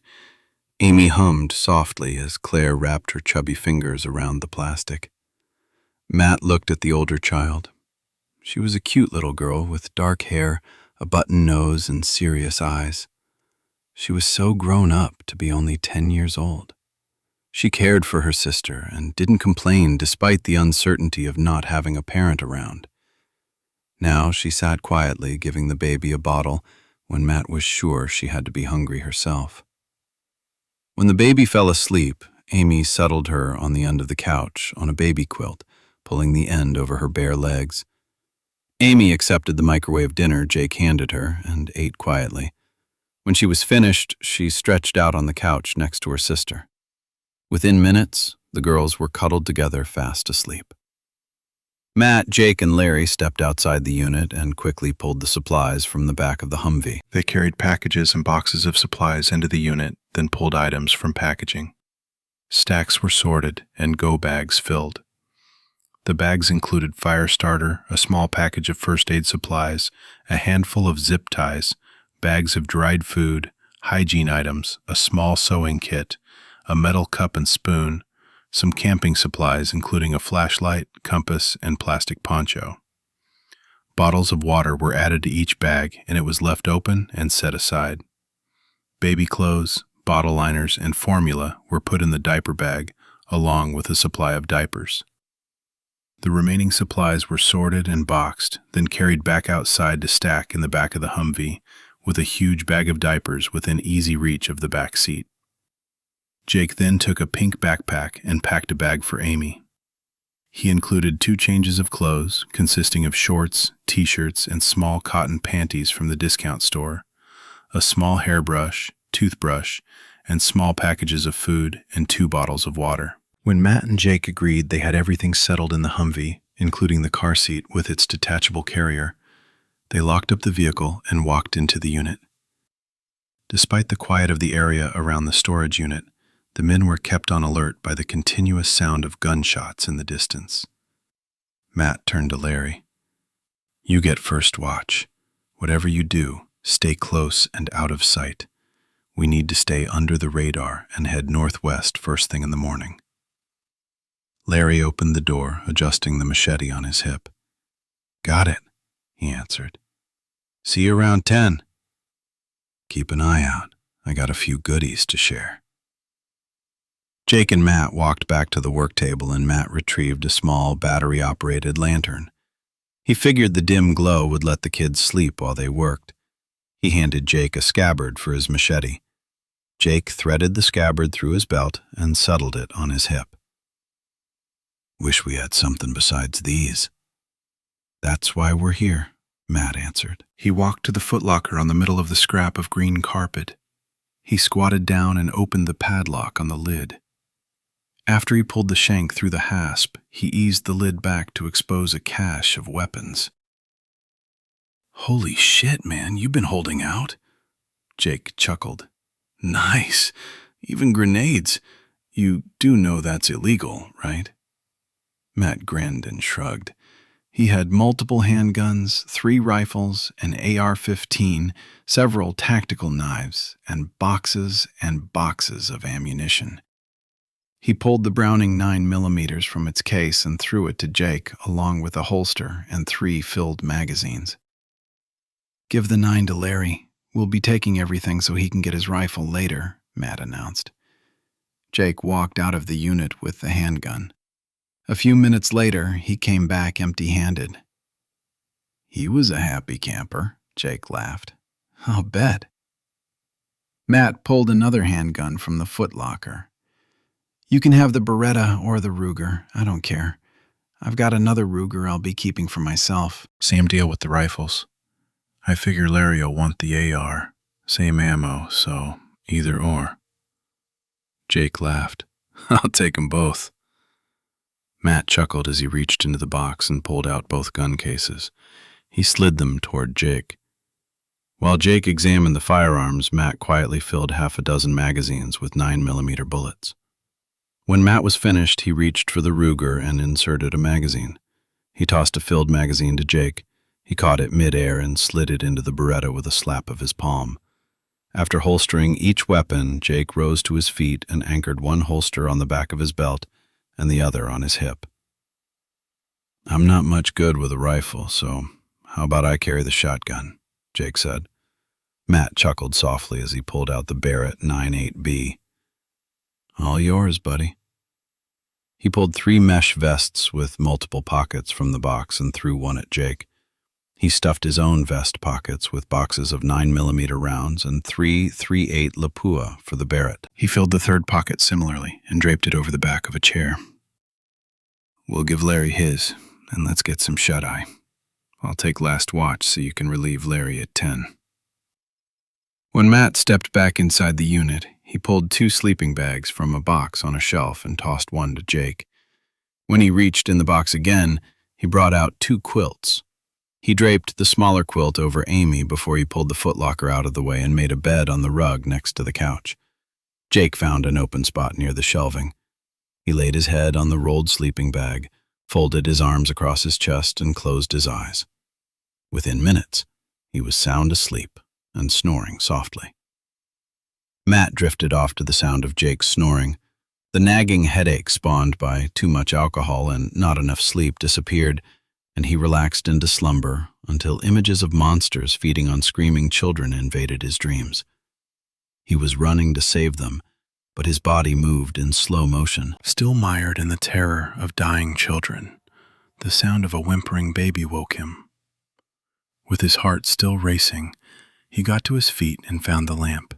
S1: Amy hummed softly as Claire wrapped her chubby fingers around the plastic. Matt looked at the older child. She was a cute little girl with dark hair, a button nose, and serious eyes. She was so grown up to be only 10 years old. She cared for her sister and didn't complain despite the uncertainty of not having a parent around. Now she sat quietly giving the baby a bottle when Matt was sure she had to be hungry herself. When the baby fell asleep, Amy settled her on the end of the couch on a baby quilt, pulling the end over her bare legs. Amy accepted the microwave dinner Jake handed her and ate quietly. When she was finished, she stretched out on the couch next to her sister. Within minutes, the girls were cuddled together fast asleep. Matt, Jake, and Larry stepped outside the unit and quickly pulled the supplies from the back of the Humvee.
S2: They carried packages and boxes of supplies into the unit, then pulled items from packaging. Stacks were sorted and go bags filled. The bags included fire starter, a small package of first aid supplies, a handful of zip ties, bags of dried food, hygiene items, a small sewing kit, a metal cup and spoon, some camping supplies including a flashlight, compass, and plastic poncho. Bottles of water were added to each bag and it was left open and set aside. Baby clothes, bottle liners, and formula were put in the diaper bag along with a supply of diapers. The remaining supplies were sorted and boxed, then carried back outside to stack in the back of the Humvee, with a huge bag of diapers within easy reach of the back seat. Jake then took a pink backpack and packed a bag for Amy. He included 2 changes of clothes, consisting of shorts, t-shirts, and small cotton panties from the discount store, a small hairbrush, toothbrush, and small packages of food and 2 bottles of water. When Matt and Jake agreed they had everything settled in the Humvee, including the car seat with its detachable carrier, they locked up the vehicle and walked into the unit. Despite the quiet of the area around the storage unit, the men were kept on alert by the continuous sound of gunshots in the distance. Matt turned to Larry. "You get first watch. Whatever you do, stay close and out of sight. We need to stay under the radar and head northwest first thing in the morning." Larry opened the door, adjusting the machete on his hip. "Got it," he answered. "See you around 10. Keep an eye out. I got a few goodies to share." Jake and Matt walked back to the work table and Matt retrieved a small battery-operated lantern. He figured the dim glow would let the kids sleep while they worked. He handed Jake a scabbard for his machete. Jake threaded the scabbard through his belt and settled it on his hip. "Wish we had something besides these." "That's why we're here," Matt answered. He walked to the footlocker on the middle of the scrap of green carpet. He squatted down and opened the padlock on the lid. After he pulled the shank through the hasp, he eased the lid back to expose a cache of weapons. "Holy shit, man, you've been holding out." Jake chuckled. "Nice. Even grenades. You do know that's illegal, right?" Matt grinned and shrugged. He had multiple handguns, 3 rifles, an AR-15, several tactical knives, and boxes of ammunition.
S1: He pulled the Browning 9mm from its case and threw it to Jake, along with a holster and 3 filled magazines. "Give the 9 to Larry. We'll be taking everything so he can get his rifle later," Matt announced. Jake walked out of the unit with the handgun. A few minutes later, he came back empty-handed. "He was a happy camper," Jake laughed. "I'll bet." Matt pulled another handgun from the footlocker. "You can have the Beretta or the Ruger. I don't care. I've got another Ruger I'll be keeping for myself."
S2: Same deal with the rifles. I figure Larry'll want the AR. Same ammo, so either or. Jake laughed. "I'll take 'em both." Matt chuckled as he reached into the box and pulled out both gun cases. He slid them toward Jake. While Jake examined the firearms, Matt quietly filled half a dozen magazines with 9mm bullets. When Matt was finished, he reached for the Ruger and inserted a magazine. He tossed a filled magazine to Jake. He caught it mid-air and slid it into the Beretta with a slap of his palm. After holstering each weapon, Jake rose to his feet and anchored one holster on the back of his belt and the other on his hip. "I'm not much good with a rifle, so how about I carry the shotgun?" Jake said. Matt chuckled softly as he pulled out the Barrett 9.8B. "All yours, buddy." He pulled 3 mesh vests with multiple pockets from the box and threw one at Jake. He stuffed his own vest pockets with boxes of 9mm rounds and 3 .38 Lapua for the Barrett.
S1: He filled the third pocket similarly and draped it over the back of a chair. "We'll give Larry his, and let's get some shut-eye. I'll take last watch so you can relieve Larry at 10. When Matt stepped back inside the unit, he pulled 2 sleeping bags from a box on a shelf and tossed one to Jake. When he reached in the box again, he brought out 2 quilts. He draped the smaller quilt over Amy before he pulled the footlocker out of the way and made a bed on the rug next to the couch. Jake found an open spot near the shelving. He laid his head on the rolled sleeping bag, folded his arms across his chest, and closed his eyes. Within minutes, he was sound asleep and snoring softly. Matt drifted off to the sound of Jake's snoring. The nagging headache spawned by too much alcohol and not enough sleep disappeared, and he relaxed into slumber until images of monsters feeding on screaming children invaded his dreams. He was running to save them, but his body moved in slow motion.
S2: Still mired in the terror of dying children, the sound of a whimpering baby woke him. With his heart still racing, he got to his feet and found the lamp.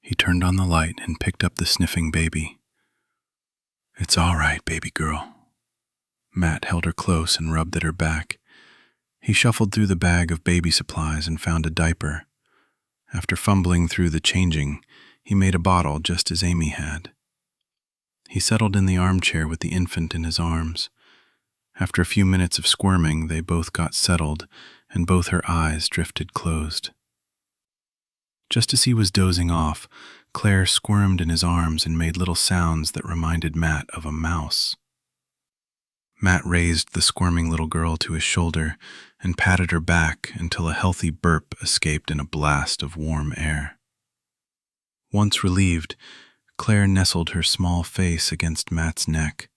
S2: He turned on the light and picked up the sniffing baby. "It's all right, baby girl." Matt held her close and rubbed at her back. He shuffled through the bag of baby supplies and found a diaper. After fumbling through the changing, he made a bottle just as Amy had. He settled in the armchair with the infant in his arms. After a few minutes of squirming, they both got settled, and both her eyes drifted closed. Just as he was dozing off, Claire squirmed in his arms and made little sounds that reminded Matt of a mouse. Matt raised the squirming little girl to his shoulder and patted her back until a healthy burp escaped in a blast of warm air. Once relieved, Claire nestled her small face against Matt's neck.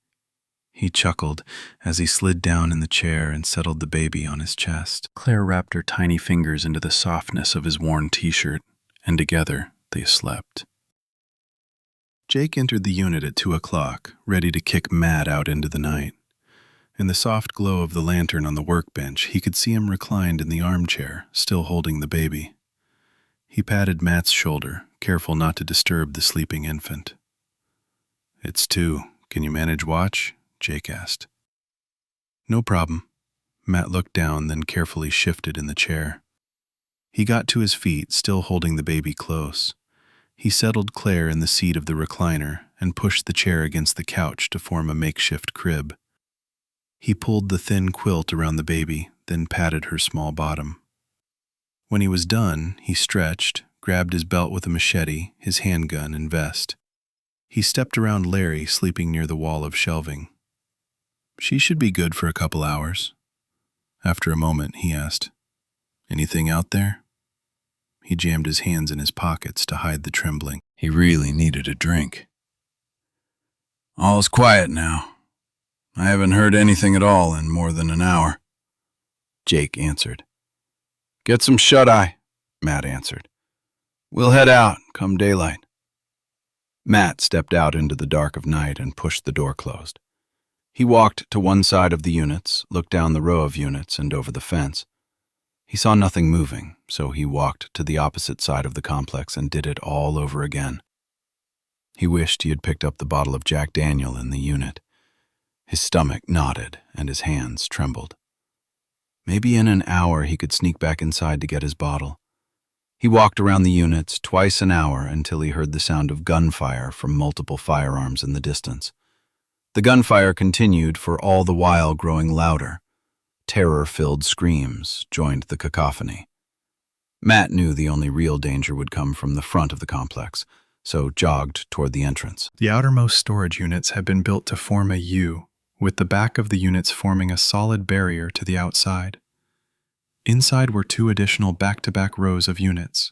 S2: He chuckled as he slid down in the chair and settled the baby on his chest. Claire wrapped her tiny fingers into the softness of his worn t-shirt, and together they slept. Jake entered the unit at 2 o'clock, ready to kick Matt out into the night. In the soft glow of the lantern on the workbench, he could see him reclined in the armchair, still holding the baby. He patted Matt's shoulder, careful not to disturb the sleeping infant. "It's 2. Can you manage watch?" Jake asked. "No problem." Matt looked down, then carefully shifted in the chair. He got to his feet, still holding the baby close. He settled Claire in the seat of the recliner and pushed the chair against the couch to form a makeshift crib. He pulled the thin quilt around the baby, then patted her small bottom. When he was done, he stretched, grabbed his belt with a machete, his handgun, and vest. He stepped around Larry, sleeping near the wall of shelving. "She should be good for a couple hours." After a moment, he asked, "Anything out there?" He jammed his hands in his pockets to hide the trembling. He really needed a drink.
S1: All's quiet now. I haven't heard anything at all in more than an hour, Jake answered. Get some shut-eye, Matt answered. We'll head out come daylight. Matt stepped out into the dark of night and pushed the door closed. He walked to one side of the units, looked down the row of units and over the fence. He saw nothing moving, so he walked to the opposite side of the complex and did it all over again. He wished he had picked up the bottle of Jack Daniel in the unit. His stomach knotted and his hands trembled. Maybe in an hour he could sneak back inside to get his bottle. He walked around the units twice an hour until he heard the sound of gunfire from multiple firearms in the distance. The gunfire continued for all the while growing louder. Terror-filled screams joined the cacophony. Matt knew the only real danger would come from the front of the complex, so jogged toward the entrance.
S2: The outermost storage units had been built to form a U, with the back of the units forming a solid barrier to the outside. Inside were 2 additional back-to-back rows of units.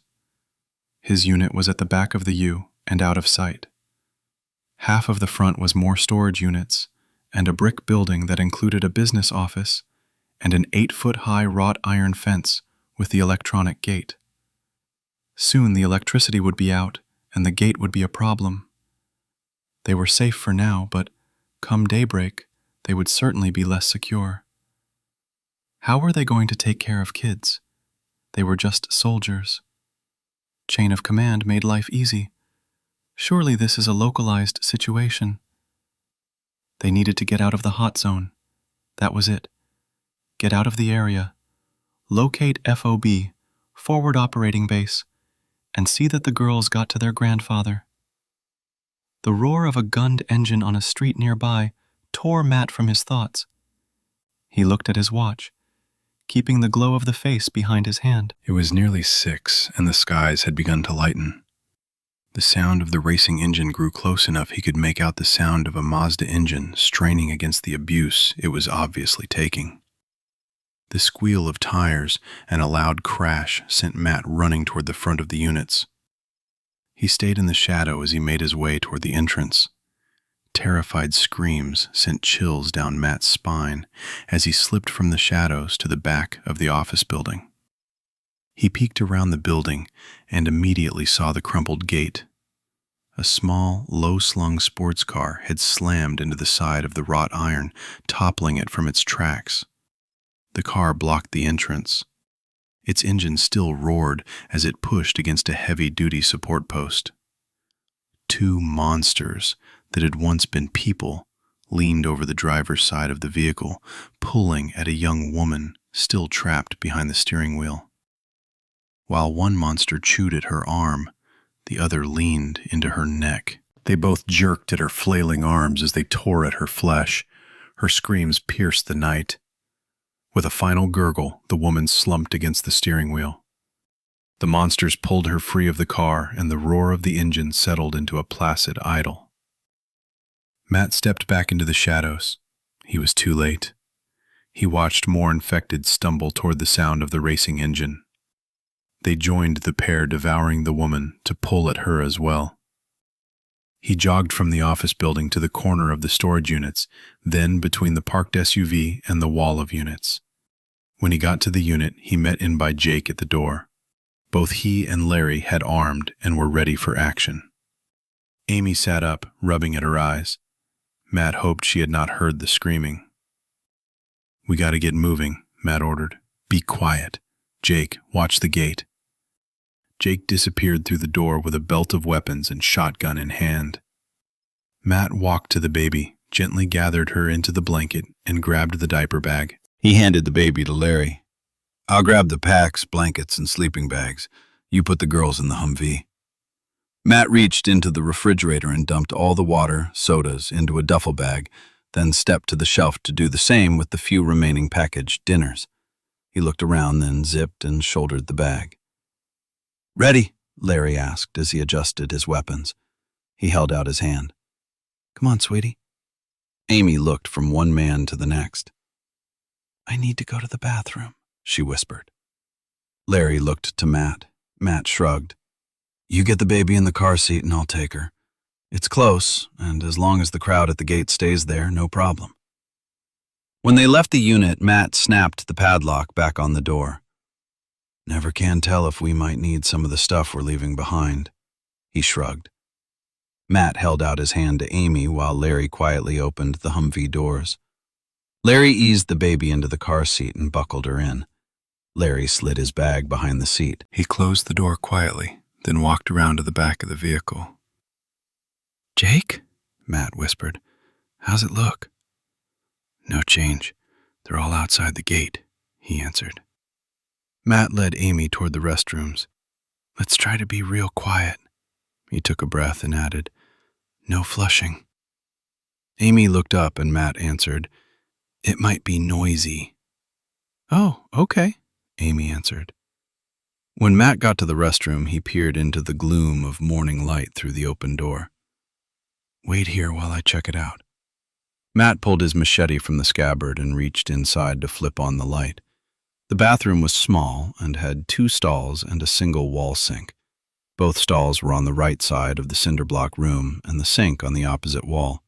S2: His unit was at the back of the U and out of sight. Half of the front was more storage units and a brick building that included a business office and an 8-foot-high wrought iron fence with the electronic gate. Soon the electricity would be out and the gate would be a problem. They were safe for now, but come daybreak, they would certainly be less secure. How were they going to take care of kids? They were just soldiers. Chain of command made life easy. Surely this is a localized situation. They needed to get out of the hot zone. That was it. Get out of the area. Locate FOB, Forward Operating Base, and see that the girls got to their grandfather. The roar of a gunned engine on a street nearby tore Matt from his thoughts. He looked at his watch, keeping the glow of the face behind his hand. It was nearly 6, and the skies had begun to lighten. The sound of the racing engine grew close enough he could make out the sound of a Mazda engine straining against the abuse it was obviously taking. The squeal of tires and a loud crash sent Matt running toward the front of the units. He stayed in the shadow as he made his way toward the entrance. Terrified screams sent chills down Matt's spine as he slipped from the shadows to the back of the office building. He peeked around the building and immediately saw the crumpled gate. A small, low-slung sports car had slammed into the side of the wrought iron, toppling it from its tracks. The car blocked the entrance. Its engine still roared as it pushed against a heavy-duty support post. 2 monsters that had once been people leaned over the driver's side of the vehicle, pulling at a young woman still trapped behind the steering wheel. While one monster chewed at her arm, the other leaned into her neck. They both jerked at her flailing arms as they tore at her flesh. Her screams pierced the night. With a final gurgle, the woman slumped against the steering wheel. The monsters pulled her free of the car, and the roar of the engine settled into a placid idle. Matt stepped back into the shadows. He was too late. He watched more infected stumble toward the sound of the racing engine. They joined the pair devouring the woman to pull at her as well. He jogged from the office building to the corner of the storage units, then between the parked SUV and the wall of units. When he got to the unit, he met in by Jake at the door. Both he and Larry had armed and were ready for action. Amy sat up, rubbing at her eyes. Matt hoped she had not heard the screaming. "We gotta get moving," Matt ordered. "Be quiet. Jake, watch the gate." Jake disappeared through the door with a belt of weapons and shotgun in hand. Matt walked to the baby, gently gathered her into the blanket, and grabbed the diaper bag.
S1: He handed the baby to Larry. "I'll grab the packs, blankets, and sleeping bags. You put the girls in the Humvee." Matt reached into the refrigerator and dumped all the water, sodas, into a duffel bag, then stepped to the shelf to do the same with the few remaining packaged dinners. He looked around, then zipped and shouldered the bag. "Ready?" Larry asked as he adjusted his weapons. He held out his hand. "Come on, sweetie." Amy looked from one man to the next. "I need to go to the bathroom," she whispered. Larry looked to Matt. Matt shrugged. "You get the baby in the car seat and I'll take her. It's close, and as long as the crowd at the gate stays there, no problem. When they left the unit, Matt snapped the padlock back on the door. Never can tell if we might need some of the stuff we're leaving behind. He shrugged. Matt held out his hand to Amy while Larry quietly opened the Humvee doors. Larry eased the baby into the car seat and buckled her in. Larry slid his bag behind the seat.
S2: He closed the door quietly, then walked around to the back of the vehicle. "Jake?" Matt whispered. "How's it look?" "No change. They're all outside the gate," he answered. Matt led Amy toward the restrooms. "Let's try to be real quiet." He took a breath and added, "No flushing." Amy looked up and Matt answered, "It might be noisy." "Oh, okay," Amy answered. When Matt got to the restroom, he peered into the gloom of morning light through the open door. "Wait here while I check it out." Matt pulled his machete from the scabbard and reached inside to flip on the light. The bathroom was small and had 2 stalls and a single wall sink. Both stalls were on the right side of the cinderblock room and the sink on the opposite wall.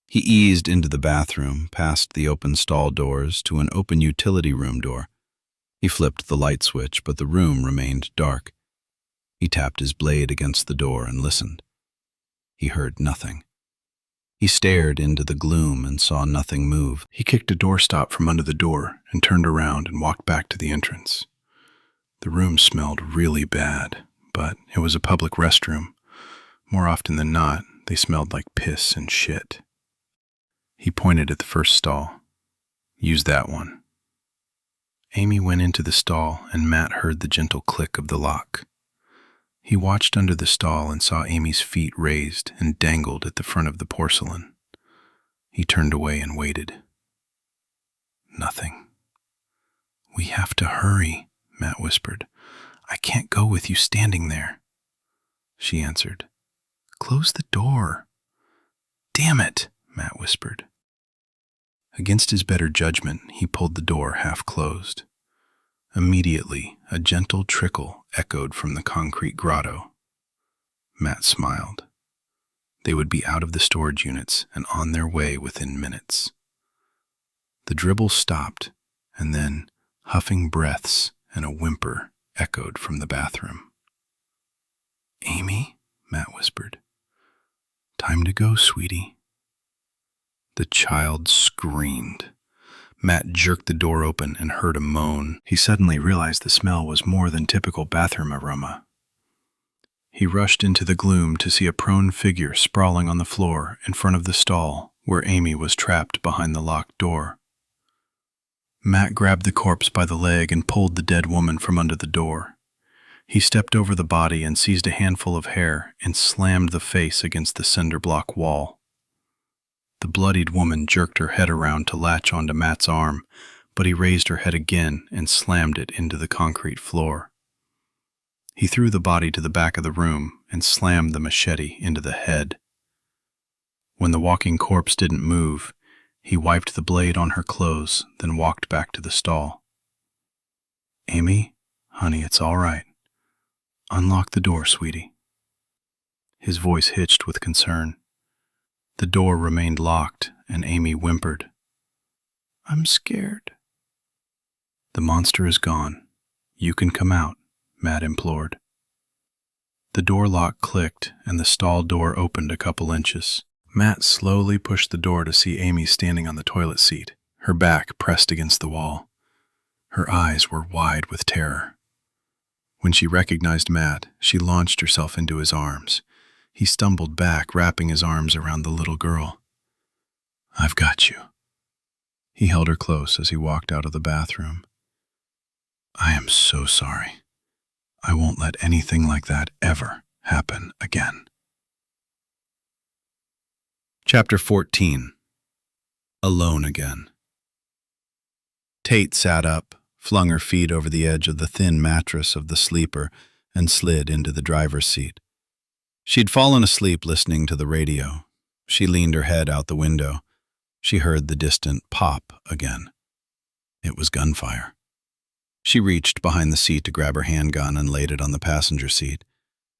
S2: He eased into the bathroom, past the open stall doors to an open utility room door. He flipped the light switch, but the room remained dark. He tapped his blade against the door and listened. He heard nothing. He stared into the gloom and saw nothing move. He kicked a doorstop from under the door and turned around and walked back to the entrance. The room smelled really bad, but it was a public restroom. More often than not, they smelled like piss and shit. He pointed at the first stall. "Use that one." Amy went into the stall and Matt heard the gentle click of the lock. He watched under the stall and saw Amy's feet raised and dangled at the front of the porcelain. He turned away and waited. Nothing. "We have to hurry," Matt whispered. "I can't go with you standing there." She answered, "Close the door." "Damn it," Matt whispered. Against his better judgment, he pulled the door half closed. Immediately, a gentle trickle echoed from the concrete grotto. Matt smiled. They would be out of the storage units and on their way within minutes. The dribble stopped, and then huffing breaths and a whimper echoed from the bathroom. "Amy," Matt whispered. "Time to go, sweetie." The child screamed. Matt jerked the door open and heard a moan. He suddenly realized the smell was more than typical bathroom aroma. He rushed into the gloom to see a prone figure sprawling on the floor in front of the stall where Amy was trapped behind the locked door. Matt grabbed the corpse by the leg and pulled the dead woman from under the door. He stepped over the body and seized a handful of hair and slammed the face against the cinder block wall. The bloodied woman jerked her head around to latch onto Matt's arm, but he raised her head again and slammed it into the concrete floor. He threw the body to the back of the room and slammed the machete into the head. When the walking corpse didn't move, he wiped the blade on her clothes, then walked back to the stall. "Amy, honey, it's all right. Unlock the door, sweetie." His voice hitched with concern. The door remained locked, and Amy whimpered, "I'm scared." "The monster is gone. You can come out," Matt implored. The door lock clicked, and the stall door opened a couple inches. Matt slowly pushed the door to see Amy standing on the toilet seat, her back pressed against the wall. Her eyes were wide with terror. When she recognized Matt, she launched herself into his arms. He stumbled back, wrapping his arms around the little girl. "I've got you." He held her close as he walked out of the bathroom. "I am so sorry. I won't let anything like that ever happen again." Chapter 14. Alone Again. Tate sat up, flung her feet over the edge of the thin mattress of the sleeper, and slid into the driver's seat. She'd fallen asleep listening to the radio. She leaned her head out the window. She heard the distant pop again. It was gunfire. She reached behind the seat to grab her handgun and laid it on the passenger seat.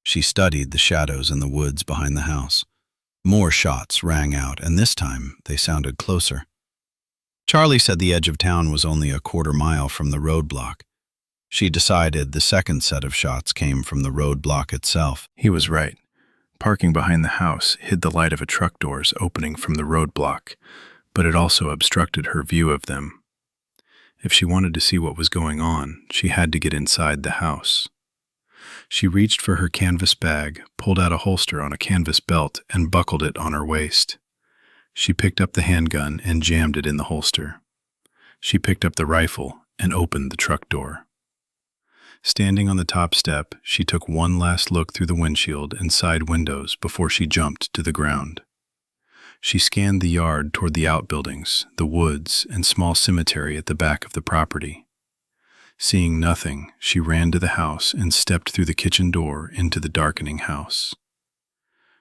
S2: She studied the shadows in the woods behind the house.
S1: More shots rang out, and this time they sounded closer. Charlie said the edge of town was only a quarter-mile from the roadblock. She decided the second set of shots came from the roadblock itself.
S2: He was right. Parking behind the house hid the light of a truck doors opening from the roadblock, but it also obstructed her view of them. If she wanted to see what was going on, she had to get inside the house. She reached for her canvas bag, pulled out a holster on a canvas belt, and buckled it on her waist. She picked up the handgun and jammed it in the holster. She picked up the rifle and opened the truck door. Standing on the top step, she took one last look through the windshield and side windows before she jumped to the ground. She scanned the yard toward the outbuildings, the woods, and small cemetery at the back of the property. Seeing nothing, she ran to the house and stepped through the kitchen door into the darkening house.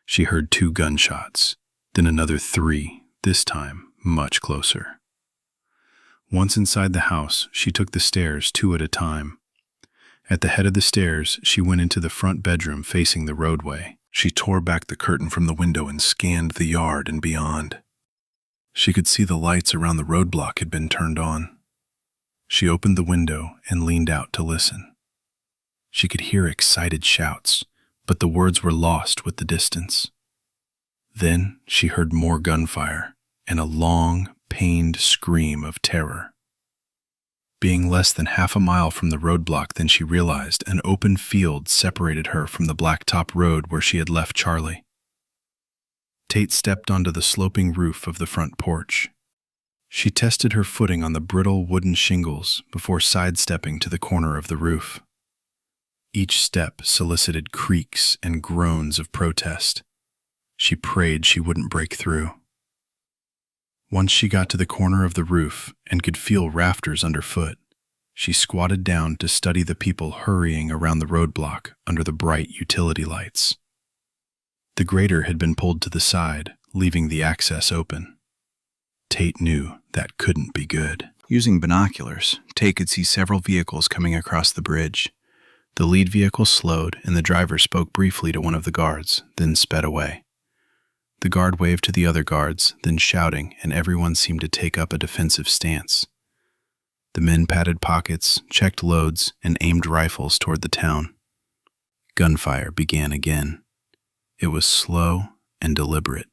S2: She heard 2 gunshots, then another 3, this time much closer. Once inside the house, she took the stairs 2 at a time. At the head of the stairs, she went into the front bedroom facing the roadway. She tore back the curtain from the window and scanned the yard and beyond. She could see the lights around the roadblock had been turned on. She opened the window and leaned out to listen. She could hear excited shouts, but the words were lost with the distance. Then she heard more gunfire and a long, pained scream of terror. Being less than half a mile from the roadblock than she realized, an open field separated her from the blacktop road where she had left Charlie. Tate stepped onto the sloping roof of the front porch. She tested her footing on the brittle wooden shingles before sidestepping to the corner of the roof. Each step solicited creaks and groans of protest. She prayed she wouldn't break through. Once she got to the corner of the roof and could feel rafters underfoot, she squatted down to study the people hurrying around the roadblock under the bright utility lights. The grader had been pulled to the side, leaving the access open. Tate knew that couldn't be good. Using binoculars, Tate could see several vehicles coming across the bridge. The lead vehicle slowed, and the driver spoke briefly to one of the guards, then sped away. The guard waved to the other guards, then shouting, and everyone seemed to take up a defensive stance. The men patted pockets, checked loads, and aimed rifles toward the town. Gunfire began again. It was slow and deliberate.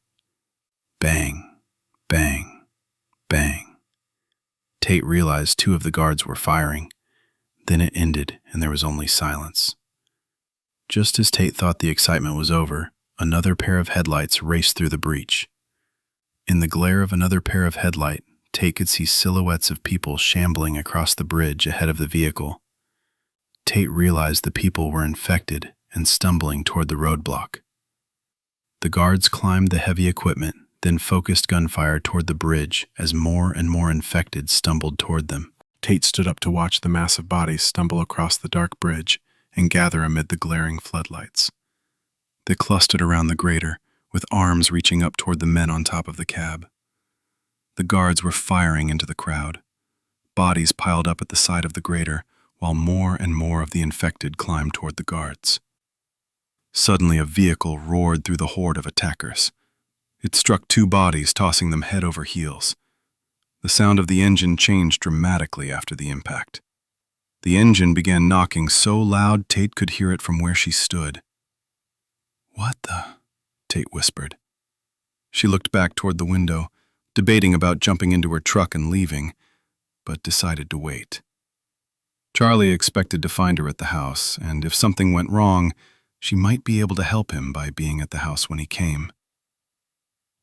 S2: Bang, bang, bang. Tate realized 2 of the guards were firing. Then it ended, and there was only silence. Just as Tate thought the excitement was over, another pair of headlights raced through the breach. In the glare of another pair of headlights, Tate could see silhouettes of people shambling across the bridge ahead of the vehicle. Tate realized the people were infected and stumbling toward the roadblock. The guards climbed the heavy equipment, then focused gunfire toward the bridge as more and more infected stumbled toward them. Tate stood up to watch the massive bodies stumble across the dark bridge and gather amid the glaring floodlights. They clustered around the grader, with arms reaching up toward the men on top of the cab. The guards were firing into the crowd. Bodies piled up at the side of the grader, while more and more of the infected climbed toward the guards. Suddenly, a vehicle roared through the horde of attackers. It struck 2 bodies, tossing them head over heels. The sound of the engine changed dramatically after the impact. The engine began knocking so loud Tate could hear it from where she stood. "What the?" Tate whispered. She looked back toward the window, debating about jumping into her truck and leaving, but decided to wait. Charlie expected to find her at the house, and if something went wrong, she might be able to help him by being at the house when he came.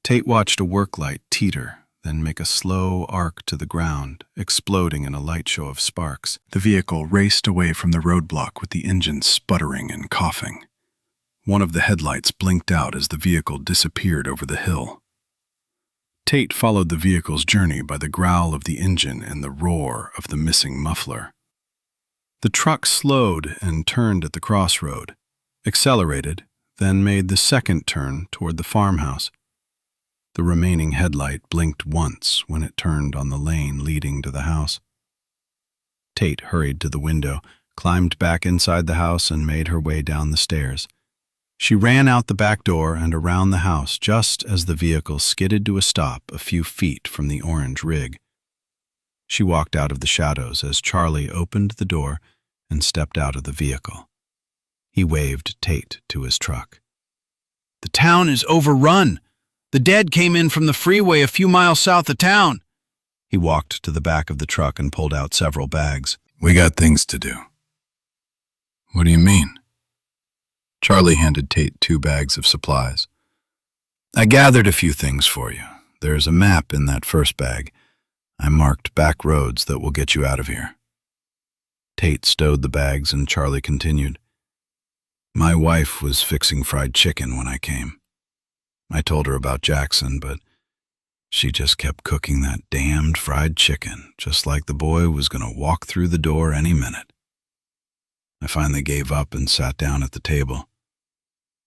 S2: Tate watched a work light teeter, then make a slow arc to the ground, exploding in a light show of sparks. The vehicle raced away from the roadblock with the engine sputtering and coughing. One of the headlights blinked out as the vehicle disappeared over the hill. Tate followed the vehicle's journey by the growl of the engine and the roar of the missing muffler. The truck slowed and turned at the crossroad, accelerated, then made the second turn toward the farmhouse. The remaining headlight blinked once when it turned on the lane leading to the house. Tate hurried to the window, climbed back inside the house, and made her way down the stairs.
S1: She ran out the back door and around the house just as the vehicle skidded to a stop a few feet from the orange rig. She walked out of the shadows as Charlie opened the door and stepped out of the vehicle. He waved Tate to his truck.
S5: "The town is overrun. The dead came in from the freeway a few miles south of town."
S1: He walked to the back of the truck and pulled out several bags.
S2: We got things to do. What do you mean? Charlie handed Tate 2 bags of supplies.
S1: I gathered a few things for you. There's a map in that first bag. I marked back roads that will get you out of here. Tate stowed the bags and Charlie continued. My wife was fixing fried chicken when I came. I told her about Jackson, but she just kept cooking that damned fried chicken, just like the boy was going to walk through the door any minute. I finally gave up and sat down at the table.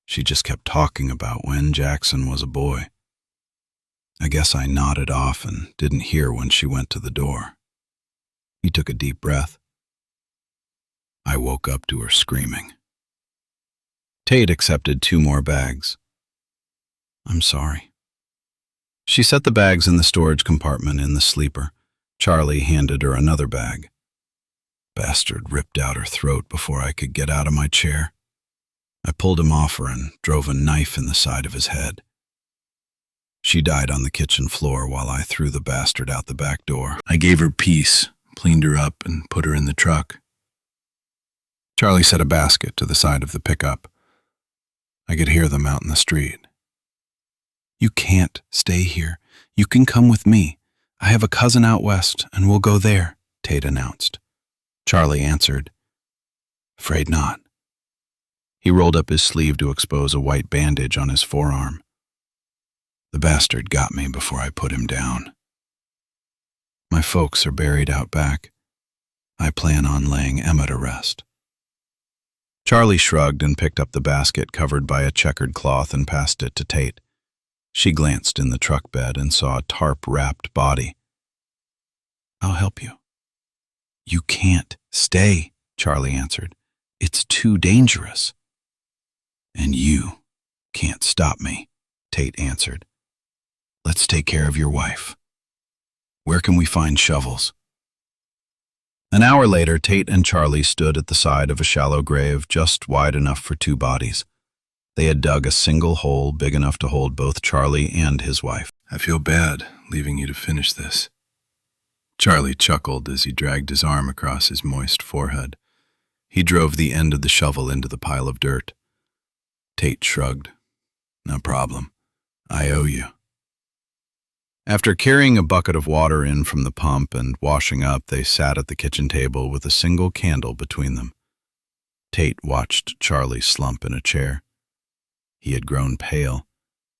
S1: She just kept talking about when Jackson was a boy. I guess I nodded off and didn't hear when she went to the door. He took a deep breath. I woke up to her screaming. Tate accepted 2 more bags. I'm sorry. She set the bags in the storage compartment in the sleeper. Charlie handed her another bag. Bastard ripped out her throat before I could get out of my chair. I pulled him off her and drove a knife in the side of his head. She died on the kitchen floor while I threw the bastard out the back door. I gave her peace, cleaned her up, and put her in the truck. Charlie set a basket to the side of the pickup. I could hear them out in the street. You can't stay here. You can come with me. I have a cousin out west, and we'll go there, Tate announced. Charlie answered, Afraid not. He rolled up his sleeve to expose a white bandage on his forearm. The bastard got me before I put him down. My folks are buried out back. I plan on laying Emma to rest. Charlie shrugged and picked up the basket covered by a checkered cloth and passed it to Tate. She glanced in the truck bed and saw a tarp-wrapped body. I'll help you. You can't stay, Charlie answered. It's too dangerous. And you can't stop me, Tate answered. Let's take care of your wife. Where can we find shovels? An hour later, Tate and Charlie stood at the side of a shallow grave just wide enough for 2 bodies. They had dug a single hole big enough to hold both Charlie and his wife.
S2: I feel bad leaving you to finish this. Charlie chuckled as he dragged his arm across his moist forehead. He drove the end of the shovel into the pile of dirt. Tate shrugged. No problem. I owe you. After carrying a bucket of water in from the pump and washing up, they sat at the kitchen table with a single candle between them. Tate watched Charlie slump in a chair. He had grown pale,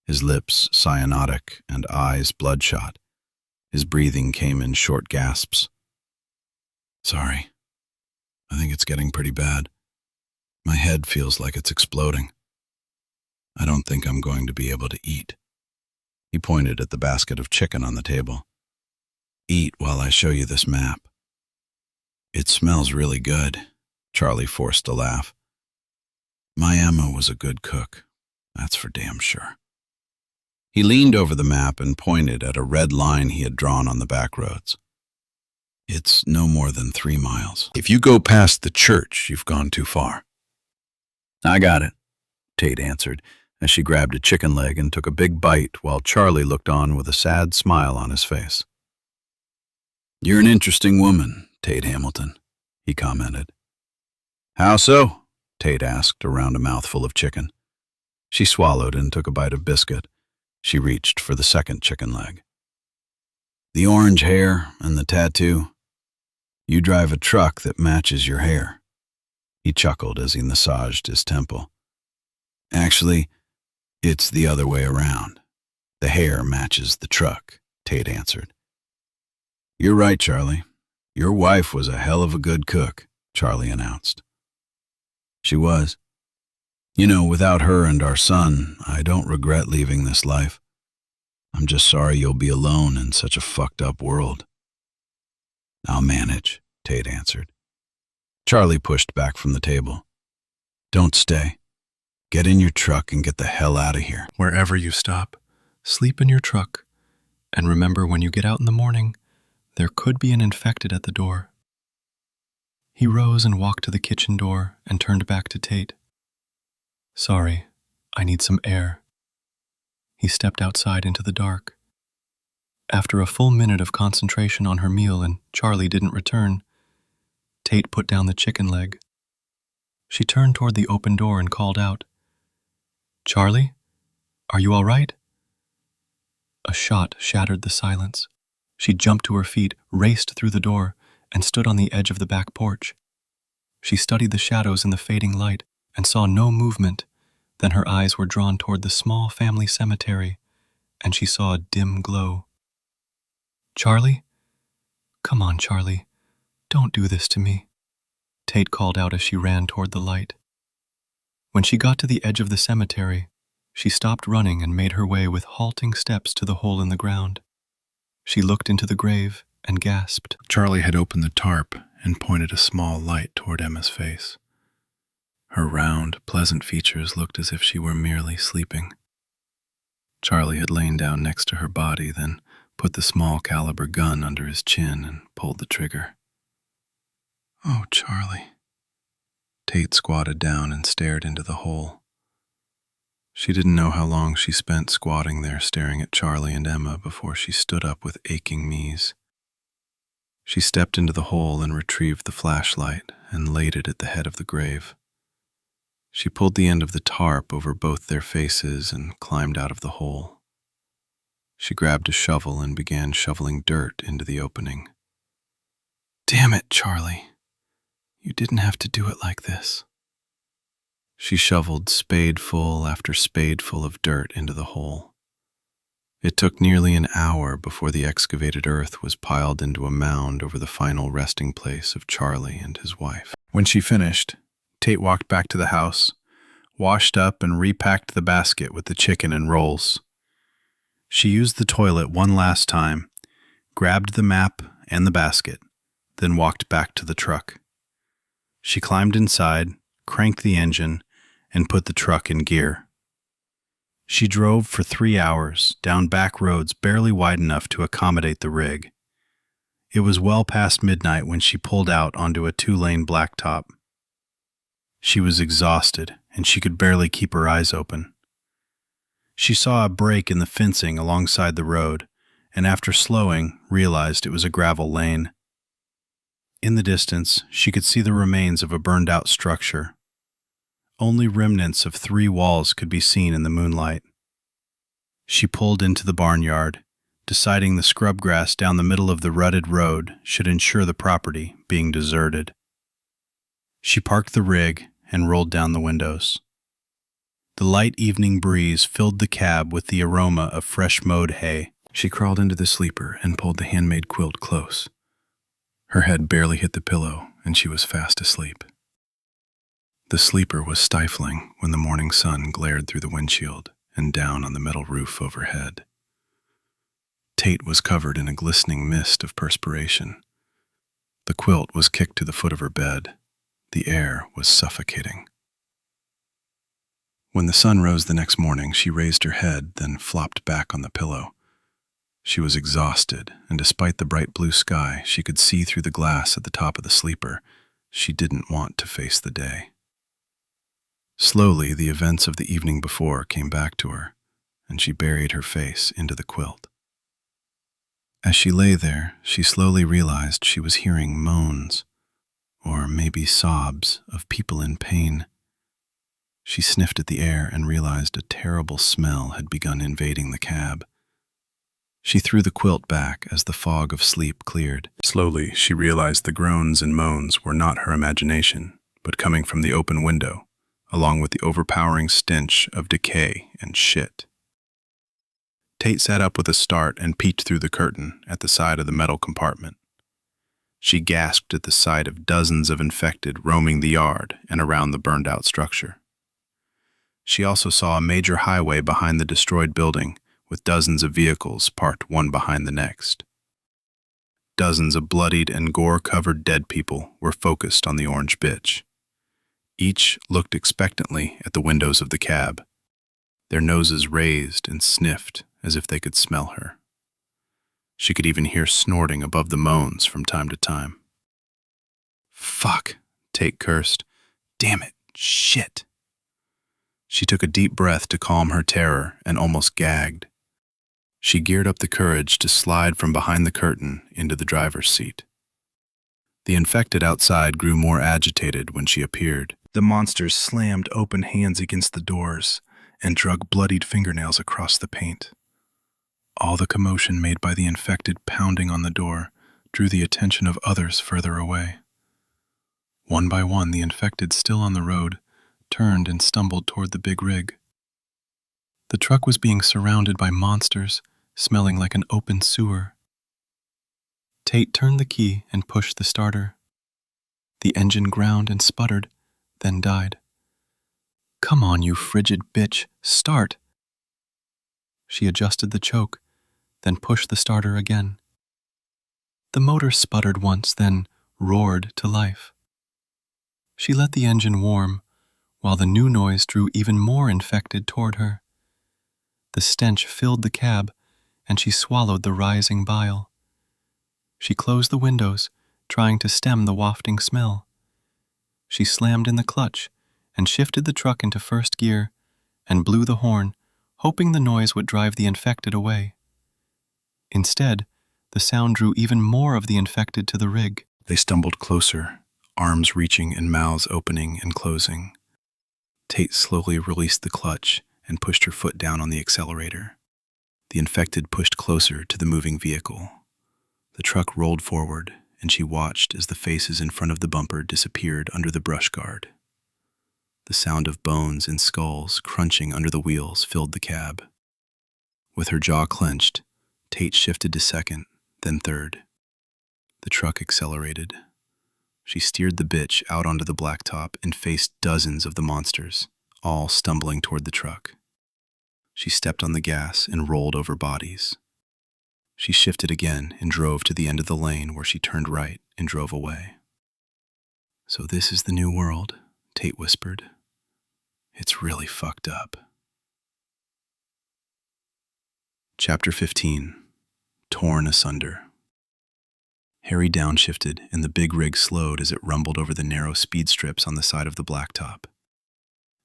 S2: his lips cyanotic and eyes bloodshot. His breathing came in short gasps. Sorry. I think it's getting pretty bad. My head feels like it's exploding. I don't think I'm going to be able to eat. He pointed at the basket of chicken on the table. Eat while I show you this map. It smells really good. Charlie forced a laugh. My Emma was a good cook. That's for damn sure. He leaned over the map and pointed at a red line he had drawn on the back roads. It's no more than 3 miles. If you go past the church, you've gone too far. I got it, Tate answered, as she grabbed a chicken leg and took a big bite while Charlie looked on with a sad smile on his face. You're an interesting woman, Tate Hamilton, he commented. How so? Tate asked around a mouthful of chicken. She swallowed and took a bite of biscuit. She reached for the second chicken leg. The orange hair and the tattoo. You drive a truck that matches your hair. He chuckled as he massaged his temple. Actually, it's the other way around. The hair matches the truck, Tate answered. You're right, Charlie. Your wife was a hell of a good cook, Charlie announced. She was. You know, without her and our son, I don't regret leaving this life. I'm just sorry you'll be alone in such a fucked up world. I'll manage, Tate answered. Charlie pushed back from the table. Don't stay.
S1: Get in your truck and get the hell out of here.
S4: Wherever you stop, sleep in your truck, and remember when you get out in the morning, there could be an infected at the door. He rose and walked to the kitchen door and turned back to Tate. Sorry, I need some air. He stepped outside into the dark. After a full minute of concentration on her meal and Charlie didn't return, Tate put down the chicken leg. She turned toward the open door and called out, "Charlie, are you all right?" A shot shattered the silence. She jumped to her feet, raced through the door, and stood on the edge of the back porch. She studied the shadows in the fading light and saw no movement. Then her eyes were drawn toward the small family cemetery, and she saw a dim glow. "Charlie? Come on, Charlie. Don't do this to me," Tate called out as she ran toward the light. When she got to the edge of the cemetery, she stopped running and made her way with halting steps to the hole in the ground. She looked into the grave and gasped.
S2: Charlie had opened the tarp and pointed a small light toward Emma's face. Her round, pleasant features looked as if she were merely sleeping. Charlie had lain down next to her body, then put the small caliber gun under his chin and pulled the trigger. "Oh, Charlie." Tate squatted down and stared into the hole. She didn't know how long she spent squatting there staring at Charlie and Emma before she stood up with aching knees. She stepped into the hole and retrieved the flashlight and laid it at the head of the grave. She pulled the end of the tarp over both their faces and climbed out of the hole. She grabbed a shovel and began shoveling dirt into the opening. "Damn it, Charlie. You didn't have to do it like this." She shoveled spadeful after spadeful of dirt into the hole. It took nearly an hour before the excavated earth was piled into a mound over the final resting place of Charlie and his wife. When she finished, Tate walked back to the house, washed up and repacked the basket with the chicken and rolls. She used the toilet one last time, grabbed the map and the basket, then walked back to the truck. She climbed inside, cranked the engine, and put the truck in gear. She drove for 3 hours down back roads barely wide enough to accommodate the rig. It was well past midnight when she pulled out onto a 2-lane blacktop. She was exhausted, and she could barely keep her eyes open. She saw a break in the fencing alongside the road, and after slowing, realized it was a gravel lane. In the distance, she could see the remains of a burned-out structure. Only remnants of 3 walls could be seen in the moonlight. She pulled into the barnyard, deciding the scrub grass down the middle of the rutted road should ensure the property being deserted. She parked the rig and rolled down the windows. The light evening breeze filled the cab with the aroma of fresh mowed hay. She crawled into the sleeper and pulled the handmade quilt close. Her head barely hit the pillow, and she was fast asleep. The sleeper was stifling when the morning sun glared through the windshield and down on the metal roof overhead. Tate was covered in a glistening mist of perspiration. The quilt was kicked to the foot of her bed. The air was suffocating. When the sun rose the next morning, she raised her head, then flopped back on the pillow. She was exhausted, and despite the bright blue sky, she could see through the glass at the top of the sleeper. She didn't want to face the day. Slowly, the events of the evening before came back to her, and she buried her face into the quilt. As she lay there, she slowly realized she was hearing moans, or maybe sobs, of people in pain. She sniffed at the air and realized a terrible smell had begun invading the cab. She threw the quilt back as the fog of sleep cleared. Slowly, she realized the groans and moans were not her imagination, but coming from the open window, along with the overpowering stench of decay and shit. Tate sat up with a start and peeked through the curtain at the side of the metal compartment. She gasped at the sight of dozens of infected roaming the yard and around the burned-out structure. She also saw a major highway behind the destroyed building, with dozens of vehicles parked one behind the next. Dozens of bloodied and gore-covered dead people were focused on the orange bitch. Each looked expectantly at the windows of the cab, their noses raised and sniffed as if they could smell her. She could even hear snorting above the moans from time to time. "Fuck," Tate cursed. "Damn it. Shit." She took a deep breath to calm her terror and almost gagged. She geared up the courage to slide from behind the curtain into the driver's seat. The infected outside grew more agitated when she appeared. The monsters slammed open hands against the doors and drug bloodied fingernails across the paint. All the commotion made by the infected pounding on the door drew the attention of others further away. One by one, the infected still on the road turned and stumbled toward the big rig. The truck was being surrounded by monsters, smelling like an open sewer. Tate turned the key and pushed the starter. The engine ground and sputtered, then died. "Come on, you frigid bitch, start!" She adjusted the choke, then pushed the starter again. The motor sputtered once, then roared to life. She let the engine warm, while the new noise drew even more infected toward her. The stench filled the cab, and she swallowed the rising bile. She closed the windows, trying to stem the wafting smell. She slammed in the clutch and shifted the truck into first gear and blew the horn, hoping the noise would drive the infected away. Instead, the sound drew even more of the infected to the rig. They stumbled closer, arms reaching and mouths opening and closing. Tate slowly released the clutch and pushed her foot down on the accelerator. The infected pushed closer to the moving vehicle. The truck rolled forward, and she watched as the faces in front of the bumper disappeared under the brush guard. The sound of bones and skulls crunching under the wheels filled the cab. With her jaw clenched, Tate shifted to second, then third. The truck accelerated. She steered the bitch out onto the blacktop and faced dozens of the monsters, all stumbling toward the truck. She stepped on the gas and rolled over bodies. She shifted again and drove to the end of the lane where she turned right and drove away. "So this is the new world," Tate whispered. "It's really fucked up." Chapter 15. Torn Asunder. Harry downshifted, and the big rig slowed as it rumbled over the narrow speed strips on the side of the blacktop.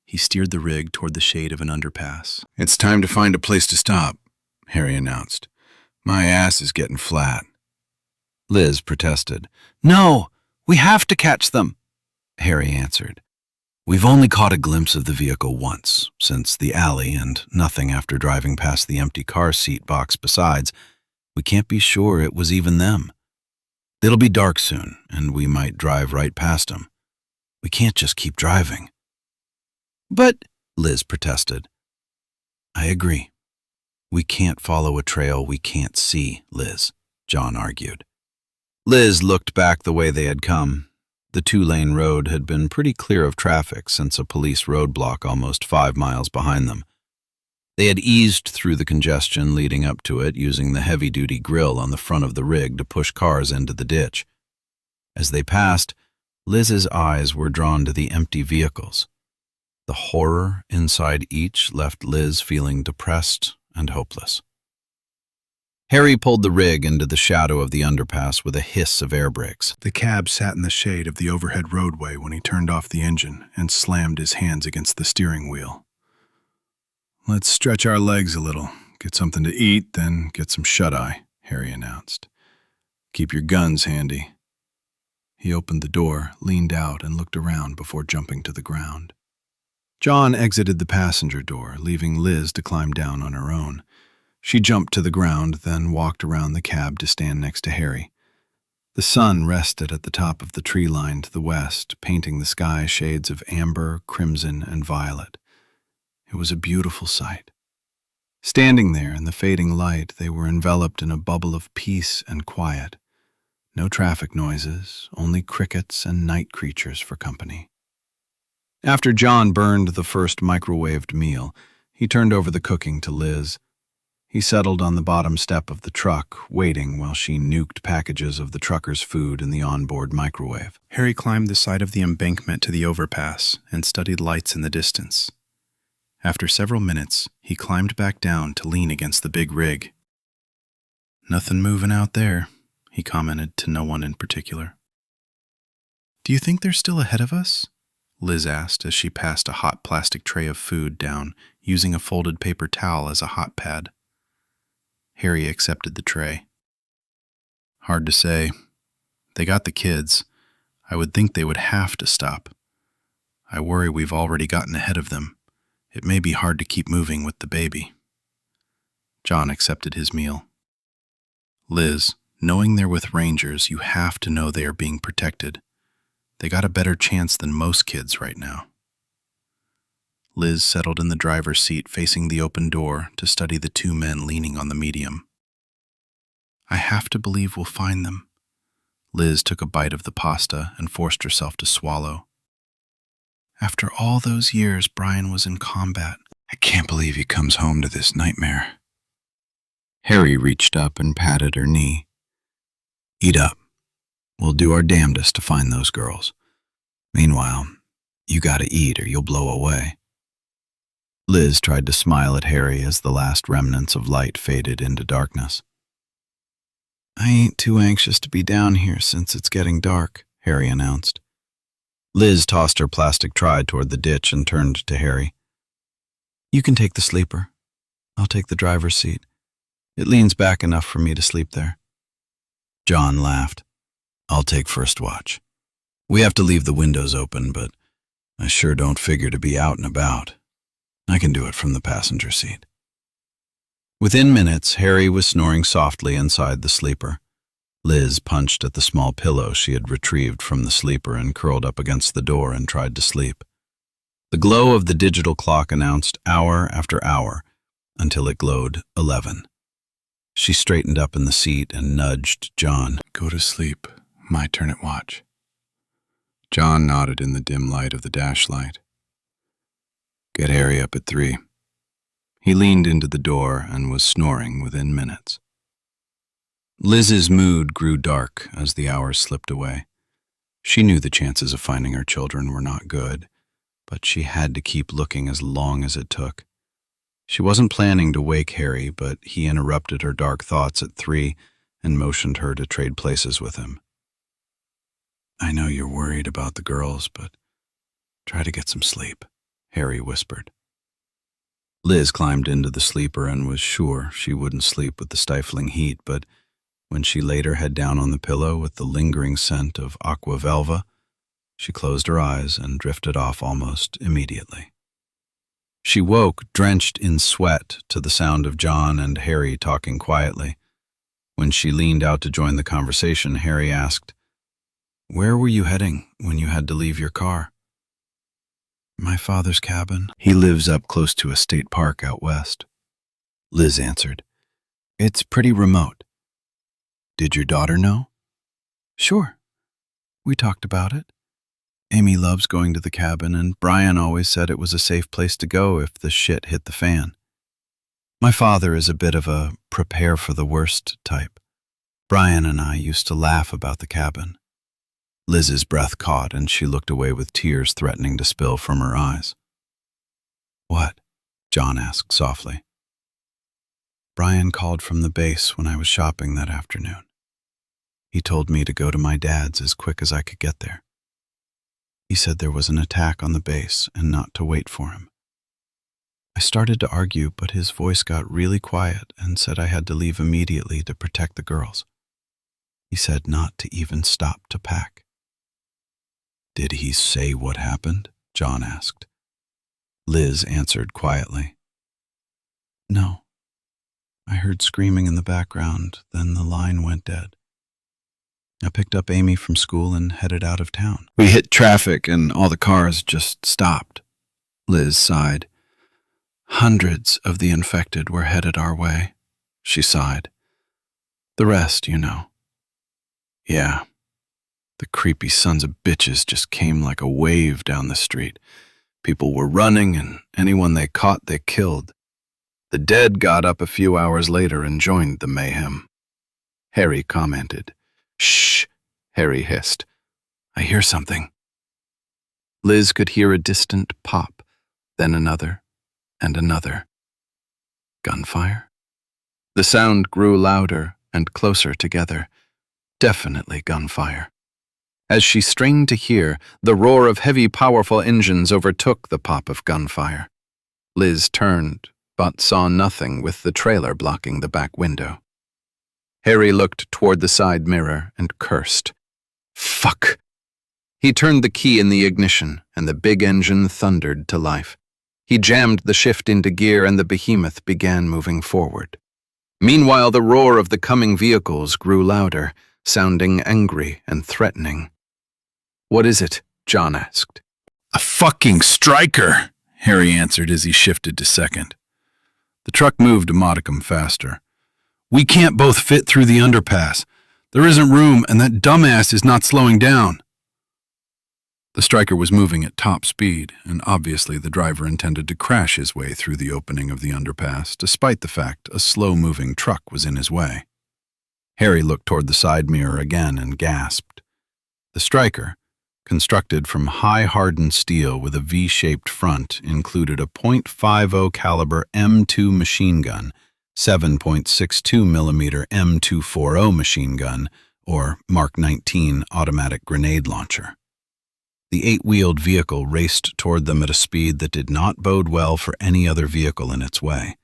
S2: He steered the rig toward the shade of an underpass.
S1: "It's time to find a place to stop," Harry announced. "My ass is getting flat." Liz protested. "No, we have to catch them," Harry answered. "We've only caught a glimpse of the vehicle once, since the alley, and nothing after driving past the empty car seat box besides. We can't be sure it was even them. It'll be dark soon, and we might drive right past them. We can't just keep driving." "But," Liz protested. "I agree. We can't follow a trail we can't see, Liz," John argued. Liz looked back the way they had come. The two-lane road had been pretty clear of traffic since a police roadblock almost 5 miles behind them. They had eased through the congestion leading up to it, using the heavy-duty grill on the front of the rig to push cars into the ditch. As they passed, Liz's eyes were drawn to the empty vehicles. The horror inside each left Liz feeling depressed and hopeless. Harry pulled the rig into the shadow of the underpass with a hiss of air brakes.
S2: The cab sat in the shade of the overhead roadway when he turned off the engine and slammed his hands against the steering wheel. "Let's stretch our legs a little, get something to eat, then get some shut-eye," Harry announced. "Keep your guns handy." He opened the door, leaned out, and looked around before jumping to the ground. John exited the passenger door, leaving Liz to climb down on her own. She jumped to the ground, then walked around the cab to stand next to Harry. The sun rested at the top of the tree line to the west, painting the sky shades of amber, crimson, and violet. It was a beautiful sight. Standing there in the fading light, they were enveloped in a bubble of peace and quiet. No traffic noises, only crickets and night creatures for company. After John burned the first microwaved meal, he turned over the cooking to Liz.
S1: He settled on the bottom step of the truck, waiting while she nuked packages of the trucker's food in the onboard microwave.
S2: Harry climbed the side of the embankment to the overpass and studied lights in the distance. After several minutes, he climbed back down to lean against the big rig. "Nothing moving out there," he commented to no one in particular. "Do you think they're still ahead of us?" Liz asked as she passed a hot plastic tray of food down, using a folded paper towel as a hot pad. Harry accepted the tray. "Hard to say. They got the kids. I would think they would have to stop. I worry we've already gotten ahead of them. It may be hard to keep moving with the baby." John accepted his meal. "Liz, knowing they're with Rangers, you have to know they are being protected. They got a better chance than most kids right now." Liz settled in the driver's seat facing the open door to study the two men leaning on the medium. "I have to believe we'll find them." Liz took a bite of the pasta and forced herself to swallow. "After all those years Brian was in combat, I can't believe he comes home to this nightmare."
S1: Harry reached up and patted her knee. "Eat up. We'll do our damnedest to find those girls. Meanwhile, you gotta eat or you'll blow away." Liz tried to smile at Harry as the last remnants of light faded into darkness. "I ain't too anxious to be down here since it's getting dark," Harry announced. Liz tossed her plastic tray toward the ditch and turned to Harry. "You can take the sleeper. I'll take the driver's seat. It leans back enough for me to sleep there." John laughed. "I'll take first watch. We have to leave the windows open, but I sure don't figure to be out and about. I can do it from the passenger seat." Within minutes, Harry was snoring softly inside the sleeper. Liz punched at the small pillow she had retrieved from the sleeper and curled up against the door and tried to sleep. The glow of the digital clock announced hour after hour until it glowed 11. She straightened up in the seat and nudged John.
S2: "Go to sleep. My turn at watch."
S3: John nodded in the dim light of the dash light. "Get Harry up at 3. He leaned into the door and was snoring within minutes.
S1: Liz's mood grew dark as the hours slipped away. She knew the chances of finding her children were not good, but she had to keep looking as long as it took. She wasn't planning to wake Harry, but he interrupted her dark thoughts at 3 and motioned her to trade places with him. "I know you're worried about the girls, but try to get some sleep," Harry whispered. Liz climbed into the sleeper and was sure she wouldn't sleep with the stifling heat, but when she laid her head down on the pillow with the lingering scent of aqua velva, she closed her eyes and drifted off almost immediately. She woke, drenched in sweat, to the sound of John and Harry talking quietly. When she leaned out to join the conversation, Harry asked, "Where were you heading when you had to leave your car?" "My father's cabin. He lives up close to a state park out west." Liz answered, "It's pretty remote." "Did your daughter know?" "Sure. We talked about it. Amy loves going to the cabin, and Brian always said it was a safe place to go if the shit hit the fan. My father is a bit of a prepare for the worst type. Brian and I used to laugh about the cabin." Liz's breath caught, and she looked away with tears threatening to spill from her eyes. "What?" John asked softly. "Brian called from the base when I was shopping that afternoon. He told me to go to my dad's as quick as I could get there. He said there was an attack on the base and not to wait for him. I started to argue, but his voice got really quiet and said I had to leave immediately to protect the girls. He said not to even stop to pack." "Did he say what happened?" John asked. Liz answered quietly. "No. I heard screaming in the background, then the line went dead. I picked up Amy from school and headed out of town. We hit traffic and all the cars just stopped." Liz sighed. "Hundreds of the infected were headed our way," she sighed. "The rest, you know. Yeah. The creepy sons of bitches just came like a wave down the street. People were running, and anyone they caught, they killed.
S3: The dead got up a few hours later and joined the mayhem. Harry commented. "Shh," Harry hissed. "I hear something." Liz could hear a distant pop, then another, and another. Gunfire? The sound grew louder and closer together. Definitely gunfire. As she strained to hear, the roar of heavy, powerful engines overtook the pop of gunfire. Liz turned, but saw nothing with the trailer blocking the back window. Harry looked toward the side mirror and cursed. Fuck! He turned the key in the ignition, and the big engine thundered to life. He jammed the shift into gear, and the behemoth began moving forward. Meanwhile, the roar of the coming vehicles grew louder, sounding angry and threatening. "What is it?" John asked.
S1: "A fucking striker," Harry answered as he shifted to second. The truck moved a modicum faster. "We can't both fit through the underpass. There isn't room, and that dumbass is not slowing down." The striker was moving at top speed, and obviously the driver intended to crash his way through the opening of the underpass, despite the fact a slow-moving truck was in his way. Harry looked toward the side mirror again and gasped. The striker, constructed from high-hardened steel with a V-shaped front, included a .50 caliber M2 machine gun, 7.62 mm M240 machine gun, or Mark 19 automatic grenade launcher. The 8-wheeled vehicle raced toward them at a speed that did not bode well for any other vehicle in its way.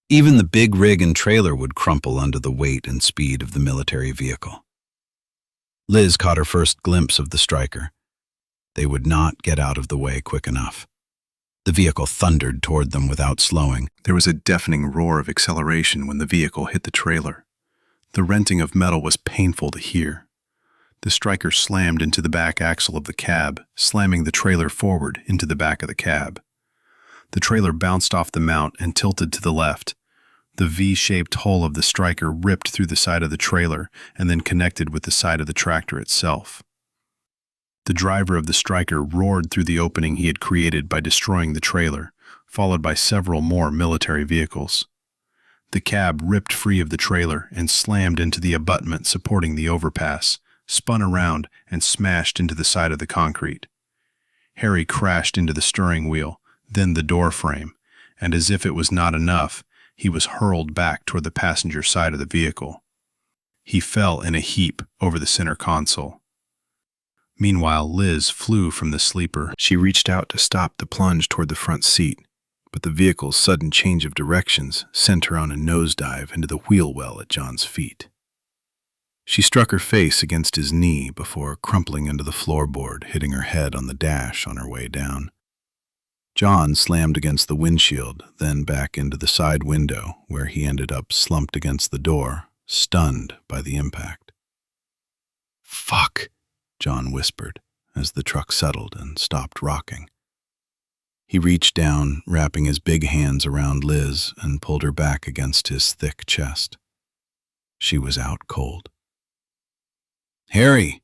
S1: Even the big rig and trailer would crumple under the weight and speed of the military vehicle. Liz caught her first glimpse of the striker. They would not get out of the way quick enough. The vehicle thundered toward them without slowing.
S2: There was a deafening roar of acceleration when the vehicle hit the trailer. The renting of metal was painful to hear. The striker slammed into the back axle of the cab, slamming the trailer forward into the back of the cab. The trailer bounced off the mount and tilted to the left. The V-shaped hull of the striker ripped through the side of the trailer and then connected with the side of the tractor itself. The driver of the striker roared through the opening he had created by destroying the trailer, followed by several more military vehicles. The cab ripped free of the trailer and slammed into the abutment supporting the overpass, spun around, and smashed into the side of the concrete. Harry crashed into the steering wheel, then the door frame, and as if it was not enough, he was hurled back toward the passenger side of the vehicle. He fell in a heap over the center console. Meanwhile, Liz flew from the sleeper. She reached out to stop the plunge toward the front seat, but the vehicle's sudden change of directions sent her on a nosedive into the wheel well at John's feet. She struck her face against his knee before crumpling into the floorboard, hitting her head on the dash on her way down. John slammed against the windshield, then back into the side window, where he ended up slumped against the door, stunned by the impact. "Fuck," John whispered, as the truck settled and stopped rocking. He reached down, wrapping his big hands around Liz, and pulled her back against his thick chest. She was out cold. "Harry,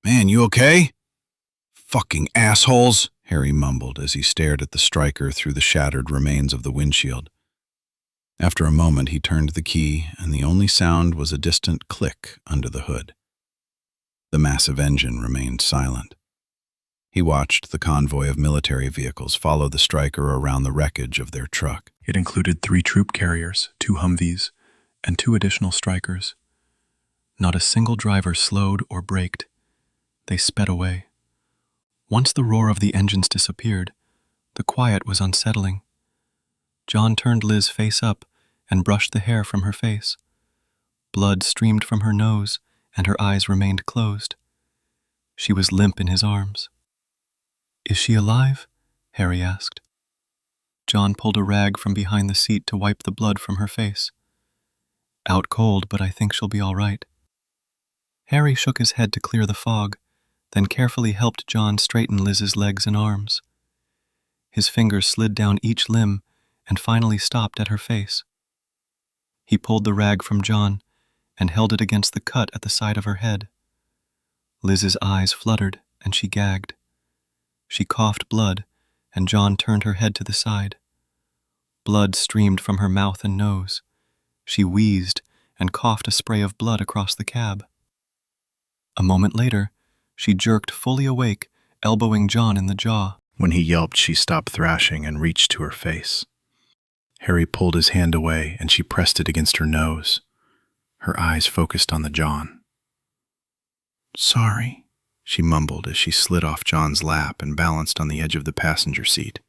S2: man, you okay?" "Fucking assholes," Harry mumbled as he stared at the striker through the shattered remains of the windshield. After a moment, he turned the key, and the only sound was a distant click under the hood. The massive engine remained silent. He watched the convoy of military vehicles follow the striker around the wreckage of their truck. It included 3 troop carriers, 2 Humvees, and 2 additional strikers.
S4: Not a single driver slowed or braked. They sped away. Once the roar of the engines disappeared, the quiet was unsettling. John turned Liz face up and brushed the hair from her face. Blood streamed from her nose, and her eyes remained closed. She was limp in his arms. "Is she alive?" Harry asked. John pulled a rag from behind the seat to wipe the blood from her face. "Out cold, but I think she'll be all right." Harry shook his head to clear the fog, then carefully helped John straighten Liz's legs and arms. His fingers slid down each limb and finally stopped at her face. He pulled the rag from John and held it against the cut at the side of her head. Liz's eyes fluttered and she gagged. She coughed blood, and John turned her head to the side. Blood streamed from her mouth and nose. She wheezed and coughed a spray of blood across the cab. A moment later, she jerked fully awake, elbowing John in the jaw.
S2: When he yelped, she stopped thrashing and reached to her face. Harry pulled his hand away and she pressed it against her nose. Her eyes focused on the John. "Sorry," she mumbled as she slid off John's lap and balanced on the edge of the passenger seat.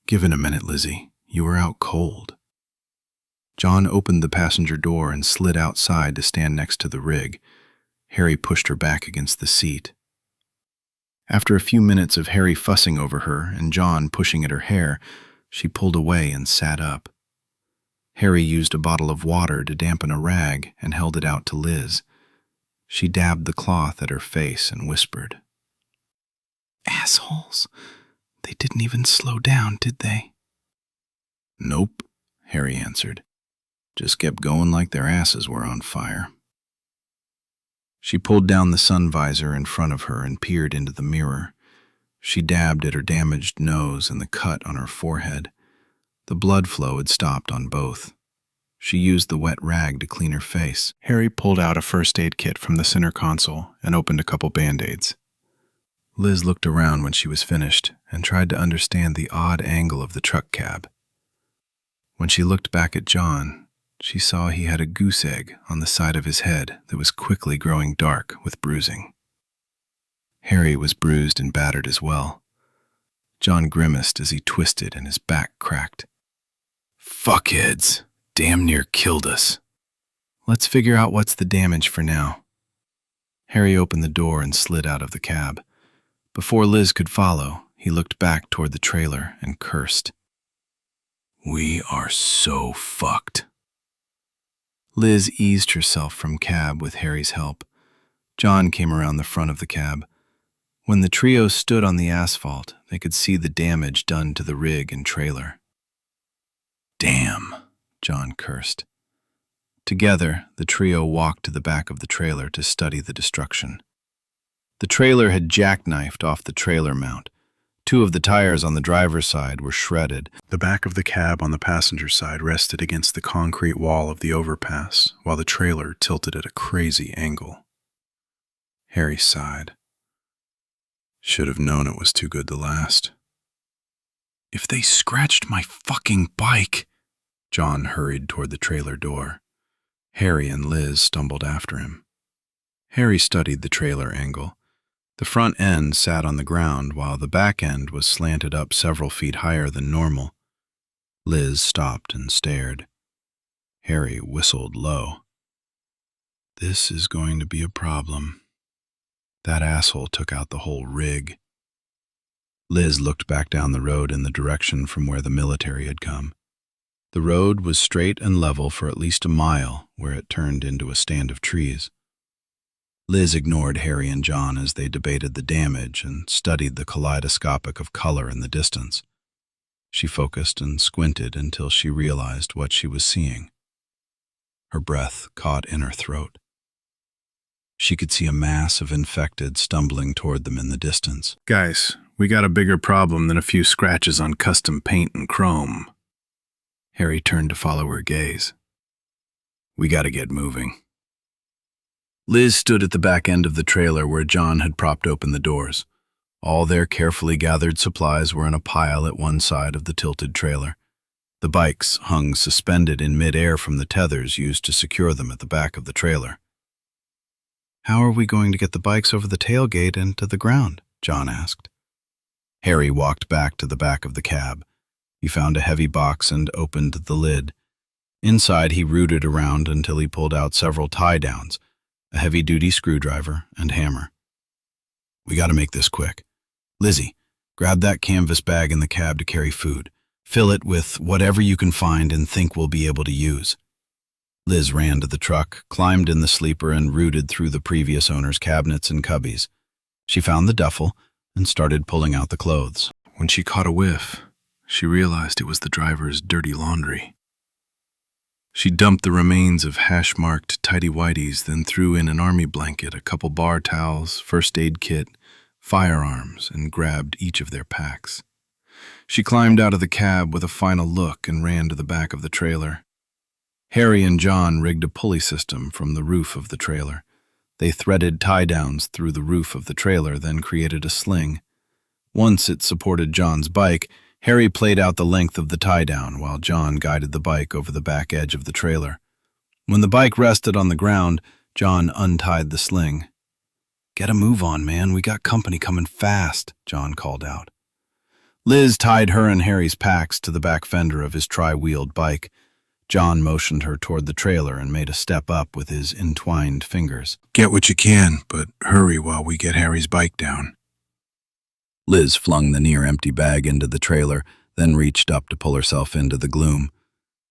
S2: "Give it a minute, Lizzie. You were out cold." John opened the passenger door and slid outside to stand next to the rig. Harry pushed her back against the seat. After a few minutes of Harry fussing over her and John pushing at her hair, she pulled away and sat up. Harry used a bottle of water to dampen a rag and held it out to Liz. She dabbed the cloth at her face and whispered, "Assholes. They didn't even slow down, did they?" "Nope," Harry answered. "Just kept going like their asses were on fire." She pulled down the sun visor in front of her and peered into the mirror. She dabbed at her damaged nose and the cut on her forehead. The blood flow had stopped on both. She used the wet rag to clean her face. Harry pulled out a first aid kit from the center console and opened a couple Band-Aids. Liz looked around when she was finished and tried to understand the odd angle of the truck cab. When she looked back at John, she saw he had a goose egg on the side of his head that was quickly growing dark with bruising. Harry was bruised and battered as well. John grimaced as he twisted and his back cracked. "Fuckheads, damn near killed us. Let's figure out what's the damage for now." Harry opened the door and slid out of the cab. Before Liz could follow, he looked back toward the trailer and cursed. "We are so fucked." Liz eased herself from cab with Harry's help. John came around the front of the cab. When the trio stood on the asphalt, they could see the damage done to the rig and trailer. "Damn," John cursed. Together, the trio walked to the back of the trailer to study the destruction. The trailer had jackknifed off the trailer mount. Two of the tires on the driver's side were shredded. The back of the cab on the passenger side rested against the concrete wall of the overpass, while the trailer tilted at a crazy angle. Harry sighed. "Should have known it was too good to last." "If they scratched my fucking bike!" John hurried toward the trailer door. Harry and Liz stumbled after him. Harry studied the trailer angle. The front end sat on the ground while the back end was slanted up several feet higher than normal. Liz stopped and stared. Harry whistled low. "This is going to be a problem. That asshole took out the whole rig." Liz looked back down the road in the direction from where the military had come. The road was straight and level for at least a mile, where it turned into a stand of trees. Liz ignored Harry and John as they debated the damage and studied the kaleidoscopic of color in the distance. She focused and squinted until she realized what she was seeing. Her breath caught in her throat. She could see a mass of infected stumbling toward them in the distance. "Guys, we got a bigger problem than a few scratches on custom paint and chrome." Harry turned to follow her gaze. "We gotta get moving." Liz stood at the back end of the trailer where John had propped open the doors. All their carefully gathered supplies were in a pile at one side of the tilted trailer. The bikes hung suspended in mid-air from the tethers used to secure them at the back of the trailer. "How are we going to get the bikes over the tailgate and to the ground?" John asked. Harry walked back to the back of the cab. He found a heavy box and opened the lid. Inside, he rooted around until he pulled out several tie-downs, a heavy-duty screwdriver, and hammer. "We gotta make this quick. Lizzie, grab that canvas bag in the cab to carry food. Fill it with whatever you can find and think we'll be able to use." Liz ran to the truck, climbed in the sleeper, and rooted through the previous owner's cabinets and cubbies. She found the duffel and started pulling out the clothes. When she caught a whiff, she realized it was the driver's dirty laundry. She dumped the remains of hash-marked tighty-whities, then threw in an army blanket, a couple bar towels, first aid kit, firearms, and grabbed each of their packs. She climbed out of the cab with a final look and ran to the back of the trailer. Harry and John rigged a pulley system from the roof of the trailer. They threaded tie-downs through the roof of the trailer, then created a sling. Once it supported John's bike, Harry played out the length of the tie-down while John guided the bike over the back edge of the trailer. When the bike rested on the ground, John untied the sling. "Get a move on, man. We got company coming fast," John called out. Liz tied her and Harry's packs to the back fender of his tri-wheeled bike. John motioned her toward the trailer and made a step up with his entwined fingers.
S1: "Get what you can, but hurry while we get Harry's bike down." Liz flung the near-empty bag into the trailer, then reached up to pull herself into the gloom.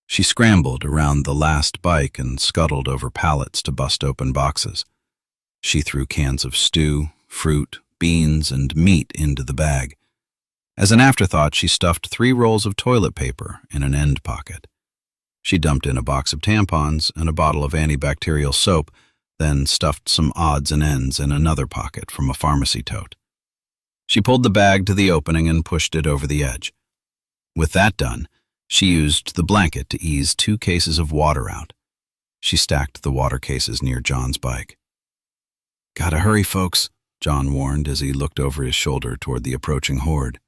S1: She scrambled around the last bike and scuttled over pallets to bust open boxes. She threw cans of stew, fruit, beans, and meat into the bag. As an afterthought, she stuffed 3 rolls of toilet paper in an end pocket. She dumped in a box of tampons and a bottle of antibacterial soap, then stuffed some odds and ends in another pocket from a pharmacy tote. She pulled the bag to the opening and pushed it over the edge. With that done, she used the blanket to ease 2 cases of water out. She stacked the water cases near John's bike. "Gotta hurry, folks," John warned as he looked over his shoulder toward the approaching horde.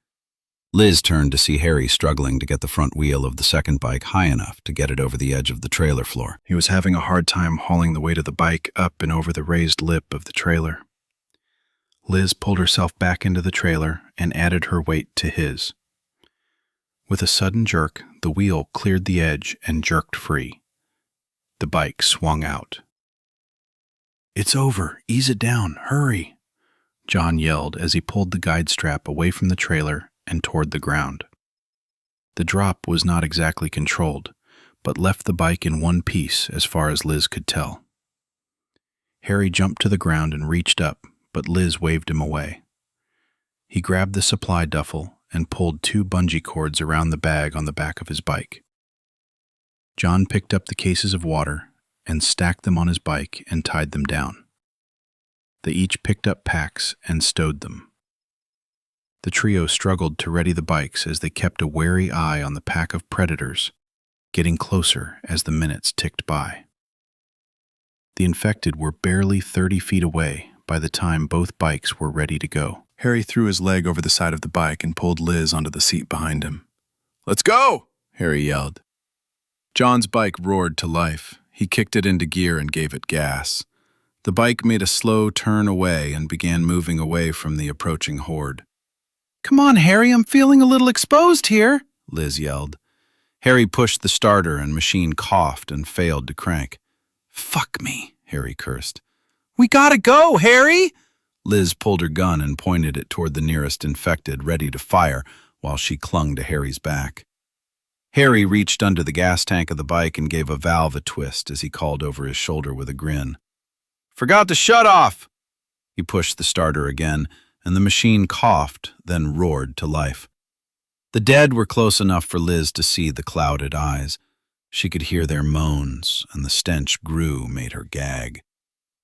S1: Liz turned to see Harry struggling to get the front wheel of the second bike high enough to get it over the edge of the trailer floor.
S2: He was having a hard time hauling the weight of the bike up and over the raised lip of the trailer. Liz pulled herself back into the trailer and added her weight to his. With a sudden jerk, the wheel cleared the edge and jerked free. The bike swung out. "It's over. Ease it down. Hurry," John yelled as he pulled the guide strap away from the trailer and toward the ground. The drop was not exactly controlled, but left the bike in one piece as far as Liz could tell. Harry jumped to the ground and reached up, but Liz waved him away. He grabbed the supply duffel and pulled 2 bungee cords around the bag on the back of his bike. John picked up the cases of water and stacked them on his bike and tied them down. They each picked up packs and stowed them. The trio struggled to ready the bikes as they kept a wary eye on the pack of predators, getting closer as the minutes ticked by. The infected were barely 30 feet away by the time both bikes were ready to go. Harry threw his leg over the side of the bike and pulled Liz onto the seat behind him. "Let's go!" Harry yelled. John's bike roared to life. He kicked it into gear and gave it gas. The bike made a slow turn away and began moving away from the approaching horde. "Come on, Harry, I'm feeling a little exposed here," Liz yelled. Harry pushed the starter and machine coughed and failed to crank. "Fuck me," Harry cursed. "We gotta go, Harry!" Liz pulled her gun and pointed it toward the nearest infected, ready to fire, while she clung to Harry's back. Harry reached under the gas tank of the bike and gave a valve a twist as he called over his shoulder with a grin. "Forgot to shut off!" He pushed the starter again, and the machine coughed, then roared to life. The dead were close enough for Liz to see the clouded eyes. She could hear their moans, and the stench made her gag.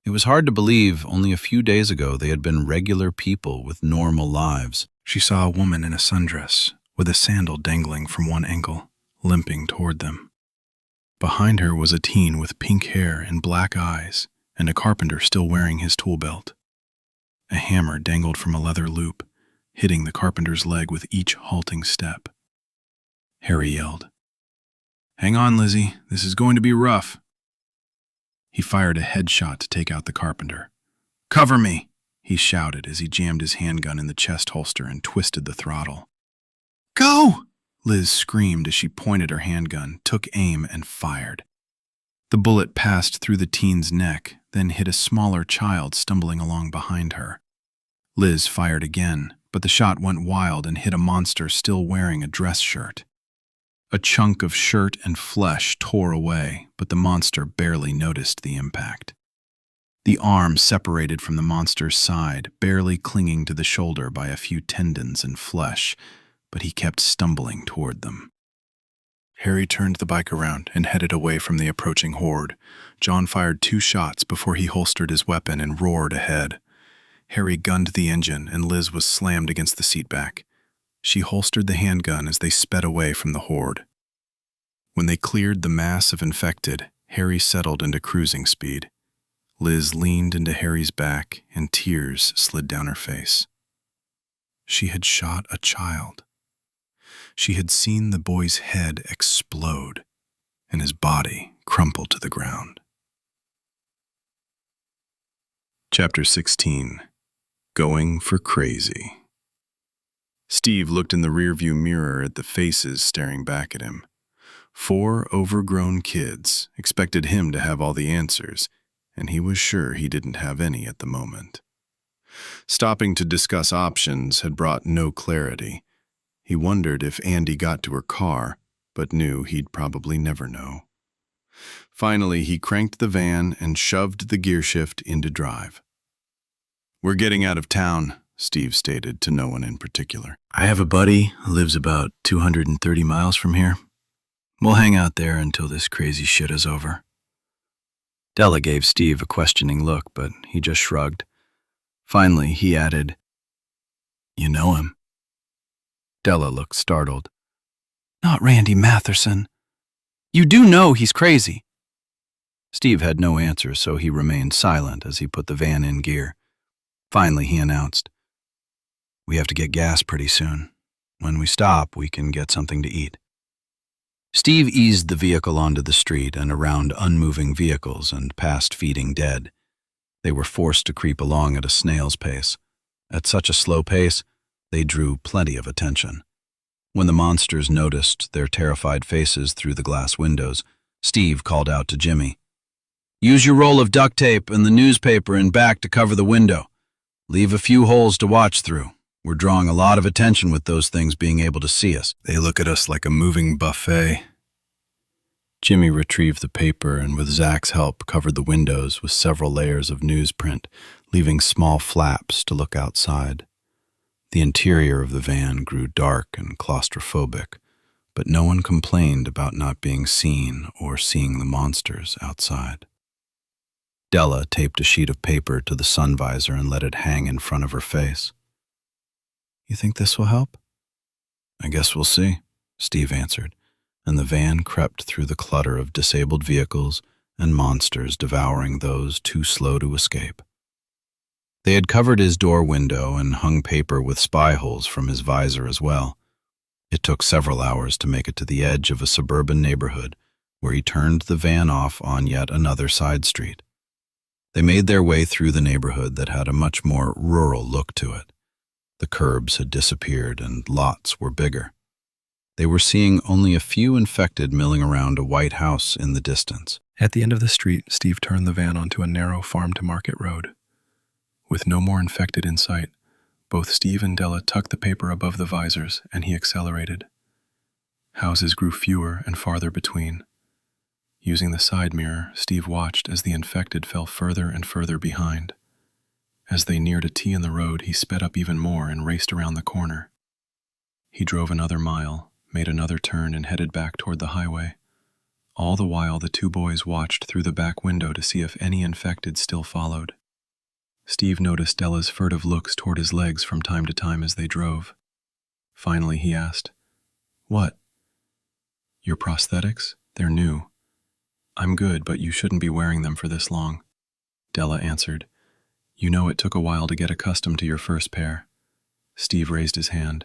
S2: It was hard to believe only a few days ago they had been regular people with normal lives. She saw a woman in a sundress, with a sandal dangling from one ankle, limping toward them. Behind her was a teen with pink hair and black eyes, and a carpenter still wearing his tool belt. A hammer dangled from a leather loop, hitting the carpenter's leg with each halting step. Harry yelled, "Hang on, Lizzie, this is going to be rough." He fired a headshot to take out the carpenter. "Cover me!" he shouted as he jammed his handgun in the chest holster and twisted the throttle. "Go!" Liz screamed as she pointed her handgun, took aim, and fired. The bullet passed through the teen's neck, then hit a smaller child stumbling along behind her. Liz fired again, but the shot went wild and hit a monster still wearing a dress shirt. A chunk of shirt and flesh tore away, but the monster barely noticed the impact. The arm separated from the monster's side, barely clinging to the shoulder by a few tendons and flesh, but he kept stumbling toward them. Harry turned the bike around and headed away from the approaching horde. John fired 2 shots before he holstered his weapon and roared ahead. Harry gunned the engine and Liz was slammed against the seat back. She holstered the handgun as they sped away from the horde. When they cleared the mass of infected, Harry settled into cruising speed. Liz leaned into Harry's back, and tears slid down her face. She had shot a child. She had seen the boy's head explode, and his body crumple to the ground. Chapter 16. Going for Crazy. Steve looked in the rearview mirror at the faces staring back at him. 4 overgrown kids expected him to have all the answers, and he was sure he didn't have any at the moment. Stopping to discuss options had brought no clarity. He wondered if Andy got to her car, but knew he'd probably never know. Finally, he cranked the van and shoved the gearshift into drive. "We're getting out of town," Steve stated to no one in particular.
S1: I have a buddy who lives about 230 miles from here. We'll hang out there until this crazy shit is over. Della gave Steve a questioning look, but he just shrugged. Finally, he added, "You know him?" Della looked startled.
S5: Not Randy Matherson. You do know he's crazy.
S1: Steve had no answer, so he remained silent as he put the van in gear. Finally, he announced, "We have to get gas pretty soon. When we stop, we can get something to eat." Steve eased the vehicle onto the street and around unmoving vehicles and past feeding dead. They were forced to creep along at a snail's pace. At such a slow pace, they drew plenty of attention. When the monsters noticed their terrified faces through the glass windows, Steve called out to Jimmy, "Use your roll of duct tape and the newspaper in back to cover the window. Leave a few holes to watch through. We're drawing a lot of attention with those things being able to see us.
S2: They look at us like a moving buffet." Jimmy retrieved the paper and with Zach's help covered the windows with several layers of newsprint, leaving small flaps to look outside. The interior of the van grew dark and claustrophobic, but no one complained about not being seen or seeing the monsters outside. Della taped a sheet of paper to the sun visor and let it hang in front of her face. "You think this will help?" "I guess we'll see," Steve answered, and the van crept through the clutter of disabled vehicles and monsters devouring those too slow to escape. They had covered his door window and hung paper with spy holes from his visor as well. It took several hours to make it to the edge of a suburban neighborhood where he turned the van off on yet another side street. They made their way through the neighborhood that had a much more rural look to it. The curbs had disappeared and lots were bigger. They were seeing only a few infected milling around a white house in the distance. At the end of the street, Steve turned the van onto a narrow farm-to-market road. With no more infected in sight, both Steve and Della tucked the paper above the visors, and he accelerated. Houses grew fewer and farther between. Using the side mirror, Steve watched as the infected fell further and further behind. As they neared a T in the road, he sped up even more and raced around the corner. He drove another mile, made another turn, and headed back toward the highway. All the while, the 2 boys watched through the back window to see if any infected still followed. Steve noticed Della's furtive looks toward his legs from time to time as they drove. Finally, he asked, "What?" "Your prosthetics? They're new." "I'm good, but you shouldn't be wearing them for this long," Della answered. "You know it took a while to get accustomed to your first pair." Steve raised his hand.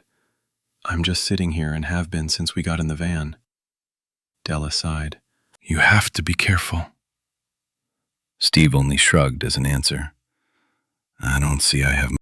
S2: "I'm just sitting here and have been since we got in the van." Della sighed. "You have to be careful." Steve only shrugged as an answer. "I don't see I have